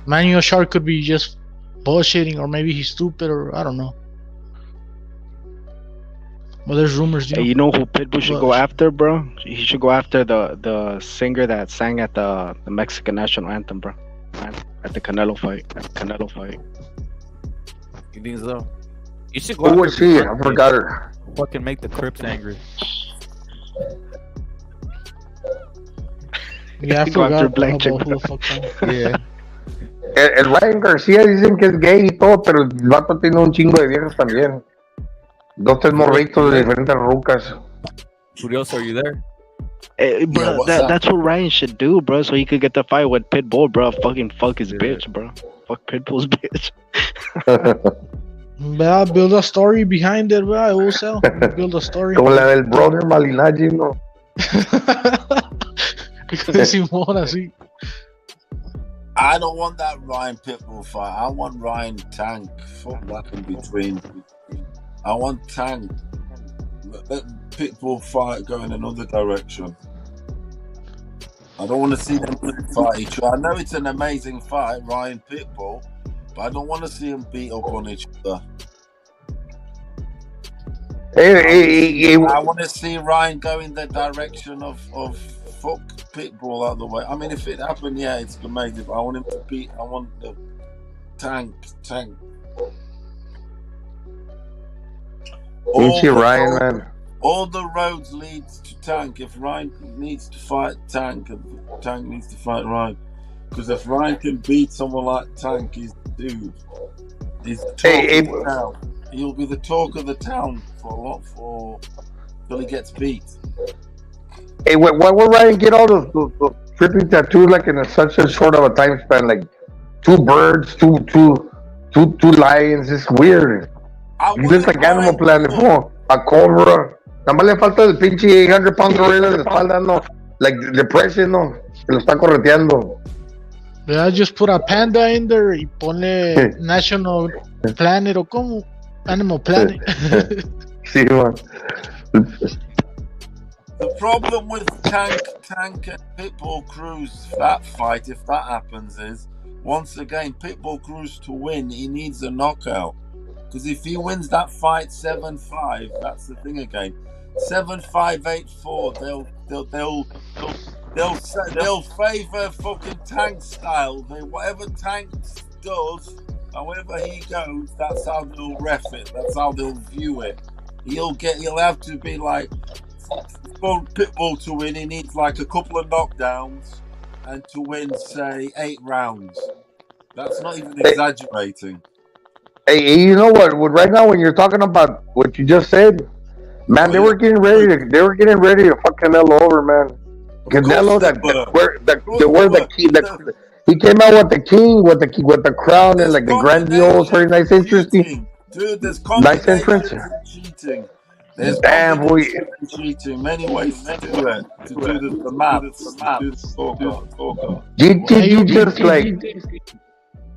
Manuel Shar could be just bullshitting, or maybe he's stupid, or I don't know. Well, there's rumors. Hey, you know who Pitbull should go after, bro? He should go after the singer that sang at the Mexican national anthem, bro. At the Canelo fight. You think so? You should go. Who was she? I forgot her. Fucking make the Crips angry. Yeah, I forgot about who the fuck. Yeah. El Ryan Garcia dicen que es gay y todo, pero el vato tiene un chingo de viejas también. 2, 3 morritos de diferentes rucas. Furioso, are you there? Hey, bro, that's what Ryan should do, bro, so he could get the fight with Pitbull, bro. Fucking fuck his bitch, bro. Fuck Pitbull's bitch. Build a story behind it, bro. It will sell. Build a story. Como la del brother Malinaggi, ¿no? Simón, así. I don't want that Ryan Pitbull fight. I want Ryan Tank. Fuck that in between. I want Tank. Let Pitbull fight go in another direction. I don't want to see them fight each other. I know it's an amazing fight, Ryan Pitbull, but I don't want to see them beat up on each other. Hey. I want to see Ryan go in the direction of fuck Pitbull out of the way. I mean, if it happened, yeah, it's amazing. But I want him to beat. I want the Tank. Ryan, man. All the roads leads to Tank. If Ryan needs to fight Tank, Tank needs to fight Ryan. Because if Ryan can beat someone like Tank, he's dude. He's the talk of the town. He'll be the talk of the town till he gets beat. Hey, why would Ryan get all those trippy tattoos like in such a short of a time span? Like 2 birds, two lions. It's weird. He looks like Animal Planet, a cobra. Nada más le falta el pinche 800-pound gorilla de la espalda, no. Like depression, no. Que lo está correteando. I just put a panda in there y ponle National Planet o como Animal Planet. Sí, man. The problem with Tank and Pitbull Cruz, that fight, if that happens, is once again Pitbull Cruz to win, he needs a knockout. Because if he wins that fight 7-5, that's the thing again. 7-5, 8-4. They'll favor fucking Tank style. Whatever Tank does, however he goes, that's how they'll ref it. That's how they'll view it. He'll have to be like, for Pitbull to win, he needs like a couple of knockdowns, and to win, say, 8 rounds. That's not even exaggerating. Hey, you know what? Right now, when you're talking about what you just said, man, they were getting ready to fuck Canelo over, man. Canelo, he came out with the king, with the crown, and like the grandiose, very nice interesting. Dude, there's nice entrance. Cheating. There's cheating. Many ways to do it. To do the maths. To do the scorecard. Just like.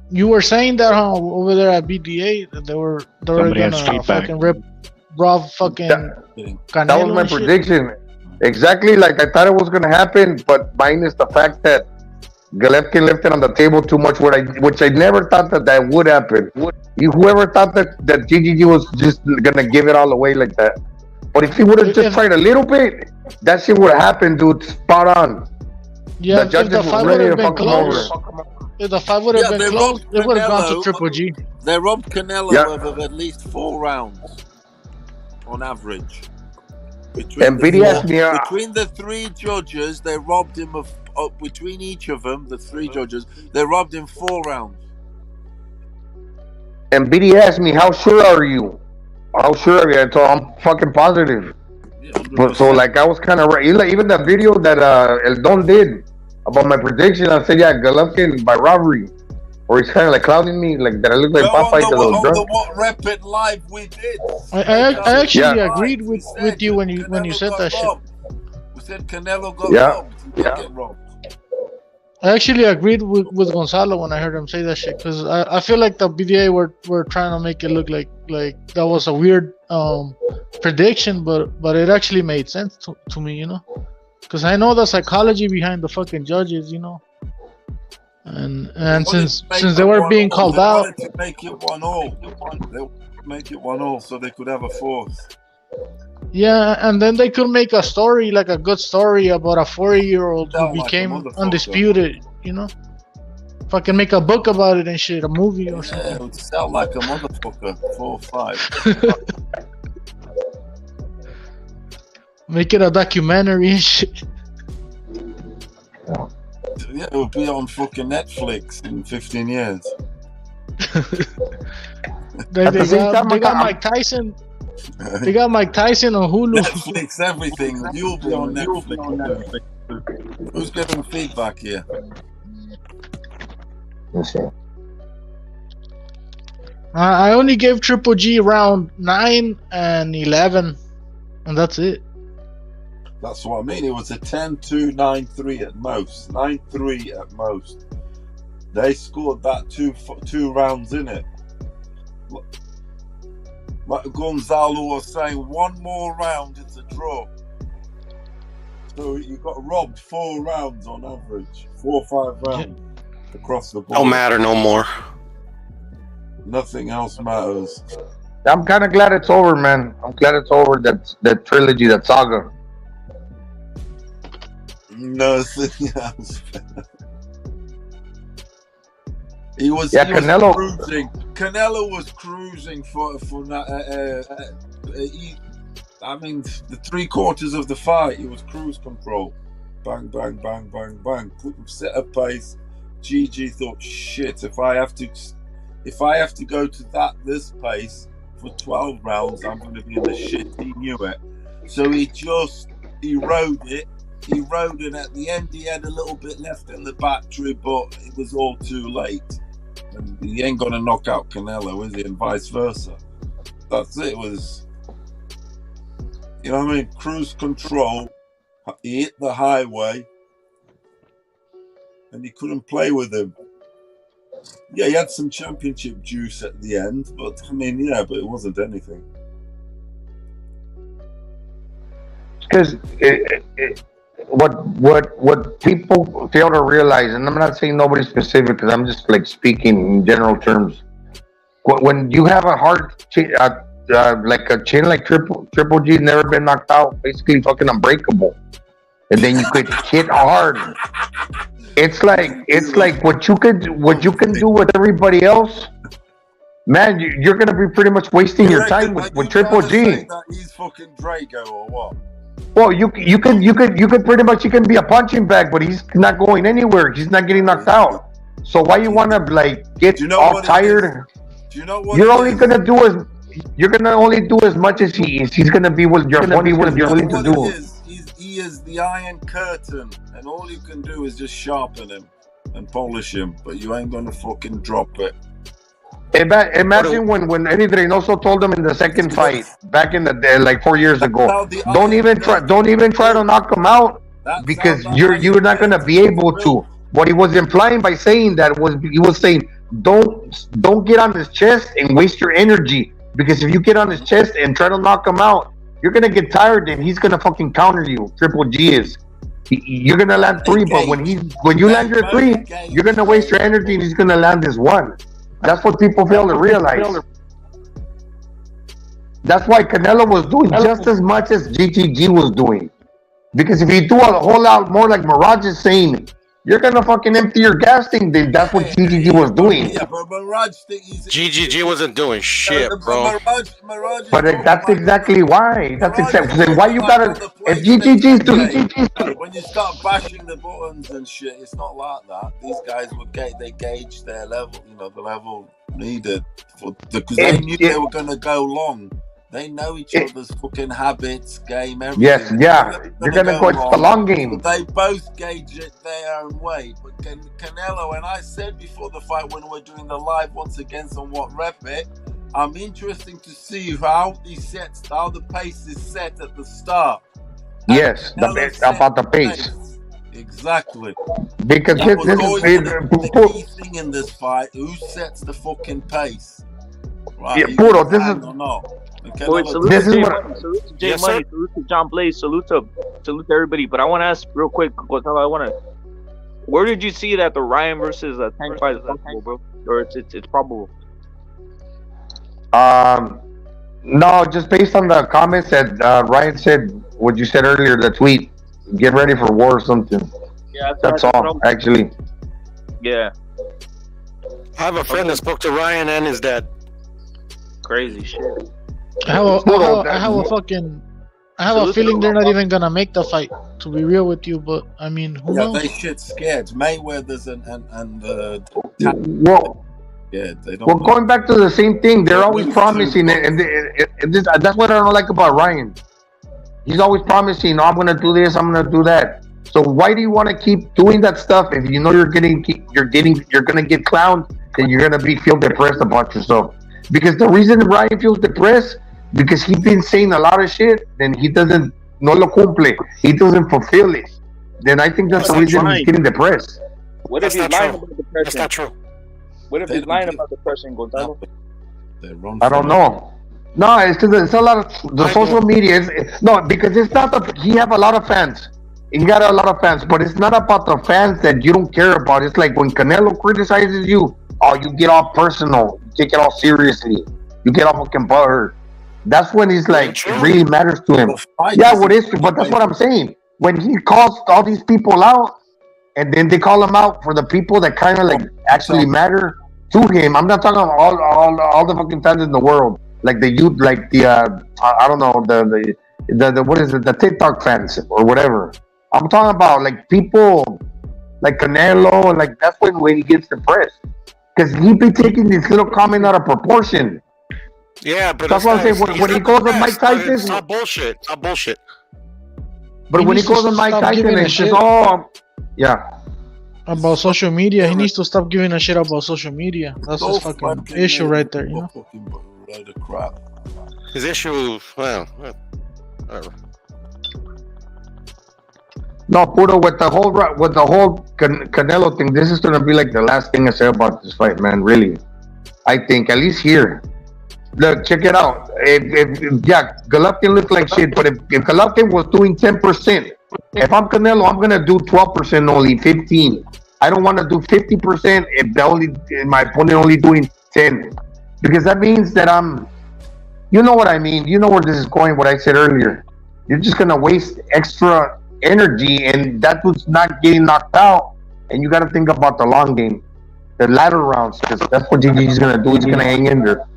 You were saying that over there at BDA that they were gonna fucking rip Rob fucking Canelo. That was my prediction. Exactly like I thought it was gonna happen, but minus the fact that Golovkin left it on the table too much, which I never thought that would happen. Whoever thought that GGG was just gonna give it all away like that? But if he would have just tried a little bit, that shit would have happened, dude. Spot on. Yeah, the judges were ready to fuck him over. If the fight would have been close, it would have gone to Triple G. They robbed Canelo of at least 4 rounds on average. Between the 3 judges, they robbed him of between each of them, the 3 judges, they robbed him 4 rounds. And BD asked me, "How sure are you?" How sure are you? I told him, I'm fucking positive. But so like I was kind of right. Even the video that El Don did about my prediction, I said, yeah, Golovkin by robbery. Or he's kind of like clouding me, like that I look like Popeye to those drunk. What Rep It Live we did. I actually agreed with you when you said that shit. We said Canelo got robbed. He did get robbed. I actually agreed with Gonzalo when I heard him say that shit, because I feel like the BDA were trying to make it look like that was a weird prediction, but it actually made sense to me, you know, because I know the psychology behind the fucking judges, you know, and since they were being called out, they wanted to make it 1-1. They wanted to make it 1-1 so they could have a fourth. yeah, and then they could make a story, like a good story about a 40-year-old who became undisputed, you know, fucking make a book about it and shit, a movie or something. It would sell like a motherfucker. 4 or 5. Make it a documentary and shit. Yeah, it would be on fucking Netflix in 15 years. They got Mike Tyson. They got Mike Tyson on Hulu. Netflix, everything. You'll be on Netflix. Who's giving feedback here? I only gave Triple G round 9 and 11, and that's it. That's what I mean. It was a 10-2, 9-3 at most. 9-3 at most. They scored that two rounds in it. Like Gonzalo was saying, one more round, it's a draw. So you got robbed 4 rounds on average. 4 or 5 rounds across the board. Don't matter no more. Nothing else matters. I'm kind of glad it's over, man. I'm glad it's over, that trilogy, that saga. Nothing else. Canelo. Cruising. Canelo was cruising for I mean, the 3/4 of the fight, it was cruise control. Bang, bang, bang, bang, bang. Set a pace. GG thought, shit, if I have to go to this pace for 12 rounds, I'm going to be in the shit. He knew it. So he rode it. He rode it. At the end, he had a little bit left in the battery, but it was all too late. And he ain't going to knock out Canelo, is he? And vice versa. That's it. It was, you know what I mean? Cruise control. He hit the highway, and he couldn't play with him. Yeah, he had some championship juice at the end, but I mean, yeah, but it wasn't anything. Because what people fail to realize, and I'm not saying nobody specific, because I'm just like speaking in general terms. When you have a hard like a chin like Triple G's never been knocked out, basically fucking unbreakable, and then you could hit hard. It's like what you can do with everybody else, man. You're gonna be pretty much wasting your time with Triple G. He's fucking Drago or what? Well, you could pretty much, he can be a punching bag, but he's not going anywhere. He's not getting knocked out. So why you want to like get all tired? Do you know what? You're only gonna do as much as he is. He's gonna be what you're willing to do. He is the Iron Curtain, and all you can do is just sharpen him and polish him, but you ain't gonna fucking drop it. Imagine when Eddie Reynoso told him in the second fight back in the day, like 4 years ago, don't even try to knock him out, because you're not gonna be able to. What he was implying by saying that was, he was saying, don't get on his chest and waste your energy, because if you get on his chest and try to knock him out, you're gonna get tired and he's gonna fucking counter you. Triple G is. You're gonna land 3, but when you land your 3, you're gonna waste your energy and he's gonna land his 1. That's what people fail to realize. That's why Canelo was doing just as much as GGG was doing. Because if you do a whole lot more, like Mirage is saying, you're gonna fucking empty your gas tank. That's what GGG was doing. Yeah, but Mirage GGG wasn't doing shit, bro. But that's exactly why. That's exactly why you gotta. If GGG's doing, when you start bashing the buttons and shit, it's not like that. These guys they gauge their level, the level needed because they knew they were gonna go long. They know each other's fucking habits, game, everything. Yes, yeah. You're gonna go. It's the long game. They both gauge it their own way. But Canelo, and I said before the fight when we're doing the live once again, somewhat rep it. I'm interested to see how the pace is set at the start. Yes, about the pace. Exactly. Because That this was always is the key thing in this fight. Who sets the fucking pace? Right, yeah, you puro, can this stand is or not. And Wait, Canelo salute this to is J what Money, salute to J Yes, Money, sir. salute to John Blaze, salute to everybody. But I want to ask real quick, Gonzalo, I want to. Where did you see that the Ryan versus Tank fight is possible, bro? Or it's probable? no, just based on the comments that Ryan said, what you said earlier, the tweet, get ready for war or something. Yeah, That's what all, actually. Yeah, I have a friend that spoke to Ryan and his dad. crazy shit. I have a feeling they're not even gonna make the fight. To be real with you, but I mean, who Yeah, knows? they shit scared. Mayweather's and Well, yeah, they don't. well, going back to the same thing, they're always lose promising too, it, and that's what I don't like about Ryan. He's always promising, "Oh, I'm gonna do this, I'm gonna do that." So why do you want to keep doing that stuff if you know you're gonna get clowned, and you're gonna feel depressed about yourself? Because the reason Ryan feels depressed because he's been saying a lot of shit, then he doesn't no lo cumple, he doesn't fulfill it. Then I think that's the reason he's getting depressed. What if he's lying about depression? That's not true. What if he's lying about depression, Gonzalo? I don't know. No, it's because it's a lot of the social media. No, because it's not he have a lot of fans. He got a lot of fans, but it's not about the fans that you don't care about. It's like when Canelo criticizes you, oh, you get all personal, you take it all seriously, you get all fucking butthurt. That's when he's like, it really matters to him. Yeah, what is true, but that's what I'm saying. When he calls all these people out, and then they call him out for the people that kind of like actually matter to him. I'm not talking about all the fucking fans in the world, like the youth, like the I don't know the what is it, the TikTok fans or whatever. I'm talking about like people like Canelo, and like that's when he gets depressed because he be taking this little comment out of proportion. Yeah, but that's what I'm saying. When he goes on Mike Tyson, it's not bullshit. It's not bullshit. But when he goes on Mike Tyson, it's just yeah. About social media, he needs to stop giving a shit about social media. That's his fucking issue right there, you know. Load of crap. His issue, well, whatever. No, Puro, with the whole Canelo thing, this is gonna be like the last thing I say about this fight, man. Really, I think at least here. Look, check it out. Yeah, Golovkin looked like shit, but if Golovkin was doing 10%, if I'm Canelo, I'm gonna do 12% only, 15. I don't want to do 50% if my opponent only doing 10, because that means that you know what I mean. You know where this is going. What I said earlier. You're just gonna waste extra energy, and that was not getting knocked out. And you got to think about the long game, the latter rounds, because that's what he's gonna do. He's gonna hang in there.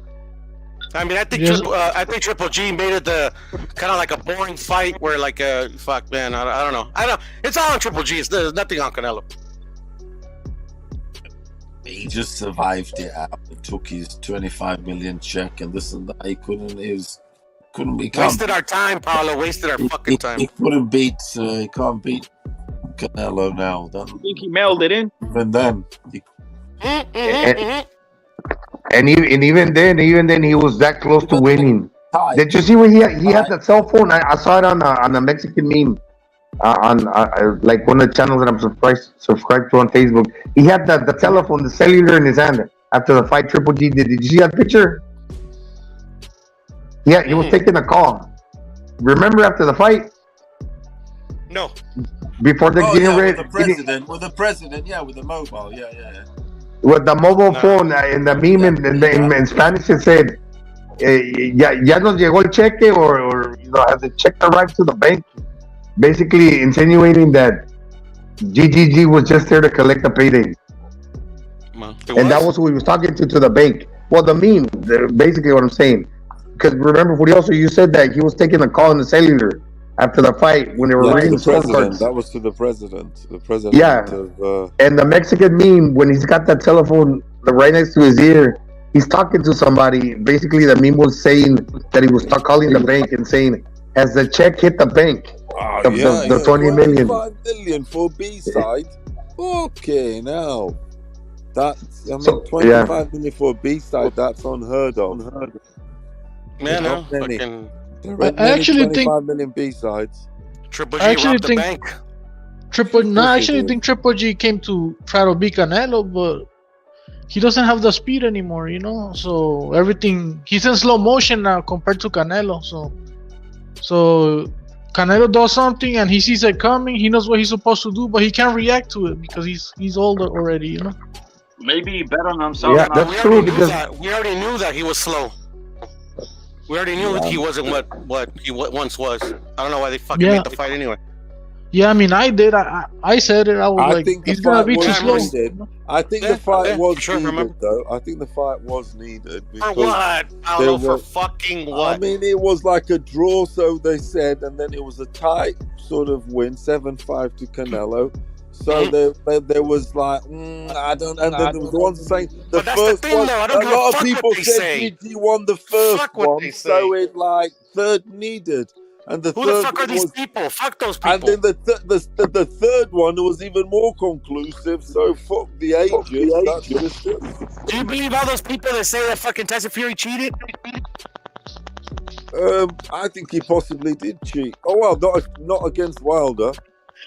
I mean, I think Triple G made it the kind of like a boring fight where like fuck man, I don't know. It's all on Triple G. There's nothing on Canelo. He just survived it out. He took his 25 million check and this and that. He Wasted our time, Paulo. Wasted our fucking time. He couldn't beat. He can't beat Canelo now. I think he mailed it in. Even then. And even then, he was that close to winning. Did you see when he had that cell phone? I saw it on a Mexican meme, on like one of the channels that I'm subscribed to on Facebook. He had the telephone, the cellular in his hand after the fight. Triple G did. Did you see that picture? Yeah, he was taking a call. Remember after the fight? No. Before they're getting ready. With the president, yeah, with the mobile, yeah. With the mobile phone, in the meme in Spanish it said, ya nos llegó el cheque, or has the check arrived to the bank? Basically insinuating that GGG was just there to collect the payday. And that was who he was talking to the bank. Well, the meme, basically what I'm saying. Because remember, Furioso, you said that he was taking a call in the cellular after the fight when they were reading the scorecards. That was to the president. The president. Yeah. And the Mexican meme, when he's got that telephone right next to his ear, he's talking to somebody. Basically, the meme was saying that he was calling the bank and saying, "Has the check hit the bank? The 20 million. 25 million for B-side. Okay, now that's 25 million for B-side. That's unheard of. Man, no. I actually think 25 million B-sides. Triple G robbed the bank. I actually think Triple G came to try to beat Canelo, but he doesn't have the speed anymore, you know. So everything, he's in slow motion now compared to Canelo. So Canelo does something and he sees it coming. He knows what he's supposed to do, but he can't react to it because he's older already, you know. Maybe he bet on himself. Yeah, that's true because we already knew that he was slow. We already knew that he wasn't what he once was. I don't know why they fucking made the fight anyway. Yeah, I mean, I did. I said it. I was like, think he's gonna be too slow. I think the fight was needed, though. I think the fight was needed. For what? I don't know, for fucking what? I mean, it was like a draw, so they said, and then it was a tight sort of win, 7-5 to Canelo. So there was like, I don't know. And then there was the ones saying the first one. A lot of people said he won the first one, so it like third needed. And the Who third the fuck are these was, people? Fuck those people. and then the third one was even more conclusive. So fuck the ages. That's just it. Do you believe all those people that say that fucking Tyson Fury cheated? I think he possibly did cheat. Oh well, not against Wilder.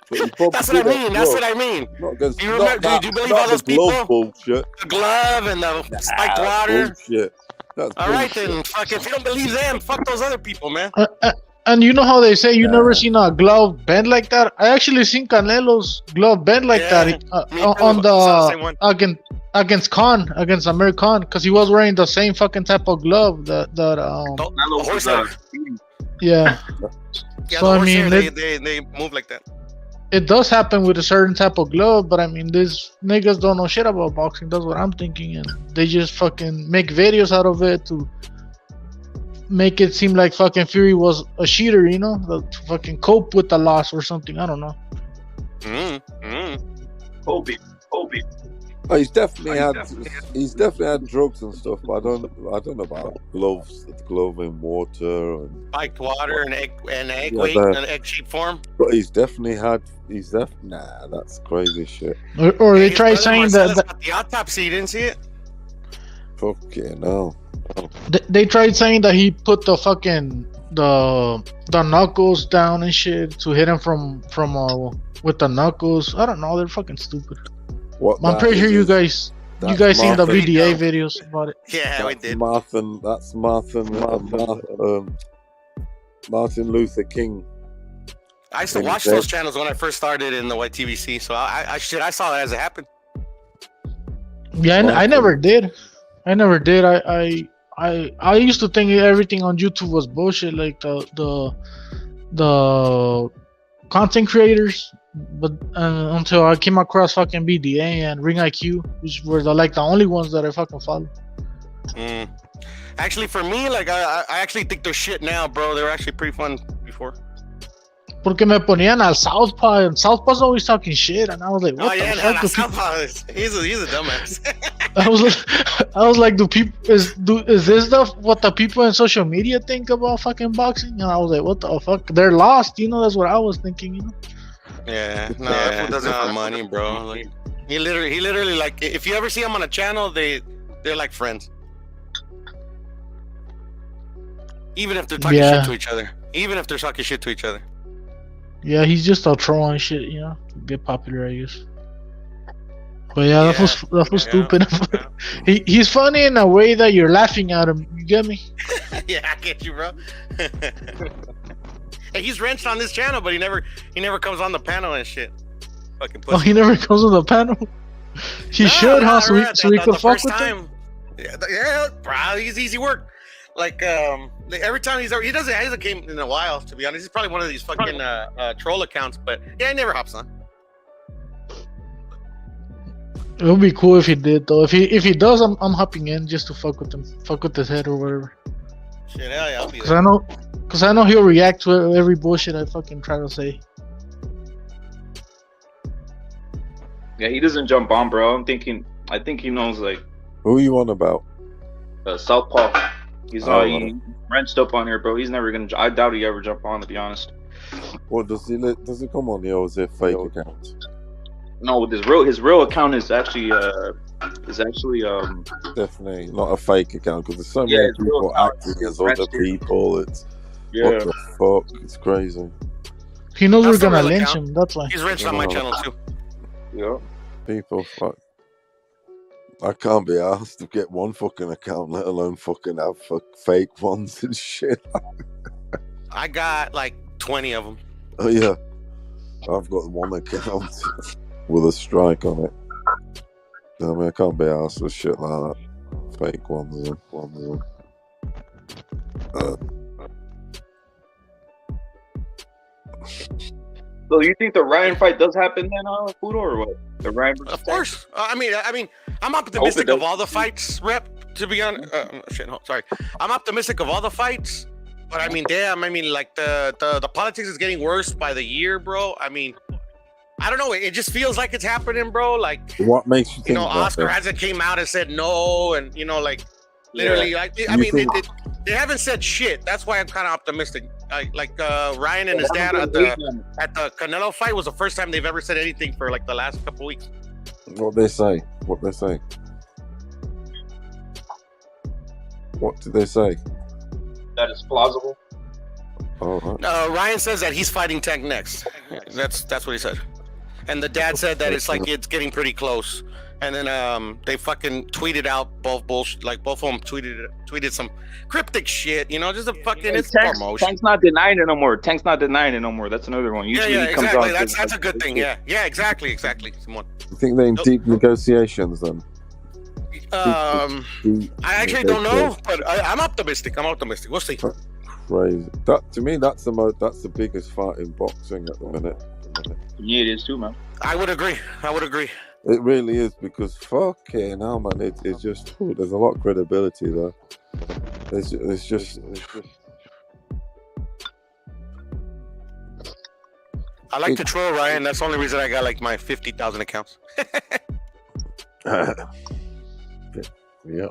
But he probably That's what I did mean. at That's glove. what I mean. Not against. Do you remember? Do you believe all those the glove people? bullshit. The glove and the spiked water. Bullshit. That's All right bullshit. then. Fuck. If you don't believe them, fuck those other people, man. And you know how they say you never seen a glove bend like that? I actually seen Canelo's glove bend like that on the against Amir Khan, because he was wearing the same fucking type of glove that yeah. So I mean, they move like that. It does happen with a certain type of glove, but I mean, these niggas don't know shit about boxing. That's what I'm thinking, and they just fucking make videos out of it to make it seem like fucking Fury was a cheater, you know, to fucking cope with the loss or something. I don't know. Kobe. Oh, he's definitely had drugs and stuff, but I don't know about gloves, glove in water and Spiked water and egg weight that. in an egg shape form. But nah, that's crazy shit. Or they try saying that the autopsy, you didn't see it? Fucking no. They tried saying that he put the fucking the knuckles down and shit to hit him from with the knuckles. I don't know. They're fucking stupid. I'm pretty sure you guys seen the VDA videos about it. Yeah, we did. That's Martin Luther King. I used to watch those channels when I first started in the YTVC, so I saw that as it happened. Yeah, I never did. I used to think everything on YouTube was bullshit, like the content creators, but until I came across fucking BDA and Ring IQ, which were the only ones that I fucking followed. Actually, for me, like I actually think they're shit now, bro. They were actually pretty fun before. Porque me ponían al Southpaw, and Southpaw's always talking shit, and I was like, what the fuck? Southpaw, he's a dumbass. I was like, is this what the people in social media think about fucking boxing? And I was like, what the fuck? They're lost, you know. That's what I was thinking, you know. Yeah, no, that does it for money, bro. Like, he literally like, if you ever see him on a channel, they're like friends. Even if they're talking shit to each other. Yeah, he's just a troll and shit, you know, to get popular, I guess. But yeah, that was stupid. He's funny in a way that you're laughing at him. You get me? Yeah, I get you, bro. Hey, he's wrenched on this channel, but he never comes on the panel and shit. Fucking pussy. Oh, he never comes on the panel. He should, huh? So we could fuck with him. Yeah, bro, he's easy work. Like every time he hasn't came in a while, to be honest. He's probably one of these fucking troll accounts, but yeah, he never hops on. It would be cool if he did, though. If he does, I'm hopping in just to fuck with him, fuck with his head or whatever. Shit, yeah, I'll be there. Cause I know he'll react to every bullshit I fucking try to say. Yeah, he doesn't jump on, bro. I think he knows, like. Who are you on about? Southpaw. He's he wrenched up on here, bro. He's never gonna. I doubt he ever jump on, to be honest. Well, does he come on here, or is it fake account? No, with his real account is actually definitely not a fake account, because there's so many people acting as other people. It's what the fuck? It's crazy. He knows That's we're the gonna real lynch account. him. That's why. He's rinsed on my channel too. Yeah. People fuck. I can't be asked to get one fucking account, let alone fucking have fake ones and shit. I got like 20 of them. Oh yeah, I've got one account with a strike on it. I mean, I can't be asked for shit like that. Fake ones. So you think the Ryan fight does happen then, Fudo, or what? The Ryan versus Of course. I mean, I'm optimistic of all the fights, Rep. To be honest, sorry. I'm optimistic of all the fights, but I mean, damn. I mean, like the politics is getting worse by the year, bro. I mean, I don't know. It just feels like it's happening, bro. Like, what makes you think? You know, Oscar hasn't came out and said no, and you know, like literally, like I mean, they haven't said shit. That's why I'm kind of optimistic. Like Ryan and his dad at the Canelo fight was the first time they've ever said anything for like the last couple weeks. What they say? What did they say? That is plausible. Oh, right. Ryan says that he's fighting Tank next. That's what he said. And the dad said that it's like it's getting pretty close. And then they fucking tweeted out both bullshit. Like both of them tweeted some cryptic shit. You know, just a fucking it's promotion. Tank's not denying it no more. That's another one. Usually yeah, he comes exactly. out That's a good thing. Yeah, exactly. Simone. You think they're in deep negotiations then? I actually don't know, but I'm optimistic. We'll see. Crazy. To me, that's the biggest fight in boxing at the minute. Yeah, it is too, man. I would agree. It really is, because fucking hell, man, it's just there's a lot of credibility there. It's just. I like to troll Ryan. That's the only reason I got like my 50,000 accounts. Yeah.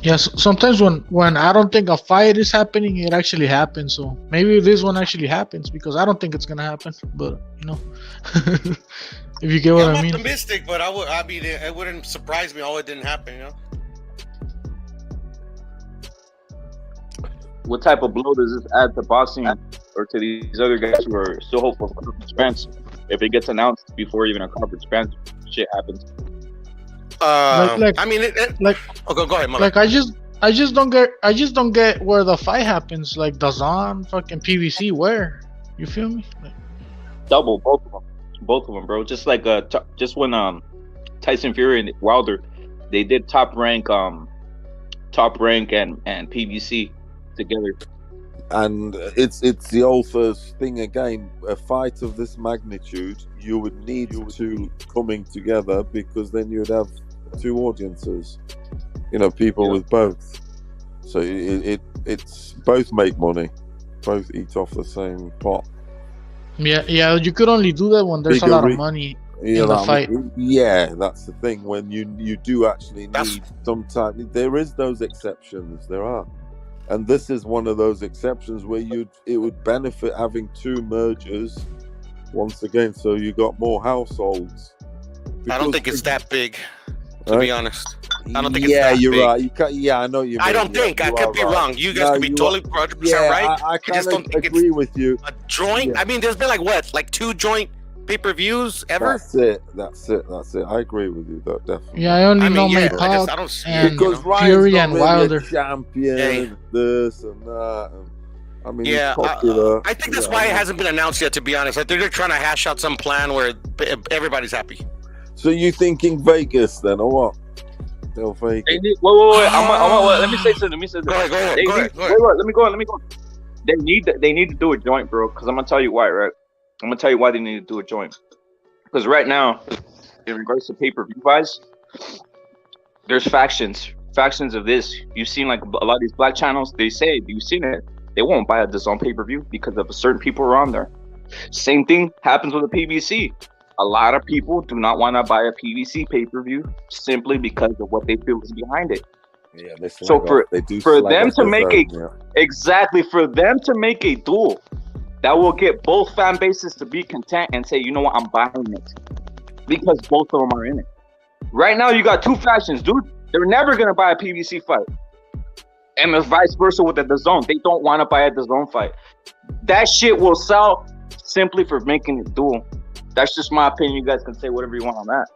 Yes, sometimes when I don't think a fight is happening, it actually happens. So maybe this one actually happens, because I don't think it's gonna happen. But you know, if you get what I mean. I'm optimistic, but I mean, it wouldn't surprise me. It didn't happen, you know. What type of blow does this add to boxing or to these other guys who are still hopeful for Spence? If it gets announced before even a conference, Spence, shit happens. Like, I mean, go ahead, Mother. Like I just don't get where the fight happens. Like DAZN, fucking PVC, where? You feel me? Like, double, both of them, bro. Just like just when Tyson Fury and Wilder, they did top rank and PVC together. And it's the old first thing again. A fight of this magnitude, you would need two coming together, because then you'd have two audiences. You know, people with both. So it's both make money, both eat off the same pot. Yeah. You could only do that when there's a lot of money in the fight. Yeah, that's the thing. When you do actually need some time. There is those exceptions. There are. And this is one of those exceptions where it would benefit having two mergers once again, so you got more households. I don't think it's that big, to be honest. I don't think it's that big. You're right. You can't, I know you. I don't think. I could be wrong. You guys could be totally 100% right. I just don't think agree with you. A joint? Yeah. I mean, there's been like two joint pay-per-views ever? That's it. I agree with you, though, definitely. Yeah, I only know my Pac and Fury and Wilder. Champion, this and that. And, I mean, yeah, popular. I think that's why it hasn't been announced yet, to be honest. I think they're trying to hash out some plan where everybody's happy. So you thinking Vegas then, or what? They'll Vegas. Wait. Let me say something. Go ahead. Let me go. They need to do a joint, bro. Because I'm gonna tell you why, right? I'm gonna tell you why they need to do a joint. Because right now, in regards to pay-per-view buys, there's factions of this. You've seen like a lot of these black channels. They say, you've seen it. They won't buy a DAZN pay-per-view because of certain people are on there. Same thing happens with the PVC. A lot of people do not want to buy a PVC pay-per-view simply because of what they feel is behind it. Yeah, so for them to make a duel that will get both fan bases to be content and say, you know what, I'm buying it, because both of them are in it. Right now, you got two factions, dude. They're never gonna buy a PVC fight. And the vice versa with the DAZN. They don't want to buy a DAZN fight. That shit will sell simply for making it dual. That's just my opinion. You guys can say whatever you want on that.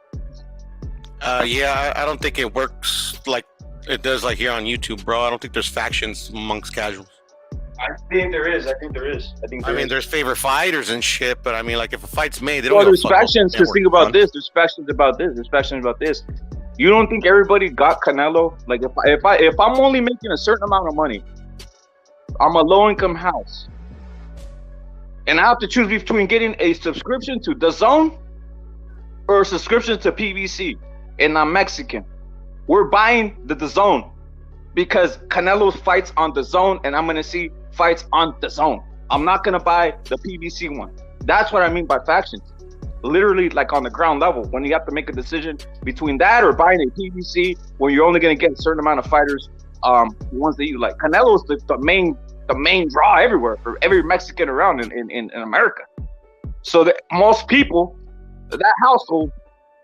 Yeah, I don't think it works like it does like here on YouTube, bro. I don't think there's factions amongst casuals. I think there is. I mean, there's favorite fighters and shit, but I mean, like if a fight's made, they well, don't. there's factions. Because think about this. There's factions about this. There's factions about this. You don't think everybody got Canelo? Like if I'm only making a certain amount of money, I'm a low income house, and I have to choose between getting a subscription to DAZN or a subscription to PBC, and I'm Mexican. We're buying the DAZN because Canelo fights on DAZN, and I'm gonna see fights on DAZN. I'm not gonna buy the PBC one. That's what I mean by factions. Literally, like on the ground level, when you have to make a decision between that or buying a PBC, where you're only gonna get a certain amount of fighters, the ones that you like. Canelo is the main draw everywhere for every Mexican around in America. So that most people, that household,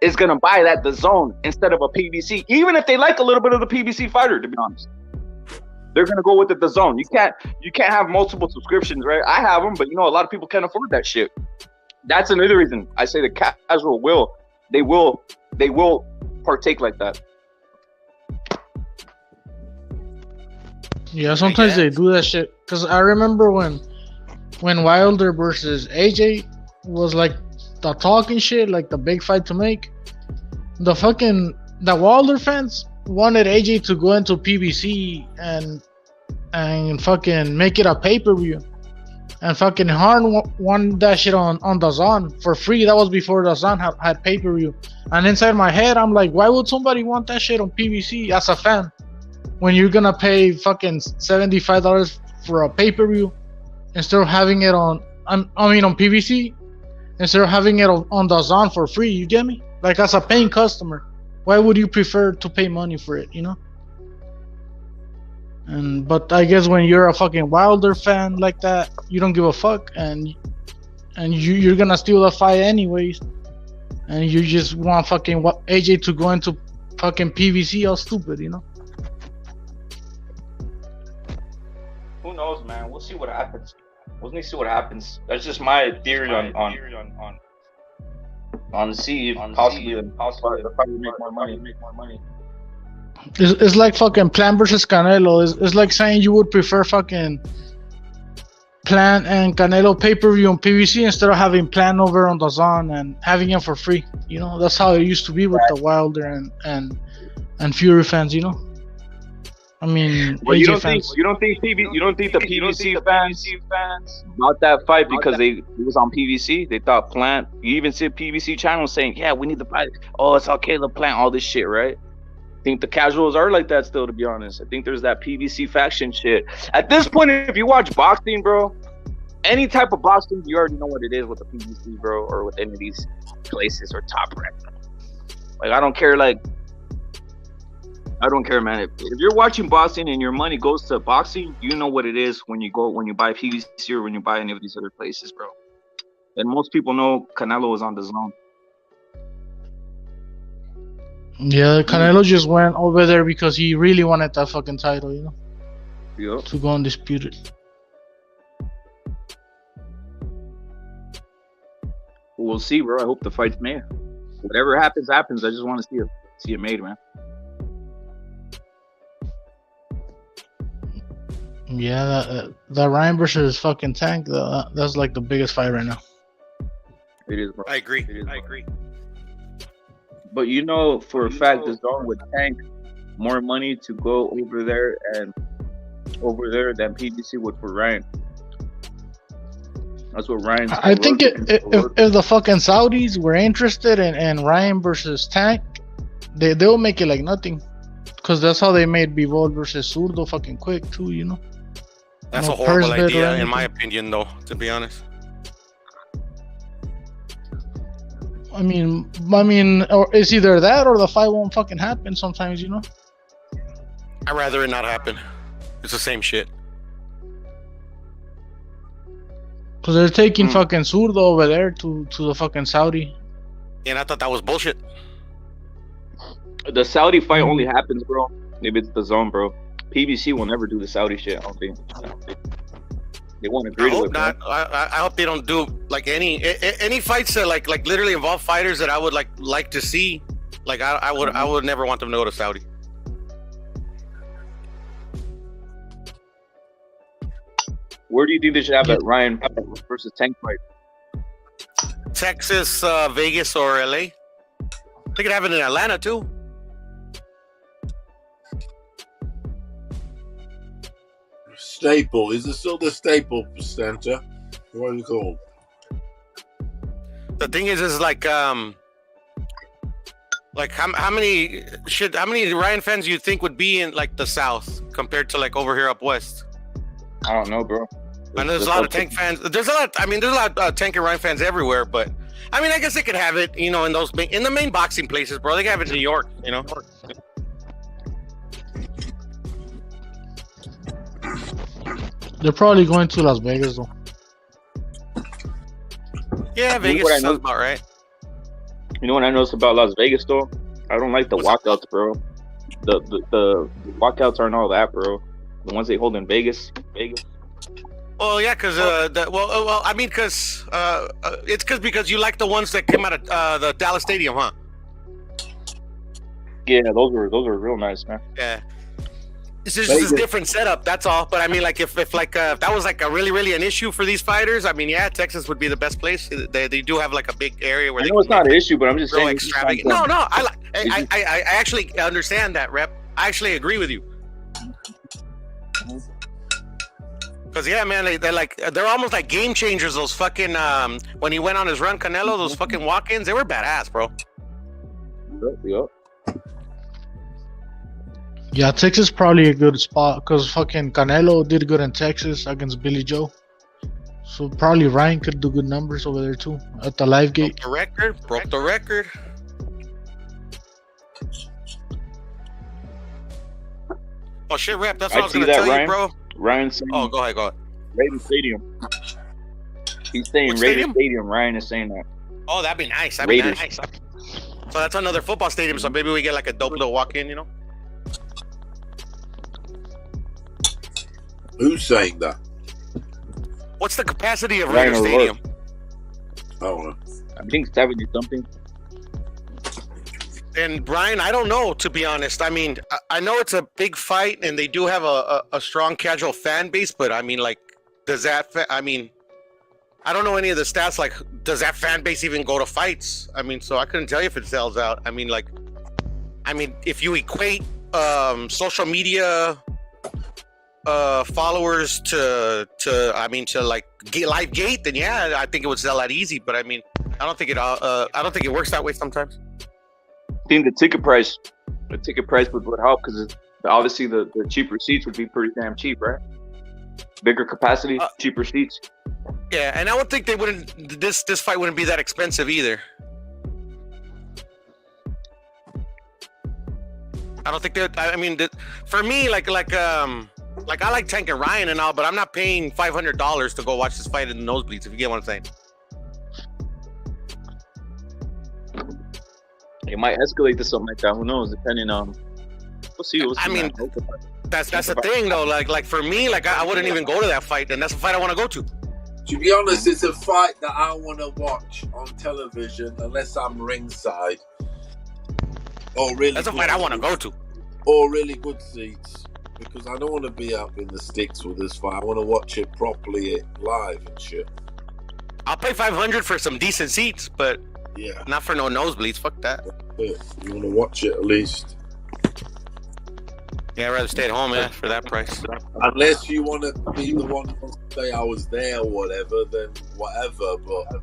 is gonna buy that DAZN instead of a PBC, even if they like a little bit of the PBC fighter. To be honest, they're gonna go with the DAZN. You can't have multiple subscriptions, right? I have them, but a lot of people can't afford that shit. That's another reason I say the casual will partake like that. Yeah, sometimes they do that shit. Cause I remember when Wilder versus AJ was like the talking shit, like the big fight to make. The Wilder fans wanted AJ to go into PBC and fucking make it a pay-per-view. And fucking Harn won that shit on DAZN for free. That was before DAZN had pay-per-view. And inside my head, I'm like, why would somebody want that shit on PBC as a fan? When you're gonna pay fucking $75 for a pay-per-view instead of having it on PBC, instead of having it on DAZN for free, you get me? Like as a paying customer, why would you prefer to pay money for it, But I guess when you're a fucking Wilder fan like that, you don't give a fuck, and you're gonna steal the fight anyways, and you just want fucking AJ to go into fucking PBC, all stupid, Who knows, man? We'll see what happens. That's just my theory on see if possibly the fight will make more money. It's like fucking Plan versus Canelo. It's like saying you would prefer fucking Plan and Canelo pay-per-view on PBC instead of having Plan over on DAZN and having it for free. That's how it used to be with the Wilder and Fury fans. I mean, well, AJ you don't fans. think the PBC fans bought that fight because it was on PBC? They thought Plant. You even see PBC channels saying, "Yeah, we need the fight. Oh, it's all Caleb Plant, all this shit, right?" I think the casuals are like that still. To be honest, I think there's that PBC faction shit. At this point, if you watch boxing, bro, any type of boxing, you already know what it is with the PBC, bro, or with any of these places or Top Rank. Like I don't care, man. If you're watching boxing and your money goes to boxing, you know what it is when you buy PBC or when you buy any of these other places, bro. And most people know Canelo is on DAZN. Yeah, Canelo just went over there because he really wanted that fucking title, Yep. To go undisputed. We'll see, bro. I hope the fight's made. Whatever happens. I just want to see it made, man. Yeah, that Ryan versus fucking Tank, that's like the biggest fight right now. It is, bro. I agree. But for a fact, DAZN would Tank more money to go over there than PBC would for Ryan. That's what Ryan's. I think if the fucking Saudis were interested in Ryan versus Tank, they'll make it like nothing. Because that's how they made Bivol versus Zurdo fucking quick too, That's a horrible idea, in my opinion, though, to be honest. I mean, or it's either that or the fight won't fucking happen sometimes, I'd rather it not happen. It's the same shit. Because they're taking fucking Zurdo over there to the fucking Saudi. And I thought that was bullshit. The Saudi fight only happens, bro, if it's DAZN, bro. PBC will never do the Saudi shit. I don't think. They won't agree I to hope it. not. I hope they don't do like any fights that like literally involve fighters that I would like to see. Like I would never want them to go to Saudi. Where do you think they should have that Ryan versus Tank fight? Texas, Vegas, or LA? They could have it in Atlanta too. Staple. Is it still the Staple Center? What do you call it? The thing is like how many Ryan fans do you think would be in like the South compared to like over here up west? I don't know, bro. I know there's a lot of Tank fans. There's a lot of Tank and Ryan fans everywhere, but I mean, I guess they could have it, in the main boxing places, bro. They could have it in New York, They're probably going to Las Vegas though. Yeah, Vegas sounds about right. You know what I noticed about Las Vegas though? I don't like the walkouts, bro. The walkouts aren't all that, bro. The ones they hold in Vegas. Well, yeah, because it's because you like the ones that came out of the Dallas Stadium, huh? Yeah, those were real nice, man. Yeah. It's just a different setup, that's all. But I mean, like if that was like a really an issue for these fighters, I mean, yeah, Texas would be the best place. They do have like a big area where I know it's not an issue, but I'm just saying extravagant. No, I actually understand that, Rep. I actually agree with you. Because yeah, man, they're almost like game changers. Those fucking when he went on his run, Canelo, those fucking walk-ins, they were badass, bro. Yep. Yeah, Texas probably a good spot because fucking Canelo did good in Texas against Billy Joe. So probably Ryan could do good numbers over there too at the live gate. Broke the record. Oh shit, Rep, that's what I was gonna tell you, bro. Ryan saying, go ahead. Raiden Stadium. He's saying Raiden Stadium. Ryan is saying that. Oh, that'd be nice. That'd be nice. So that's another football stadium. So maybe we get like a dope little walk-in, Who's saying that? What's the capacity of Raider Stadium? Oh, I think 70 something. And Brian, I don't know, to be honest. I mean, I know it's a big fight, and they do have a strong casual fan base. But I mean, like, I don't know any of the stats. Like, does that fan base even go to fights? I mean, so I couldn't tell you if it sells out. I mean, if you equate social media followers to like live gate, then yeah, I think it would sell out easy. But I mean, I don't think it works that way sometimes. I think the ticket price would help because obviously the cheaper seats would be pretty damn cheap, right? Bigger capacity, cheaper seats. Yeah, and I would think they wouldn't. This fight wouldn't be that expensive either. I don't think that. I mean, for me, like I like Tank and Ryan and all, but I'm not paying $500 to go watch this fight in the nosebleeds. If you get what I'm saying. It might escalate to something like that. Who knows? Depending on, we'll see. I mean, that's the thing though. Like for me, like I wouldn't even go to that fight, and that's a fight I want to go to. To be honest, it's a fight that I want to watch on television unless I'm ringside. That's a fight I want to go to. Or really good seats, because I don't want to be up in the sticks with this fight. I want to watch it properly live and shit. I'll pay $500 for some decent seats, but yeah, not for no nosebleeds. Fuck that. You want to watch it at least. Yeah, I'd rather stay at home, man, for that price. Unless you want to be the one to say I was there or whatever, then whatever. But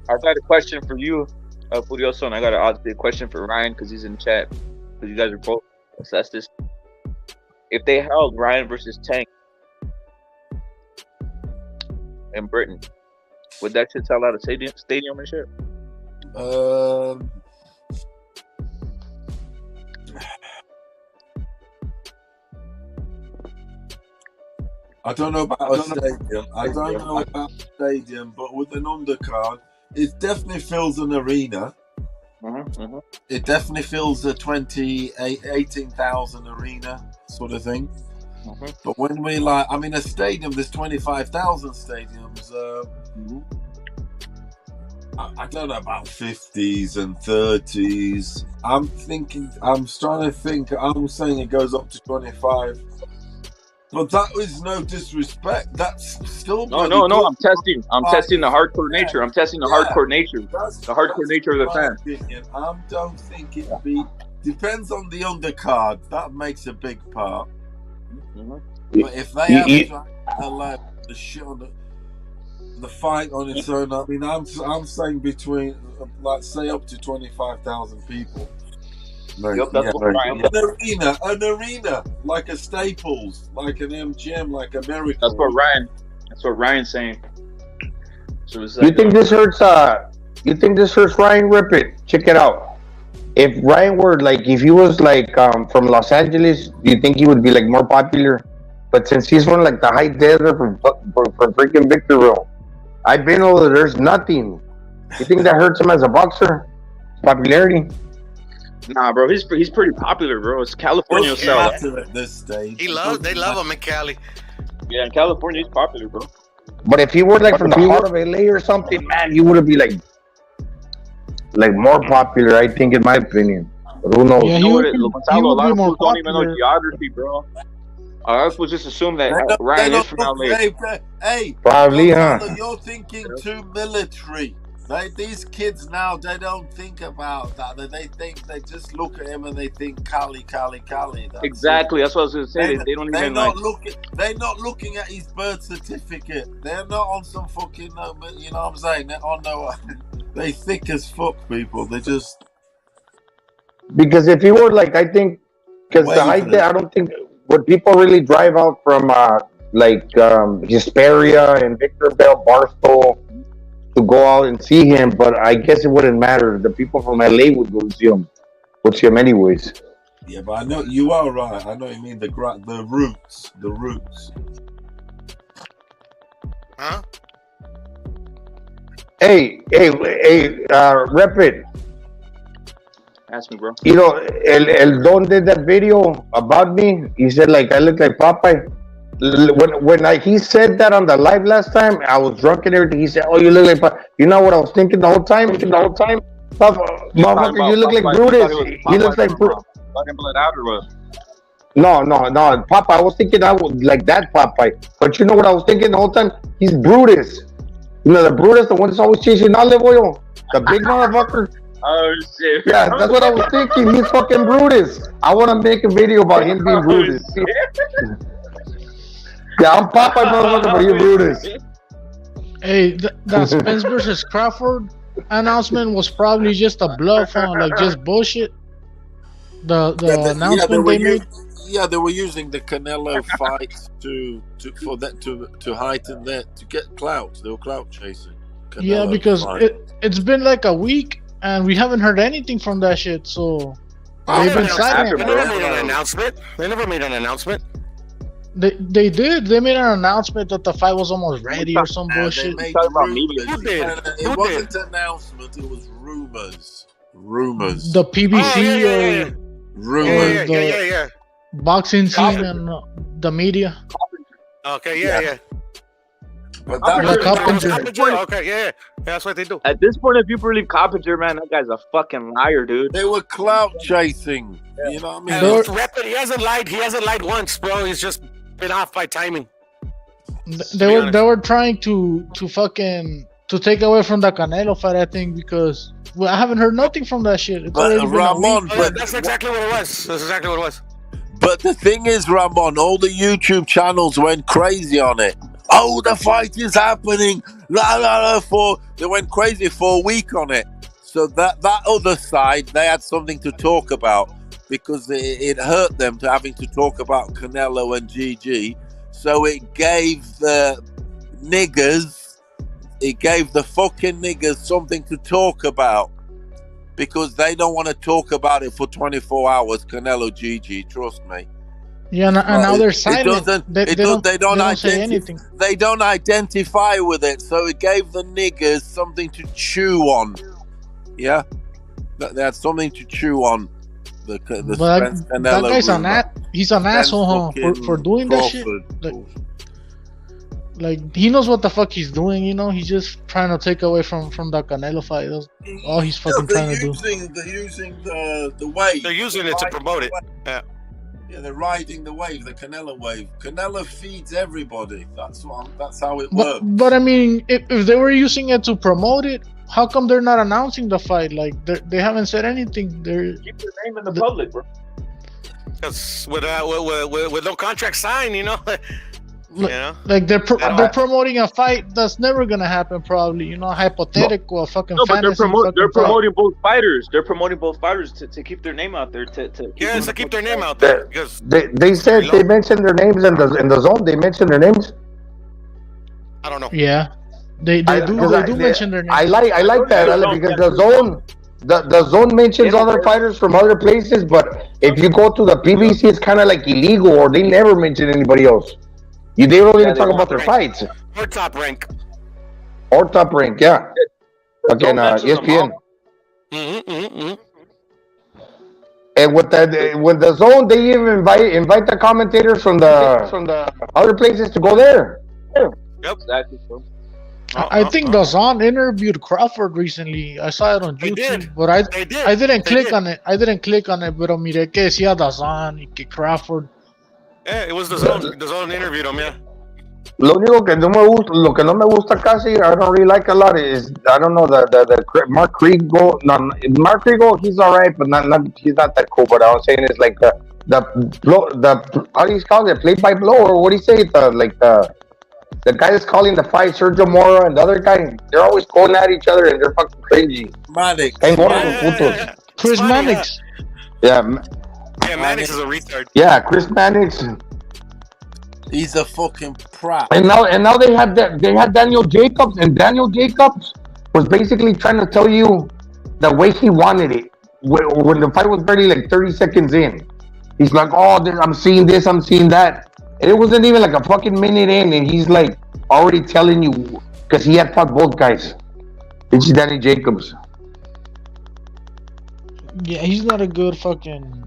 I've got a question for you, Furioso, and I got a question for Ryan because he's in the chat. Because you guys are both assess this. If they held Ryan versus Tank in Britain, would that shit sell out a stadium and shit? I don't know about a stadium. I don't know about a stadium, but with an undercard, it definitely fills an arena. It definitely fills the 18,000 arena sort of thing. But when we a stadium, there's 25,000 stadiums. I don't know about 50s and 30s. I'm saying it goes up to 25. But that is no disrespect. That's still no. I'm testing the hardcore nature. I'm testing the hardcore nature. The hardcore nature of the fan. I don't think it depends on the undercard. That makes a big part. But if they have allowed the shit on the fight on its own, I mean, I'm saying between say up to 25,000 people. Yep, that's what Ryan. An arena, like a Staples, like an MGM, like America. That's what Ryan's saying. So it's you think this hurts? You think this hurts Ryan? Rip it. Check it out. If Ryan were if he was from Los Angeles, do you think he would be more popular? But since he's from the high desert from freaking Victorville, I've been over there. There's nothing. You think that hurts him as a boxer? Popularity? Nah, bro, he's pretty popular, bro. It's California style. At this stage, they love him in Cali. Yeah, in California, he's popular, bro. But if he were from the heart of LA or something, man, he would be more popular. I think, in my opinion. But who knows? Yeah, a lot of people don't even know geography, bro. A lot of people just assume that Ryan is from LA. Hey, probably, huh? You're thinking too military. These kids now, they don't think about that. They just look at him and they think Cali. Exactly, that's what I was gonna say. They don't even They're not looking at his birth certificate. They're not on some fucking. You know what I'm saying? They're on no. They thick as fuck, people. They just. Because if he were I think, because the height there, I don't think would people really drive out from Hesperia and Victorville, Barstow, to go out and see him, but I guess it wouldn't matter. The people from LA would go see him. Would see him anyways. Yeah, but I know you are right. I know you mean the roots. Huh? Hey, rep it. Ask me, bro. El Don did that video about me. He said I look like Popeye. When he said that on the live last time, I was drunk and everything. He said, "Oh, you look like Popeye." You know what I was thinking the whole time? Motherfucker, you look like Brutus. He looks like Brutus. No, Popeye. I was thinking I was like that Popeye. But you know what I was thinking the whole time? He's Brutus. The Brutus, the one that's always chasing olive oil. The big motherfucker. Oh, shit. Yeah, that's what I was thinking. He's fucking Brutus. I want to make a video about him being Brutus. Yeah, I'm Popeye, motherfucker, but you're Brutus. Hey, that Spence versus Crawford announcement was probably just a bluff on just bullshit. The announcement they made. Yeah, they were using the Canelo fights to heighten that, to get clout. They were clout chasing. Yeah, because it's been a week and we haven't heard anything from that shit. So they've been silent. They never made an announcement. They did. They made an announcement that the fight was almost ready or some bullshit. It wasn't an announcement. It was rumors. The PBC or rumors. Yeah. Boxing scene and the media. Okay, yeah. But okay, yeah, that's what they do. At this point, if you believe Coppinger, man, that guy's a fucking liar, dude. They were clout chasing. Yeah. You know what I mean? He hasn't lied once, bro. He's just been off by timing. They were trying to take away from the Canelo fight, I think, because I haven't heard nothing from that shit. It's Ramon, that's exactly what it was. But the thing is, Ramon, all the YouTube channels went crazy on it. Oh, the fight is happening. They went crazy for a week on it. So that other side, they had something to talk about because it hurt them to having to talk about Canelo and GG. So it gave the fucking niggers something to talk about because they don't want to talk about it for 24 hours. Canelo GG, trust me. Yeah, and now they're silent. They don't say anything. They don't identify with it, so it gave the niggers something to chew on. Yeah. They had something to chew on. The But Spence that Canelo guy's rumor. he's an Spence asshole, huh? For doing that shit. Crawford. Like he knows what the fuck he's doing, you know. He's just trying to take away from the Canelo fight. That's all he's fucking trying to do. They're using the wave. They're using it to promote it. Yeah. Yeah, they're riding the wave, the Canelo wave. Canelo feeds everybody. That's how it But, works. but I mean, if they were using it to promote it, how come they're not announcing the fight? Like they haven't said anything. They're keep their name in the public, bro. Because with no contract signed, you know. You know? Like they're promoting a fight that's never gonna happen, probably. You know, hypothetical, fucking No, but fantasy. they're promoting both fighters. They're promoting both fighters to keep their name out there. To keep their name out there. Because they said they mentioned their names in the zone. They mentioned their names. I don't know. Yeah, they do mention their names. I like that because the zone mentions other fighters from other places, but if you go to the PVC, it's kind of like illegal, or they never mention anybody else. They don't even talk about their fights. Or top rank. Yeah. Again, ESPN. And with the zone, they even invite the commentators from the other places to go there. Yep, exactly. I think the Zon interviewed Crawford recently. I saw it on YouTube, but I didn't click on it. Pero miré que decía the Zon y que Crawford. Yeah, it was the zone interviewed him, yeah. Lo único que no me gusta casi, I don't really like a lot is, I don't know, the Mark Kriegel. No, Mark Kriegel, he's alright, but he's not that cool. But I was saying is like the how do you call it, play by blow, or what do you say? The guy that's calling the fight, Sergio Mora, and the other guy, they're always going at each other and they're fucking crazy. Mannix. Chris Mannix. Yeah. Yeah, Mannix is a retard. Yeah, Chris Mannix. He's a fucking prat. And now they had Daniel Jacobs, and Daniel Jacobs was basically trying to tell you the way he wanted it. When the fight was already like 30 seconds in, he's like, "Oh, I'm seeing this, I'm seeing that." And it wasn't even like a fucking minute in, and he's like already telling you because he had fought both guys. It's Danny Jacobs. Yeah, he's not a good fucking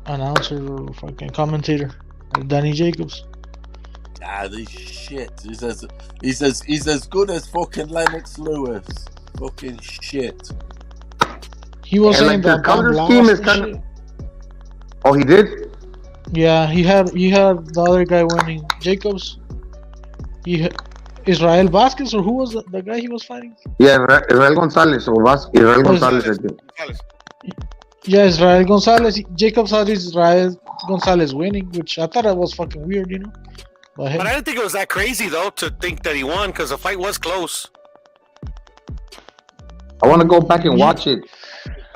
announcer or fucking commentator. Danny Jacobs. This shit. He's as good as fucking Lennox Lewis. Fucking shit. He was saying that counter scheme is kind of. Oh, he did. Yeah, he had the other guy winning. Jacobs. Israel Vasquez, or who was the guy he was fighting? Yeah, Israel Gonzalez or Israel Gonzalez. I think. Yeah, Israel Gonzalez. Jacobs had Israel Gonzalez winning, which I thought that was fucking weird, you know. But I didn't think it was that crazy though to think that he won because the fight was close. I want to go back and watch it.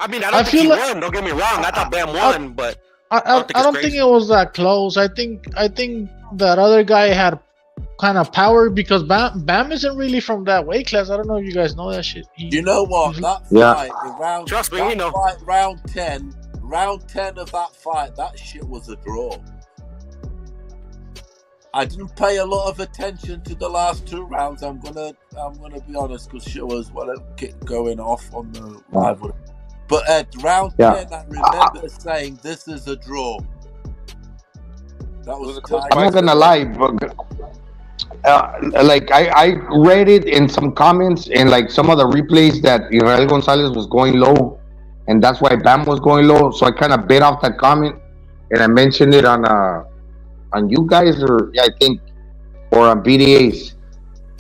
I mean, I don't think he won. Don't get me wrong. I thought Bam won, but I don't think it was that close. I think that other guy had kind of power because Bam isn't really from that weight class. I don't know if you guys know that shit. You know what? That fight, trust me, we know. Round 10 of that fight, that shit was a draw. I didn't pay a lot of attention to the last two rounds. I'm gonna be honest, because shit was going off on the live. But at round 10, I remember saying this is a draw. That was I'm not gonna lie, but like I read it in some comments and like some of the replays that Israel Gonzalez was going low, and that's why Bam was going low. So I kind of bit off that comment, and I mentioned it on you guys, or I think, or on BDAs.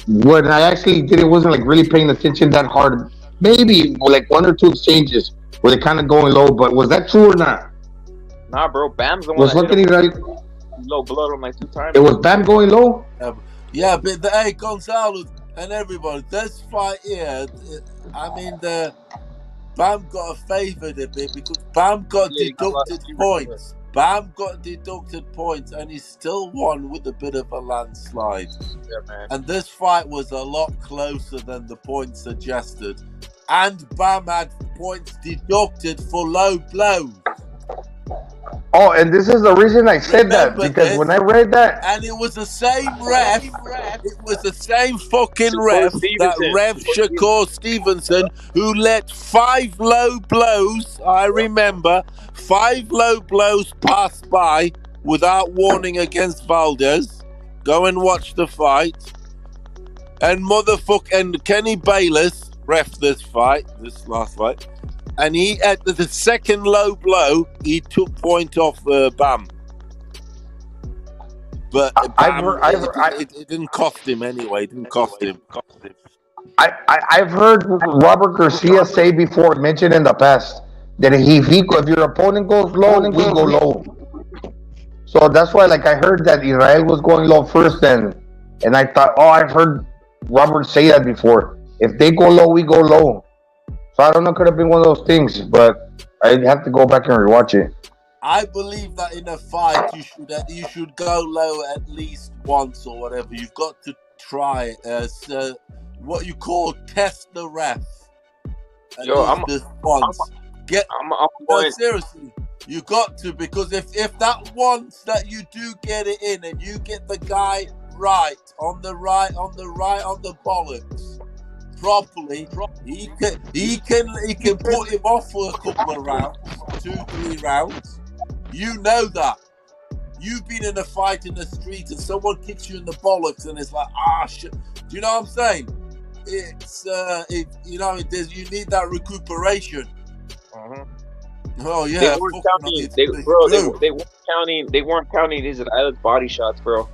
When I actually did it, wasn't like really paying attention that hard. Maybe like one or two exchanges where they kind of going low, but was that true or not? Nah, bro. Bam's the one Was looking right. Low blood on like 2 times. It was Bam going low. Yeah, but hey, Gonzalez and everybody, this fight here, I mean, Bam got favored a bit because Bam got deducted points. Bam got deducted points, and he still won with a bit of a landslide. Yeah, man. And this fight was a lot closer than the points suggested. And Bam had points deducted for low blows. Oh, and this is the reason I said that, because when I read that, and it was the same ref. It was the same fucking ref, that ref Shakur Stevenson, who let 5 low blows. I remember 5 low blows pass by without warning against Valdez. Go and watch the fight. And Kenny Bayless ref this last fight. And he, at the second low blow, he took point off Bam. But Bam, it didn't cost him anyway. It didn't cost him. I've heard Robert Garcia say before, mentioned in the past, that if your opponent goes low, we go low. So that's why, like, I heard that Israel was going low first, and I thought, I've heard Robert say that before. If they go low, we go low. So I don't know, could have been one of those things, but I'd have to go back and rewatch it. I believe that in a fight, you should go low at least once or whatever. You've got to try what you call test the ref. Seriously, you got to, because if that once that you do get it in and you get the guy right on the bollocks properly, he can put him off for a couple of rounds, 2-3 rounds. You know that. You've been in a fight in the street and someone kicks you in the bollocks and it's like, shit. Do you know what I'm saying? It's you need that recuperation. Oh yeah. They weren't counting Israel's body shots, bro.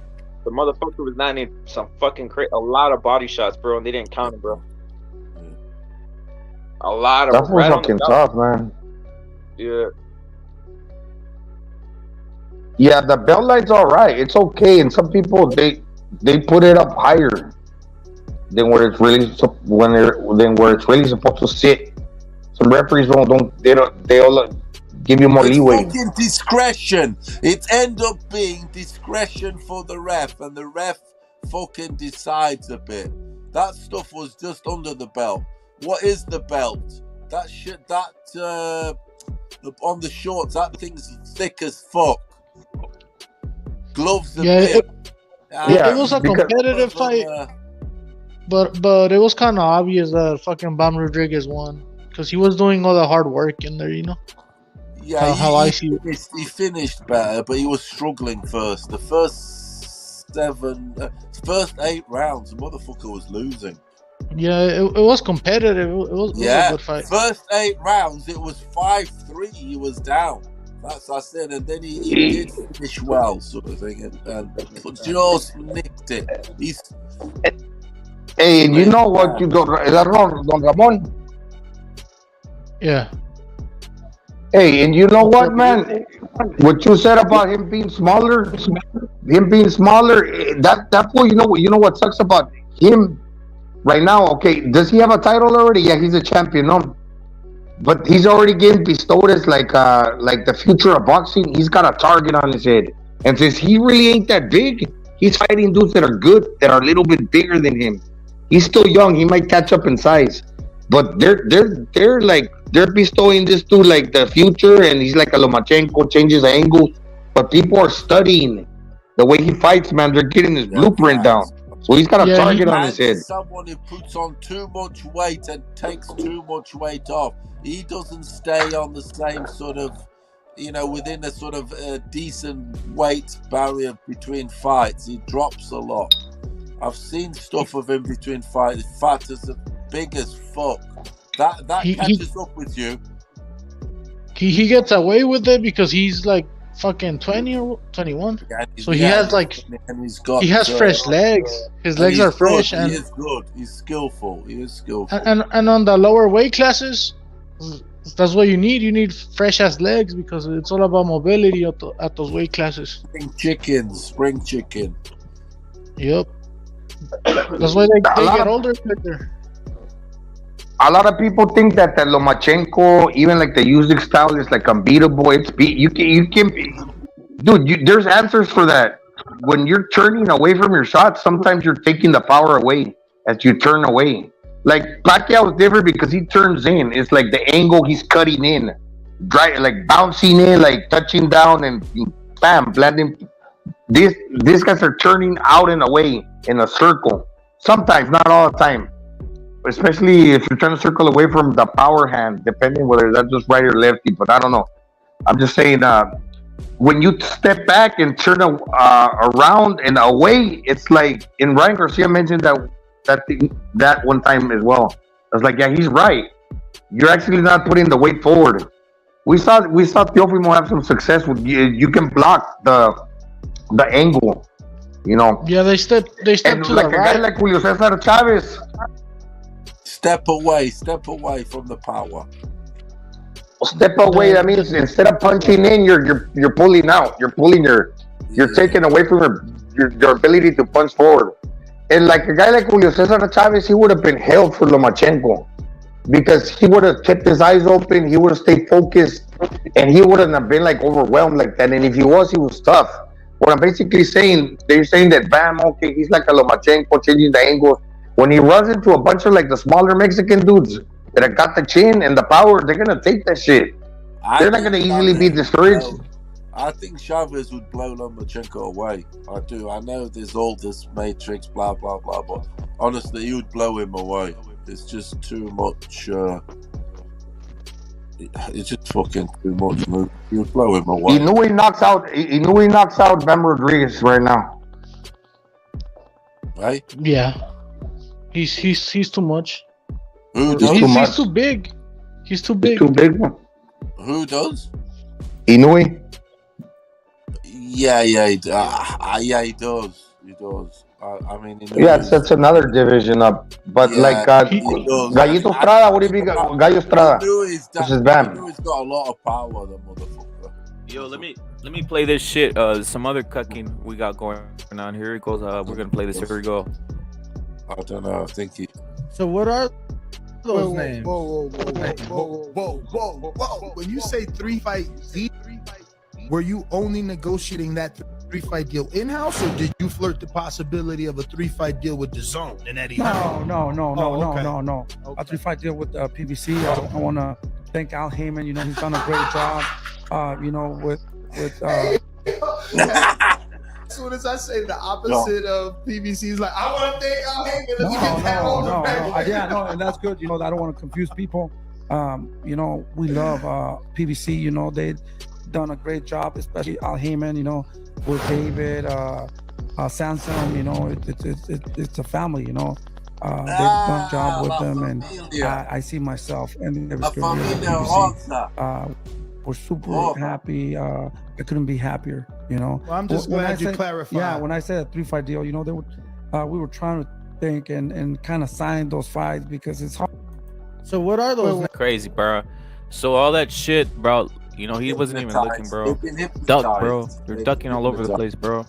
The motherfucker was landing some fucking a lot of body shots, bro, and they didn't count it, bro. A lot of that was fucking tough, man. Yeah. Yeah, the belt line's all right. It's okay, and some people they put it up higher than where it's really supposed to sit. Some referees don't give you more leeway. It's fucking discretion. It ends up being discretion for the ref, and the ref fucking decides a bit. That stuff was just under the belt. What is the belt? That shit. On the shorts, that thing's thick as fuck. Gloves. It was a competitive fight, but it was kind of obvious that fucking Bam Rodriguez won because he was doing all the hard work in there, you know. Yeah, he finished better, but he was struggling first. The first 8 rounds, the motherfucker was losing. Yeah, it was competitive. It was a good fight. First 8 rounds, it was 5-3. He was down. That's what I said, and then he did finish well, sort of thing, and just nicked it. Hey, you know what you do, Don Ramon? Yeah. Hey, and you know what, man? What you said about him being smaller, that fool, you know what sucks about him right now? Okay, does he have a title already? Yeah, he's a champion, no? But he's already getting bestowed as like the future of boxing. He's got a target on his head, and since he really ain't that big, he's fighting dudes that are good, that are a little bit bigger than him. He's still young. He might catch up in size, but they're bestowing this dude like the future, and he's like a Lomachenko, changes angles. But people are studying the way he fights, man. They're getting his blueprint down. So he's got a target on his head. Someone who puts on too much weight and takes too much weight off. He doesn't stay on the same sort of, within a sort of decent weight barrier between fights. He drops a lot. I've seen stuff of him between fights. Fat as big as fuck. That catches up with you. He gets away with it because he's like fucking 20 or 21. Yeah, so he has fresh legs. His legs are fresh, and he is good. He's skillful. And on the lower weight classes, that's what you need. You need fresh ass legs because it's all about mobility at those weight classes. Spring chicken. Yep. That's why they get older quicker. A lot of people think that the Lomachenko, even like the Usyk style, is like unbeatable. You can, dude. There's answers for that. When you're turning away from your shots, sometimes you're taking the power away as you turn away. Like Pacquiao is different because he turns in. It's like the angle he's cutting in. like bouncing in, like touching down, and bam, landing. These guys are turning out and away in a circle. Sometimes, not all the time. Especially if you're trying to circle away from the power hand, depending whether that's just right or lefty. But I don't know. I'm just saying, when you step back and turn around and away, it's like, and Ryan Garcia mentioned that one time as well. I was like, yeah, he's right. You're actually not putting the weight forward. We saw Teofimo have some success with you can block the angle, you know. Yeah, they step to like the a right. guy like Julio Cesar Chavez. Step away from the power. Step away. That means instead of punching in, you're pulling out. You're taking away from your ability to punch forward. And like a guy like Julio Cesar Chavez, he would have been held for Lomachenko because he would have kept his eyes open. He would have stayed focused, and he wouldn't have been like overwhelmed like that. And if he was tough. What I'm basically saying, they're saying that bam, okay, he's like a Lomachenko, changing the angles. When he runs into a bunch of like the smaller Mexican dudes that have got the chin and the power, they're gonna take that shit. They're not gonna easily be discouraged. I think Chavez would blow Lomachenko away. I do. I know there's all this matrix, blah blah blah, but honestly, he would blow him away. It's just too much. It's just fucking too much. You would blow him away. He knew he knocks out Bam Rodriguez right now. Right? Yeah. He's too much. Who does? He's too big. He's too big. Too big one. Who does? Inouye. Yeah, he does. He does. I mean, yeah, that's another division up. But like Gallito Estrada, what do you mean, Gallo Estrada? This is Bam. He's got a lot of power, the motherfucker. Yo, let me play this shit. Some other cucking we got going on. Here it goes. We're gonna play this. Here we go. I don't know. I think he. So what are those names? Whoa. When you say 3-fight deal, were you only negotiating that 3-fight deal in-house, or did you flirt the possibility of a 3-fight deal with DAZN and Eddie? No. Okay. A 3-fight deal with PVC. I want to thank Al Heyman. You know, he's done a great job. You know, with As soon as I say the opposite of PVC, he's like, I want to thank Al Heyman. Let's get that on the record. Yeah, and that's good. You know, I don't want to confuse people. You know, we love PVC. You know, they've done a great job, especially Al Heyman. You know, with David, Sansom. You know, it's a family. You know, they've done a job with them, and I see myself and we're super happy. I couldn't be happier. You know, well, I'm just glad you clarified. Yeah, when I said a 3-fight deal, you know, we were trying to think and kind of sign those fights because it's hard. So what are those? Crazy, bro. So all that shit, bro. You know, he wasn't even looking, bro. Duck, bro. You're ducking all over the place, bro.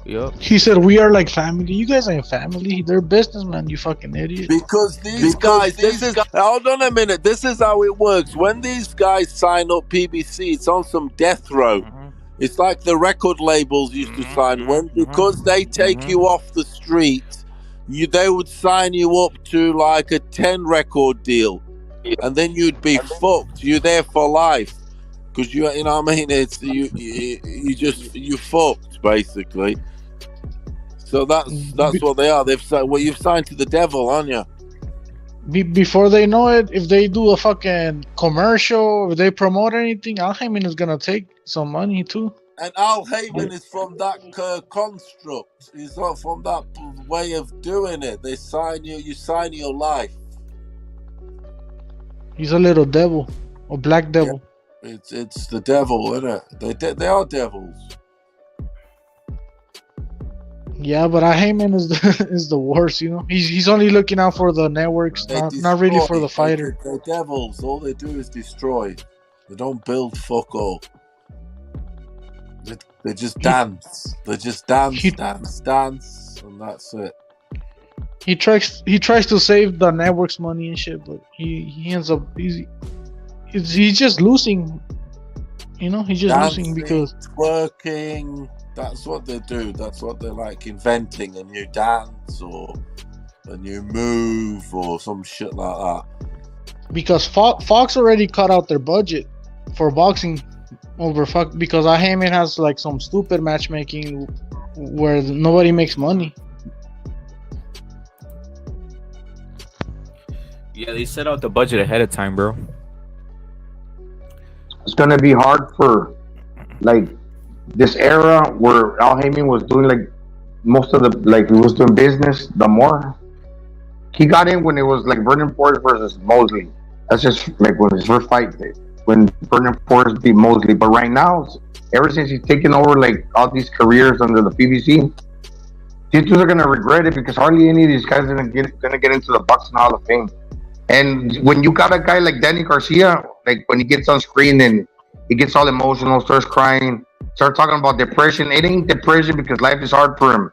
Yup. He said we are like family. You guys ain't family. They're businessmen, you fucking idiot. Because these guys, hold on a minute. This is how it works. When these guys sign up PBC, it's on some death row. It's like the record labels used to sign. Because they take you off the street, they would sign you up to like a 10 record deal, and then you'd be fucked. You're there for life. Because you know what I mean? It's you fucked basically. So that's what they are. They've signed. Well, you've signed to the devil, aren't you? Before they know it, if they do a fucking commercial, if they promote anything, Al Heyman is gonna take some money too. And Al Heyman is from that construct. He's not from that way of doing it. They sign you. You sign your life. He's a little devil, a black devil. Yeah. It's the devil, isn't it? They are devils. Yeah, but Heyman is the worst, you know. He's only looking out for the networks, not really for the fighter. They're devils. All they do is destroy. They don't build fuck all. They just dance. They just dance, and that's it. He tries to save the network's money and shit, but he ends up he's just losing. You know, he's just losing because working. That's what they do. That's what they're like, inventing a new dance or a new move or some shit like that. Because Fox already cut out their budget. for boxing over fuck because Al Heyman has like some stupid matchmaking where nobody makes money. Yeah, they set out the budget ahead of time, bro. It's gonna be hard for like this era where Al Heyman was doing like most of the like he was doing business. The more he got in when it was like Vernon Forrest versus Mosley. That's just like when his first fight, when Vernon Forrest beat Mosley. But right now, ever since he's taken over like all these careers under the PBC, these dudes are gonna regret it because hardly any of these guys are gonna get into the Boxing Hall of Fame. And when you got a guy like Danny Garcia, like when he gets on screen and he gets all emotional, starts crying, starts talking about depression, it ain't depression because life is hard for him.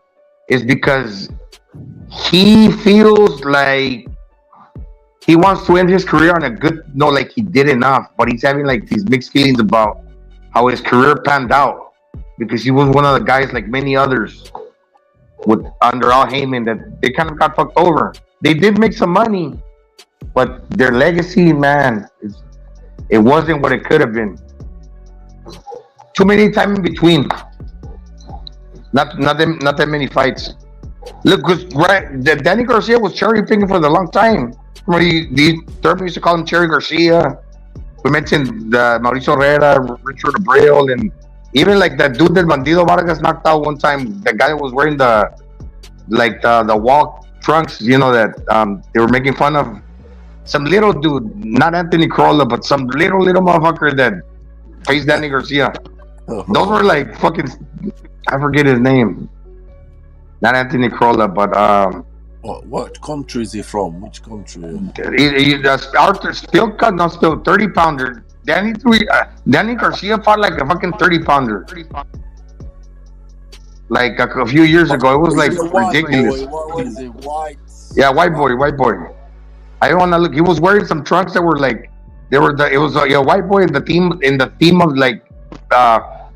It's because he feels like he wants to end his career on a good note, like he did enough, but he's having like these mixed feelings about how his career panned out because he was one of the guys like many others with under Al Heyman that they kind of got fucked over. They did make some money, but their legacy, man, it wasn't what it could have been. Too many time in between. Not that many fights. Look, because Danny Garcia was cherry picking for the long time. The third used to call him Cherry Garcia. We mentioned Mauricio Herrera, Richard Abreu, and even like that dude that Bandido Vargas knocked out one time. The guy was wearing the wall trunks, you know, that they were making fun of. Some little dude, not Anthony Corolla, but some little motherfucker that faced Danny Garcia. Those were like fucking, I forget his name. Not Anthony Corolla, but what country is he from? Which country? Arthur still 30 pounder. Danny Garcia fought like a fucking 30 pounder. Like a few years ago, it was like ridiculous. What is it? White? Yeah, white boy. I don't want to look. He was wearing some trunks that were like it was a white boy in the theme of like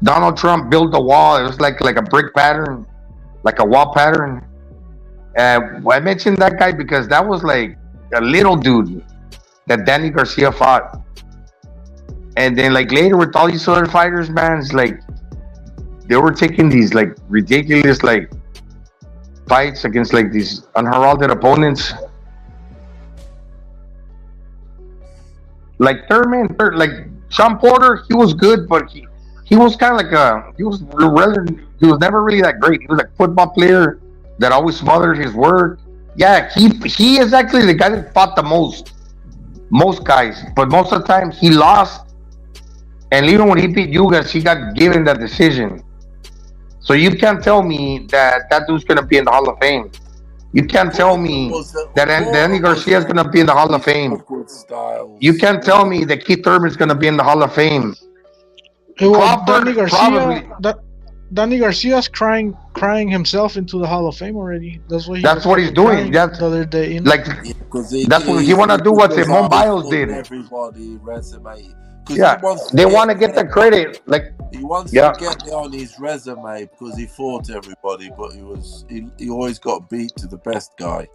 Donald Trump built a wall. It was like a brick pattern, like a wall pattern. I mentioned that guy because that was like a little dude that Danny Garcia fought. And then like later with all these other fighters, man, it's like they were taking these like ridiculous like fights against like these unheralded opponents. Like like Sean Porter, he was good, but he was kind of like he was never really that great. He was like a football player that always smothered his work. Yeah, he is actually the guy that fought the most guys, but most of the time he lost. And even when he beat Yugas, he got given that decision. So you can't tell me that dude's gonna be in the Hall of Fame. You can't tell me that Danny Garcia is going to be in the Hall of Fame. You can't tell me that Keith Urban's going to be in the Hall of Fame. Danny Garcia's crying himself into the Hall of Fame already. That's what he's doing. That's the other day. Like that's what he want to do. What Simone Biles did. Everybody resume. Yeah, they want to get the credit. Like he wants to get it on his resume because he fought everybody, but he always got beat to the best guy.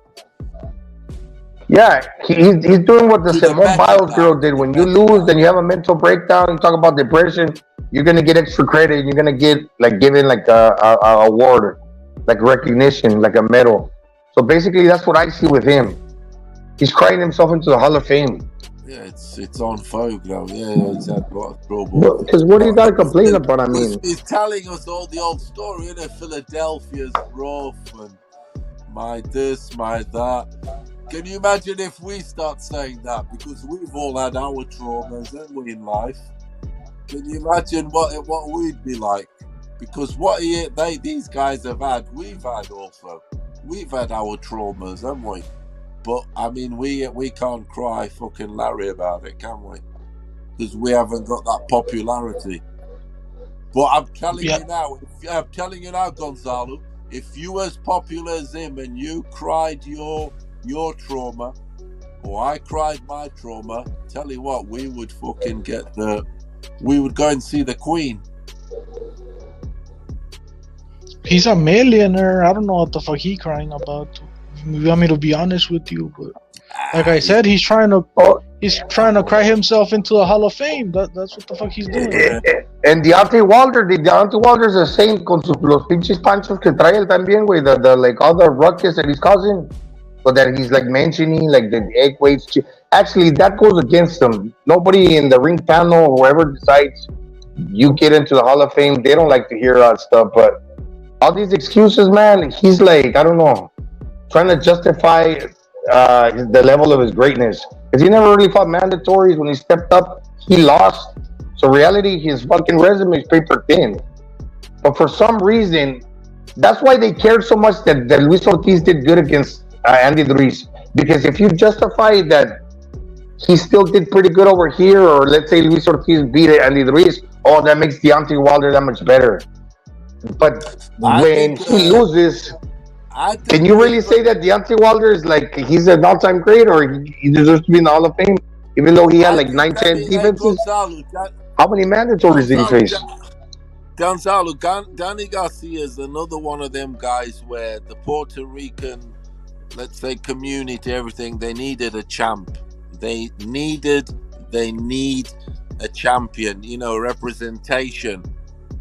Yeah, he's doing what the Simone Biles girl did. When you lose, then you have a mental breakdown. You talk about depression. You're gonna get extra credit. You're gonna get like given like a award, like recognition, like a medal. So basically, that's what I see with him. He's crying himself into the Hall of Fame. Yeah, it's on vogue now. Yeah, he's had a lot of trouble. Because what do you got to complain about? I mean, he's telling us all the old story. You know, Philadelphia's rough and my this, my that. Can you imagine if we start saying that? Because we've all had our traumas, haven't we, in life? Can you imagine what we'd be like? Because these guys have had, we've had also. We've had our traumas, haven't we? But I mean, we can't cry fucking Larry about it, can we? Because we haven't got that popularity. But I'm telling you now, Gonzalo, if you as popular as him and you cried your trauma, or I cried my trauma, tell you what, we would fucking we would go and see the Queen. He's a millionaire. I don't know what the fuck he crying about. You want me to be honest with you, but Like I said, he's trying to cry himself into the Hall of Fame. That's what the fuck he's doing. And Deontay Wilder is a saint con los pinches panchos que trae él también, güey. The like all the ruckus that he's causing, but that he's like mentioning like the egg weights. Actually, that goes against him. Nobody in the ring panel, whoever decides you get into the Hall of Fame, they don't like to hear that stuff. But all these excuses, man, he's like, I don't know, trying to justify the level of his greatness. Because he never really fought mandatories. When he stepped up, he lost. So reality, his fucking resume is paper thin. But for some reason, that's why they cared so much that Luis Ortiz did good against Andy Ruiz. Because if you justify that he still did pretty good over here, or let's say Luis Ortiz beat Andy Ruiz, oh, that makes Deontay Wilder that much better. But when he loses, can you really say that Deontay Wilder is like, he's an all-time great, or he deserves to be in the Hall of Fame, even though he had like 9-10 defenses? How many mandatories did he face? Gonzalo, Danny Garcia is another one of them guys where the Puerto Rican, let's say, community, everything, they needed a champ. They need a champion, you know, representation.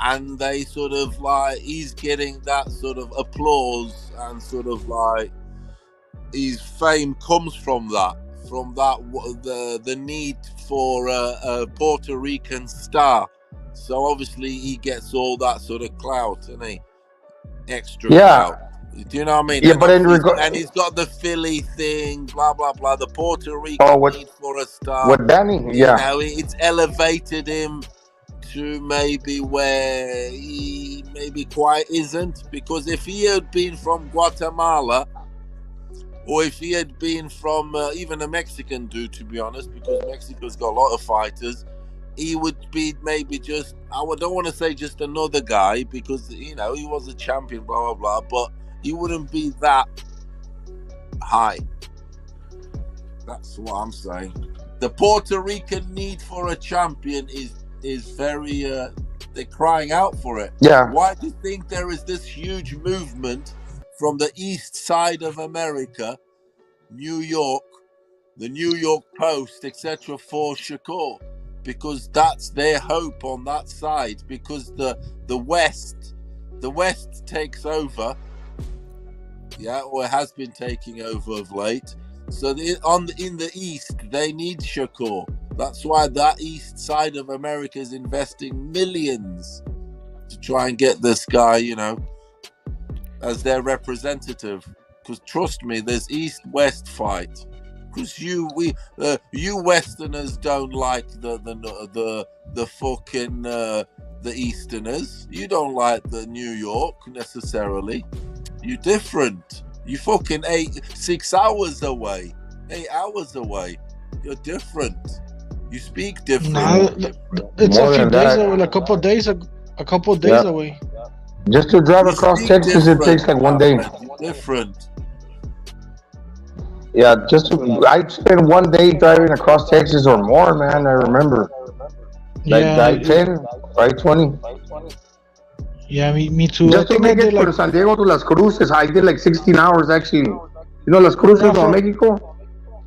And they sort of like, he's getting that sort of applause, and sort of like his fame comes from that, the need for a Puerto Rican star. So obviously he gets all that sort of clout, and extra clout. Do you know what I mean? Yeah, and but and he's got the Philly thing, blah blah blah. The Puerto Rican need for a star. With Danny, You know, it's elevated him to maybe where he maybe quite isn't. Because if he had been from Guatemala, or if he had been from even a Mexican dude, to be honest, because Mexico's got a lot of fighters, he would be maybe just, I don't want to say just another guy, because, you know, he was a champion, blah, blah, blah, but he wouldn't be that high. That's what I'm saying. The Puerto Rican need for a champion is very, they're crying out for it. Yeah. Why do you think there is this huge movement from the east side of America, New York, the New York Post, etc., for Shakur? Because that's their hope on that side. Because the West takes over, or has been taking over of late. So in the East, they need Shakur. That's why that east side of America is investing millions to try and get this guy, you know, as their representative. Because trust me, there's East-West fight. Because you Westerners don't like the fucking the Easterners. You don't like the New York necessarily. You different. You fucking 6 hours away, 8 hours away. You're different. You speak different. Nah, it's a few days away, a couple of days away. Just to drive across Texas, it takes like 1 day. Different. Yeah, I spent 1 day driving across Texas or more, man. I remember. Like I-10, I-20. Yeah, me too. Just to make it from San Diego to Las Cruces, I did like 16 hours actually. You know Las Cruces, Nuevo Mexico?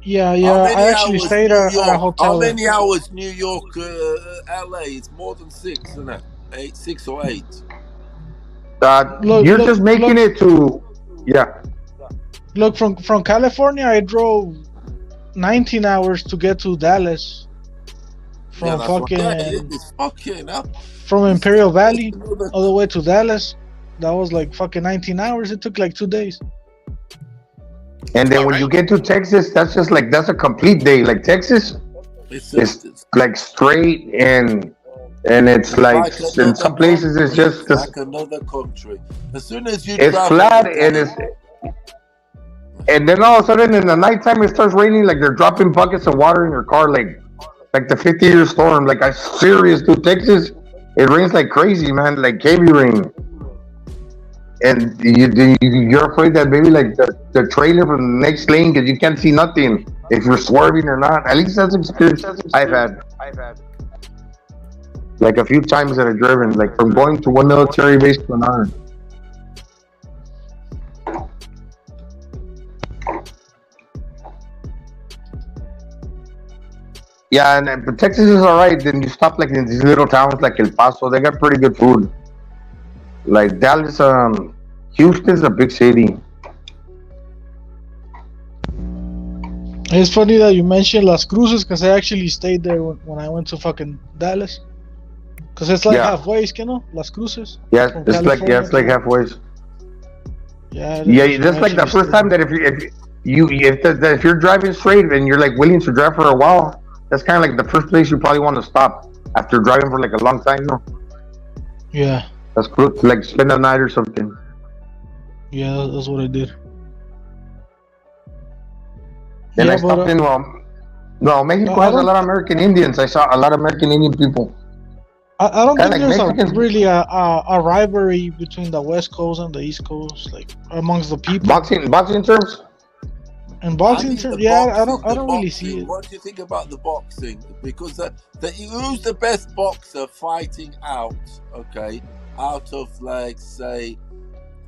Yeah. I actually stayed at a hotel. How many hours New York, LA? It's more than 6, isn't it? 6 or 8. You're just making it to, yeah. Look, from California, I drove 19 hours to get to Dallas. From from Imperial Valley all the way to Dallas. That was like fucking 19 hours. It took like 2 days. And then when you get to Texas, that's a complete day. Like Texas, it's like straight and it's like in some places it's just like another country. As soon as you it's flat and then all of a sudden in the nighttime it starts raining, like they're dropping buckets of water in your car, like the 50-year storm. Like, I'm serious, dude. Texas, it rains like crazy, man, like heavy rain. And you're afraid that maybe like the trailer from the next lane, because you can't see nothing if you're swerving or not. At least that's an experience I've had. Like a few times that I've driven, like from going to one military base to another. Yeah, but Texas is alright. Then you stop like in these little towns like El Paso. They got pretty good food. Like Dallas, Houston's a big city. It's funny that you mentioned Las Cruces because I actually stayed there when I went to fucking Dallas. Because it's like halfway, you know, Las Cruces. Yeah, it's like halfway. Yeah, that's like the first time that if you're driving straight and you're like willing to drive for a while, that's kind of like the first place you probably want to stop after driving for like a long time, you know? Yeah. That's cool. To like spend a night or something. Yeah, that's what I did. Then I stopped in Mexico has a lot of American Indians. I saw a lot of American Indian people. I don't think like there's Mexicans. really a rivalry between the West Coast and the East Coast, like amongst the people. Boxing terms. And boxing terms, I don't really see it. What do you think about the boxing? Because who's the best boxer fighting out? Okay, out of like say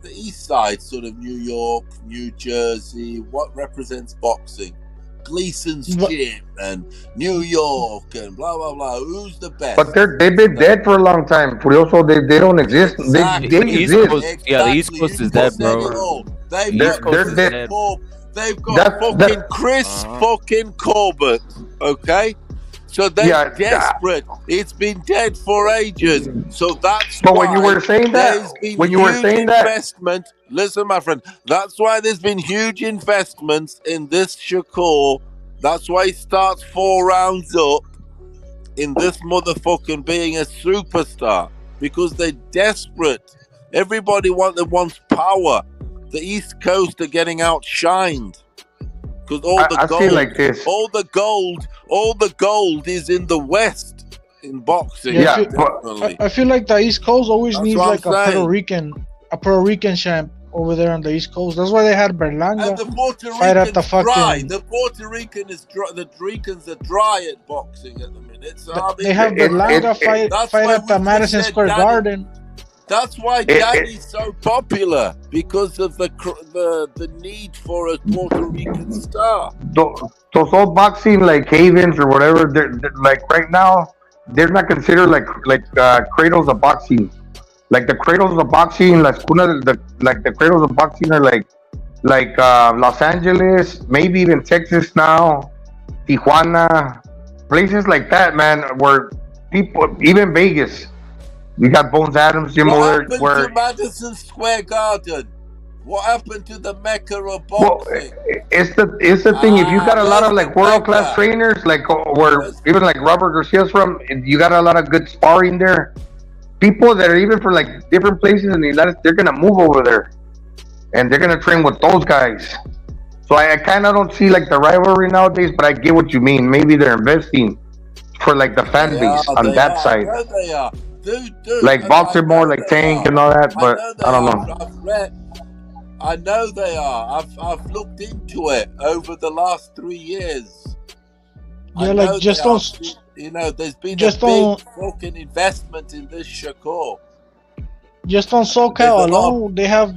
the East Side, sort of New York, New Jersey. What represents boxing? Gleason's gym and New York and blah blah blah. Who's the best? But they've been dead for a long time. Furioso, they don't exist. Exactly. They exist. The East Coast is dead, bro. They're dead. They've got fucking Chris fucking Corbett. Okay, so they're desperate. It's been dead for ages. So that's but why when you were saying that, investment. Listen, my friend. That's why there's been huge investments in this Shakur. That's why he starts 4 rounds up in this motherfucking being a superstar because they're desperate. Everybody wants power. The East Coast are getting outshined because all the gold is in the West in boxing. I feel like the East Coast always needs like a Puerto Rican champ over there on the East Coast. That's why they had Berlanga And the Puerto fight at the Rican's dry. fucking. The Puerto Rican is dry. The Ricans are dry at boxing at the minute. So They have Berlanga fight at the Madison Square Garden. That's why Daddy's so popular because of the need for a Puerto Rican star. Those old boxing like havens or whatever, they're like right now they're not considered like cradles of boxing. Like the cradles of boxing, the cradles of boxing are like Los Angeles, maybe even Texas now, Tijuana, places like that, man. Where people, even Vegas. We got Bones Adams gym What happened to Madison Square Garden? What happened to the Mecca of boxing? It's the thing. If you got a lot of like world class trainers, like where even like Robert Garcia's from, you got a lot of good sparring there. People that are even for like different places in the United States, they're gonna move over there, and they're gonna train with those guys. So I kind of don't see like the rivalry nowadays, but I get what you mean. Maybe they're investing for like the fan base on that side. I know they are. Dude, like Baltimore, like Tank and all that, but I don't know. I know they are. I've looked into it over the last 3 years. Yeah, like just don't. There's been a big fucking investment in this Shakur. Just on SoCal alone, they have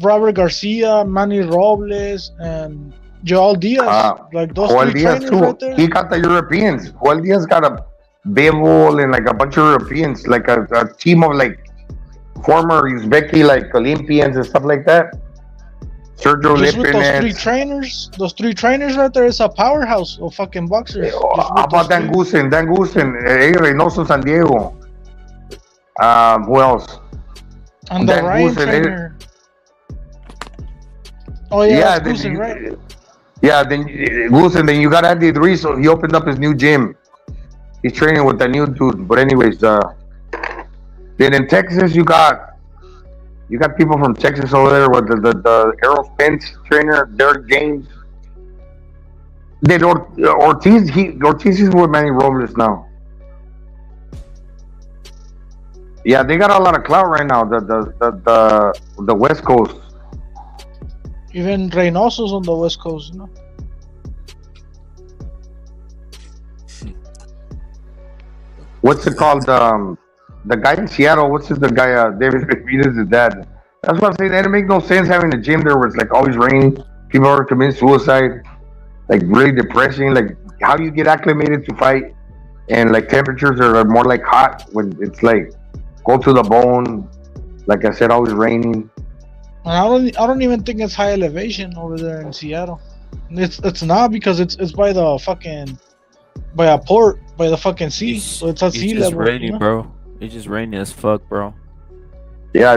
Robert Garcia, Manny Robles, and Joel Diaz. Like those Joel three Diaz trainers too. right there. He got the Europeans. Joel Diaz got a Bivol and like a bunch of Europeans, like a team of like former Uzbeki like Olympians and stuff like that. Sergio Just with those three Lipinets. trainers right there, it's a powerhouse of fucking boxers. How about Dan Goosen, Reynoso San Diego. Who else? And the Dan Ryan Goosen, trainer. Oh yeah, that's Goosen, right? Yeah, then Goosen. Then you got Andy Ruiz. He opened up his new gym. He's training with the new dude. But anyways, then in Texas you got people from Texas over there with the Errol Spence trainer, Derek James. Then Ortiz is with Manny Robles now. Yeah, they got a lot of clout right now. The West Coast. Even Reynoso's on the West Coast, What's it called? The guy in Seattle. David Benavides' dad. That's what I'm saying. It make no sense having a gym there where it's like always raining. People are committing suicide. Like really depressing. Like how do you get acclimated to fight? And like temperatures are more like hot when it's like go to the bone. Like I said, always raining. And I don't even think it's high elevation over there in Seattle. It's not because it's by the fucking by a port by the fucking sea, so it's at sea level. It's just raining, bro. It's just raining as fuck, bro. Yeah.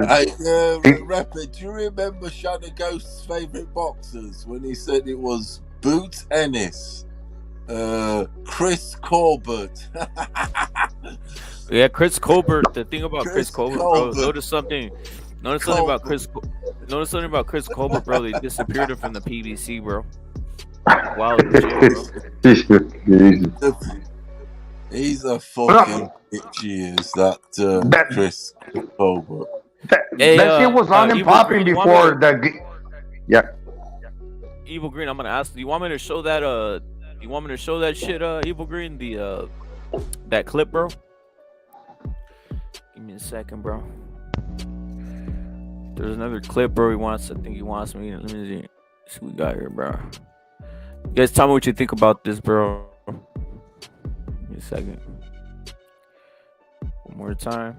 Rapid, do you remember Shadow Ghost's favorite boxers when he said it was Boots Ennis, Chris Colbert? Yeah, Chris Colbert. The thing about Chris Colbert, bro. Notice something about Chris Colbert, bro. They disappeared him from the PVC, bro. Wow, bro. He's a fucking bitch. He is that Chris Colbert. That shit was on and popping before the. Yeah. Evil Green, I'm gonna ask. Do you want me to show that? You want me to show that shit? Evil Green, the that clip, bro. Give me a second, bro. There's another clip, bro. I think he wants me. Let me see what we got here, bro. You guys, tell me what you think about this, bro. Give me a second. One more time.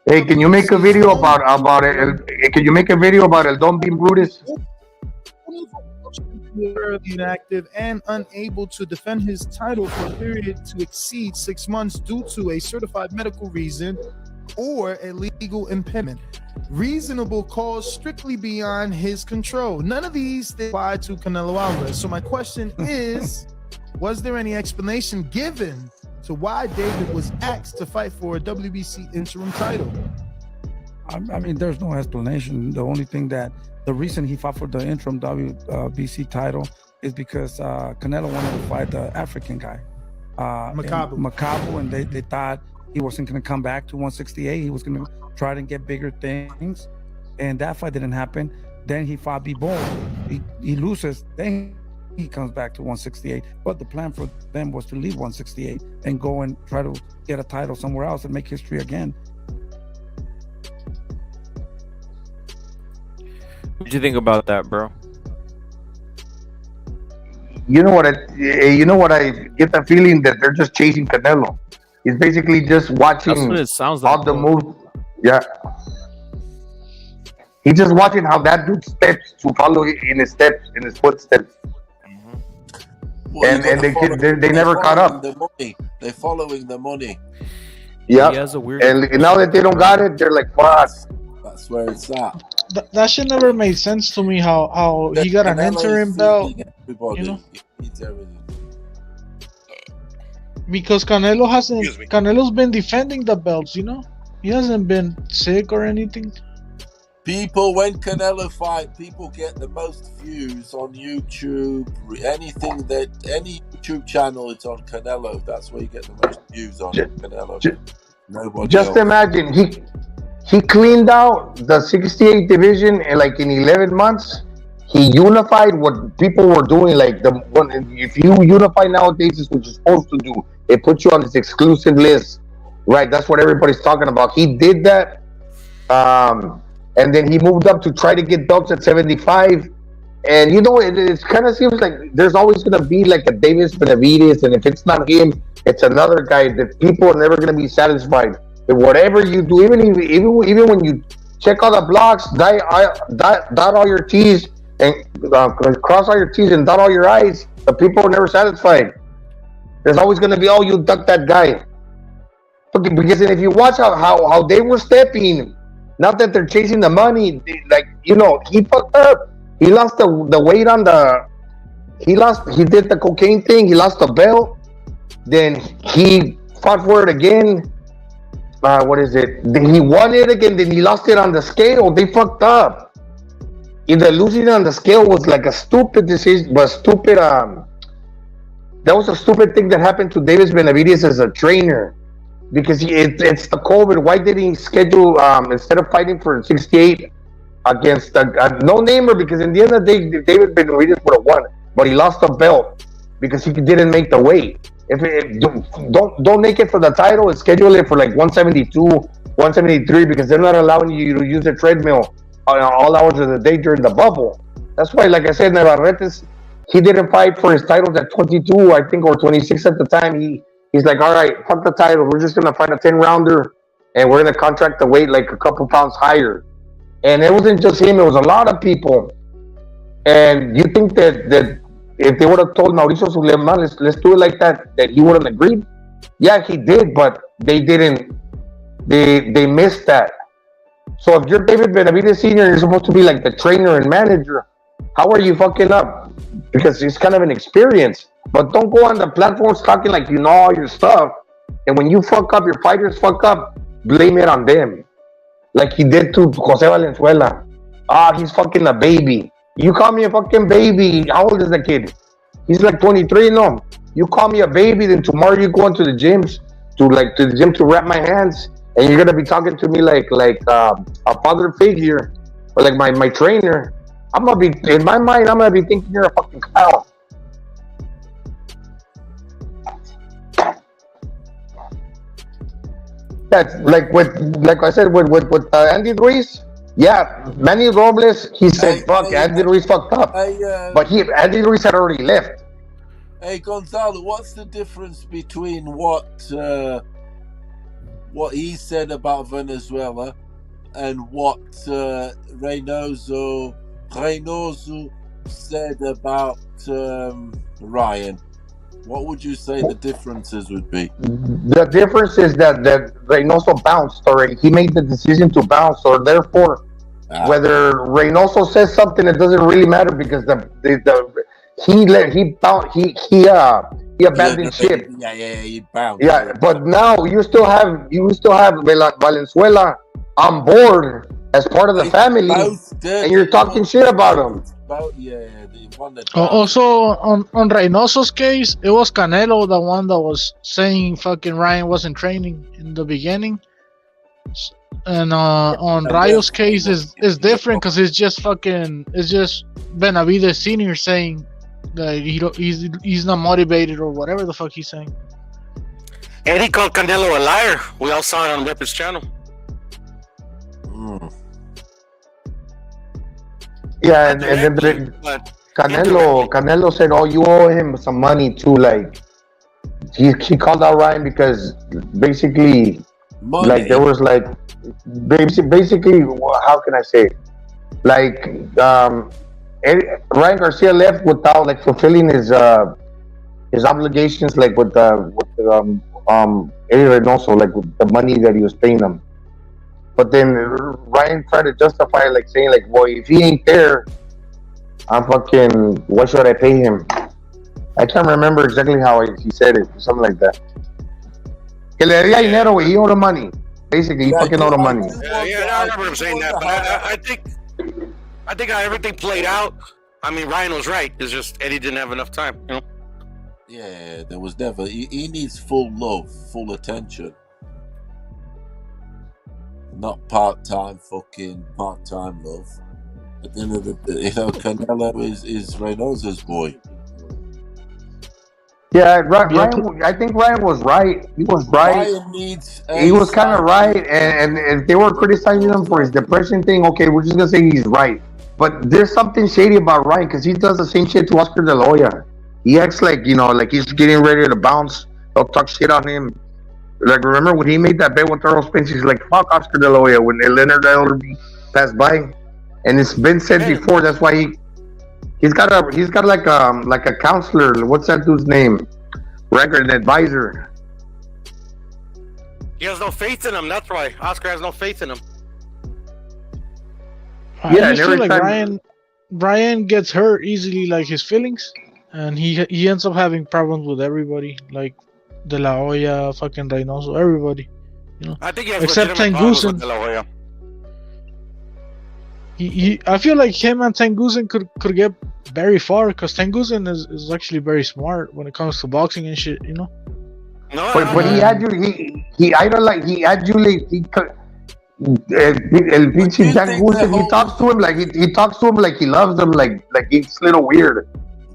Hey, can you make a video about it? Can you make a video about El Don being Brutus? Inactive and unable to defend his title for a period to exceed 6 months due to a certified medical reason or a legal impediment. Reasonable cause strictly beyond his control. None of these apply to Canelo Alvarez. So my question is, was there any explanation given to why David was asked to fight for a WBC interim title? I mean, there's no explanation. The only thing that the reason he fought for the interim WBC title is because Canelo wanted to fight the African guy, Makabu, and they thought he wasn't going to come back to 168. He was going to try to get bigger things, and that fight didn't happen. Then he fought B-Ball. He loses, then he comes back to 168. But the plan for them was to leave 168 and go and try to get a title somewhere else and make history again. What do you think about that, bro? You know what I get the feeling that they're just chasing Canelo. He's basically just watching. That's what it sounds like, all the moves. Yeah. He's just watching how that dude steps to follow in his footsteps. Well, and they never caught up. They're following the money. Yeah. He has a weird. And now that they don't got it, they're like, fuck. That's where it's at. That shit never made sense to me. How he got an interim belt, you know? Because Canelo's been defending the belts, you know. He hasn't been sick or anything. People, when Canelo fight, people get the most views on YouTube. Any YouTube channel, it's on Canelo. That's where you get the most views on Canelo. Nobody Just else. imagine he cleaned out the 68 division in 11 months. He unified what people were doing. If you unify nowadays, is what you're supposed to do. It puts you on this exclusive list, right? That's what everybody's talking about. He did that, and then he moved up to try to get belts at 75. And it kind of seems like there's always going to be like a Davis Benavides, and if it's not him, it's another guy that people are never going to be satisfied. Whatever you do, even when you check all the blocks, dot all your T's and cross all your T's and dot all your I's, the people are never satisfied. There's always going to be, you duck that guy. Because if you watch how they were stepping, not that they're chasing the money, he fucked up. He lost the weight on he did the cocaine thing, he lost the belt, then he fought for it again. What is it? Then he won it again, then he lost it on the scale. They fucked up. Either losing on the scale was like a stupid decision, but that was a stupid thing that happened to Davis Benavides as a trainer. Because it's the COVID. Why did he schedule, instead of fighting for 68 against a no-namer? Because in the end of the day, David Benavides would have won, but he lost the belt because he didn't make the weight. Don't make it for the title and schedule it for 172, 173, because they're not allowing you to use the treadmill all hours of the day during the bubble. That's why, like I said, Navarrete, he didn't fight for his titles at 22, I think, or 26 at the time. He's like, all right, fuck the title. We're just gonna fight a 10-rounder, and we're gonna contract the weight like a couple pounds higher. And it wasn't just him; it was a lot of people. And you think that if they would have told Mauricio Suleiman, let's do it like that he wouldn't agreed? Yeah, he did, but they didn't. They missed that. So if you're David Benavides Sr., you're supposed to be like the trainer and manager. How are you fucking up? Because it's kind of an experience. But don't go on the platforms talking like you know all your stuff. And when you fuck up, your fighters fuck up, blame it on them. Like he did to Jose Valenzuela. He's fucking a baby. You call me a fucking baby. How old is the kid? He's like 23, no. You call me a baby, then tomorrow you go into the gyms to the gym to wrap my hands, and you're gonna be talking to me like a father figure or like my trainer. I'm gonna be in my mind. I'm gonna be thinking you're a fucking clown. That's like I said with Andy Ruiz. Yeah, Manny Robles. He said, "Fuck, Andy Ruiz fucked up," but Andy Ruiz had already left. Hey Gonzalo, what's the difference between what he said about Venezuela and what Reynoso said about Ryan? What would you say the differences would be? The difference is that Reynoso bounced already. He made the decision to bounce, or therefore, whether Reynoso says something, it doesn't really matter because he abandoned ship. He bounced. Yeah, but now you still have Valenzuela on board as part of the family, and you're talking shit about him. Also, on Reynoso's case, it was Canelo, the one that was saying fucking Ryan wasn't training in the beginning. And on Rayo's case is different because it's just Benavides Senior saying that he's not motivated or whatever the fuck he's saying. And he called Canelo a liar. We all saw it on Ripper's channel. Yeah, and then Canelo said, "Oh, you owe him some money too." Like he called out Ryan because basically, like there was like basically how can I say it? Like Ryan Garcia left without like fulfilling his obligations, like with Eddie Reynoso, like with the money that he was paying him. But then Ryan tried to justify it, like saying, like, "Well, if he ain't there, why should I pay him?" I can't remember exactly how he said it, something like that. Que le daría dinero, he owed him money. Basically, he fucking owed him money. Yeah, I remember him saying that. But I think how everything played out. I mean, Ryan was right. It's just Eddie didn't have enough time, you know. Yeah, there was never. He needs full love, full attention. Not part-time love. At the end of the day, Canelo is Reynoso's boy. Yeah, Ryan, I think Ryan was right. He was right. He was kind of right, and if they were criticizing him for his depression thing, okay, we're just gonna say he's right. But there's something shady about Ryan because he does the same shit to Oscar De La Hoya. He acts like like he's getting ready to bounce. They'll talk shit on him. Like, remember when he made that bet with Errol Spence? He's like, "Fuck Oscar De La Hoya" when Leonard Ellerby passed by, and it's been said before. That's why he's got like a counselor. What's that dude's name? An advisor. He has no faith in him. That's why Oscar has no faith in him. I just feel like Ryan gets hurt easily, like his feelings, and he ends up having problems with everybody, like De La Hoya, fucking Reynoso, everybody, you know. I think he has except Tengusen. Tengusen. I feel like him and Tengusen could get very far because Tengusen is actually very smart when it comes to boxing and shit, you know. But he adulate. El pinche Tengusen, he talks to him like he loves him, like it's a little weird.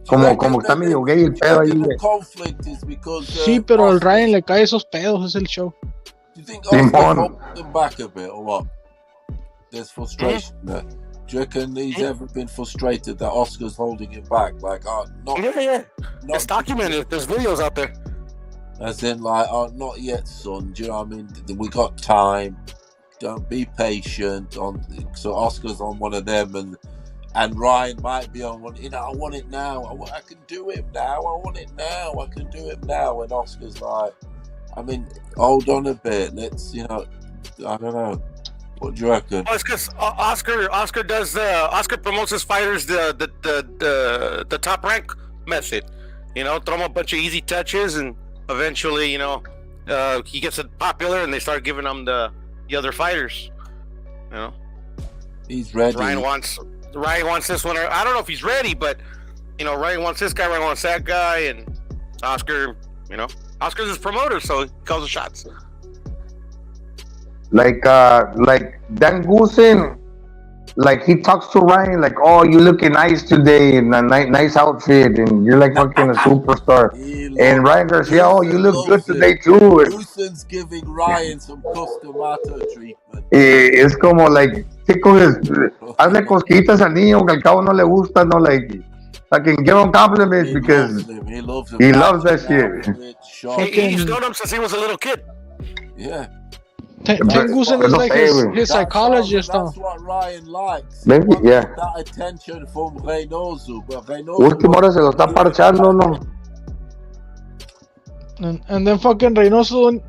Como está medio gay el pedo ahí, güey. Conflict is because sí, pero el Ryan le cae esos pedos, es el show. Do you think Oscar holds them back a bit or what? There's frustration there. Do you reckon he's ever been frustrated that Oscar's holding him back? Like, Yeah. It's documented. There's videos out there. As in, like, not yet, son. Do you know what I mean? We got time. Don't be patient. So Oscar's on one of them, and Ryan might be on one. I want it now. I can do it now. I want it now. I can do it now. And Oscar's like, I mean, hold on a bit. Let's, I don't know. What do you reckon? Well, it's because Oscar promotes his fighters the top rank method. Throw him a bunch of easy touches, and eventually, he gets it popular, and they start giving him the other fighters. He's ready. Ryan wants this one. I don't know if he's ready, but Ryan wants this guy, Ryan wants that guy, and Oscar, Oscar's his promoter, so he calls the shots. Like Dan Goosen, like he talks to Ryan like, "Oh, you looking nice today in a nice outfit, and you're like fucking a superstar." And Ryan Garcia, "Oh, you look good today too." Goosen's giving Ryan some customato treatment. Es como like, hazle cosquillitas al niño que al cabo no le gusta, no, like, fucking give him compliments because he loves that shit. He's known him since he was a little kid. Yeah. Goosen is like his psychologist. That's what Ryan likes. Maybe, yeah. That attention from Reynoso. But Última hora se lo está parchando, no. And then fucking Reynoso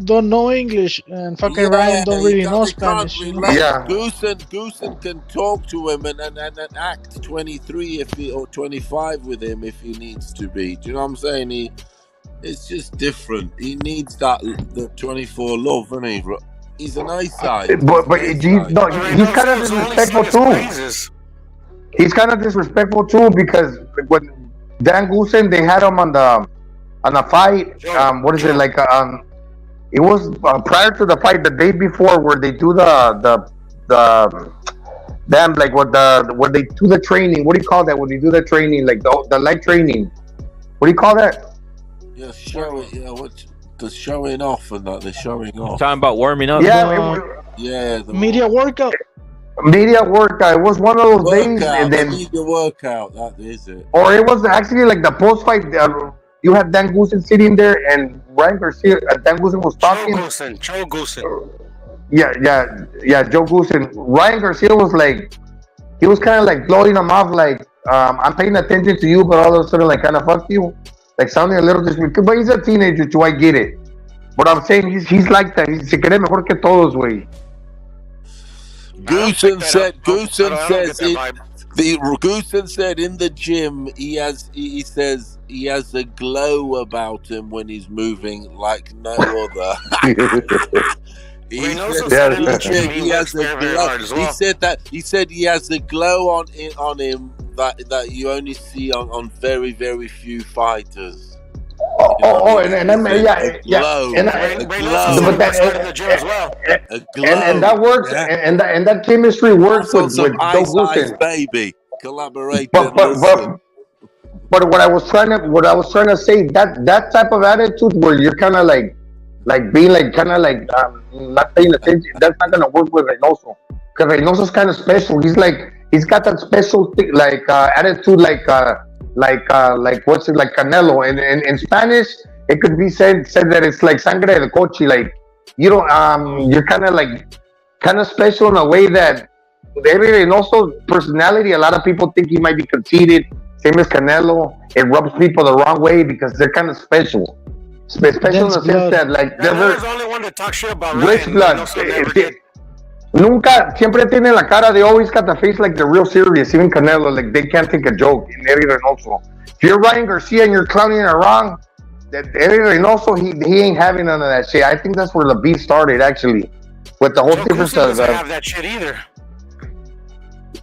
don't know English, and fucking Ryan don't really know Spanish. Yeah. Goosen can talk to him and act 23 or 25 with him if he needs to be. Do you know what I'm saying? It's just different. He needs the 24 love, isn't he? He's a nice guy. But he's kind of disrespectful too. He's kind of disrespectful too because when Dan Goosen, they had him on a fight. What is it like? It was prior to the fight, the day before, where they do the like when they do the training. What do you call that? When they do the training, like the light training. What do you call that? Yeah, the showing off and that. They're showing off. Talking about warming up. Yeah. Media workout. It was one of those days, and then media workout. That is it. Or it was actually like the post fight. You had Dan Goosen sitting there, and Ryan Garcia. Dan Goosen was talking. Joe Goosen. Yeah, Joe Goosen. Ryan Garcia was like, he was kind of like blowing him off, like, I'm paying attention to you, but all of a sudden, like, kind of fuck you. Like sounding a little disrespectful, but he's a teenager too. I get it, but I'm saying he's like that. He se cree mejor que todos, güey. Goosen said in the gym he says he has a glow about him when he's moving like no other. He said he has a glow on him that you only see on very, very few fighters. And that works, and that chemistry works with Joe Goosen. Baby, collaborate. But what I was trying to say, that type of attitude where you're kind of like being like kind of like not paying attention, that's not gonna work with Reynoso, because Reynoso's kind of special. He's got that special thing, like attitude, like what's it, like Canelo. And in Spanish, it could be said that it's like sangre de coche, like you don't you're kind of special in a way that Reynoso's personality. A lot of people think he might be conceited, same as Canelo. It rubs people the wrong way because they're kind of special. Special in the sense that like Canelo's the only one to talk shit about rich Ryan. blood. Siempre tiene la cara, they always got the face like they're real serious. Even Canelo, like they can't take a joke. And Eddie Reynoso, if you're Ryan Garcia and you're clowning it wrong, that Eddie Reynoso, he ain't having none of that shit. I think that's where the beef started, actually, with the whole difference of doesn't have that shit either.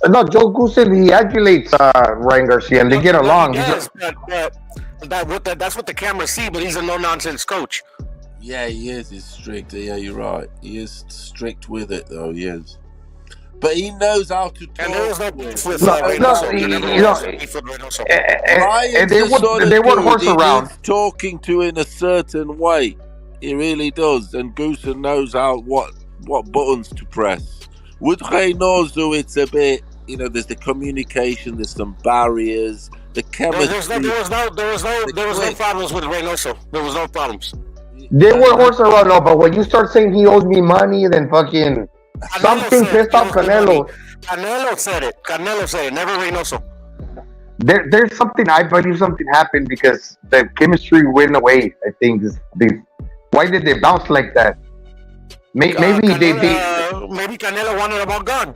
No, Joe Goosen, he adulates Ryan Garcia, and they get along. Yes, but that's what the cameras see. But he's a no-nonsense coach. Yeah, he is. He's strict. Yeah, you're right. He is strict with it, though. He is. But he knows how to talk. And there was no beef with and they would horse around. Talking to in a certain way. He really does. And Goosen knows what buttons to press. With Reynoso, it's a bit you know, there's the communication, there's some barriers, the chemistry. There was no problems with Reynoso. There was no problems. They were horse around, no, but when you start saying he owes me money, then fucking something pissed off Canelo. Canelo said it. Never Reynoso. There's something, I believe something happened because the chemistry went away. I think why did they bounce like that? Maybe maybe Canelo wanted him all gone.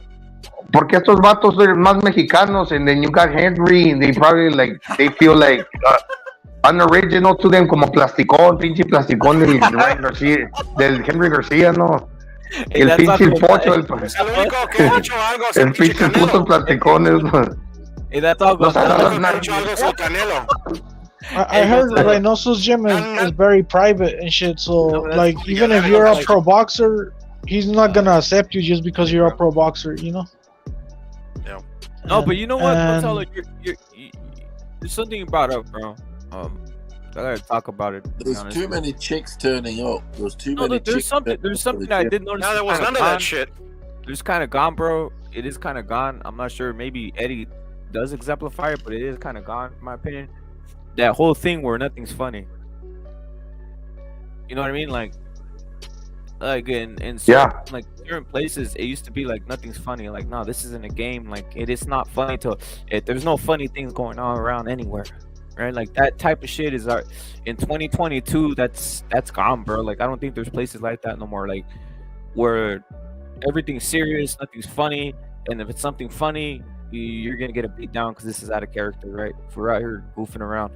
Porque estos vatos are más mexicanos, and then you got Henry, and they probably they feel like unoriginal to them, como plasticón, pinche plasticón del Ryan Garcia, del Henry Garcia, no. El pinche pocho, el pinche putos plasticones, no. Hey, that's all good. I heard Reynoso's gym is very private and shit. So, like, even if you're a pro boxer, he's not gonna accept you just because you're a pro boxer, you know? Yeah. No, but you know what? Gonzalo, there's something you brought up, bro. I gotta talk about it. There's too many chicks turning up. There's too many. There's something I did notice. No, there was none of that shit. It's kind of gone, bro. It is kind of gone. I'm not sure. Maybe Eddie does exemplify it, but it is kind of gone, in my opinion. That whole thing where nothing's funny. You know what I mean? Like in certain, certain places, it used to be like nothing's funny. Like, no, this isn't a game. Like, it is not funny there's no funny things going on around anywhere, right? Like that type of shit is in 2022. That's gone, bro. Like, I don't think there's places like that no more. Like, where everything's serious, nothing's funny, and if it's something funny, you're gonna get a beat down because this is out of character, right? If we're out here goofing around,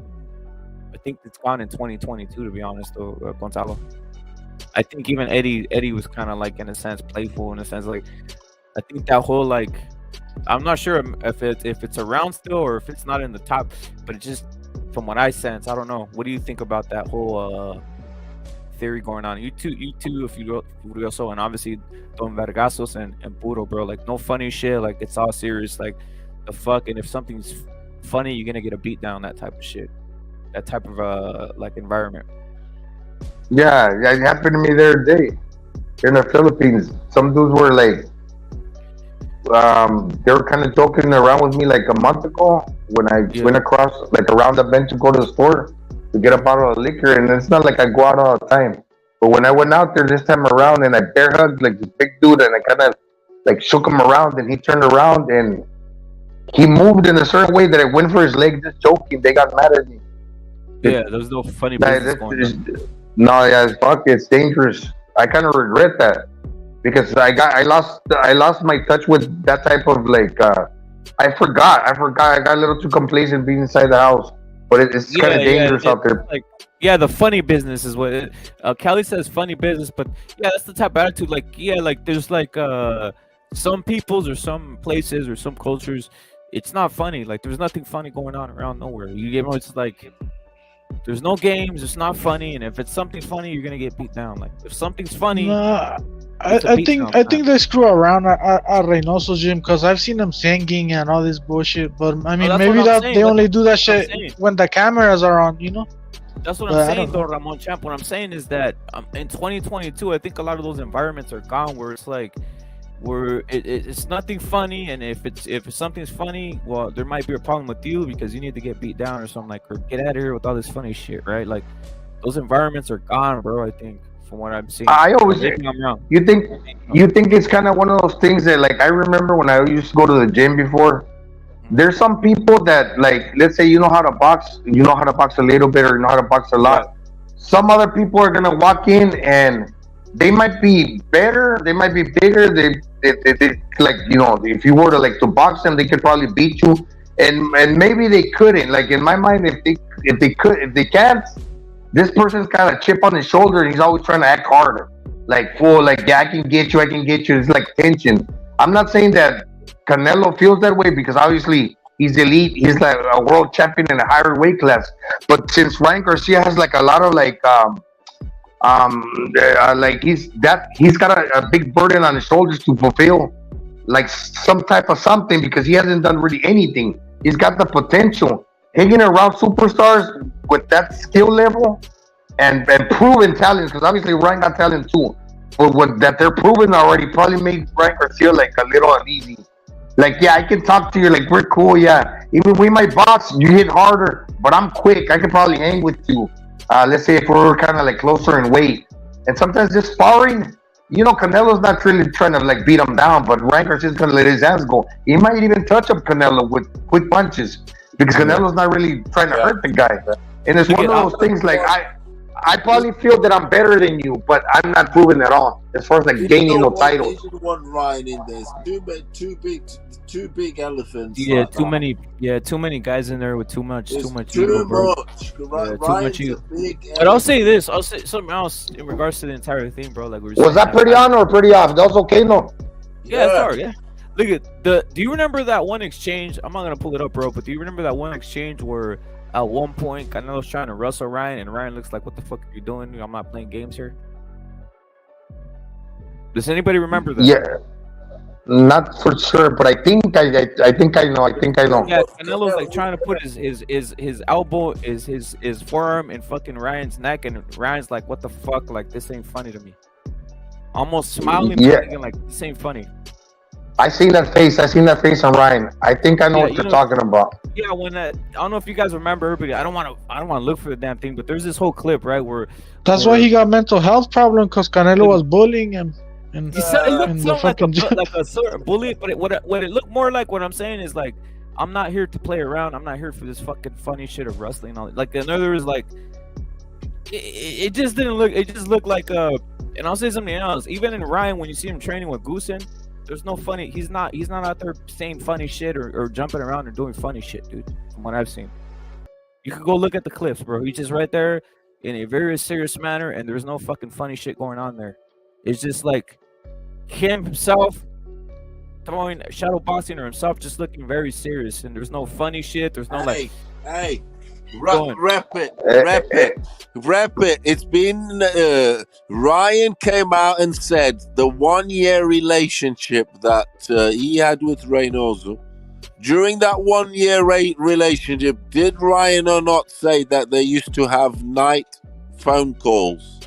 I think it's gone in 2022, to be honest, though, Gonzalo. I think even Eddie was kind of like, in a sense, playful, in a sense, like, I think that whole, like, I'm not sure if it's around still or if it's not in the top, but it just, from what I sense, I don't know. What do you think about that whole theory going on? You two, if you also, and obviously Don Vergasos and Puro, bro, like, no funny shit, like, it's all serious, like, the fuck, and if something's funny, you're gonna get a beat down, that type of shit, that type of like environment. Yeah, it happened to me there today in the Philippines. Some dudes were like, they were kind of joking around with me like a month ago when I went across, like, around the bend to go to the store to get a bottle of liquor, and it's not like I go out all the time. But when I went out there this time around and I bear hugged like this big dude and I kind of like shook him around, and he turned around and he moved in a certain way that I went for his leg, just joking. They got mad at me. Yeah, there's no funny business going on. No, yeah, fuck, it's dangerous. I kind of regret that because I lost my touch with that type of like. I forgot. I got a little too complacent being inside the house. But it's kind of dangerous out there. Like, yeah, the funny business is what Kelly says. Funny business, but yeah, that's the type of attitude. Like, yeah, like there's like some peoples or some places or some cultures, it's not funny. Like, there's nothing funny going on around nowhere. You get it's like there's no games. It's not funny, and if it's something funny, you're gonna get beat down. Like, if something's funny. I think they screw around at Reynoso's gym because I've seen them singing and all this bullshit. But I mean, maybe they only do that shit when the cameras are on, you know. That's what I'm saying, though, Ramon Champ. What I'm saying is that in 2022, I think a lot of those environments are gone, where it's like, where it's nothing funny, and if something's funny, well, there might be a problem with you because you need to get beat down or something, like, or get out of here with all this funny shit, right? Like, those environments are gone, bro. I think. From what I'm seeing, I always think you think it's kind of one of those things that, like, I remember when I used to go to the gym before. There's some people that, like, let's say you know how to box a little bit, or you know how to box a lot. Some other people are gonna walk in and they might be better, they might be bigger. They like, you know, if you were to like to box them, they could probably beat you, and maybe they couldn't. Like, in my mind, if they can't. This person's got a chip on his shoulder, and he's always trying to act harder. Like, full, like, yeah, I can get you. It's like tension. I'm not saying that Canelo feels that way because obviously he's elite. He's like a world champion in a higher weight class. But since Ryan Garcia has like a lot of like, like he's got a big burden on his shoulders to fulfill, like some type of something, because he hasn't done really anything. He's got the potential. Hanging around superstars with that skill level and proven talent, because obviously Ryan got talent too, but what that they're proven already probably made Ryan Garcia like a little uneasy. Like, yeah, I can talk to you. Like, we're cool. Yeah, even we might box. You hit harder, but I'm quick. I could probably hang with you. Let's say if we're kind of like closer in weight, and sometimes just sparring. You know, Canelo's not really trying to like beat him down, but Ranker's just gonna let his hands go. He might even touch up Canelo with quick punches because Canelo's not really trying to hurt the guy. And it's one of those things like I probably feel that I'm better than you, but I'm not proven at all as far as like gaining no titles. They should want Ryan in there. Too big elephants. Yeah, like too that. many. Yeah, too many guys in there with too much It's ego, too bro. much. Yeah, too Ryan's much ego. a big But I'll say this. I'll say something else in regards to the entire thing, bro. Like we were Was saying, that pretty on or pretty off? That was okay, no? Yeah, it's hard. Yeah. Look at the. Do you remember that one exchange? I'm not gonna pull it up, bro. But do you remember that one exchange where at one point Canelo's trying to wrestle Ryan, and Ryan looks like, "What the fuck are you doing? I'm not playing games here." Does anybody remember that? Yeah, not for sure, but I think I know. I think I know. Yeah, Canelo's like trying to put his elbow, his forearm in fucking Ryan's neck, and Ryan's like, "What the fuck? Like this ain't funny to me." Almost smiling, Yeah. thinking like this ain't funny. I seen that face. I seen that face on Ryan. I think I know Yeah, what you you're know- talking about. Yeah, when that, I don't know if you guys remember, but I don't want to look for the damn thing. But there's this whole clip, right, where That's why he got mental health problem because Canelo was bullying him. And, he said it in looked the like a, fucking like a sort of bully, but what it looked more like, what I'm saying is like, I'm not here to play around. I'm not here for this fucking funny shit of wrestling. And all. Like in other words, like it just didn't look. It just looked like And I'll say something else. Even in Ryan, when you see him training with Goosen, there's no funny. He's not out there saying funny shit or jumping around or doing funny shit, dude. From what I've seen, you could go look at the clips, bro. He's just right there in a very serious manner, and there's no fucking funny shit going on there. It's just like himself throwing shadow boxing or himself just looking very serious, and there's no funny shit. There's no like. Hey, Going. rep it. It's been Ryan came out and said the 1 year relationship that he had with Reynoso. During that 1 year relationship, did Ryan or not say that they used to have night phone calls?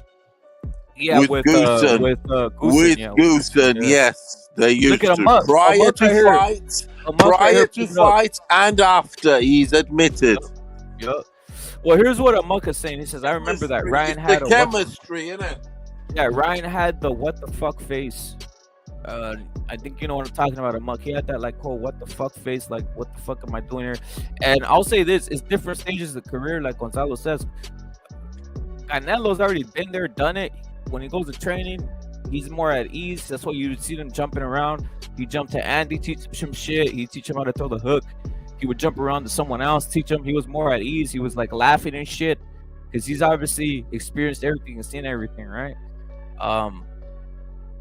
Yeah, with Goosen. Goosen, yeah. Goosen, Yeah. yes, they used Look at to Amok. prior Amok to right here. fights, Amok right here picking up. fights, and after. He's admitted. Yep. Well, here's what Amok is saying. He says, "I remember that Ryan It's had the a chemistry, innit? Yeah, Ryan had the what the fuck face. I think you know what I'm talking about, Amok. He had that like, oh, what the fuck face, like, what the fuck am I doing here? And I'll say this: it's different stages of career, like Gonzalo says. Canelo's already been there, done it. When he goes to training, he's more at ease. That's why you see him jumping around. He jumped to Andy, teach him shit. He teach him how to throw the hook. He would jump around to someone else, teach him. He was more at ease. He was like laughing and shit because he's obviously experienced everything and seen everything, right?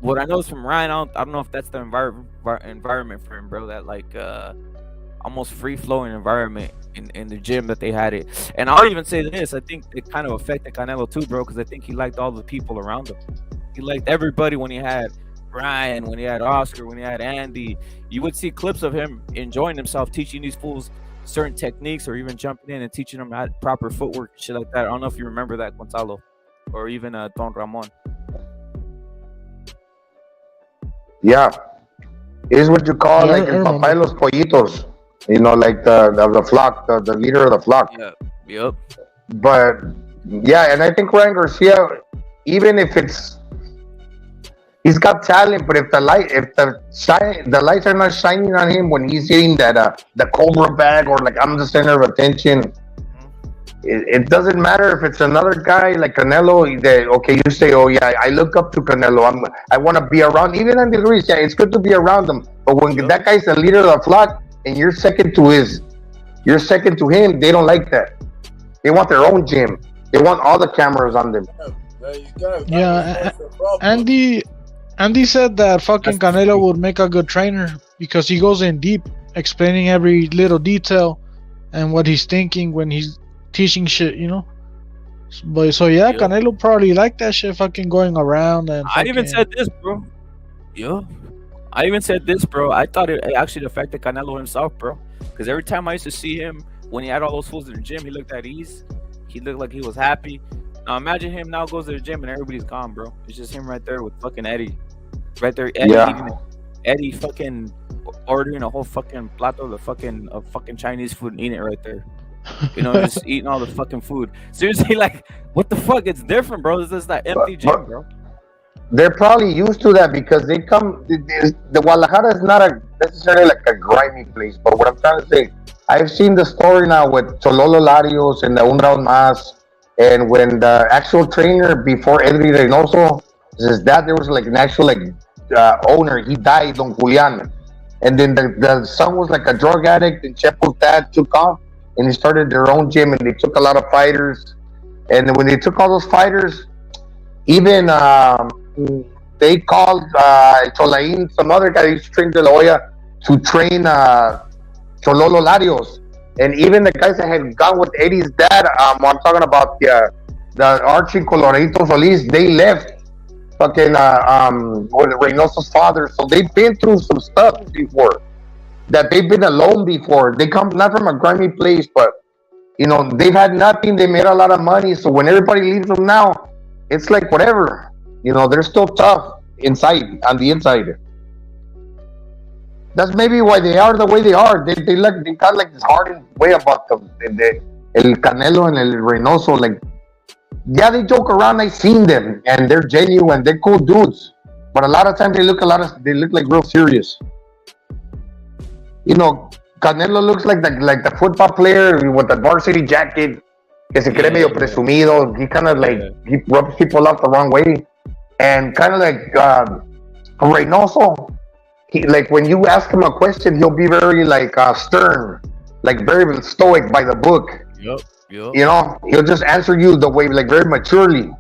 What I know is from Ryan, I don't know if that's the environment for him, bro. That like almost free flowing environment in the gym that they had it. And I'll even say this: I think it kind of affected Canelo too, bro, because I think he liked all the people around him. He liked everybody when he had Ryan, when he had Oscar, when he had Andy. You would see clips of him enjoying himself, teaching these fools certain techniques, or even jumping in and teaching them how proper footwork and shit like that. I don't know if you remember that, Gonzalo, or even Don Ramon. Yeah, it is what you call like el papá de los pollitos. You know, like the flock, the leader of the flock. Yeah. Yep. But yeah, and I think Ryan Garcia, even if he's got talent, but if the lights are not shining on him when he's hitting that the Cobra bag, or like I'm the center of attention, it doesn't matter if it's another guy like Canelo. Okay, you say, oh yeah, I look up to Canelo. I want to be around, even in degrees. Yeah, it's good to be around him. But when that guy's the leader of the flock and you're second to him, they don't like that. They want their own gym. They want all the cameras on them. There you go. Yeah, Andy said that fucking Canelo would make a good trainer because he goes in deep, explaining every little detail and what he's thinking when he's teaching shit, you know. But so yeah, Canelo probably liked that shit, fucking going around and. I even said this, bro. I even said this, bro. I thought it actually affected Canelo himself, bro. Because every time I used to see him when he had all those fools in the gym, he looked at ease. He looked like he was happy. Now imagine him now goes to the gym and everybody's gone, bro. It's just him right there with fucking Eddie. Right there, Eddie. Yeah. Eddie fucking ordering a whole fucking plato of fucking Chinese food and eating it right there. You know, just eating all the fucking food. Seriously, like, what the fuck? It's different, bro. This is that empty gym, bro. They're probably used to that because they come. The Guadalajara is not necessarily like a grimy place, but what I'm trying to say, I've seen the story now with Chololo Larios and the Un Round Mas, and when the actual trainer before Edri Reynoso, his dad, there was like an actual owner. He died, Don Julian, and then the son was like a drug addict, and Chepo's dad took off, and they started their own gym, and they took a lot of fighters, and then when they took all those fighters, even they called Cholain, some other guy who used to train De La Hoya, to train Chololo Larios. And even the guys that had gone with Eddie's dad, I'm talking about the Archie Coloradito Solis, they left fucking with Reynoso's father. So they've been through some stuff before, that they've been alone before. They come not from a grimy place, but you know, they've had nothing. They made a lot of money. So when everybody leaves them now, it's like whatever. You know, they're still tough inside, on the inside. That's maybe why they are the way they are. They got like this hardened way about them. El Canelo and El Reynoso, like, yeah, they joke around. I've seen them, and they're genuine. They're cool dudes. But a lot of times they look like real serious. You know, Canelo looks like the football player with the varsity jacket, que se cree medio presumido. He kind of he rubs people off the wrong way, and kind of like Reynoso. He, like, when you ask him a question, he'll be very stern, like very stoic by the book. Yep. You know, he'll just answer you the way, like, very maturely.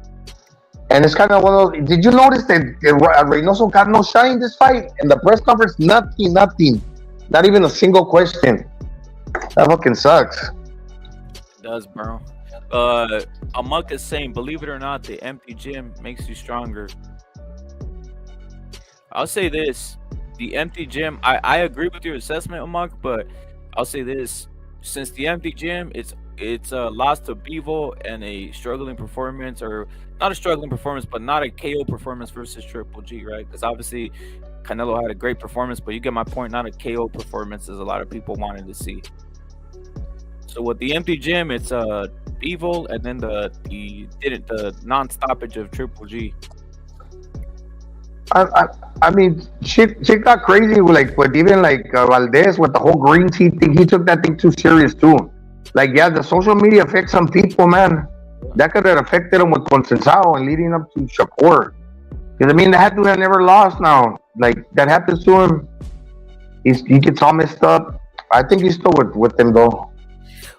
And it's kind of one of those. Did you notice that Reynoso got no shine in this fight? In the press conference, nothing. Not even a single question. That fucking sucks. It does, bro. Amok is saying, believe it or not, the empty gym makes you stronger. I'll say this. The empty gym, I agree with your assessment, Amok, but I'll say this. Since the empty gym, it's lost to Bevo and a struggling performance, or not a struggling performance, but not a KO performance versus Triple G, right? Because obviously Canelo had a great performance, but you get my point, not a KO performance as a lot of people wanted to see. So with the empty gym, it's Bevo and then the non-stoppage of Triple G. I mean, shit got crazy with even Valdez with the whole green tea thing. He took that thing too serious too. Like, yeah, the social media affects some people, man. That could have affected him with Consensado and leading up to Shakur. Because I mean, that dude had never lost now. Like, that happens to him. He gets all messed up. I think he's still with them though.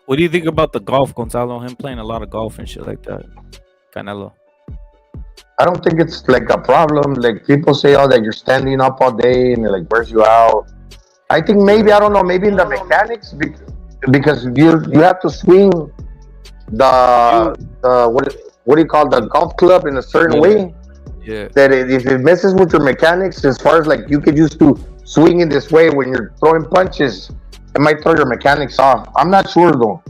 What do you think about the golf, Gonzalo? Him playing a lot of golf and shit like that, Canelo. I don't think it's like a problem. Like, people say, oh, that you're standing up all day and it like wears you out. I think maybe, I don't know, maybe in the mechanics, because you have to swing the what do you call the golf club in a certain way. Yeah. That if it messes with your mechanics, as far as like you could used to swing in this way when you're throwing punches, it might throw your mechanics off. I'm not sure though.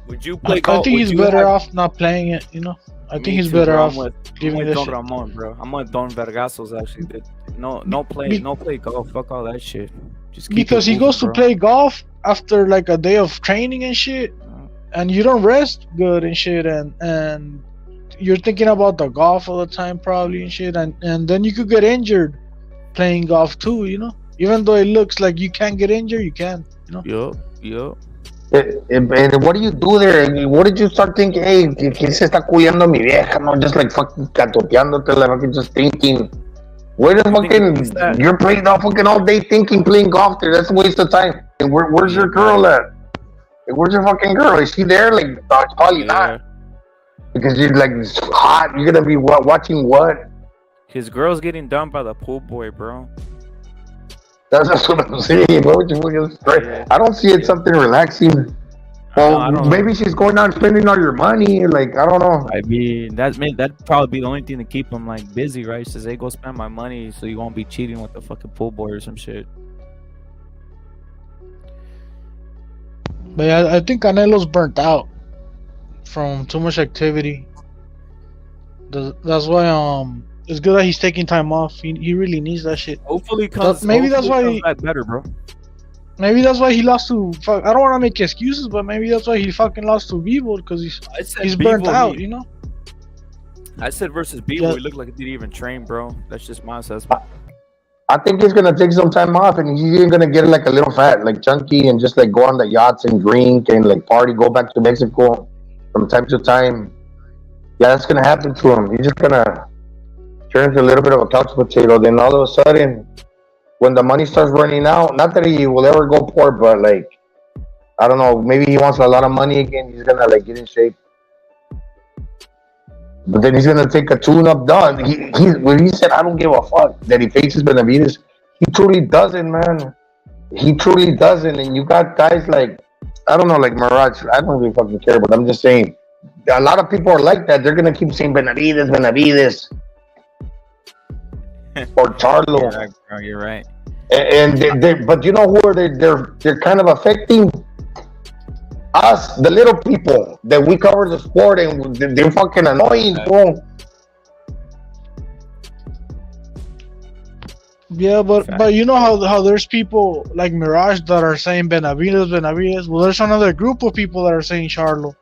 Would you play golf? I think he's better off not playing it, you know? I think he's better off giving this Don shit. Ramon, bro. I'm with Don Vergasos actually. No play golf. Fuck all that shit. Just keep Because it he moving, goes to bro. play golf after like a day of training and shit, and you don't rest good and shit, and you're thinking about the golf all the time probably and shit, and then you could get injured playing golf too, you know? Even though it looks like you can't get injured, you can, you know? Yup. And what do you do there? I mean, what did you start thinking? Hey, ¿quién se está culiando mi vieja? No, just like fucking catoteándote, like fucking just thinking. Where the fucking you're playing all day thinking, playing golf there? That's a waste of time. And where's your girl at? Like, where's your fucking girl? Is she there? Like, it's probably not. Because you're like it's hot. You're gonna be watching what? His girl's getting dumped by the pool boy, bro. That's what I'm saying. What would you fucking straight? I don't see it something relaxing. Well, maybe she's going out and spending all your money. Like, I don't know. I mean, that'd probably be the only thing to keep him like busy, right? Says, hey, go spend my money so you won't be cheating with the fucking pool boy or some shit. But yeah, I think Canelo's burnt out from too much activity. That's why it's good that he's taking time off. He really needs that shit. Hopefully, comes. Maybe that's hopefully why comes back better, bro. Maybe that's why he lost to. Fuck, I don't want to make excuses, but maybe that's why he fucking lost to Bivol because he's burnt out. You know. I said versus Bivol, he looked like he didn't even train, bro. That's just my assessment. I think he's gonna take some time off, and he's even gonna get like a little fat, like chunky, and just like go on the yachts and drink and like party, go back to Mexico from time to time. Yeah, that's gonna happen to him. He's just gonna turn into a little bit of a couch potato. Then all of a sudden, when the money starts running out, not that he will ever go poor, but like I don't know, maybe he wants a lot of money again. He's gonna like get in shape. But then he's gonna take a tune-up done. When he said, "I don't give a fuck," that he faces Benavides, he truly doesn't, man. He truly doesn't. And you got guys like, I don't know, like Mirage. I don't really fucking care, but I'm just saying, a lot of people are like that. They're gonna keep saying Benavides, or Charlo. Yeah, bro, you're right. And but you know who are they? They're kind of affecting us, the little people that we cover the sport, and they're fucking annoying, bro. Yeah, but you know how there's people like Mirage that are saying Benavides. Well, there's another group of people that are saying Charlo,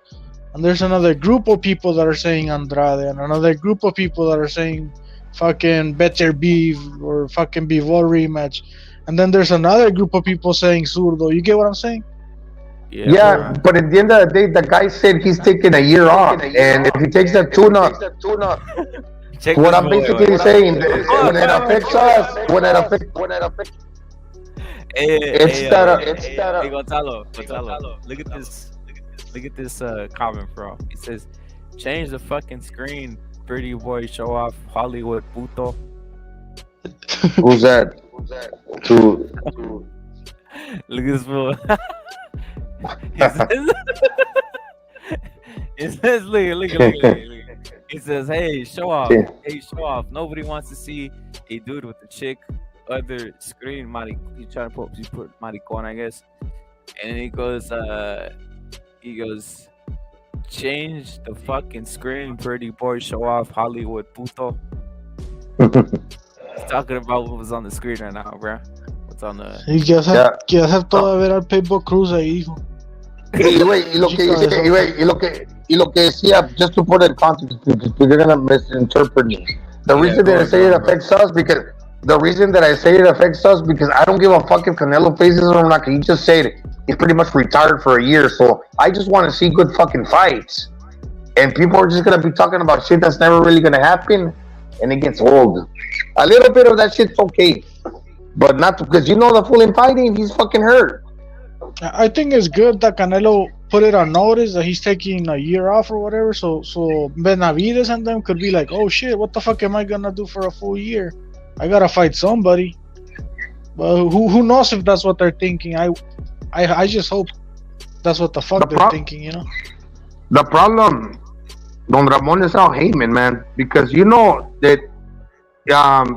and there's another group of people that are saying Andrade, and another group of people that are saying fucking Better Beef or fucking Bivol rematch, and then there's another group of people saying Zurdo. You get what I'm saying? Yeah, but at the end of the day, the guy said he's taking a year off, and if he takes that tune-up, what I'm basically saying, when it affects us, Hey, Gonzalo, look at this comment, bro. It says, change the fucking screen, pretty boy, show off Hollywood puto. Who's that? Look at this fool. It says, look. It says, hey, show off. Hey, show off. Nobody wants to see a dude with a chick. Other screen, he's trying to put maricon, I guess. And then he goes, change the fucking screen, pretty boy, show off Hollywood puto. He's talking about what was on the screen right now, bro. What's on the... Y que hacer todo ver al Pitbull Cruz ahí, hijo. Y lo que decía, just to put it in context, because you're gonna misinterpret me. The reason that I say it affects us because I don't give a fuck if Canelo faces him or not. He just said he's pretty much retired for a year, so I just want to see good fucking fights. And people are just gonna be talking about shit that's never really gonna happen, and it gets old. A little bit of that shit's okay, but not because the fool in fighting, he's fucking hurt. I think it's good that Canelo put it on notice that he's taking a year off or whatever, so Benavides and them could be like, oh shit, what the fuck am I gonna do for a full year? I gotta fight somebody. But who knows if that's what they're thinking? I just hope that's what the fuck they're thinking, you know? The problem, Don Ramon, is Al Heyman, man, because you know that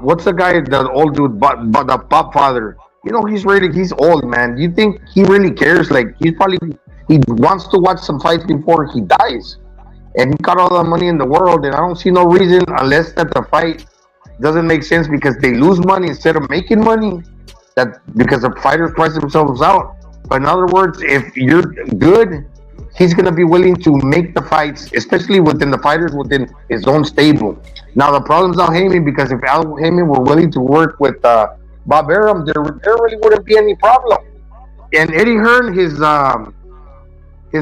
what's the guy, the old dude, but the pop father? You know, he's old, man. You think he really cares? Like, he wants to watch some fights before he dies. And he got all the money in the world, and I don't see no reason, unless that the fight doesn't make sense because they lose money instead of making money, because the fighters price themselves out. But in other words, if you're good, he's going to be willing to make the fights, especially within the fighters within his own stable. Now, the problem's Al Heyman, because if Al Heyman were willing to work with Bob Arum, there really wouldn't be any problem. And Eddie Hearn, his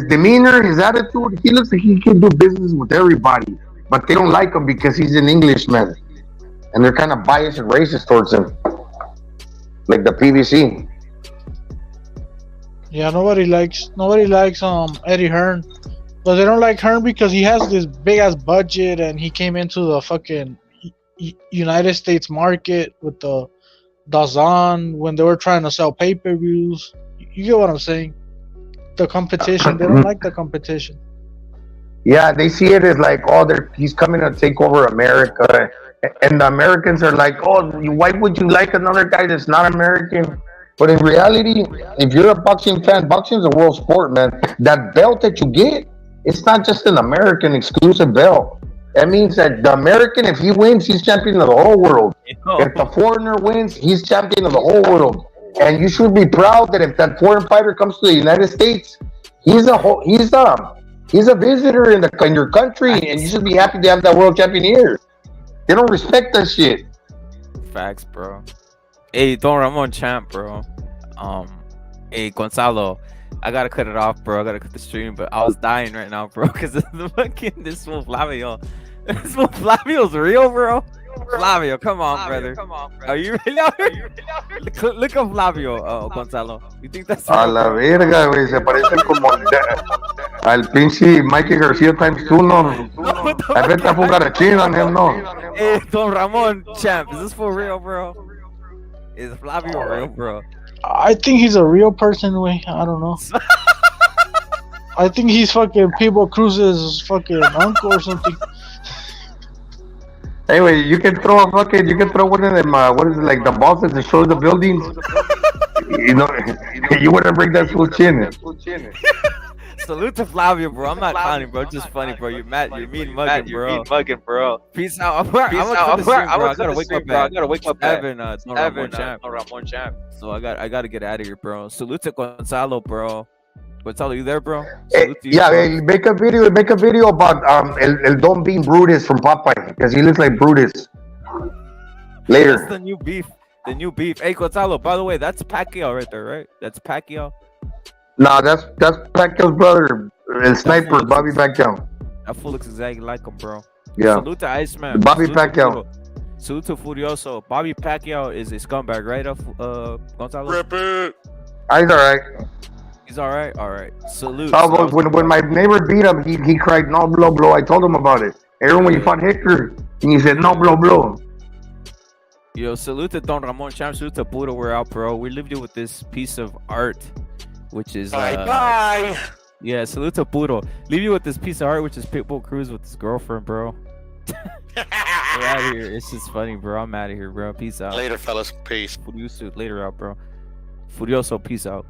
demeanor, his attitude, he looks like he can do business with everybody, but they don't like him because he's an Englishman, and they're kind of biased and racist towards him, like the PVC. Yeah, nobody likes Eddie Hearn, but they don't like Hearn because he has this big ass budget and he came into the fucking United States market with the DAZN when they were trying to sell pay-per-views. You get what I'm saying? The competition, they don't like the competition. Yeah, they see it as like, oh, he's coming to take over America, and the Americans are like, oh, why would you like another guy that's not American? But in reality, if you're a boxing fan, boxing is a world sport, man. That belt that you get, it's not just an American exclusive belt. That means that the American, if he wins, he's champion of the whole world. Yo. If the foreigner wins, he's champion of the whole world. And you should be proud that if that foreign fighter comes to the United States, he's a visitor in your country, and you should be happy to have that world champion here. They don't respect that shit. Facts, bro. Hey, Don Ramon champ, bro. Hey, Gonzalo, I gotta cut it off, bro. I gotta cut the stream, but I was dying right now, bro, because the fucking this fool Flavio. This fool Flavio's real, bro. Flavio, come on, brother. Are you really out here? Look up Flavio, Gonzalo. You think that's A la verga, güey. Se parecen como al pinche Mikey Garcia times 2, no? I bet that fool got a chin on him, no? Hey, Don Ramon champ, is this for real, bro? Is Flavio real, bro? I think he's a real person, way. I don't know. I think he's fucking Pitbull Cruz's fucking uncle or something. Anyway, you can throw one of them, what is it, like the balls that shows the buildings? You know, you wouldn't break that fool chin. Salute to Flavio, bro. I'm not clowning, bro. It's just funny, bro. You're mean mugging, bro. Peace out. I gotta wake up at Evan, Ramon champ. So I gotta get out of here, bro. Salute to Gonzalo, bro. Gonzalo, you there, bro? Hey, make a video about El Don being Brutus from Popeye, because he looks like Brutus. Later. That's the new beef. Hey, Gonzalo, by the way, that's Pacquiao right there, right? That's Pacquiao. Nah, that's Pacquiao's brother, El Sniper, Bobby Pacquiao. That fool looks exactly like him, bro. Yeah. Salute to Iceman. Bobby Pacquiao. Salute to Furioso. Bobby Pacquiao is a scumbag, right? Gonzalo. Rip it. He's alright. He's alright. All right. Salute. Oh, when my neighbor beat him, he cried, "No blow, blow." I told him about it. Everyone, when you fought Hector, and he said, "No blow, blow." Yo, salute to Don Ramon champ. Salute to Buddha. We're out, bro. We lived you with this piece of art, which is bye. Yeah, salute to Buddha. Leave you with this piece of art, which is Pitbull Cruz with his girlfriend, bro. We're out of here. It's just funny, bro. I'm out of here, bro. Peace out. Later, fellas. Peace. Later out, bro. Furioso, peace out.